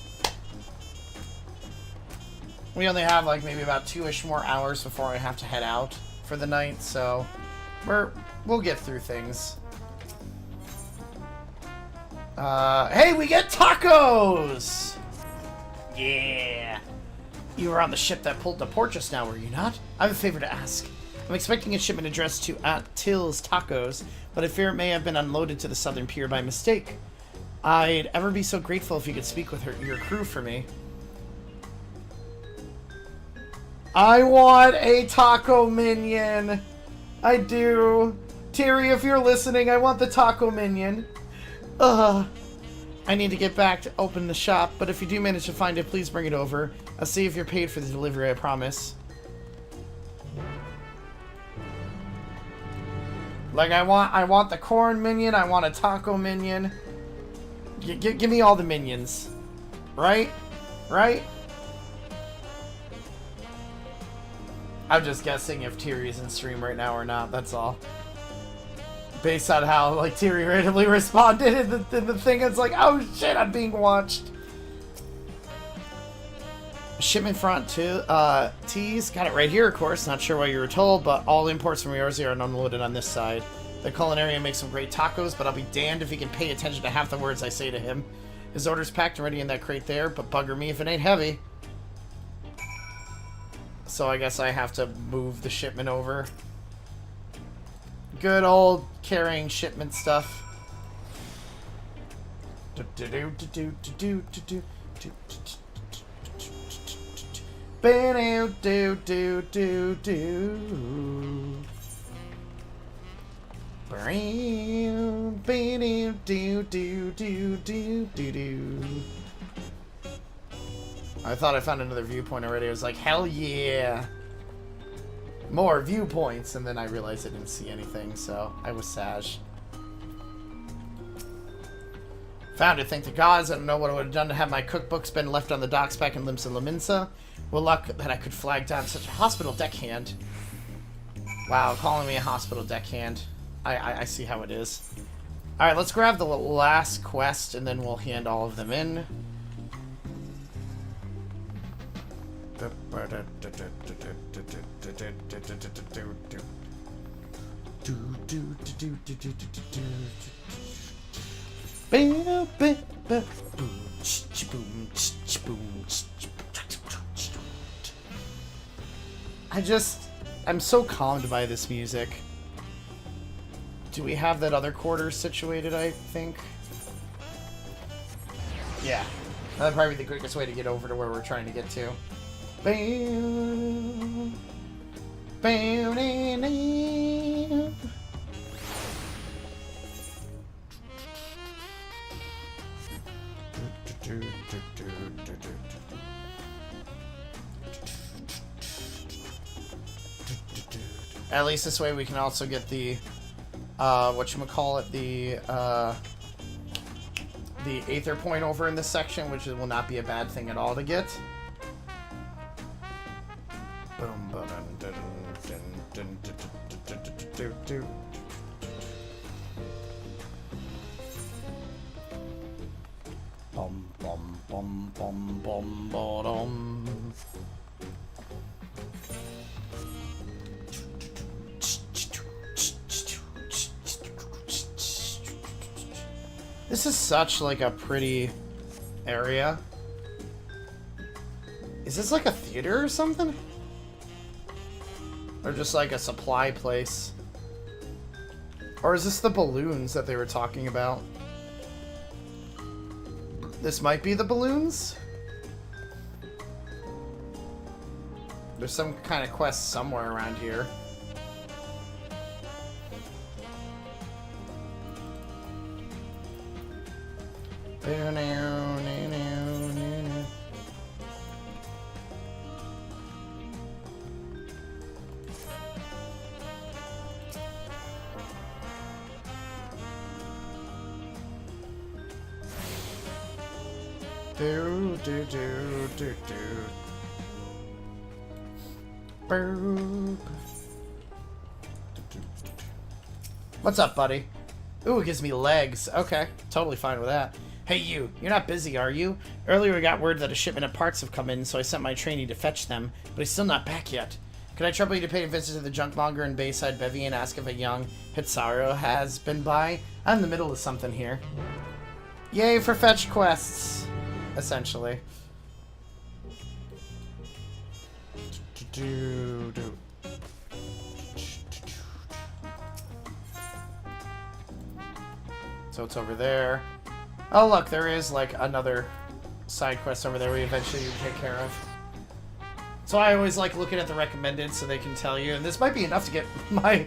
We only have like maybe about 2-ish more hours before I have to head out for the night, so we'll get through things. Hey, we get tacos! Yeah! You were on the ship that pulled to port just now, were you not? I have a favor to ask. I'm expecting a shipment addressed to Till's Tacos, but I fear it may have been unloaded to the southern pier by mistake. I'd ever be so grateful if you could speak with your crew for me. I want a taco minion! I do. Terry, if you're listening, I want the taco minion. I need to get back to open the shop, but if you do manage to find it, please bring it over. I'll see if you're paid for the delivery, I promise. Like, I want the corn minion, I want a taco minion. Give me all the minions. Right? Right? I'm just guessing if Tyrion's in stream right now or not, that's all. Based on how, like, Tyrion randomly responded in the thing, it's like, oh shit, I'm being watched. Shipment front to T's. Got it right here, of course. Not sure what you were told, but all imports from Eorzea are unloaded on this side. The culinarian makes some great tacos, but I'll be damned if he can pay attention to half the words I say to him. His order's packed and ready in that crate there, but bugger me if it ain't heavy. So I guess I have to move the shipment over. Good old carrying shipment stuff. I thought I found another viewpoint already. I was like, hell yeah! More viewpoints! And then I realized I didn't see anything, so I was sash. Found it, thank the gods. I don't know what I would have done to have my cookbooks been left on the docks back in Limsa Laminsa. Well, luck that I could flag down such a hospital deckhand. Wow, calling me a hospital deckhand. I see how it is. Alright, let's grab the last quest, and then we'll hand all of them in. I'm so calmed by this music. Do we have that other quarter situated, I think? Yeah. That'd probably be the quickest way to get over to where we're trying to get to. At least this way we can also get the whatchamacallit, the Aether point over in this section, which will not be a bad thing at all to get. This is such like a pretty area. Is this like a theater or something? Or just like a supply place? Or is this the balloons that they were talking about? This might be the balloons? There's some kind of quest somewhere around here. What's up, buddy? Ooh, it gives me legs. Okay, totally fine with that. Hey you, you're not busy, are you? Earlier we got word that a shipment of parts have come in, so I sent my trainee to fetch them, but he's still not back yet. Could I trouble you to pay a visit to the junkmonger in Bayside Bevy and ask if a young Hitsaru has been by? I'm in the middle of something here. Yay for fetch quests, essentially. So it's over there. Oh look, there is like another side quest over there we eventually take care of. So I always like looking at the recommended so they can tell you. And this might be enough to get my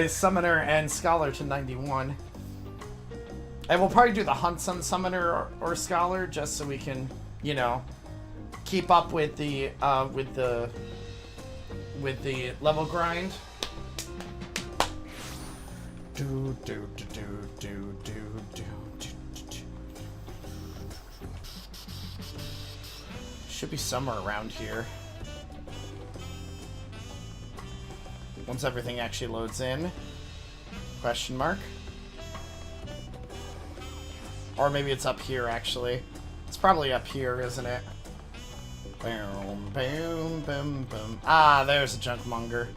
summoner and scholar to 91. And we'll probably do the hunts on summoner or scholar just so we can, you know, keep up with the level grind. Should be somewhere around here. Once everything actually loads in. Question mark. Or maybe it's up here, actually. It's probably up here, isn't it? Boom, boom, boom, boom. Ah, there's a junkmonger.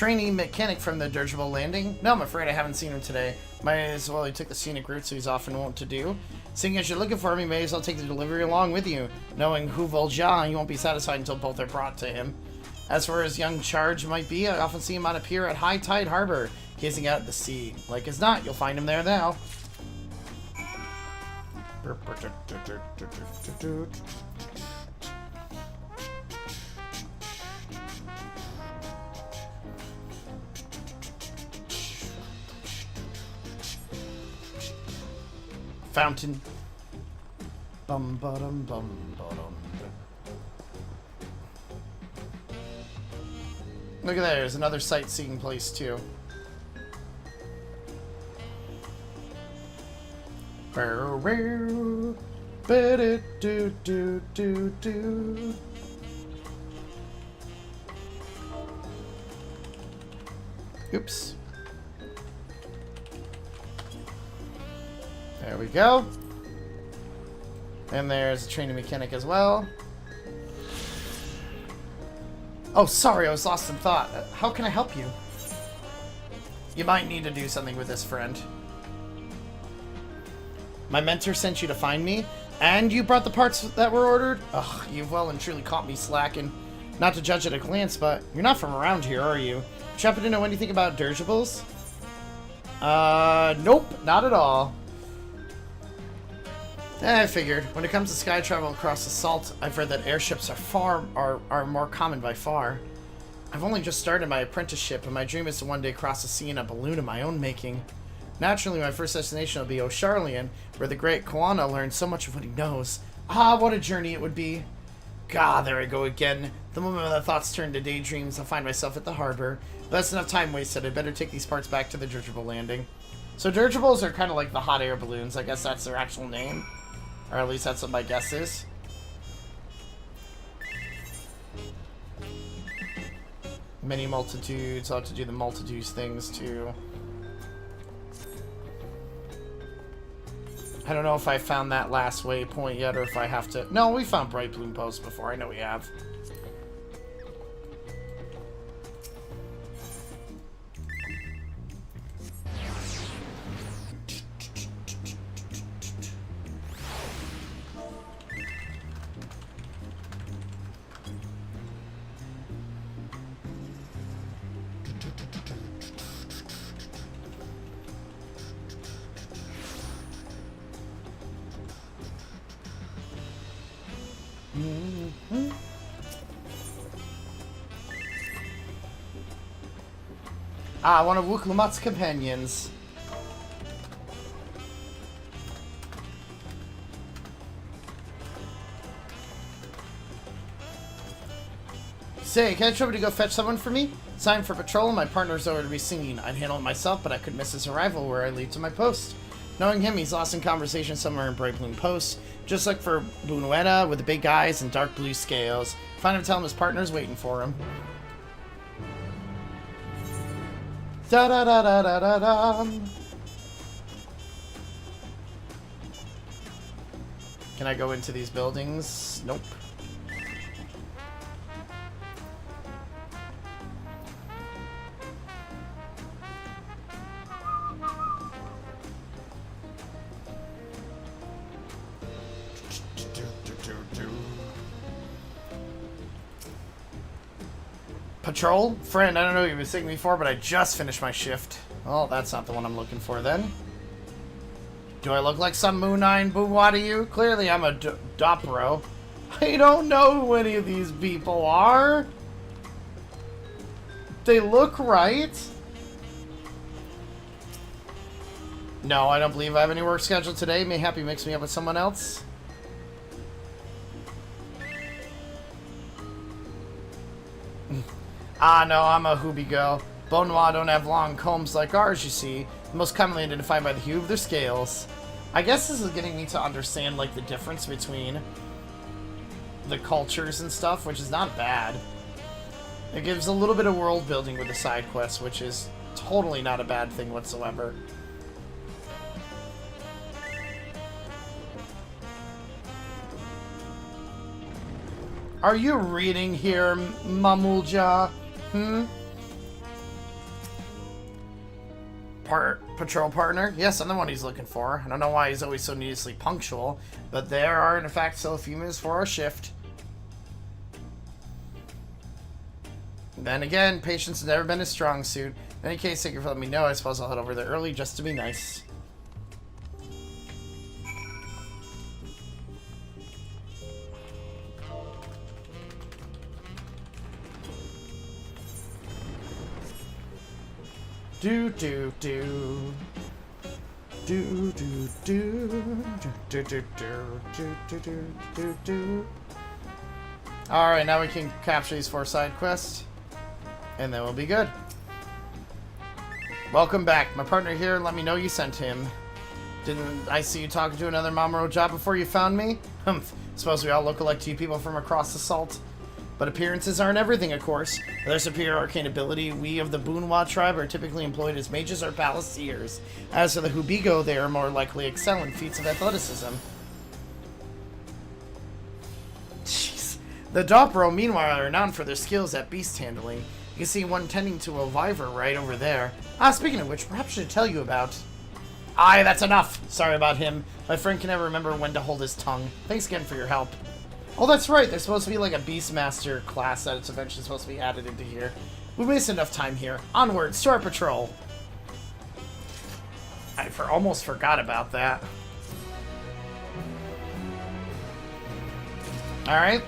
trainee mechanic from the dirigible landing? No, I'm afraid I haven't seen him today. Might as well he took the scenic route, so he's often wont to do. Seeing as you're looking for me, may as well take the delivery along with you. Knowing Hu Volja, he won't be satisfied until both are brought to him. As for his young charge might be, I often see him on a pier at High Tide Harbor, gazing out at the sea. Like as not, you'll find him there now. Fountain. Bum bum bum bum. Look at that, there's another sightseeing place too. Oops. There we go. And there's a training mechanic as well. Oh, sorry, I was lost in thought. How can I help you? You might need to do something with this, friend. My mentor sent you to find me, and you brought the parts that were ordered? Ugh, you've well and truly caught me slacking. Not to judge at a glance, but you're not from around here, are you? Would you happen to know anything about dirigibles? Nope, not at all. I figured. When it comes to sky travel across the salt, I've read that airships are more common by far. I've only just started my apprenticeship, and my dream is to one day cross the sea in a balloon of my own making. Naturally, my first destination will be Osharlian, where the great Koana learned so much of what he knows. Ah, what a journey it would be. God, there I go again. The moment my thoughts turn to daydreams, I'll find myself at the harbor. But that's enough time wasted. I'd better take these parts back to the dirigible landing. So dirigibles are kind of like the hot air balloons. I guess that's their actual name. Or at least that's what my guess is. Many multitudes. I'll have to do the multitudes things too. I don't know if I found that last waypoint yet or if I have to... No, we found Bright Bloom Post before. I know we have. Ah, one of Wuklumat's companions. Say, can I try to go fetch someone for me? It's time for patrol and my partner's over to be singing. I'd handle it myself, but I could miss his arrival where I leave to my post. Knowing him, he's lost in conversation somewhere in Bright Bloom Post. Just look for Bunueta with the big eyes and dark blue scales. Find him and tell him his partner's waiting for him. Da da da da da da da. Can I go into these buildings? Nope. Patrol? Friend, I don't know what you've been seeing me for, but I just finished my shift. Oh, that's not the one I'm looking for then. Do I look like some Moonine Buwa to you? Clearly I'm a Dopro. I don't know who any of these people are. They look right. No, I don't believe I have any work scheduled today. Mayhap you mix me up with someone else. Ah, no, I'm a Hooby girl. Bonois don't have long combs like ours, you see. Most commonly identified by the hue of their scales. I guess this is getting me to understand, like, the difference between the cultures and stuff, which is not bad. It gives a little bit of world building with the side quests, which is totally not a bad thing whatsoever. Are you reading here, Mamulja? patrol partner? Yes, I'm the one he's looking for. I don't know why he's always so needlessly punctual, but there are in fact still a few minutes for our shift. Then again, patience has never been his strong suit. In any case, thank you for letting me know. I suppose I'll head over there early just to be nice. Do do do. Do do do do do do do do do do do. Alright, now we can capture these 4 side quests. And then we'll be good. Welcome back. My partner here let me know you sent him. Didn't I see you talking to another Mamoru job before you found me? Suppose we all look alike to you people from across the salt. But appearances aren't everything, of course. With their superior arcane ability, we of the Bunwa tribe are typically employed as mages or palaciers. As for the Hubigo, they are more likely excel in feats of athleticism. Jeez. The Dopro, meanwhile, are renowned for their skills at beast handling. You can see one tending to a wyvern right over there. Ah, speaking of which, perhaps I should tell you about... Aye, that's enough! Sorry about him. My friend can never remember when to hold his tongue. Thanks again for your help. Oh, that's right. There's supposed to be like a Beastmaster class that it's eventually supposed to be added into here. We wasted enough time here. Onwards to our patrol. I almost forgot about that. Alright.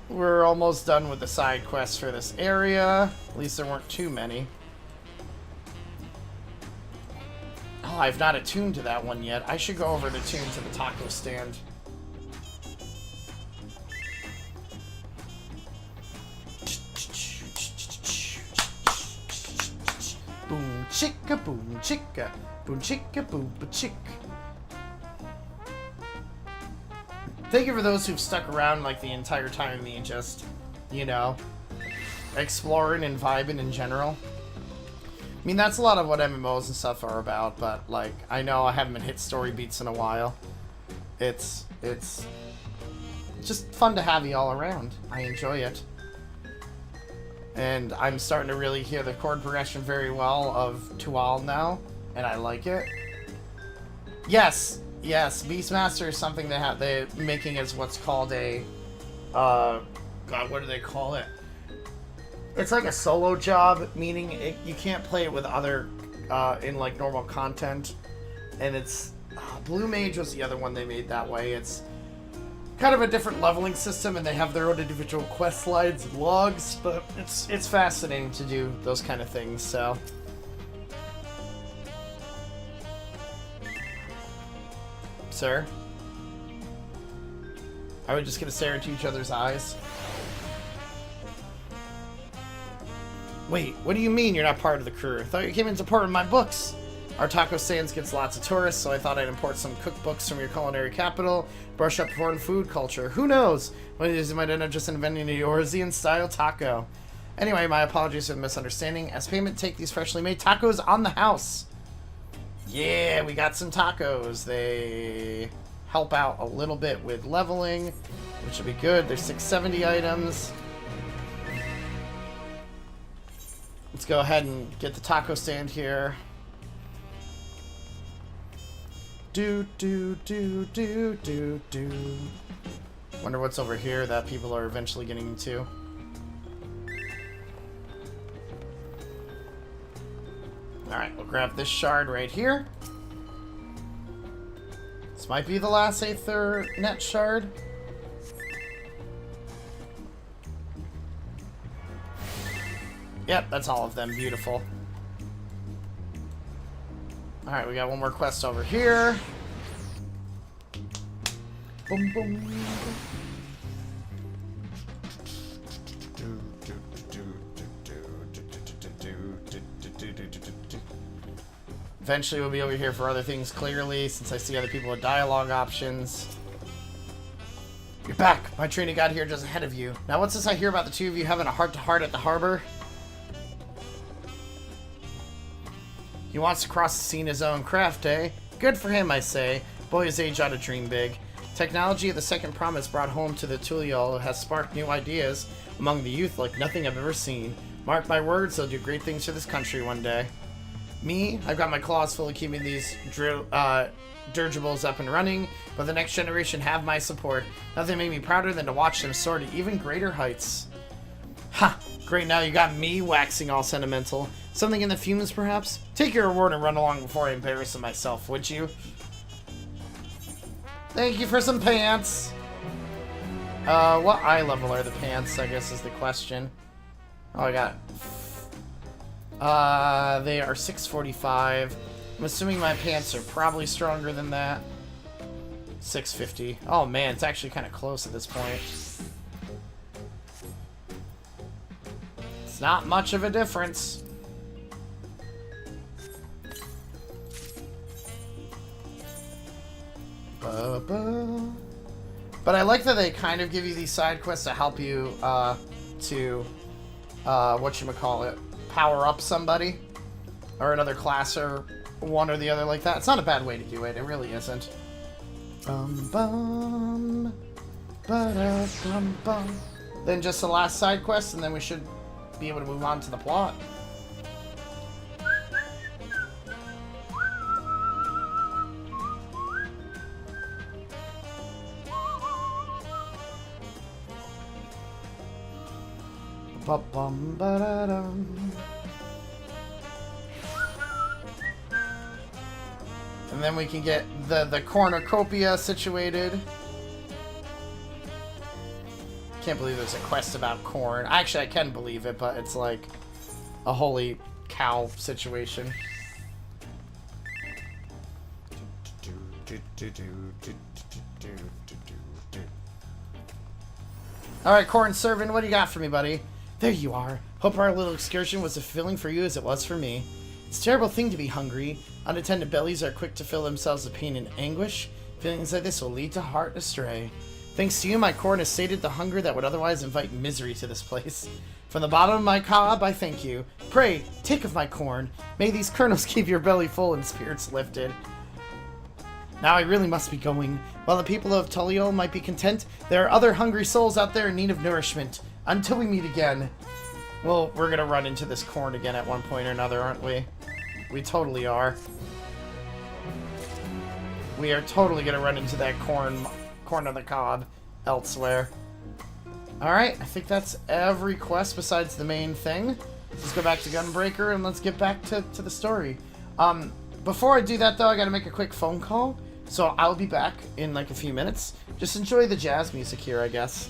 We're almost done with the side quests for this area. At least there weren't too many. Oh, I've not attuned to that one yet. I should go over and attune to the taco stand. Boom chicka, boom chicka, boom chicka, boom chick. Thank you for those who've stuck around like the entire time me just, you know, exploring and vibing in general. I mean, that's a lot of what MMOs and stuff are about, but like, I know I haven't been hit story beats in a while. It's just fun to have you all around. I enjoy it. And I'm starting to really hear the chord progression very well of Tual now, and I like it. Yes, Beastmaster is something they're making as what's called a, God, what do they call it? It's like a solo job, meaning you can't play it with other, in like normal content. And it's, Blue Mage was the other one they made that way. It's kind of a different leveling system, and they have their own individual quest lines and logs, but it's fascinating to do those kind of things, so. Sir? Are we just gonna stare into each other's eyes? Wait, what do you mean you're not part of the crew? I thought you came in support of my books. Our taco stands gets lots of tourists, so I thought I'd import some cookbooks from your culinary capital, brush up foreign food culture. Who knows? One of these you might end up just inventing a Eorzean-style taco. Anyway, my apologies for the misunderstanding. As payment, take these freshly made tacos on the house. Yeah, we got some tacos. They help out a little bit with leveling, which will be good. There's 670 items. Let's go ahead and get the taco stand here. Do. Wonder what's over here that people are eventually getting into. Alright, we'll grab this shard right here. This might be the last Aether net shard. Yep, that's all of them. Beautiful. Alright, we got one more quest over here. Boom, boom. Eventually we'll be over here for other things clearly, since I see other people with dialogue options. You're back! My trainee got here just ahead of you. Now what's this I hear about the two of you having a heart-to-heart at the harbor? He wants to cross the sea in his own craft, eh? Good for him, I say. Boy his age ought to dream big. Technology of the Second Promise brought home to the Tulial has sparked new ideas among the youth like nothing I've ever seen. Mark my words, they'll do great things for this country one day. Me, I've got my claws full of keeping these dirigibles up and running, but the next generation have my support. Nothing made me prouder than to watch them soar to even greater heights. Ha! Great, now you got me waxing all sentimental. Something in the fumes, perhaps? Take your reward and run along before I embarrass myself, would you? Thank you for some pants! What eye level are the pants, I guess is the question. Oh, I got it. They are 645. I'm assuming my pants are probably stronger than that. 650. Oh man, it's actually kind of close at this point. It's not much of a difference. But I like that they kind of give you these side quests to help you to whatchamacallit, power up somebody or another class or one or the other like that. It's not a bad way to do it. It really isn't. Then just the last side quest, and then we should be able to move on to the plot. And then we can get the cornucopia situated. Can't believe there's a quest about corn. Actually, I can believe it, but it's like a holy cow situation. Alright, Corn Servant, what do you got for me, buddy? There you are. Hope our little excursion was as fulfilling for you as it was for me. It's a terrible thing to be hungry. Unattended bellies are quick to fill themselves with pain and anguish. Feelings like this will lead to heart astray. Thanks to you, my corn has sated the hunger that would otherwise invite misery to this place. From the bottom of my cob, I thank you. Pray, take of my corn. May these kernels keep your belly full and spirits lifted. Now I really must be going. While the people of Tullio might be content, there are other hungry souls out there in need of nourishment. Until we meet again. Well, we're gonna run into this corn again at one point or another, aren't we? We totally are. We are totally gonna run into that corn on the cob elsewhere. Alright, I think that's every quest besides the main thing. Let's go back to Gunbreaker and let's get back to the story. Before I do that though, I gotta make a quick phone call. So I'll be back in like a few minutes. Just enjoy the jazz music here, I guess.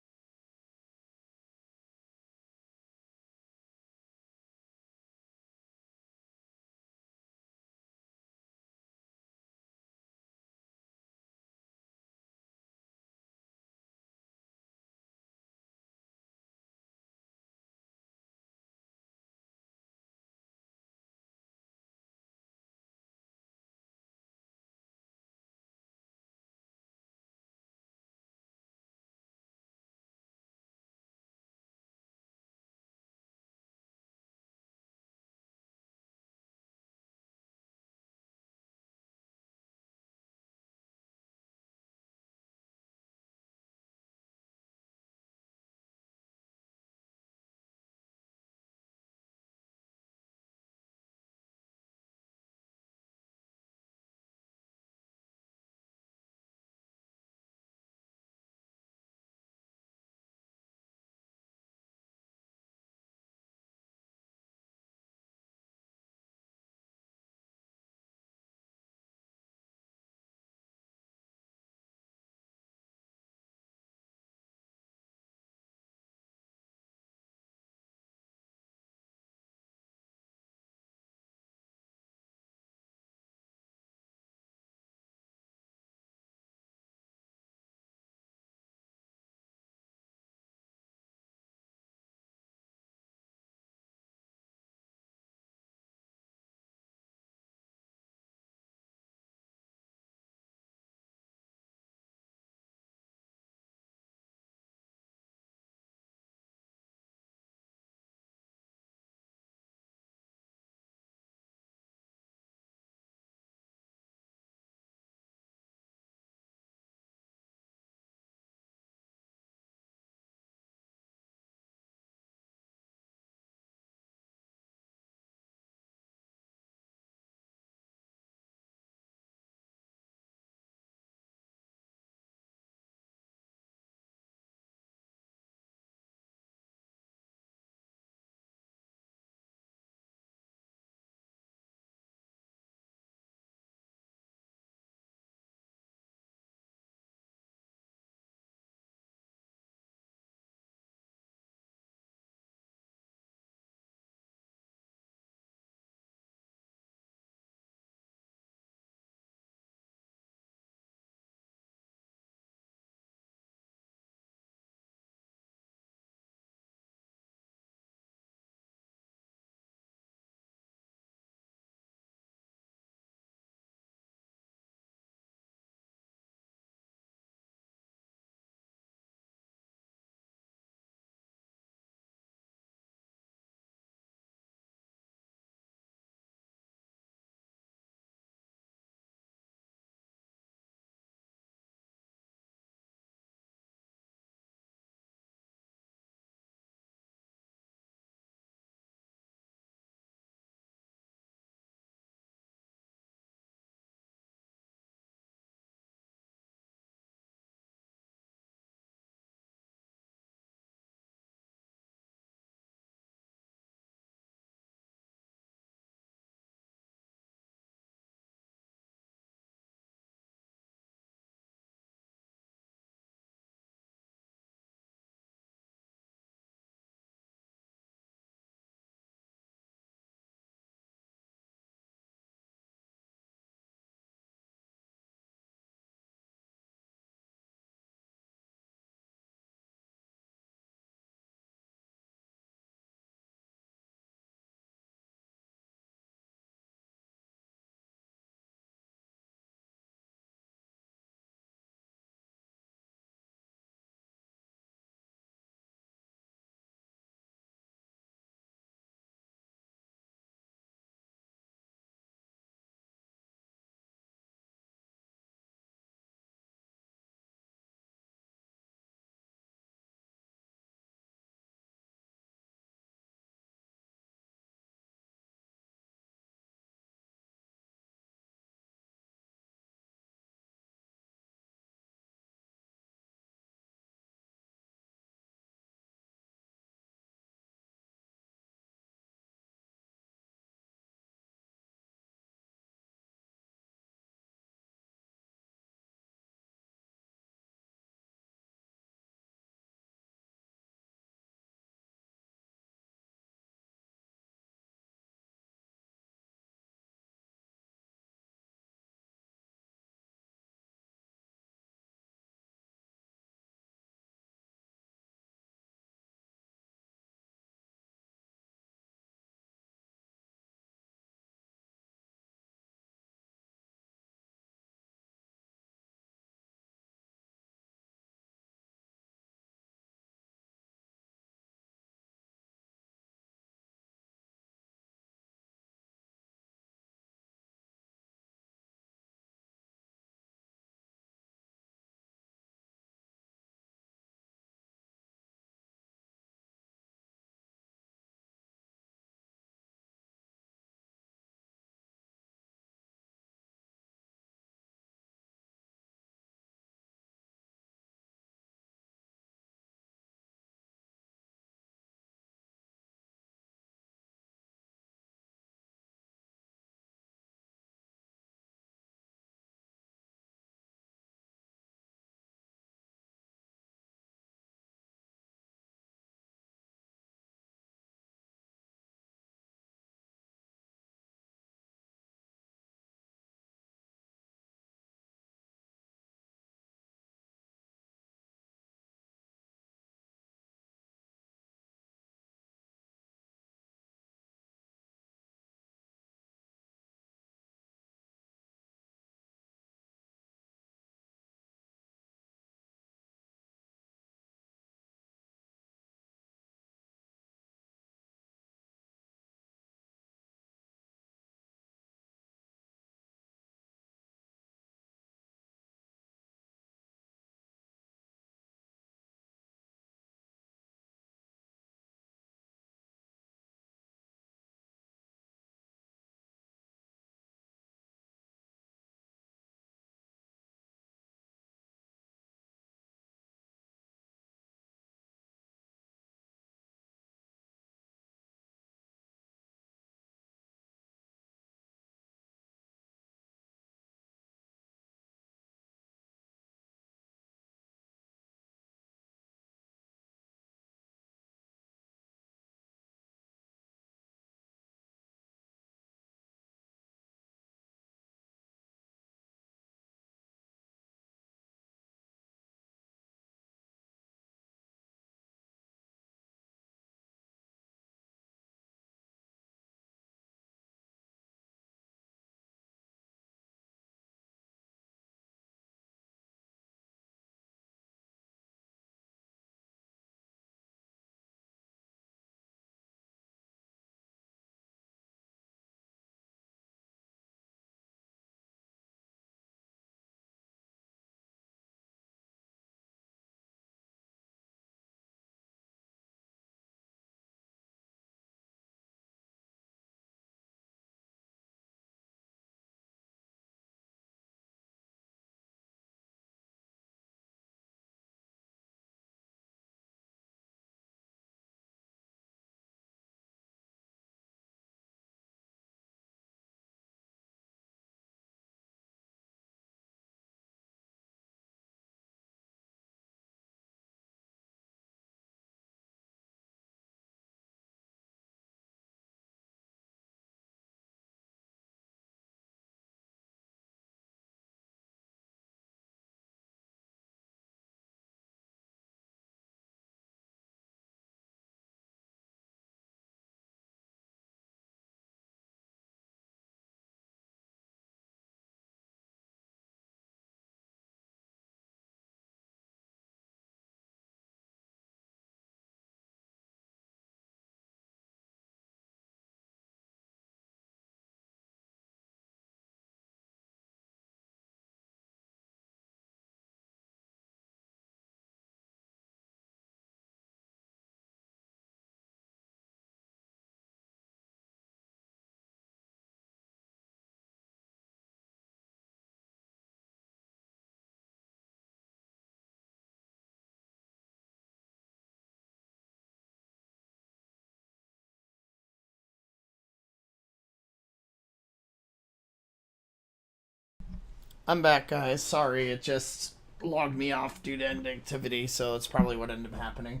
I'm back, guys. Sorry, it just logged me off due to end activity, so it's probably what ended up happening.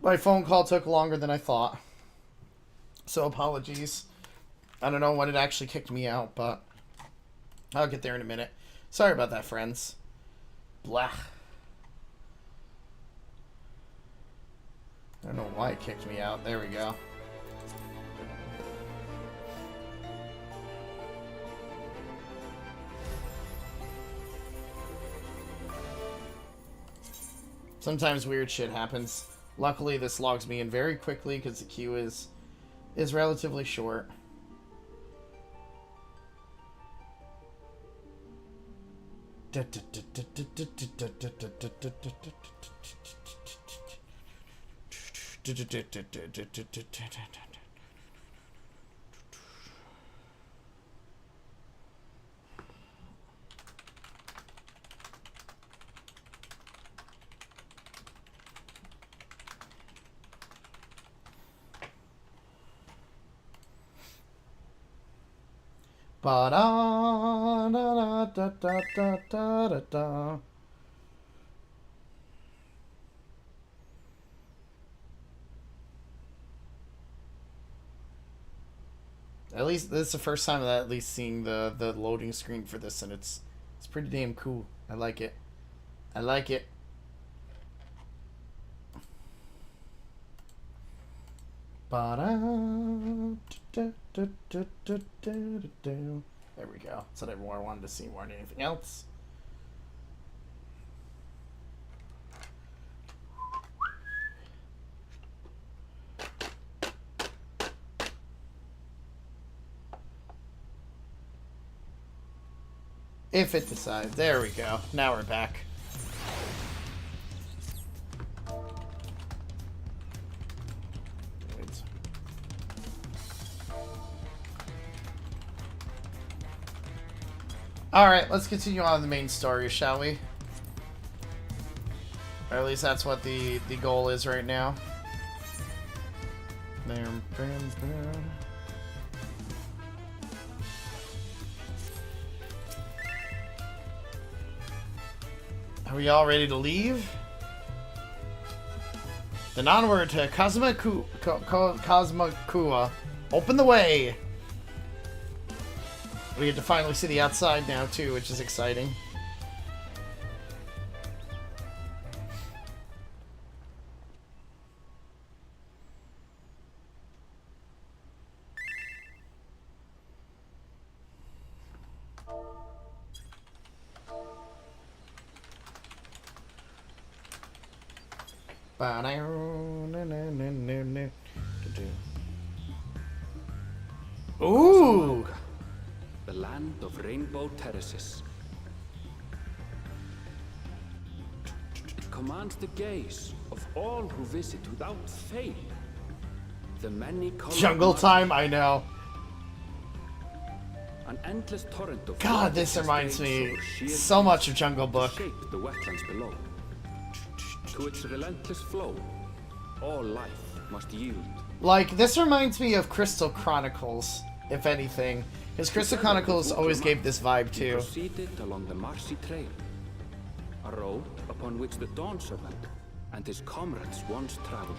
My phone call took longer than I thought. So apologies. I don't know when it actually kicked me out, but I'll get there in a minute. Sorry about that, friends. Blah. I don't know why it kicked me out. There we go. Sometimes weird shit happens. Luckily, this logs me in very quickly because the queue is relatively short. Ba da da da da da da da da. At least this is the first time that at least seeing the loading screen for this, and it's pretty damn cool. I like it. I like it. There we go. That's what everyone wanted to see more than anything else. If it decides. There we go. Now we're back. Alright, let's continue on the main story, shall we? Or at least that's what the goal is right now. Are we all ready to leave? Then onward to Cosmokua. Open the way! We get to finally see the outside now, too, which is exciting. Ooh! The land of rainbow terraces. It commands the gaze of all who visit without fail. The many Jungle time, I know. An endless torrent of God, this reminds me so much of Jungle Book. Shape the wetlands below. To its relentless flow, all life must yield. Like, this reminds me of Crystal Chronicles, if anything. Because Crystal Chronicles always gave this vibe too. Proceeded along the marshy trail, a road upon which the Dawn Serpent and his comrades once traveled.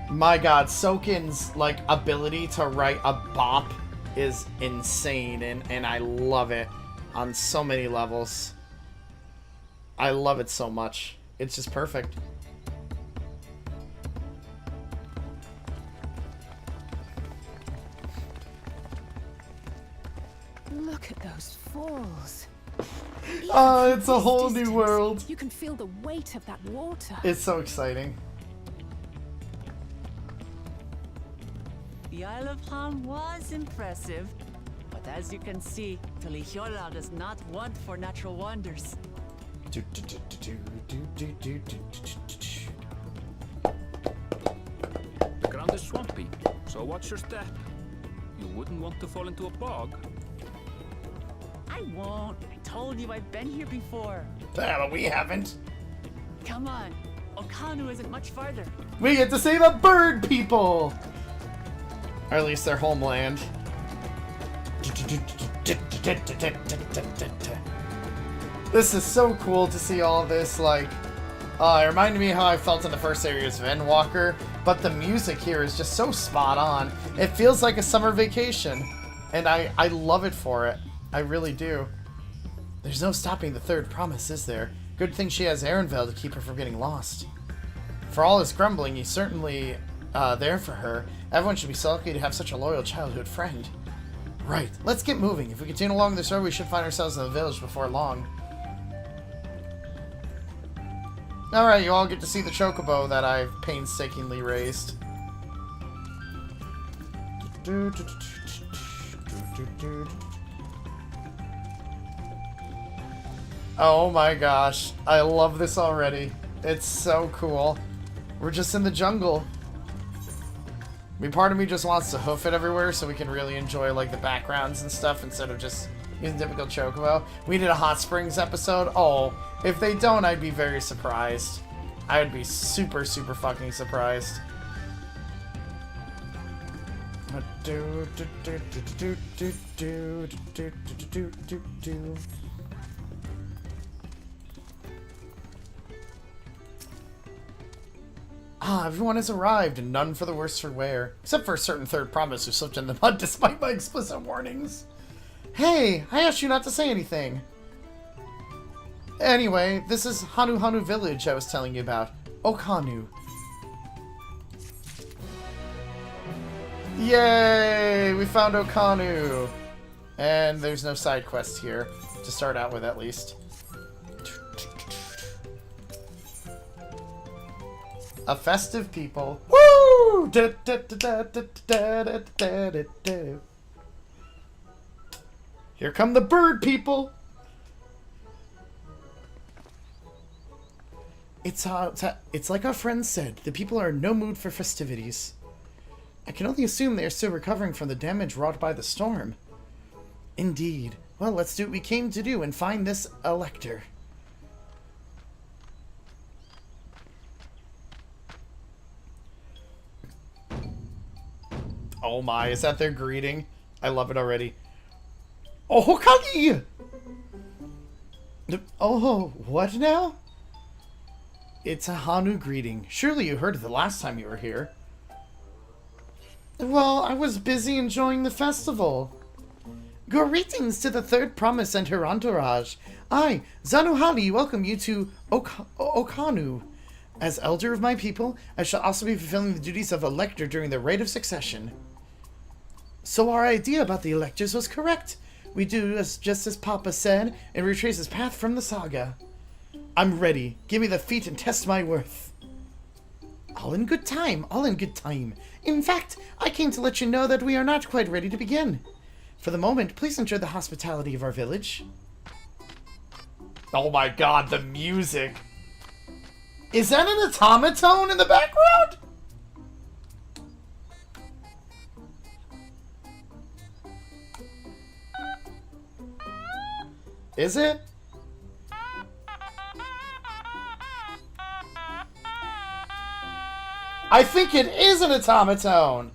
My God, Soken's like ability to write a bop is insane, and I love it on so many levels. I love it so much. It's just perfect. Look at those falls. Oh, it's a whole new world. You can feel the weight of that water. It's so exciting. The Isle of Palm was impressive, but as you can see, Tulihiola does not want for natural wonders. The ground is swampy, so watch your step. You wouldn't want to fall into a bog. I won't. I told you I've been here before. Yeah, but we haven't. Come on. Okanu isn't much farther. We get to see the bird people! Or at least their homeland. This is so cool to see all this, like, it reminded me how I felt in the first series of Endwalker, but the music here is just so spot on. It feels like a summer vacation, and I love it for it. I really do. There's no stopping the third promise, is there? Good thing she has Ehrenfeld to keep her from getting lost. For all his grumbling, he's certainly there for her. Everyone should be so lucky to have such a loyal childhood friend. Right, let's get moving. If we continue along this road, we should find ourselves in the village before long. Alright, you all get to see the chocobo that I've painstakingly raised. Oh my gosh, I love this already. It's so cool. We're just in the jungle. I mean, part of me just wants to hoof it everywhere so we can really enjoy like the backgrounds and stuff instead of just using typical chocobo. We did a hot springs episode. Oh, if they don't, I'd be very surprised. I would be super, super fucking surprised. Ah, everyone has arrived, and none for the worse for wear. Except for a certain third promise who slipped in the mud despite my explicit warnings. Hey, I asked you not to say anything. Anyway, this is Hanu Village I was telling you about. Okanu. Yay! We found Okanu! And there's no side quest here, to start out with at least. A festive people. Woo! Here come the bird people! It's like our friend said, the people are in no mood for festivities. I can only assume they are still recovering from the damage wrought by the storm. Indeed. Well, let's do what we came to do and find this elector. Oh my, is that their greeting? I love it already. Oh, Hokage! Oh, what now? It's a Hanu greeting. Surely you heard it the last time you were here. Well, I was busy enjoying the festival. Greetings to the third promise and her entourage. I, Zanuhali, welcome you to Okanu. As elder of my people, I shall also be fulfilling the duties of elector during the rite of succession. So our idea about the electors was correct. We do just as Papa said and retrace his path from the saga. I'm ready. Give me the feat and test my worth. All in good time, all in good time. In fact, I came to let you know that we are not quite ready to begin. For the moment, please enjoy the hospitality of our village. Oh my god, the music. Is that an automaton in the background? Is it? I think it is an automaton.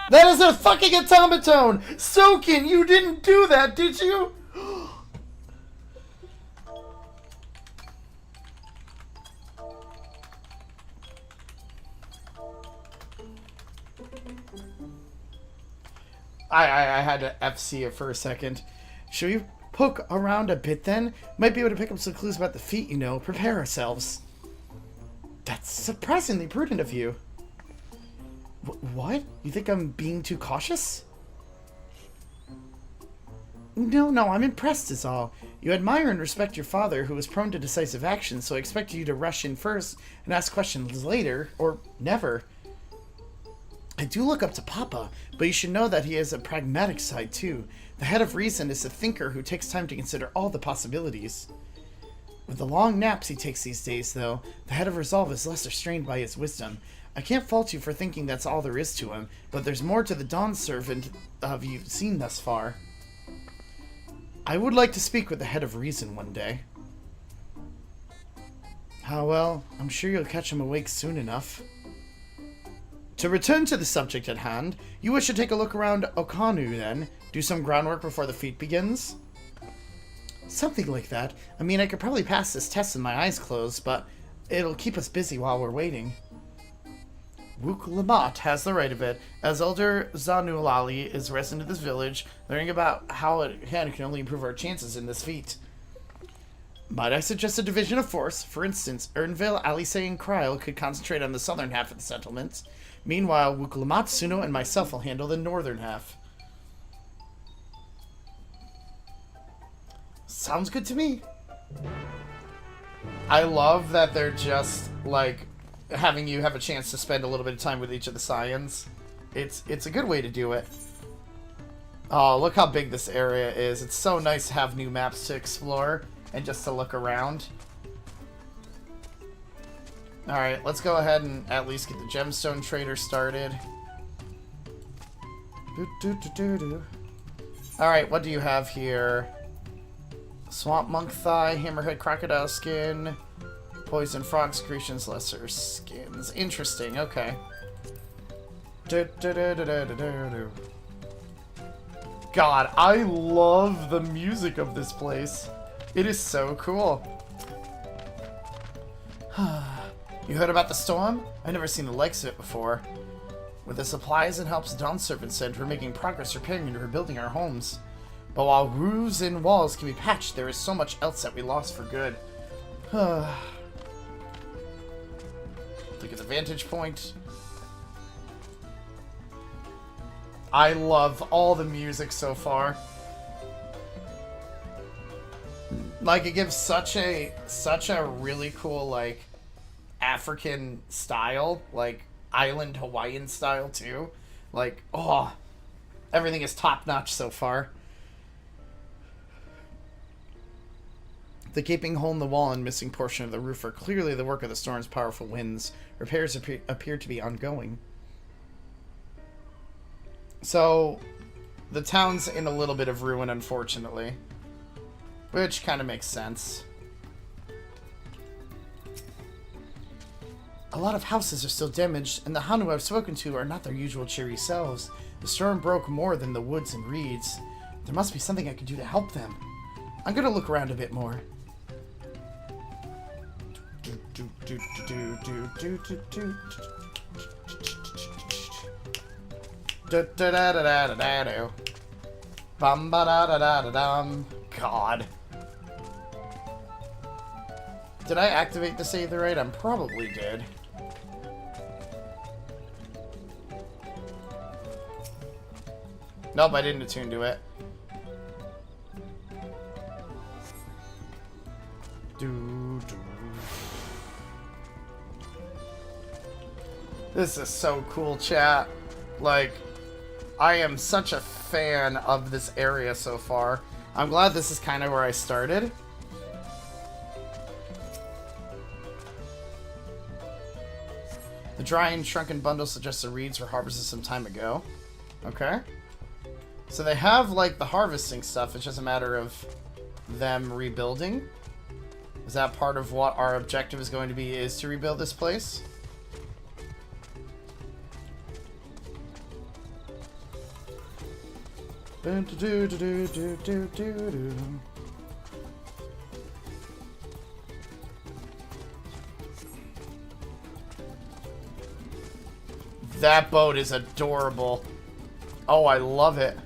That is a fucking automaton! Soken, you didn't do that, did you? I had to FC it for a second. Should we poke around a bit then? Might be able to pick up some clues about the feet, you know. Prepare ourselves. That's surprisingly prudent of you. What? You think I'm being too cautious? No, I'm impressed is all. You admire and respect your father, who was prone to decisive action, so I expected you to rush in first and ask questions later, or never. I do look up to Papa, but you should know that he has a pragmatic side too. The head of reason is a thinker who takes time to consider all the possibilities. With the long naps he takes these days, though, the head of resolve is less restrained by his wisdom. I can't fault you for thinking that's all there is to him, but there's more to the Dawn Servant you've seen thus far. I would like to speak with the head of reason one day. Ah well, I'm sure you'll catch him awake soon enough. To return to the subject at hand, you wish to take a look around Okanu then? Do some groundwork before the feat begins? Something like that. I mean, I could probably pass this test with my eyes closed, but it'll keep us busy while we're waiting. Wook Lamont has the right of it. As Elder Zanulali is resident of this village, learning about how it can only improve our chances in this feat. Might I suggest a division of force? For instance, Ernville, Alice, and Kryl could concentrate on the southern half of the settlements. Meanwhile, Wook Lamont, Suno, and myself will handle the northern half. Sounds good to me. I love that they're just, like, having you have a chance to spend a little bit of time with each of the Scions. It's a good way to do it. Oh, look how big this area is. It's so nice to have new maps to explore and just to look around. Alright, let's go ahead and at least get the gemstone trader started. Alright, what do you have here? Swamp monk thigh, hammerhead crocodile skin, poison frog secretions, lesser skins. Interesting, okay. God, I love the music of this place. It is so cool. You heard about the storm? I've never seen the likes of it before. With the supplies and helps Dawn Servant sent, we're making progress repairing and rebuilding our homes. But while roofs and walls can be patched, there is so much else that we lost for good. Look at the vantage point. I love all the music so far. Like, it gives such a really cool, like, African style, like island Hawaiian style too. Like, oh, everything is top notch so far. The gaping hole in the wall and missing portion of the roof are clearly the work of the storm's powerful winds. Repairs appear to be ongoing. So, the town's in a little bit of ruin, unfortunately. Which kind of makes sense. A lot of houses are still damaged, and the Hanu I've spoken to are not their usual cheery selves. The storm broke more than the woods and reeds. There must be something I can do to help them. I'm gonna look around a bit more. God. Did I activate the save the raid? I probably did. Nope, I didn't attune to it. This is so cool, chat. Like, I am such a fan of this area so far. I'm glad this is kind of where I started. The dry and shrunken bundle suggests the reeds were harvested some time ago. Okay. So they have, like, the harvesting stuff. It's just a matter of them rebuilding. Is that part of what our objective is going to be, is to rebuild this place? That boat is adorable. Oh, I love it.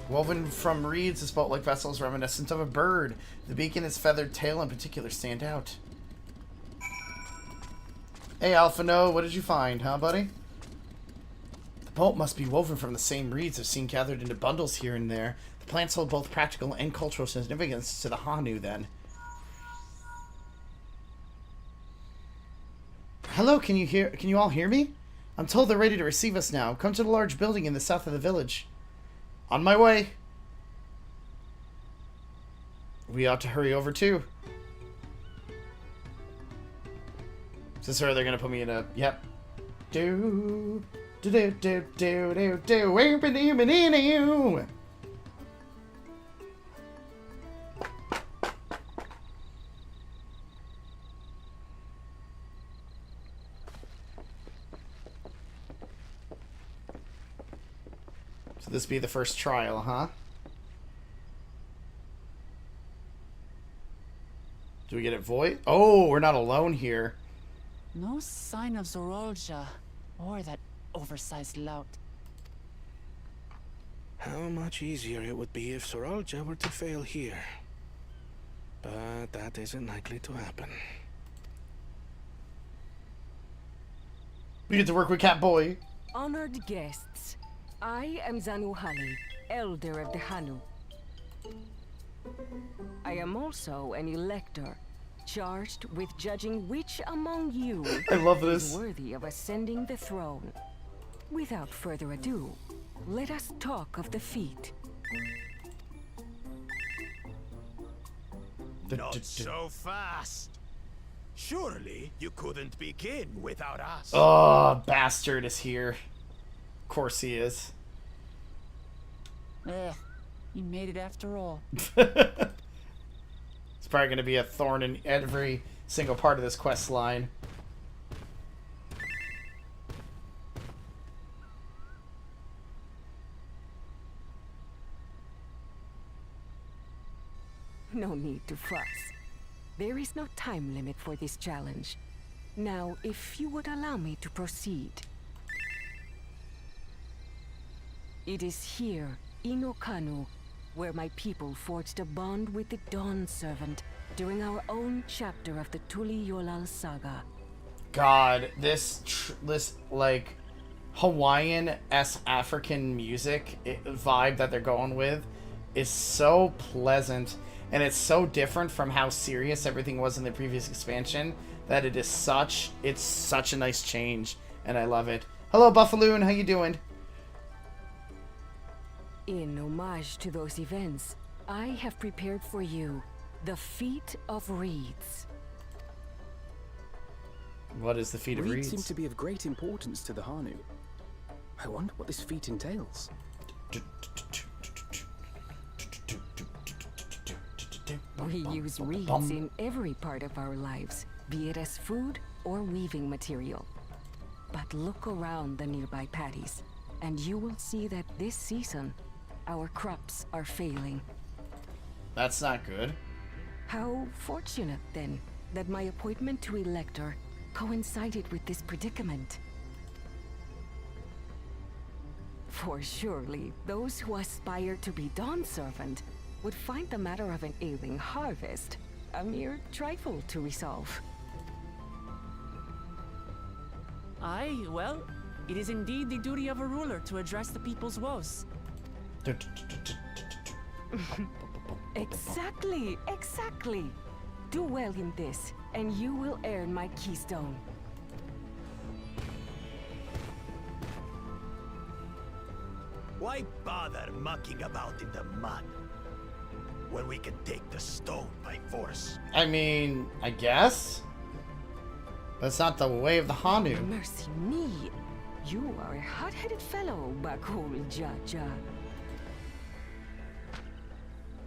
Woven from reeds, this boat-like vessel is reminiscent of a bird. The beak and its feathered tail in particular stand out. Hey, Alphano, what did you find, huh, buddy? The boat must be woven from the same reeds I've seen gathered into bundles here and there. The plants hold both practical and cultural significance to the Hanu, then. Hello, can you all hear me? I'm told they're ready to receive us now. Come to the large building in the south of the village. On my way. We ought to hurry over too. Is this where they're gonna put me in a... Yep. So this be the first trial, huh? Do we get it void? Oh, we're not alone here. No sign of Zorolja or that oversized lout. How much easier it would be if Soralja were to fail here. But that isn't likely to happen. We get to work with Catboy. Honored guests, I am Zanuhali, Elder of the Hanu. I am also an elector, charged with judging which among you I love this. is worthy of ascending the throne. Without further ado, let us talk of the feat. Not so fast. Surely you couldn't begin without us. Oh, bastard is here. Of course he is. He made it after all. It's probably going to be a thorn in every single part of this quest line. No need to fuss. There is no time limit for this challenge. Now, if you would allow me to proceed. It is here, in Okanu, where my people forged a bond with the Dawn Servant during our own chapter of the Tuli Yolal saga. God, this like Hawaiian-esque African music vibe that they're going with is so pleasant, and it's so different from how serious everything was in the previous expansion that it's such a nice change, and I love it. Hello, Buffaloon, how you doing? In homage to those events, I have prepared for you the Feat of Reeds. What is the Feat of Reeds Reeds? seem to be of great importance to the Hanu. I wonder what this feat entails. We use reeds in every part of our lives, be it as food or weaving material. But look around the nearby paddies, and you will see that this season, our crops are failing. That's not good. How fortunate, then, that my appointment to Elector coincided with this predicament. For surely, those who aspire to be Dawn Servant would find the matter of an ailing harvest a mere trifle to resolve. Aye, well, it is indeed the duty of a ruler to address the people's woes. Exactly, exactly. Do well in this, and you will earn my keystone. Why bother mucking about in the mud when we can take the stone by force? I mean, I guess. That's not the way of the Hanu. Mercy me. You are a hot-headed fellow, Bakul Jaja.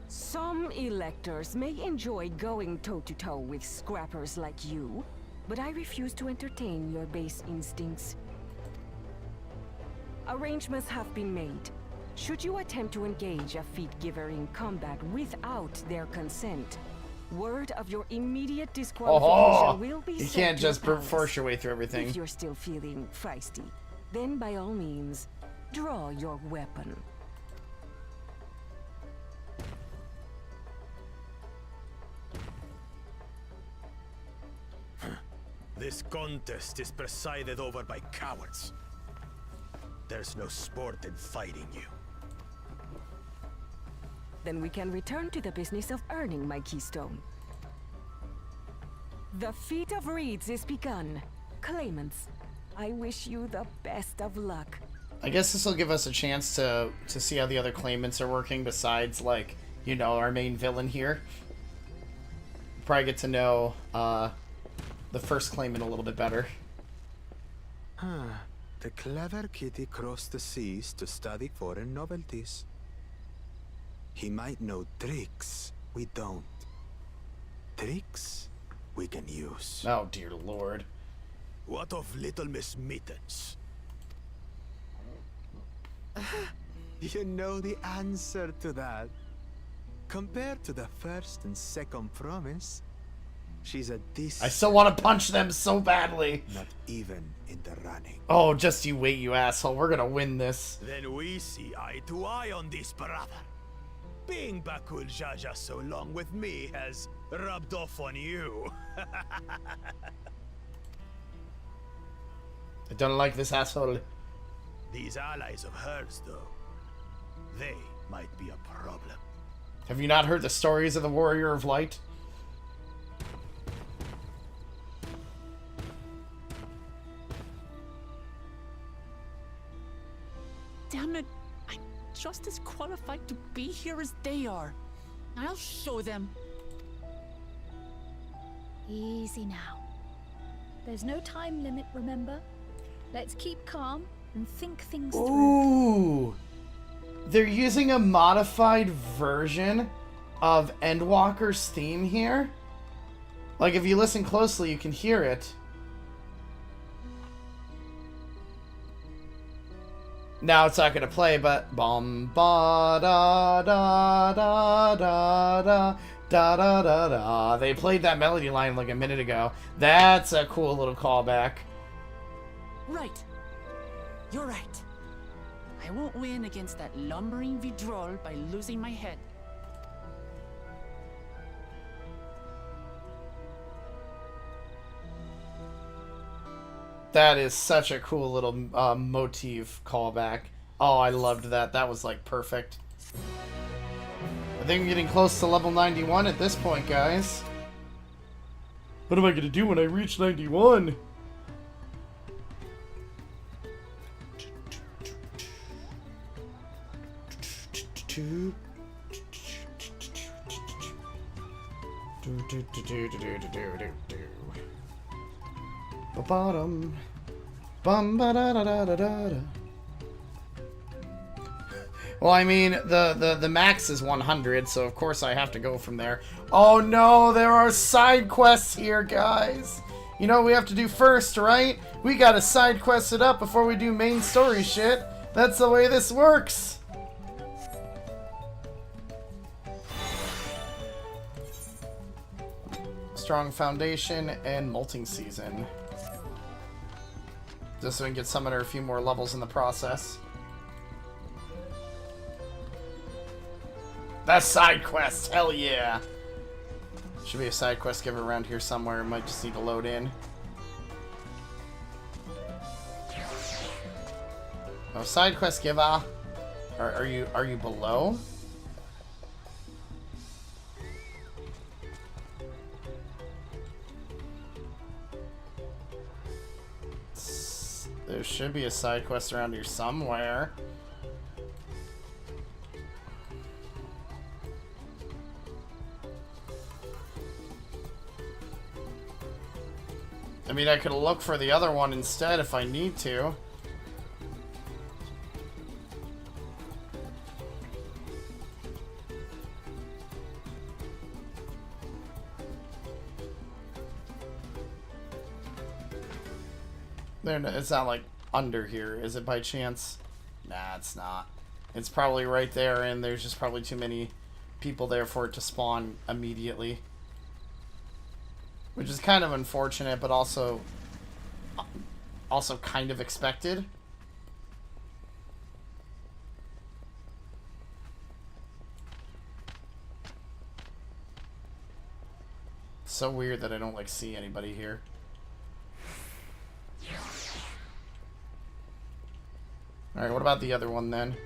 Some electors may enjoy going toe-to-toe with scrappers like you, but I refuse to entertain your base instincts. Arrangements have been made. Should you attempt to engage a feat giver in combat without their consent, word of your immediate disqualification will be you sent can't to just the palace. force your way through everything. If you're still feeling feisty, then by all means, draw your weapon. This contest is presided over by cowards. There's no sport in fighting you. Then we can return to the business of earning my keystone. The Feat of Reeds is begun. Claimants, I wish you the best of luck. I guess this will give us a chance to see how the other claimants are working besides, like, you know, our main villain here. Probably get to know the first claimant a little bit better. The clever kitty crossed the seas to study foreign novelties. He might know tricks we don't. Tricks we can use. Oh, dear Lord. What of Little Miss Mittens? You know the answer to that. Compared to the first and second promise, she's a decent. I still want to punch them so badly. Not even in the running. Oh, just you wait, you asshole. We're gonna win this. Then we see eye to eye on this, brother. Being Bakul Jaja so long with me has rubbed off on you. I don't like this asshole. These allies of hers, though, they might be a problem. Have you not heard the stories of the Warrior of Light? Damn it! I'm just as qualified to be here as they are. I'll show them. Easy now. There's no time limit, remember? Let's keep calm and think things through. Ooh! They're using a modified version of Endwalker's theme here. Like, if you listen closely, you can hear it. Now it's not gonna play, but bum ba da da da da da da da da da. They played that melody line like a minute ago. That's a cool little callback. Right. You're right. I won't win against that lumbering Vidrol by losing my head. That is such a cool little motif callback. Oh, I loved that. That was like perfect. I think I'm getting close to level 91 at this point, guys. What am I gonna do when I reach 91? Bottom. Bum ba da da da da da. Well, I mean, the max is 100, so of course I have to go from there. Oh no, there are side quests here, guys. You know what we have to do first, right? We gotta side quest it up before we do main story shit. That's the way this works. Strong foundation and molting season. Just so we can get Summoner a few more levels in the process. That's side quest, hell yeah! Should be a side quest giver around here somewhere. Might just need to load in. Oh, side quest giver. Are you below? There should be a side quest around here somewhere. I mean, I could look for the other one instead if I need to. It's not like under here, is it by chance? Nah, it's not. It's probably right there, and there's just probably too many people there for it to spawn immediately. Which is kind of unfortunate, but also kind of expected. It's so weird that I don't like see anybody here. Alright, what about the other one then?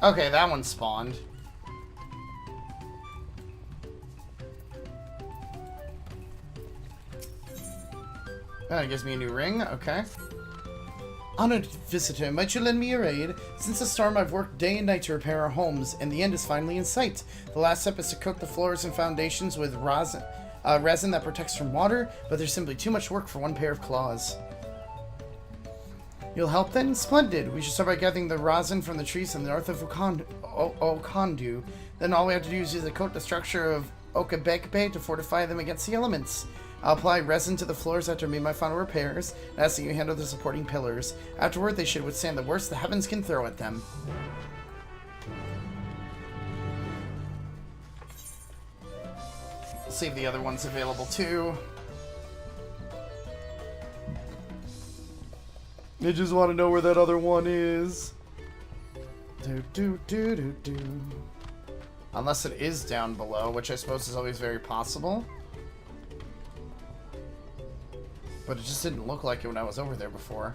Okay, that one spawned. Oh, it gives me a new ring, okay. Honored visitor, might you lend me your aid? Since the storm, I've worked day and night to repair our homes, and the end is finally in sight. The last step is to coat the floors and foundations with resin that protects from water, but there's simply too much work for one pair of claws. You'll help then? Splendid. We should start by gathering the rosin from the trees in the north of Okandu. Then all we have to do is use the coat the structure of Okabekbe to fortify them against the elements. I'll apply resin to the floors after I made my final repairs, and ask that you handle the supporting pillars. Afterward, they should withstand the worst the heavens can throw at them. See if the other one's available too. I just want to know where that other one is. Unless it is down below, which I suppose is always very possible. But it just didn't look like it when I was over there before.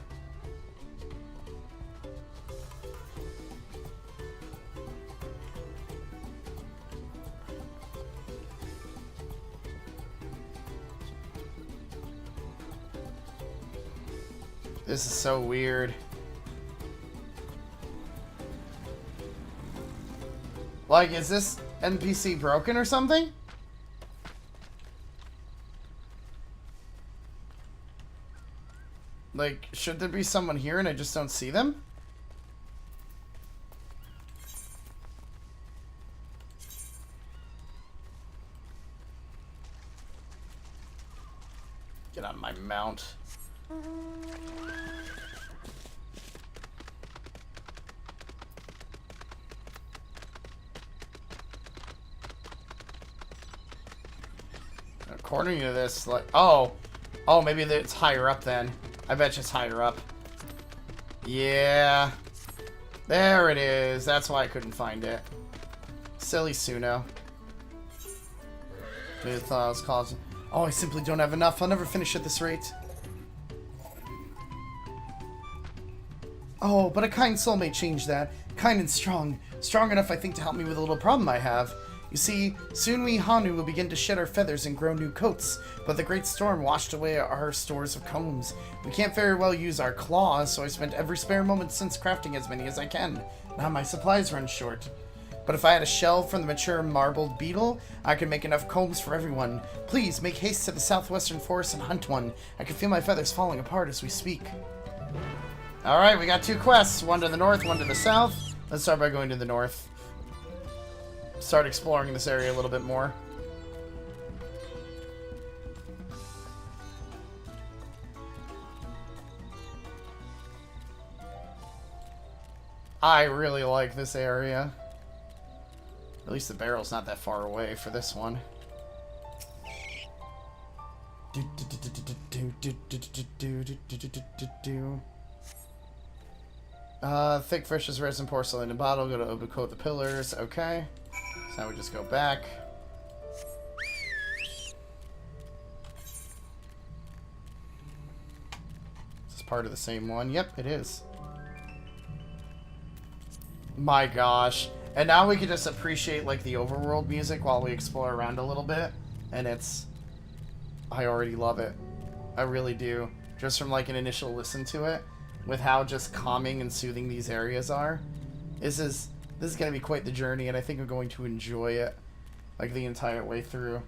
This is so weird. Like, is this NPC broken or something? Like, should there be someone here and I just don't see them? Get on my mount. According to this, like, oh, maybe it's higher up then. I bet you it's higher up. Yeah. There it is. That's why I couldn't find it. Silly Suno. Dude, thought I was causing... Oh, I simply don't have enough. I'll never finish at this rate. Oh, but a kind soul may change that. Kind and strong. Strong enough, I think, to help me with a little problem I have. You see, soon we Hanu will begin to shed our feathers and grow new coats, but the great storm washed away our stores of combs. We can't very well use our claws, so I spent every spare moment since crafting as many as I can. Now my supplies run short. But if I had a shell from the mature marbled beetle, I could make enough combs for everyone. Please, make haste to the southwestern forest and hunt one. I can feel my feathers falling apart as we speak. Alright, we got 2 quests. One to the north, one to the south. Let's start by going to the north. Start exploring this area a little bit more. I really like this area. At least the barrel's not that far away for this one. Thick fishes, resin, porcelain, and bottle. Go to overcoat the pillars. Okay. So now we just go back. Is this part of the same one? Yep, it is. My gosh. And now we can just appreciate, like, the overworld music while we explore around a little bit. And it's... I already love it. I really do. Just from, like, an initial listen to it. With how just calming and soothing these areas are. This is going to be quite the journey, and I think I'm going to enjoy it, like, the entire way through.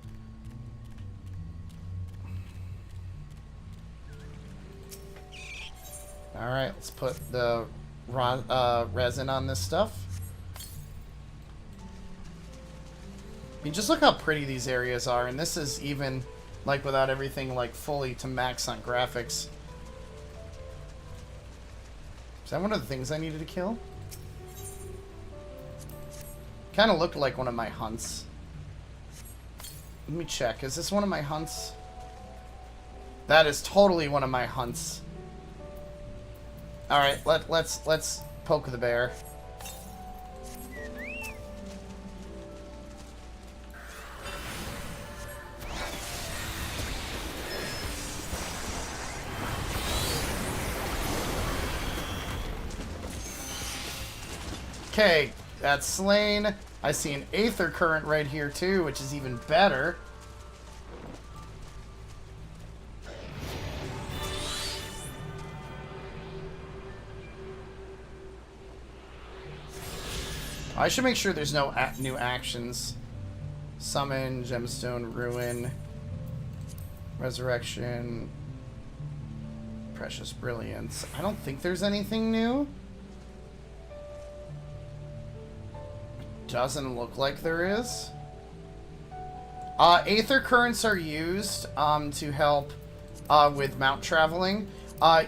Alright, let's put the resin on this stuff. I mean, just look how pretty these areas are, and this is even, like, without everything, like, fully to max on graphics. Is that one of the things I needed to kill? Kind of looked like one of my hunts. Let me check. Is this one of my hunts? That is totally one of my hunts. All right, let's poke the bear. Okay, that's slain. I see an Aether Current right here too, which is even better. I should make sure there's no new actions. Summon, Gemstone, Ruin, Resurrection, Precious Brilliance. I don't think there's anything new. Doesn't look like there is. Aether Currents are used to help with mount traveling.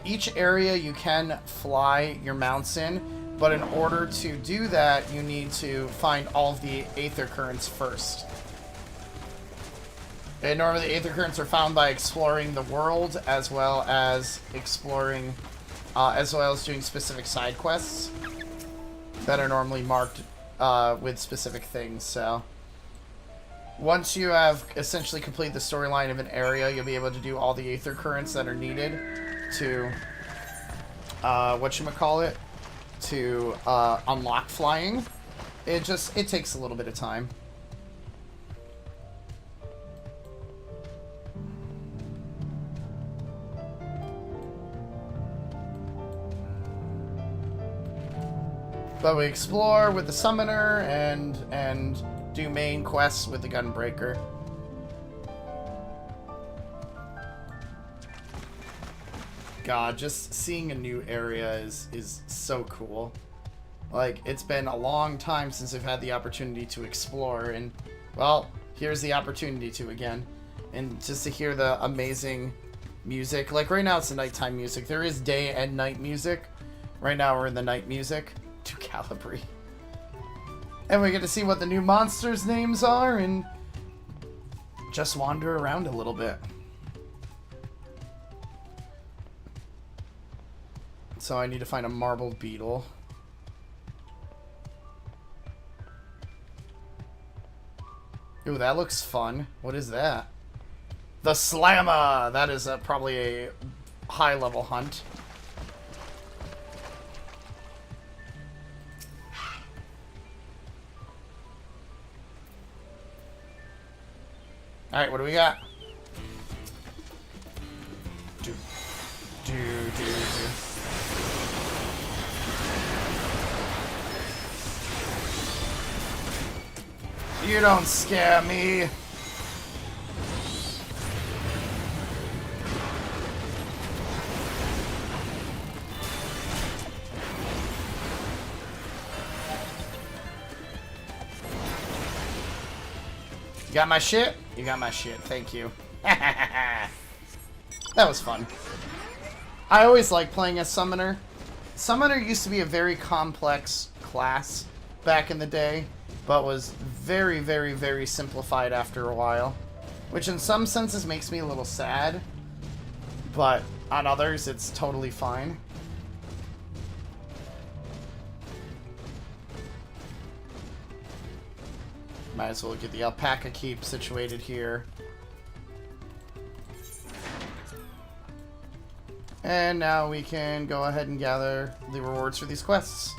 Each area you can fly your mounts in, but in order to do that, you need to find all of the Aether Currents first. And normally the Aether Currents are found by exploring the world, as well as exploring, as well as doing specific side quests that are normally marked with specific things. So once you have essentially completed the storyline of an area, you'll be able to do all the Aether Currents that are needed to, whatchamacallit, to unlock flying. It takes a little bit of time. But we explore with the Summoner and do main quests with the Gunbreaker. God, just seeing a new area is so cool. Like, it's been a long time since I've had the opportunity to explore, and, well, here's the opportunity to again. And just to hear the amazing music. Like, right now it's the nighttime music. There is day and night music. Right now we're in the night music. To Calibri. And we get to see what the new monsters' names are and just wander around a little bit. So I need to find a marbled beetle. Ooh, that looks fun. What is that? The Slammer! That is probably a high-level hunt. Alright, what do we got? Do. You don't scare me. You got my shit? You got my shit. Thank you. That was fun. I always like playing as Summoner. Summoner used to be a very complex class back in the day, but was very, very, very simplified after a while. Which in some senses makes me a little sad, but on others it's totally fine. Might as well get the alpaca keep situated here. And now we can go ahead and gather the rewards for these quests.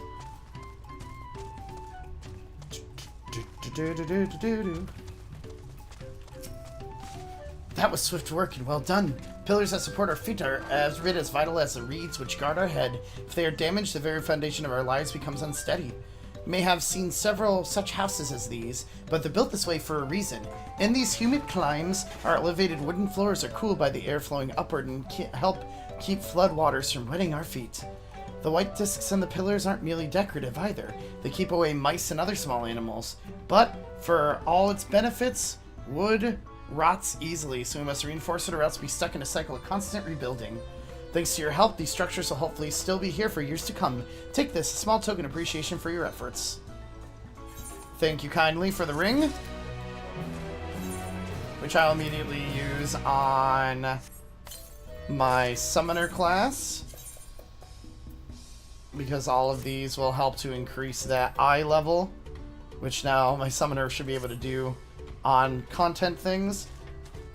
That was swift work and well done. Pillars that support our feet are as vital as the reeds which guard our head. If they are damaged, the very foundation of our lives becomes unsteady. You may have seen several such houses as these, but they're built this way for a reason. In these humid climes, our elevated wooden floors are cooled by the air flowing upward and help keep floodwaters from wetting our feet. The white discs on the pillars aren't merely decorative either. They keep away mice and other small animals. But, for all its benefits, wood rots easily, so we must reinforce it or else be stuck in a cycle of constant rebuilding. Thanks to your help, these structures will hopefully still be here for years to come. Take this, a small token of appreciation for your efforts. Thank you kindly for the ring, which I'll immediately use on my Summoner class, because all of these will help to increase that eye level, which now my Summoner should be able to do on content things.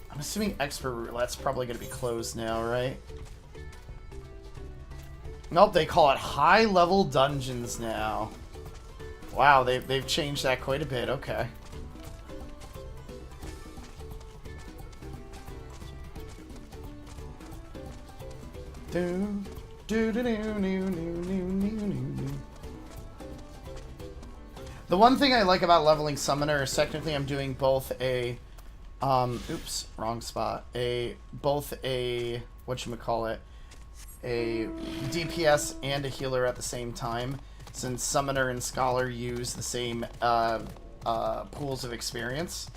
I'm assuming Expert Roulette's probably going to be closed now, right? Nope, they call it high-level dungeons now. Wow, they've changed that quite a bit. Okay. The one thing I like about leveling Summoner is technically I'm doing both a, oops, wrong spot. Both a, whatchamacallit, a DPS and a healer at the same time, since Summoner and Scholar use the same pools of experience.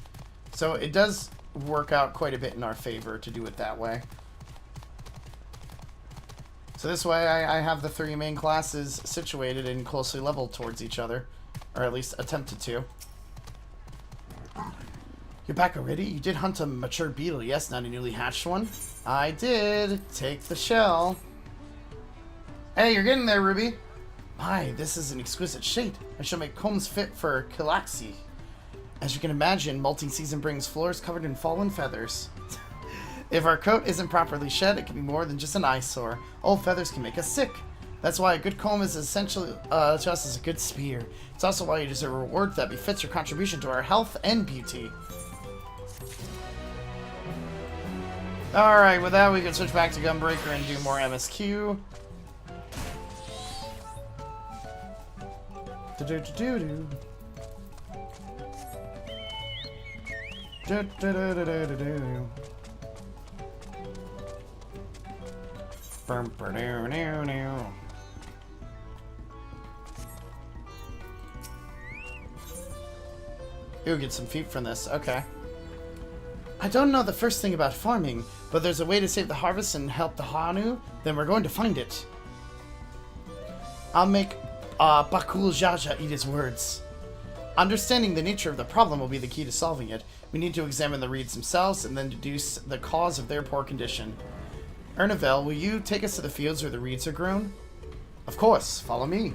So it does work out quite a bit in our favor to do it that way. So this way I have the 3 main classes situated and closely leveled towards each other, or at least attempted to. You're back already? You did hunt a mature beetle, yes, not a newly hatched one? I did. Take the shell. Hey, you're getting there, Ruby. My, this is an exquisite shade. I shall make combs fit for Kilaxi. As you can imagine, molting season brings floors covered in fallen feathers. If our coat isn't properly shed, it can be more than just an eyesore. Old feathers can make us sick. That's why a good comb is essentially to us as a good spear. It's also why you deserve a reward that befits your contribution to our health and beauty. Alright, with that we can switch back to Gunbreaker and do more MSQ. Do-do-do-do-do. Do-do-do-do-do-do. Ooh, get some feet from this. Okay. I don't know the first thing about farming, but there's a way to save the harvest and help the Hanu, then we're going to find it. I'll make Bakul Jaja eat his words. Understanding the nature of the problem will be the key to solving it. We need to examine the reeds themselves and then deduce the cause of their poor condition. Ernavel, will you take us to the fields where the reeds are grown? Of course, follow me.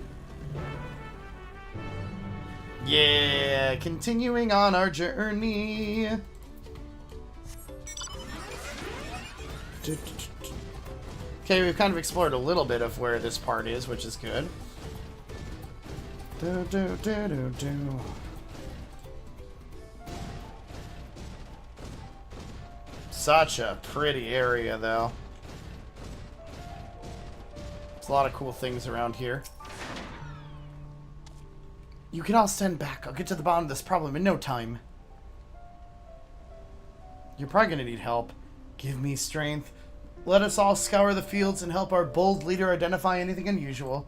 Yeah, continuing on our journey. Okay, we've kind of explored a little bit of where this part is, which is good. Such a pretty area, though. There's a lot of cool things around here. You can all stand back. I'll get to the bottom of this problem in no time. You're probably gonna need help. Give me strength. Let us all scour the fields and help our bold leader identify anything unusual.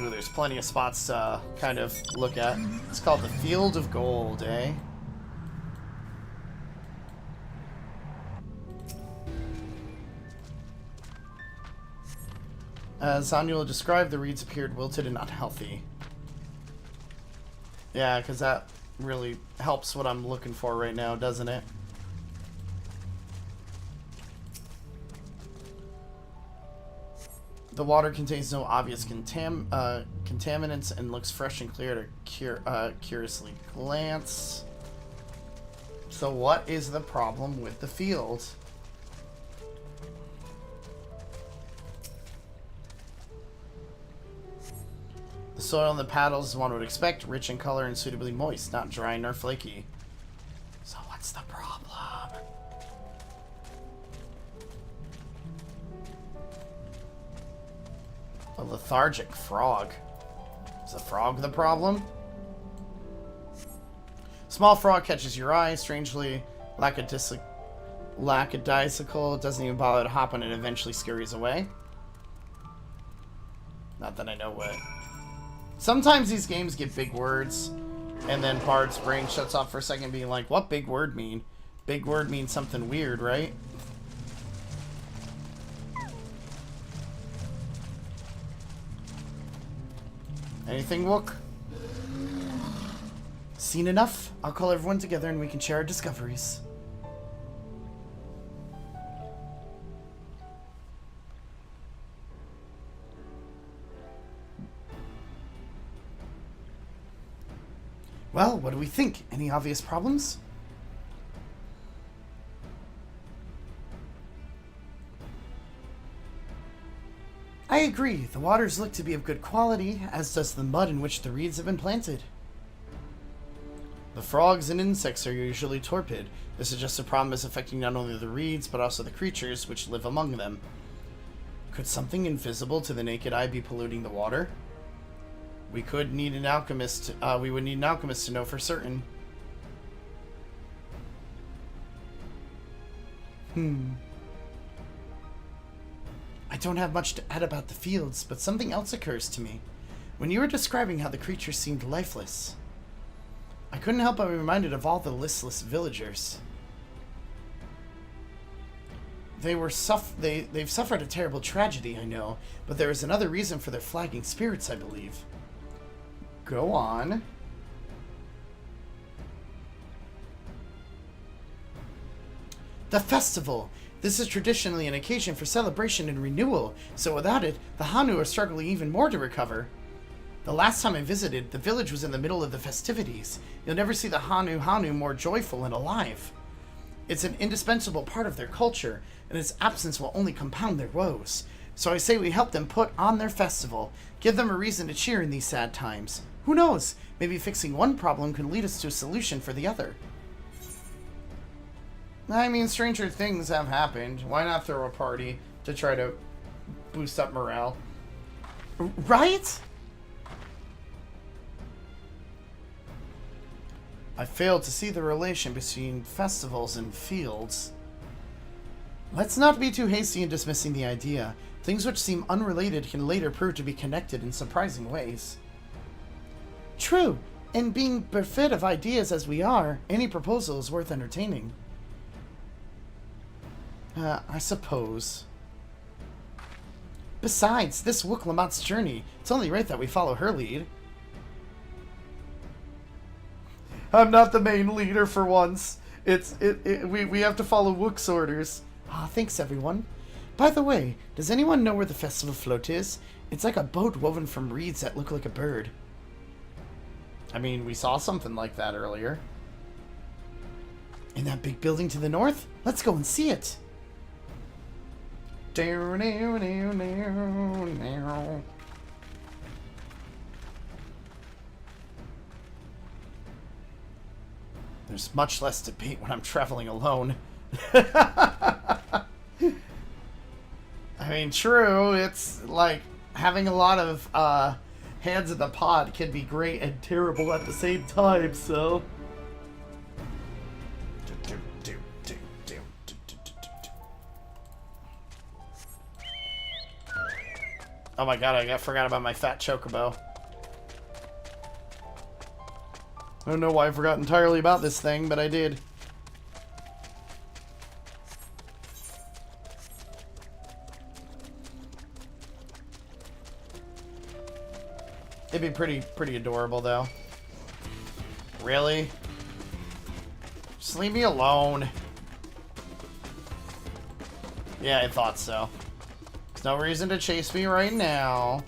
Ooh, there's plenty of spots to kind of look at. It's called the Field of Gold, eh? As Annual described, the reeds appeared wilted and unhealthy. Yeah, because that really helps what I'm looking for right now, doesn't it? The water contains no obvious contaminants and looks fresh and clear to curiously glance. So what is the problem with the field? The soil in the paddles, as one would expect, rich in color and suitably moist, not dry nor flaky. So what's the problem? A lethargic frog. Is the frog the problem? Small frog catches your eye, strangely lackadaisical. It doesn't even bother to hop on it, eventually scurries away. Not that I know what. Sometimes these games get big words, and then Bard's brain shuts off for a second being like, what big word mean? Big word means something weird, right? Anything, Wook? Seen enough? I'll call everyone together and we can share our discoveries. Well, what do we think? Any obvious problems? I agree. The waters look to be of good quality, as does the mud in which the reeds have been planted. The frogs and insects are usually torpid. This is just a problem is affecting not only the reeds, but also the creatures which live among them. Could something invisible to the naked eye be polluting the water? We would need an alchemist to know for certain. I don't have much to add about the fields, but something else occurs to me. When you were describing how the creatures seemed lifeless, I couldn't help but be reminded of all the listless villagers. They've suffered a terrible tragedy, I know, but there is another reason for their flagging spirits, I believe. Go on. The festival! This is traditionally an occasion for celebration and renewal, so without it, the Hanu are struggling even more to recover. The last time I visited, the village was in the middle of the festivities. You'll never see the Hanu more joyful and alive. It's an indispensable part of their culture, and its absence will only compound their woes. So I say we help them put on their festival, give them a reason to cheer in these sad times. Who knows? Maybe fixing one problem can lead us to a solution for the other. I mean, stranger things have happened. Why not throw a party to try to boost up morale? Right? I failed to see the relation between festivals and fields. Let's not be too hasty in dismissing the idea. Things which seem unrelated can later prove to be connected in surprising ways. True, and being bereft of ideas as we are, any proposal is worth entertaining. I suppose. Besides, this Wuk-Lamat's journey, it's only right that we follow her lead. I'm not the main leader for once. We have to follow Wook's orders. Ah, thanks everyone. By the way, does anyone know where the festival float is? It's like a boat woven from reeds that look like a bird. I mean, we saw something like that earlier. In that big building to the north? Let's go and see it. There's much less debate when I'm traveling alone. I mean, true, it's like having a lot of hands in the pot can be great and terrible at the same time, so... Oh my god, I forgot about my fat chocobo. I don't know why I forgot entirely about this thing, but I did. It'd be pretty adorable, though. Really? Just leave me alone. Yeah, I thought so. There's no reason to chase me right now.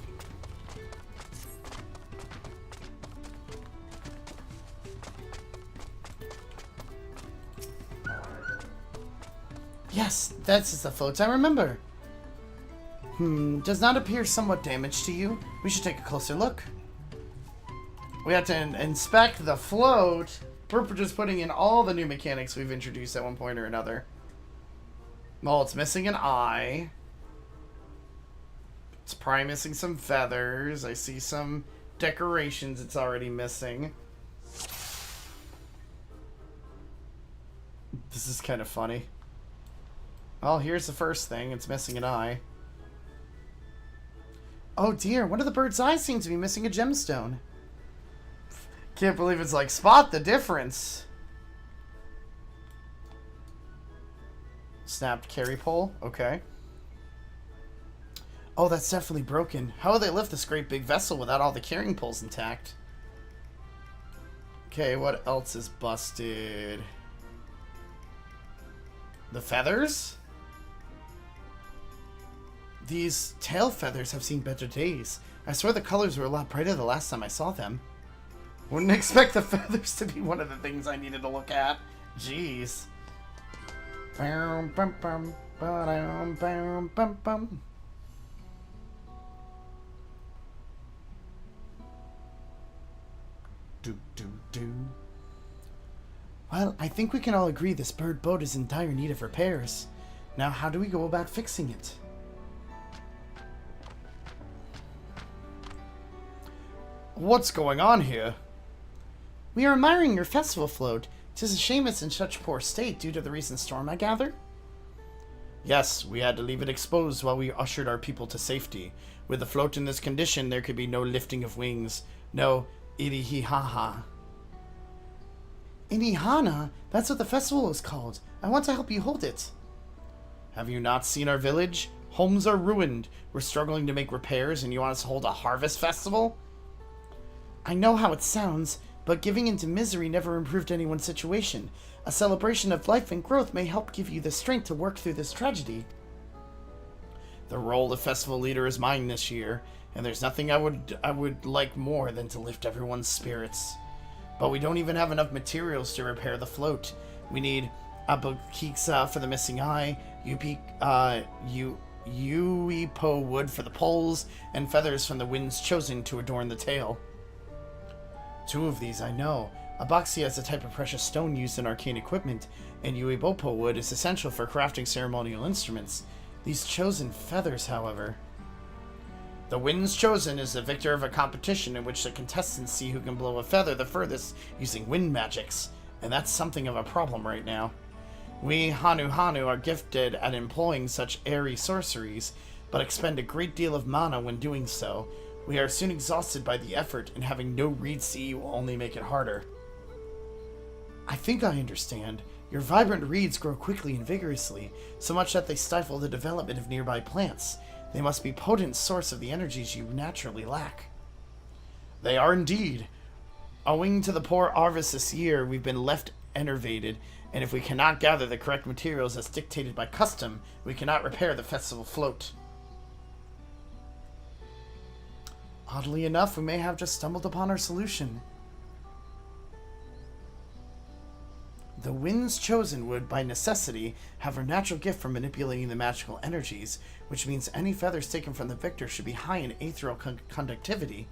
Yes, that's the floats I remember. Does not appear somewhat damaged to you. We should take a closer look. We have to inspect the float. We're just putting in all the new mechanics we've introduced at one point or another. Well, it's missing an eye. It's probably missing some feathers. I see some decorations it's already missing. This is kind of funny. Well, here's the first thing. It's missing an eye. Oh dear, one of the bird's eyes seems to be missing a gemstone. Can't believe it's like, spot the difference. Snapped carry pole. Okay. Oh, that's definitely broken. How will they lift this great big vessel without all the carrying poles intact? Okay, what else is busted? The feathers? These tail feathers have seen better days. I swear the colors were a lot brighter the last time I saw them. Wouldn't expect the feathers to be one of the things I needed to look at. Jeez. Bum, bum, bum, ba-dum, bum, bum, bum. Do. Well, I think we can all agree this bird boat is in dire need of repairs. Now, how do we go about fixing it? What's going on here? We are admiring your festival float. 'Tis a shame it's in such poor state due to the recent storm, I gather? Yes, we had to leave it exposed while we ushered our people to safety. With the float in this condition, there could be no lifting of wings. No irihihaha. Inihana? That's what the festival is called. I want to help you hold it. Have you not seen our village? Homes are ruined. We're struggling to make repairs, and you want us to hold a harvest festival? I know how it sounds, but giving into misery never improved anyone's situation. A celebration of life and growth may help give you the strength to work through this tragedy. The role of festival leader is mine this year, and there's nothing I would like more than to lift everyone's spirits. But we don't even have enough materials to repair the float. We need abukiksa for the missing eye, uipo wood for the poles, and feathers from the winds chosen to adorn the tail. 2 of these I know. Abaxia is a type of precious stone used in arcane equipment, and uibopo wood is essential for crafting ceremonial instruments. These chosen feathers, however... The Winds Chosen is the victor of a competition in which the contestants see who can blow a feather the furthest using wind magics, and that's something of a problem right now. We Hanu are gifted at employing such airy sorceries, but expend a great deal of mana when doing so. We are soon exhausted by the effort, and having no reed sea will only make it harder. I think I understand. Your vibrant reeds grow quickly and vigorously, so much that they stifle the development of nearby plants. They must be a potent source of the energies you naturally lack. They are indeed. Owing to the poor harvest this year, we've been left enervated, and if we cannot gather the correct materials as dictated by custom, we cannot repair the festival float. Oddly enough, we may have just stumbled upon our solution. The Winds Chosen would, by necessity, have a natural gift for manipulating the magical energies, which means any feathers taken from the victor should be high in ethereal conductivity.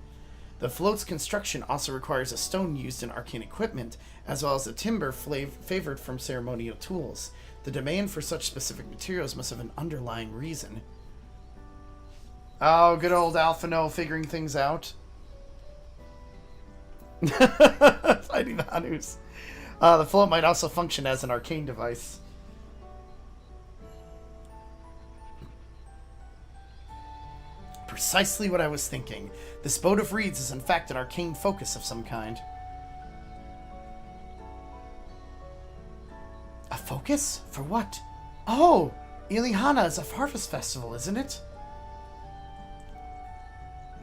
The float's construction also requires a stone used in arcane equipment, as well as a timber favored from ceremonial tools. The demand for such specific materials must have an underlying reason. Oh, good old Alphino figuring things out. Fighting the Hanus. The float might also function as an arcane device. Precisely what I was thinking. This boat of reeds is in fact an arcane focus of some kind. A focus? For what? Oh! Ilihana is a harvest festival, isn't it?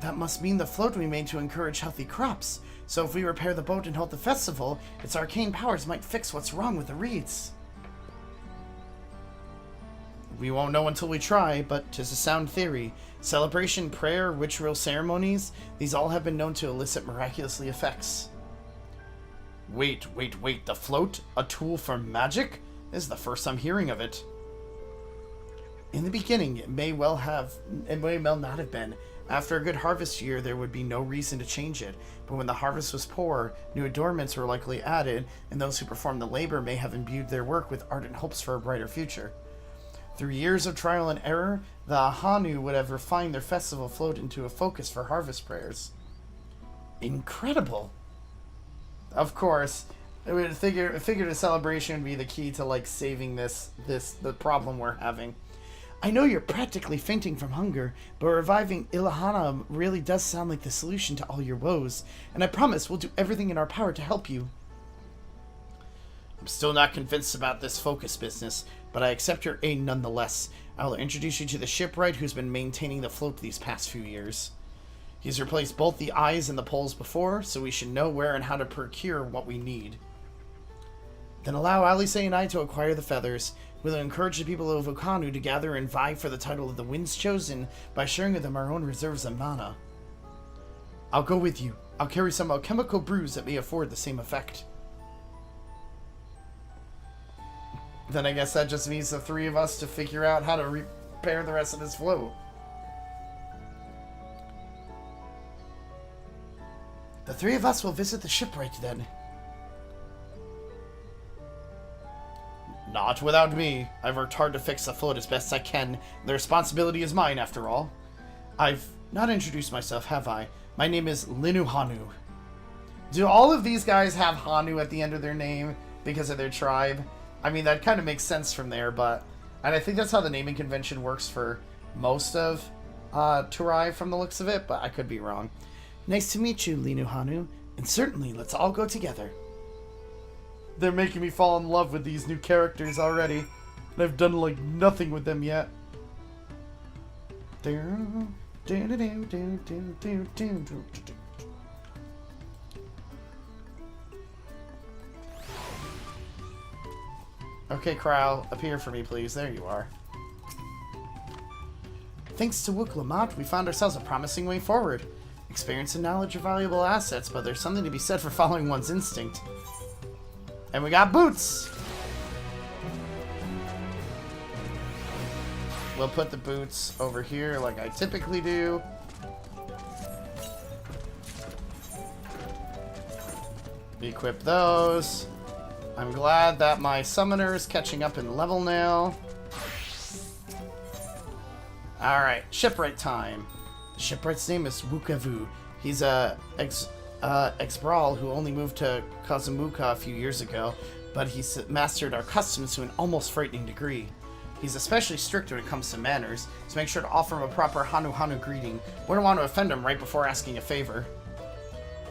That must mean the float we made to encourage healthy crops. So if we repair the boat and hold the festival, its arcane powers might fix what's wrong with the reeds. We won't know until we try, but 'tis a sound theory. Celebration, prayer, ritual ceremonies, these all have been known to elicit miraculously effects. Wait, the float? A tool for magic? This is the first I'm hearing of it. In the beginning, it may well not have been. After a good harvest year, there would be no reason to change it, but when the harvest was poor, new adornments were likely added, and those who performed the labor may have imbued their work with ardent hopes for a brighter future. Through years of trial and error, the Hanu would have refined their festival float into a focus for harvest prayers. Incredible! Of course, I would figure a celebration would be the key to, like, saving the problem we're having. I know you're practically fainting from hunger, but reviving Ilihana really does sound like the solution to all your woes, and I promise we'll do everything in our power to help you. I'm still not convinced about this focus business, but I accept your aid nonetheless. I will introduce you to the shipwright who's been maintaining the float these past few years. He's replaced both the eyes and the poles before, so we should know where and how to procure what we need. Then allow Alice and I to acquire the feathers. We'll encourage the people of Okanu to gather and vie for the title of the Winds Chosen by sharing with them our own reserves of mana. I'll go with you. I'll carry some alchemical brews that may afford the same effect. Then I guess that just means the 3 of us to figure out how to repair the rest of this float. The 3 of us will visit the shipwright then. Not without me. I've worked hard to fix the float as best I can. The responsibility is mine, after all. I've not introduced myself, have I? My name is Linu Hanu. Do all of these guys have Hanu at the end of their name because of their tribe? I mean, that kind of makes sense from there, but And I think that's how the naming convention works for most of Turai from the looks of it, but I could be wrong. Nice to meet you, Linu Hanu, and certainly let's all go together. They're making me fall in love with these new characters already, and I've done like nothing with them yet. Okay, Kral, appear for me, please. There you are. Thanks to Wook Lamont, we found ourselves a promising way forward. Experience and knowledge are valuable assets, but there's something to be said for following one's instinct. And we got boots! We'll put the boots over here like I typically do. Equip those. I'm glad that my summoner is catching up in level now. Alright, shipwright time. The shipwright's name is Wukavu. He's a ex-brawl who only moved to Kazumuka a few years ago, but he's mastered our customs to an almost frightening degree. He's especially strict when it comes to manners, so make sure to offer him a proper Hanu Hanu greeting. Wouldn't want to offend him right before asking a favor.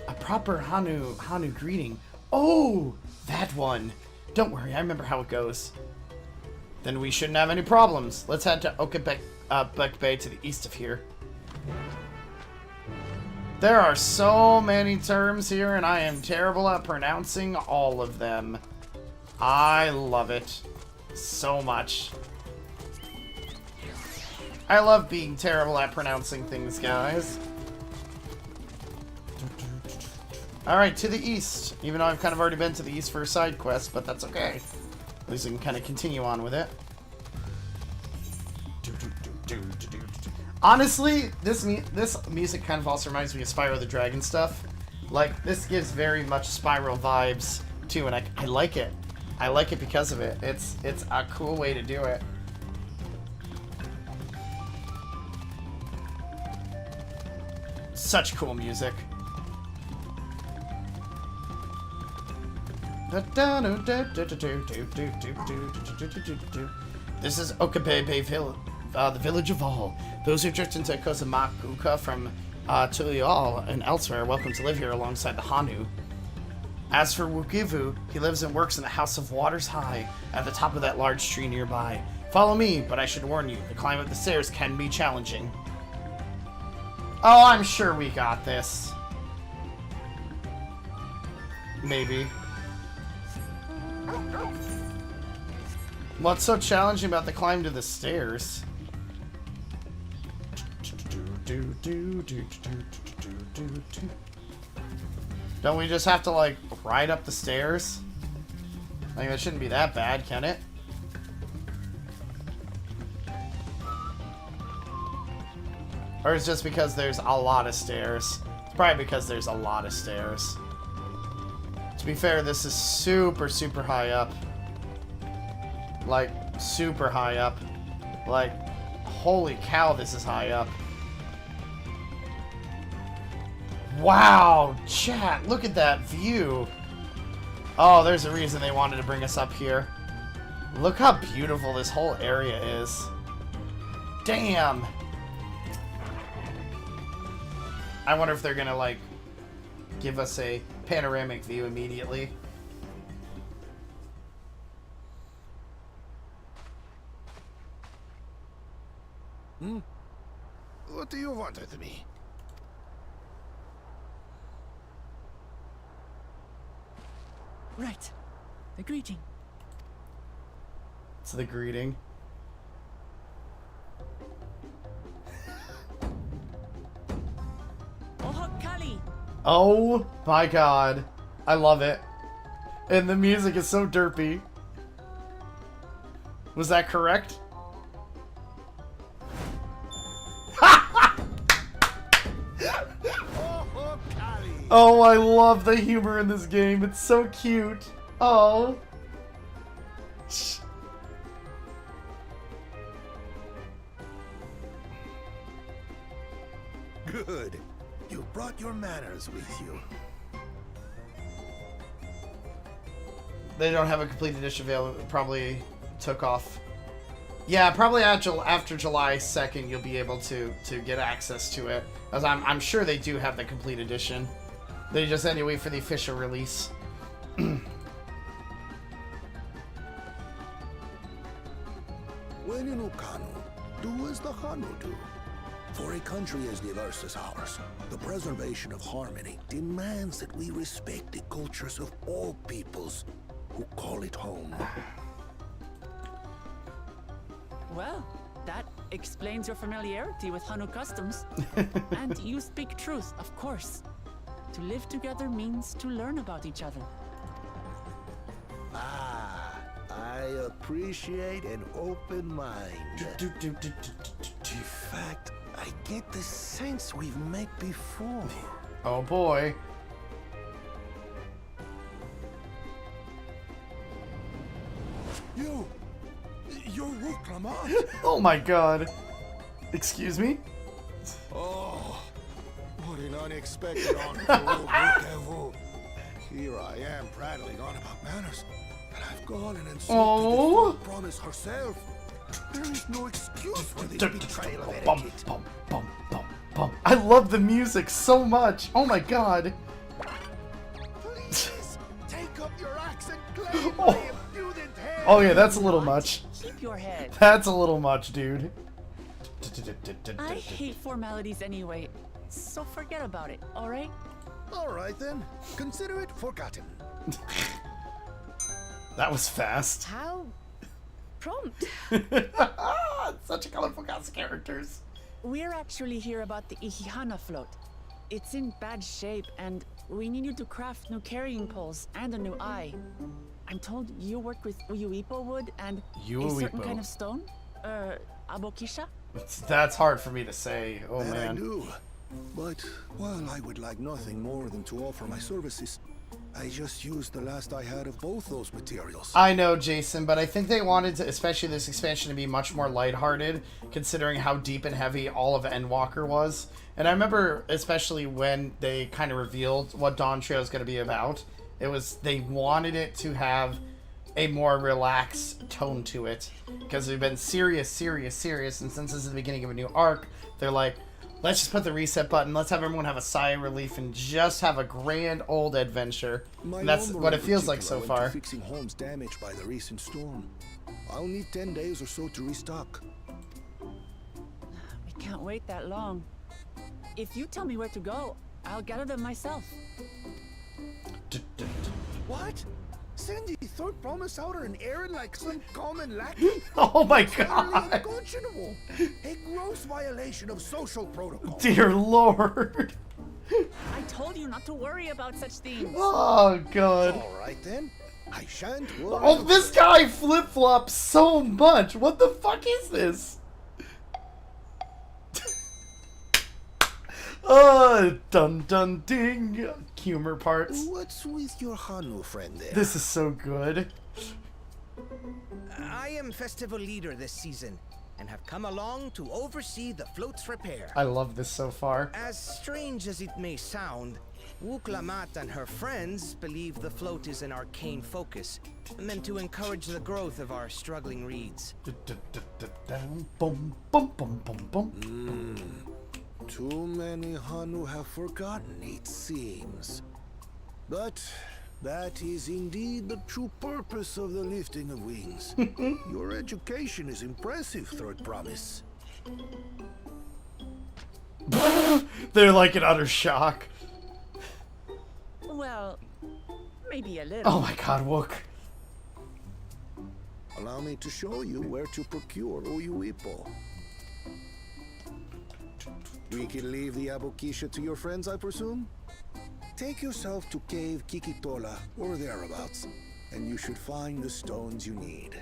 A proper Hanu Hanu greeting. Oh, that one. Don't worry, I remember how it goes. Then we shouldn't have any problems. Let's head to Okabek Bay to the east of here. There are so many terms here, and I am terrible at pronouncing all of them. I love it so much. I love being terrible at pronouncing things, guys. Alright, to the east. Even though I've kind of already been to the east for a side quest, but that's okay. At least I can kind of continue on with it. Honestly, this music kind of also reminds me of Spyro the Dragon stuff. Like, this gives very much Spyro vibes, too, and I like it. I like it because of it. It's a cool way to do it. Such cool music. This is Okabe Village, the village of all. Those who drift into Kozamakuka from Tulial and elsewhere are welcome to live here alongside the Hanu. As for Wukivu, he lives and works in the House of Waters High, at the top of that large tree nearby. Follow me, but I should warn you, the climb up the stairs can be challenging. Oh, I'm sure we got this. Maybe. What's so challenging about the climb to the stairs? Don't we just have to, like, ride up the stairs? Like, that shouldn't be that bad, can it? Or it's just because there's a lot of stairs? It's probably because there's a lot of stairs. To be fair, this is super, super high up. Like, super high up. Like, holy cow, this is high up. Wow, chat, look at that view. Oh, there's a reason they wanted to bring us up here. Look how beautiful this whole area is. Damn. I wonder if they're gonna, like, give us a panoramic view immediately. What do you want with me? Right. The greeting. It's the greeting. Oh my god. I love it. And the music is so derpy. Was that correct? Oh, I love the humor in this game. It's so cute. Oh. Good. You brought your manners with you. They don't have a complete edition available. It probably took off Yeah, probably after July 2nd, you'll be able to get access to it. As I'm sure they do have the complete edition. They just had to wait for the official release. When in Ukanu, do as the Hanu do. For a country as diverse as ours, the preservation of harmony demands that we respect the cultures of all peoples who call it home. Well, that explains your familiarity with Hanu customs. And you speak truth, of course. To live together means to learn about each other. Ah, I appreciate an open mind. In fact, I get the sense we've met before. Oh boy. You're Rook Lamont. Oh my god. Excuse me? Oh, what an unexpected honor. Here I am prattling on about manners, and I've gone and insulted the promise herself. There is no excuse for this betrayal of etiquette. I love the music so much. Oh my god. Please, take up your axe and claim my impudent head. Oh yeah, that's a little much. Keep your head. That's a little much, dude. I hate formalities anyway, so forget about it, alright? Alright then, consider it forgotten. That was fast. How prompt. Such a colorful cast of characters. We're actually here about the Ihihana float. It's in bad shape, and we need you to craft new carrying poles and a new eye. I'm told you work with Uyuipo wood and a certain kind of stone? Abokisha? That's hard for me to say. Oh that man. I do. But while I would like nothing more than to offer my services, I just used the last I had of both those materials. I know, Jason, but I think they wanted to, especially this expansion, to be much more lighthearted, considering how deep and heavy all of Endwalker was. And I remember, especially when they kind of revealed what Dawntrail is going to be about, they wanted it to have a more relaxed tone to it, because they've been serious, and since this is the beginning of a new arc, they're like, let's just put the reset button, let's have everyone have a sigh of relief and just have a grand old adventure. And that's what it feels like so far. Fixing homes damaged by the recent storm. I'll need 10 days or so to restock. We can't wait that long. If you tell me where to go, I'll gather them myself. What? Send the third promise out on an errand like some common lackey? Oh my It's utterly god! unconscionable. A gross violation of social protocol. Dear lord! I told you not to worry about such things. Oh god. Alright then. I shan't worry. Oh, this guy flip-flops so much! What the fuck is this? Dun dun ding! Humor parts. What's with your Hanu friend there? This is so good. I am festival leader this season, and have come along to oversee the float's repair. I love this so far. As strange as it may sound, Wuklamat and her friends believe the float is an arcane focus, meant to encourage the growth of our struggling reeds. Too many Hanu have forgotten, it seems. But that is indeed the true purpose of the lifting of wings. Your education is impressive, Third Promise. They're like in utter shock. Well, maybe a little. Oh my god, Wook. Allow me to show you where to procure Uyuipo. We can leave the Abokisha to your friends, I presume? Take yourself to Cave Kikitola or thereabouts, and you should find the stones you need.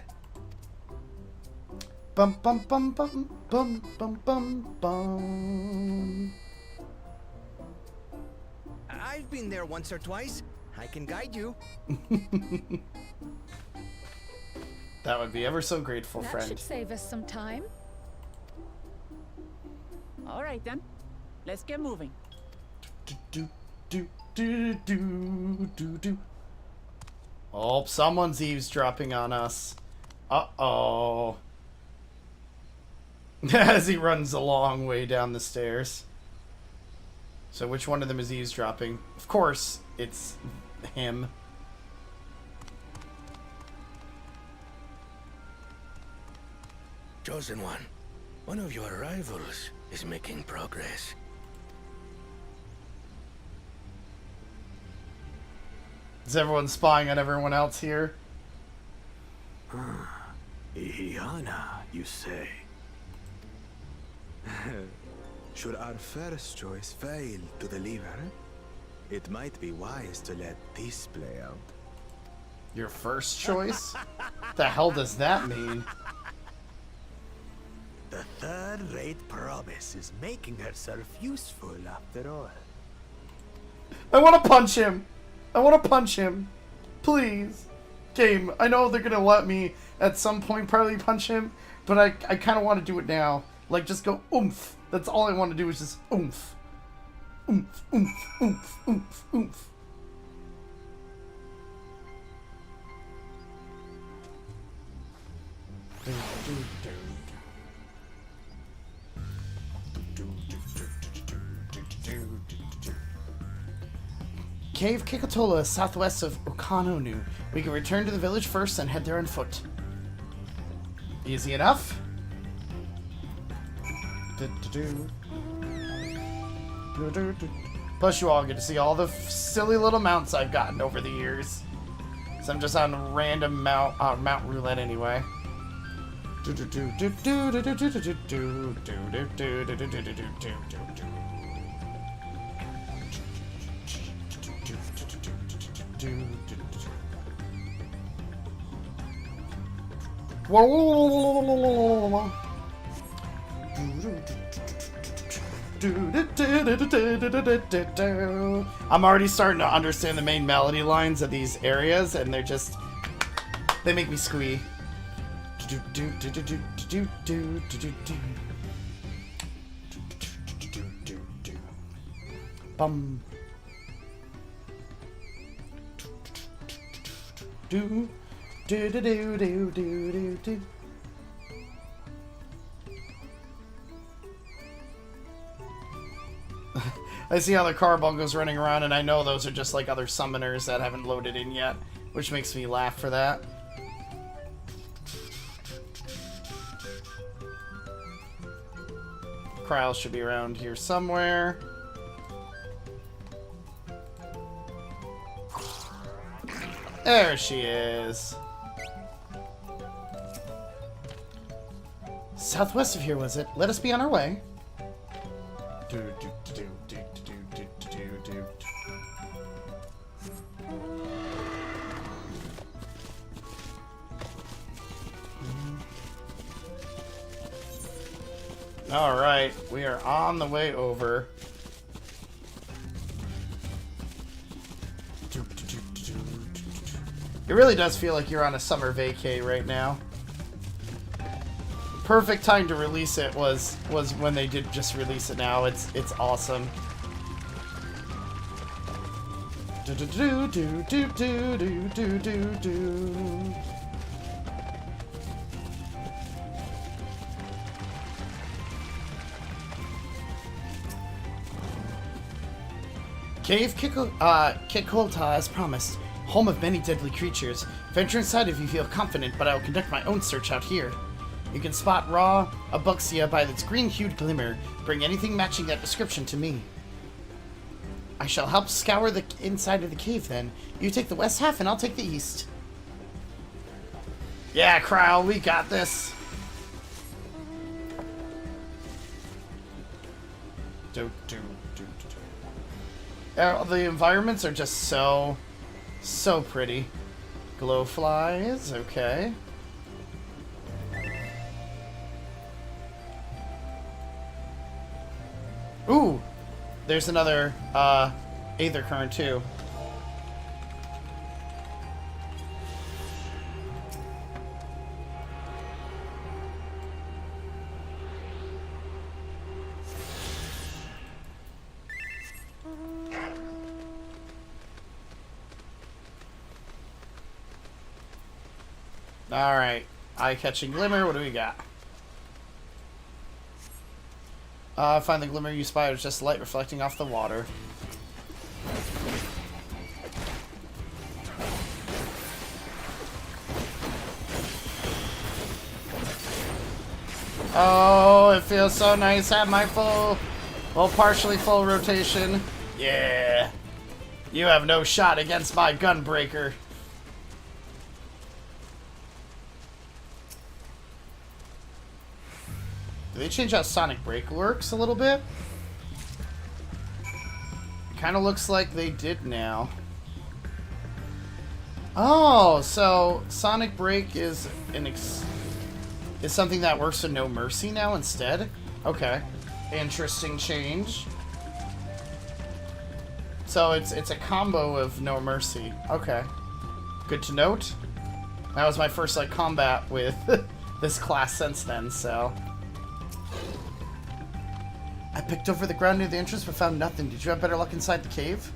Bum bum bum bum bum bum bum bum. I've been there once or twice. I can guide you. That would be ever so grateful, That friend. should save us some time. All right then, let's get moving. Oh, someone's eavesdropping on us. Uh-oh. As he runs a long way down the stairs. So which one of them is eavesdropping? Of course, it's him. Chosen one of your rivals is making progress. Is everyone spying on everyone else here? Ihiana, you say? Should our first choice fail to deliver, it might be wise to let this play out. Your first choice? The hell does that mean? The third-rate promise is making herself useful after all. I want to punch him! I want to punch him! Please! Game, I know they're gonna let me at some point probably punch him, but I kind of want to do it now. Like, just go oomph. That's all I want to do is just oomph. Oomph, oomph, oomph, oomph, oomph. Cave Kikatola, southwest of Okanonu. We can return to the village first and head there on foot. Easy enough. Plus you all get to see all the silly little mounts I've gotten over the years. So I'm just on random mount roulette anyway. I'm already starting to understand the main melody lines of these areas, and they're just, they make me squee. Bum. Do do do do do do do. I see how the Carbunga's running around, and I know those are just like other summoners that haven't loaded in yet, which makes me laugh for that. Kryl should be around here somewhere. There she is. Southwest of here, was it? Let us be on our way. Alright, we are on the way over. It really does feel like you're on a summer vacay right now. Perfect time to release it was when they did just release it now. It's awesome. Do do do do do do do do do. Cave Kikolta as promised. Home of many deadly creatures. Venture inside if you feel confident, but I will conduct my own search out here. You can spot raw abuxia by its green-hued glimmer. Bring anything matching that description to me. I shall help scour the inside of the cave then. You take the west half and I'll take the east. Yeah, Kryl, we got this. The environments are just so pretty. Glowflies, okay. Ooh, there's another Aether Current too. Alright, eye-catching glimmer, what do we got? Find the glimmer you spy is just light reflecting off the water. Oh, it feels so nice at my full, well, partially full rotation. Yeah. You have no shot against my gunbreaker. Did they change how Sonic Break works a little bit? Kind of looks like they did now. Oh, so Sonic Break is is something that works with No Mercy now instead? Okay. Interesting change. So it's a combo of No Mercy. Okay. Good to note. That was my first like combat with this class since then, so. I picked over the ground near the entrance but found nothing. Did you have better luck inside the cave?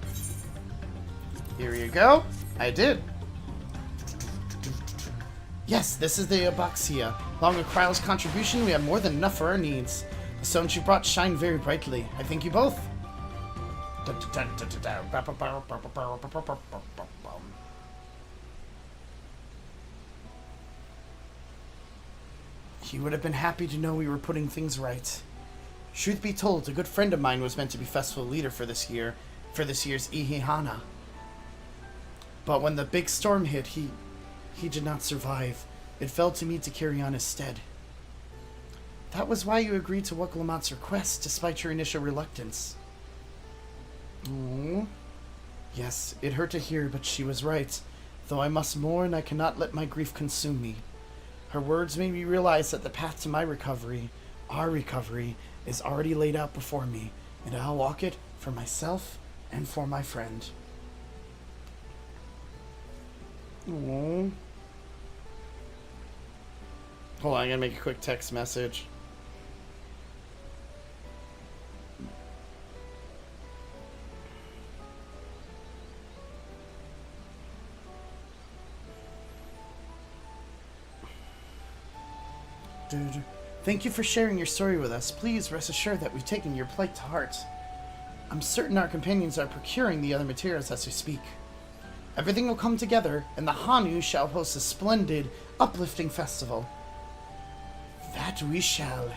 Here you go. I did. Yes, this is the Abaxia. Along with Kryle's contribution, we have more than enough for our needs. The stones you brought shine very brightly. I thank you both. He would have been happy to know we were putting things right. Truth be told, a good friend of mine was meant to be festival leader for this year's Ihihana. But when the big storm hit, he did not survive. It fell to me to carry on his stead. That was why you agreed to Wukalamat's request, despite your initial reluctance. Oh. Yes, it hurt to hear, but she was right. Though I must mourn, I cannot let my grief consume me. Her words made me realize that the path to my recovery, our recovery, is already laid out before me, and I'll walk it for myself and for my friend. Oh. Hold on, I gotta make a quick text message. Dude, thank you for sharing your story with us. Please rest assured that we've taken your plight to heart. I'm certain our companions are procuring the other materials as we speak. Everything will come together, and the Hanu shall host a splendid, uplifting festival. That we shall.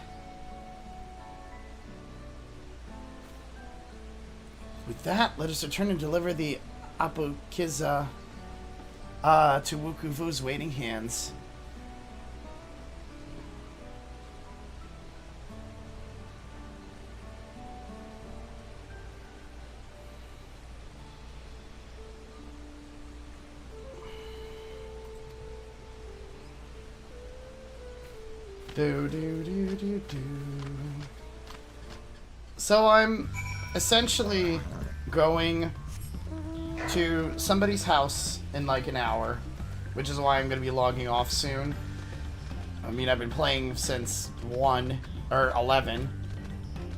With that, let us return and deliver the Apokiza to Wukuvu's waiting hands. So I'm essentially going to somebody's house in like an hour, which is why I'm going to be logging off soon. I mean, I've been playing since 1 or 11,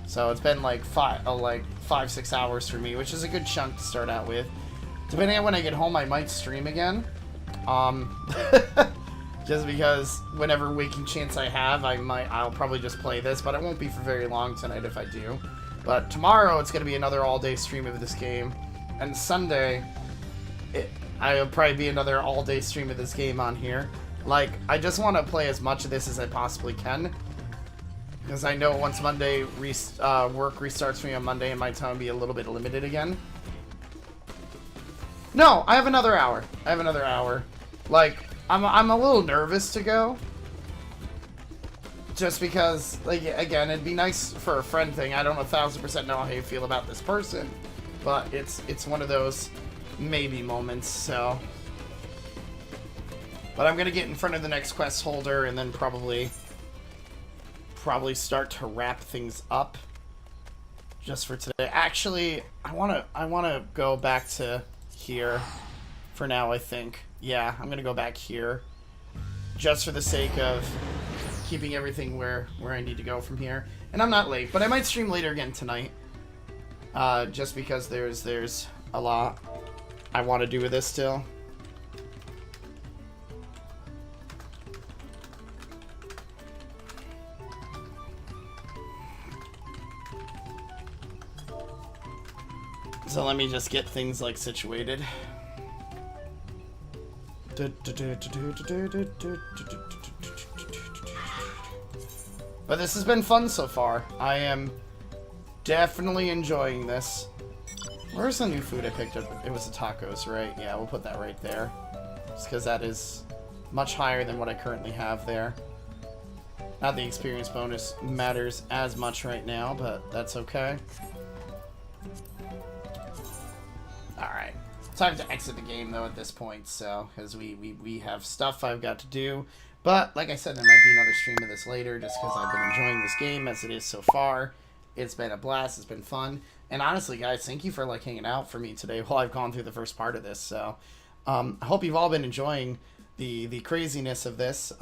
so it's been like 5-6 hours for me, which is a good chunk to start out with. Depending on when I get home, I might stream again. Just because whenever waking chance I have, I'll probably just play this, but it won't be for very long tonight if I do. But tomorrow it's going to be another all-day stream of this game, and Sunday I'll probably be another all-day stream of this game on here. Like, I just want to play as much of this as I possibly can, because I know once Monday work restarts for me on Monday, and my time will be a little bit limited again. No, I have another hour. Like, I'm a little nervous to go, just because, like, again, it'd be nice for a friend thing. I don't 1000% know how you feel about this person, but it's one of those maybe moments. So, but I'm gonna get in front of the next quest holder and then probably start to wrap things up just for today. Actually, I wanna go back to here for now. I think. Yeah, I'm gonna go back here, just for the sake of keeping everything where I need to go from here. And I'm not late, but I might stream later again tonight, just because there's a lot I want to do with this still. So let me just get things like situated. But this has been fun so far. I am definitely enjoying this. Where's the new food I picked up? It was the tacos, right? Yeah, we'll put that right there. Just because that is much higher than what I currently have there. Not the experience bonus matters as much right now, but that's okay. Alright. Time to exit the game, though, at this point, so, because we have stuff I've got to do. But, like I said, there might be another stream of this later, just because I've been enjoying this game as it is so far. It's been a blast, it's been fun. And honestly, guys, thank you for, like, hanging out for me today while I've gone through the first part of this, so. I hope you've all been enjoying the craziness of this.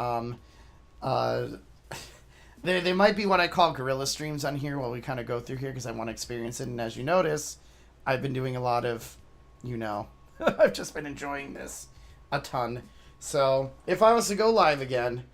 There might be what I call guerrilla streams on here while we kind of go through here, because I want to experience it. And as you notice, I've been doing a lot of, you know, I've just been enjoying this a ton. So if I was to go live again,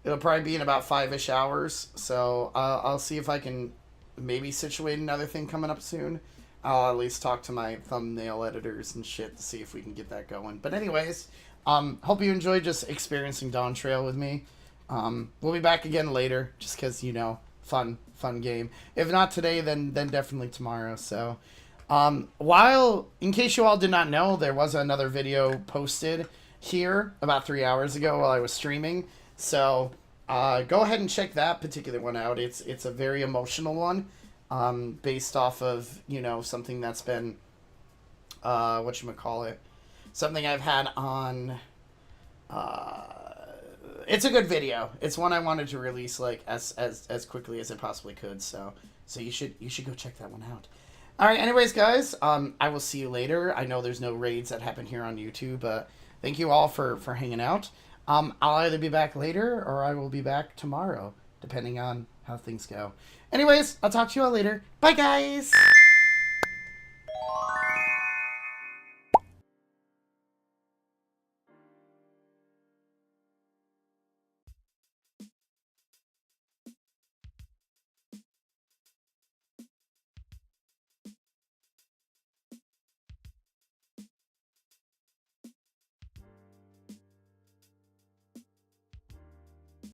it'll probably be in about 5-ish hours. So I'll see if I can maybe situate another thing coming up soon. I'll at least talk to my thumbnail editors and shit to see if we can get that going. But anyways, hope you enjoyed just experiencing Dawntrail with me. We'll be back again later, just because, you know, fun game. If not today, then definitely tomorrow. So, in case you all did not know, there was another video posted here about 3 hours ago while I was streaming. So, go ahead and check that particular one out. It's a very emotional one, based off of, you know, something that's been, whatchamacallit, something I've had on, it's a good video. It's one I wanted to release like as quickly as I possibly could. So you should go check that one out. All right. Anyways, guys, I will see you later. I know there's no raids that happen here on YouTube, but thank you all for hanging out. I'll either be back later or I will be back tomorrow, depending on how things go. Anyways, I'll talk to you all later. Bye, guys.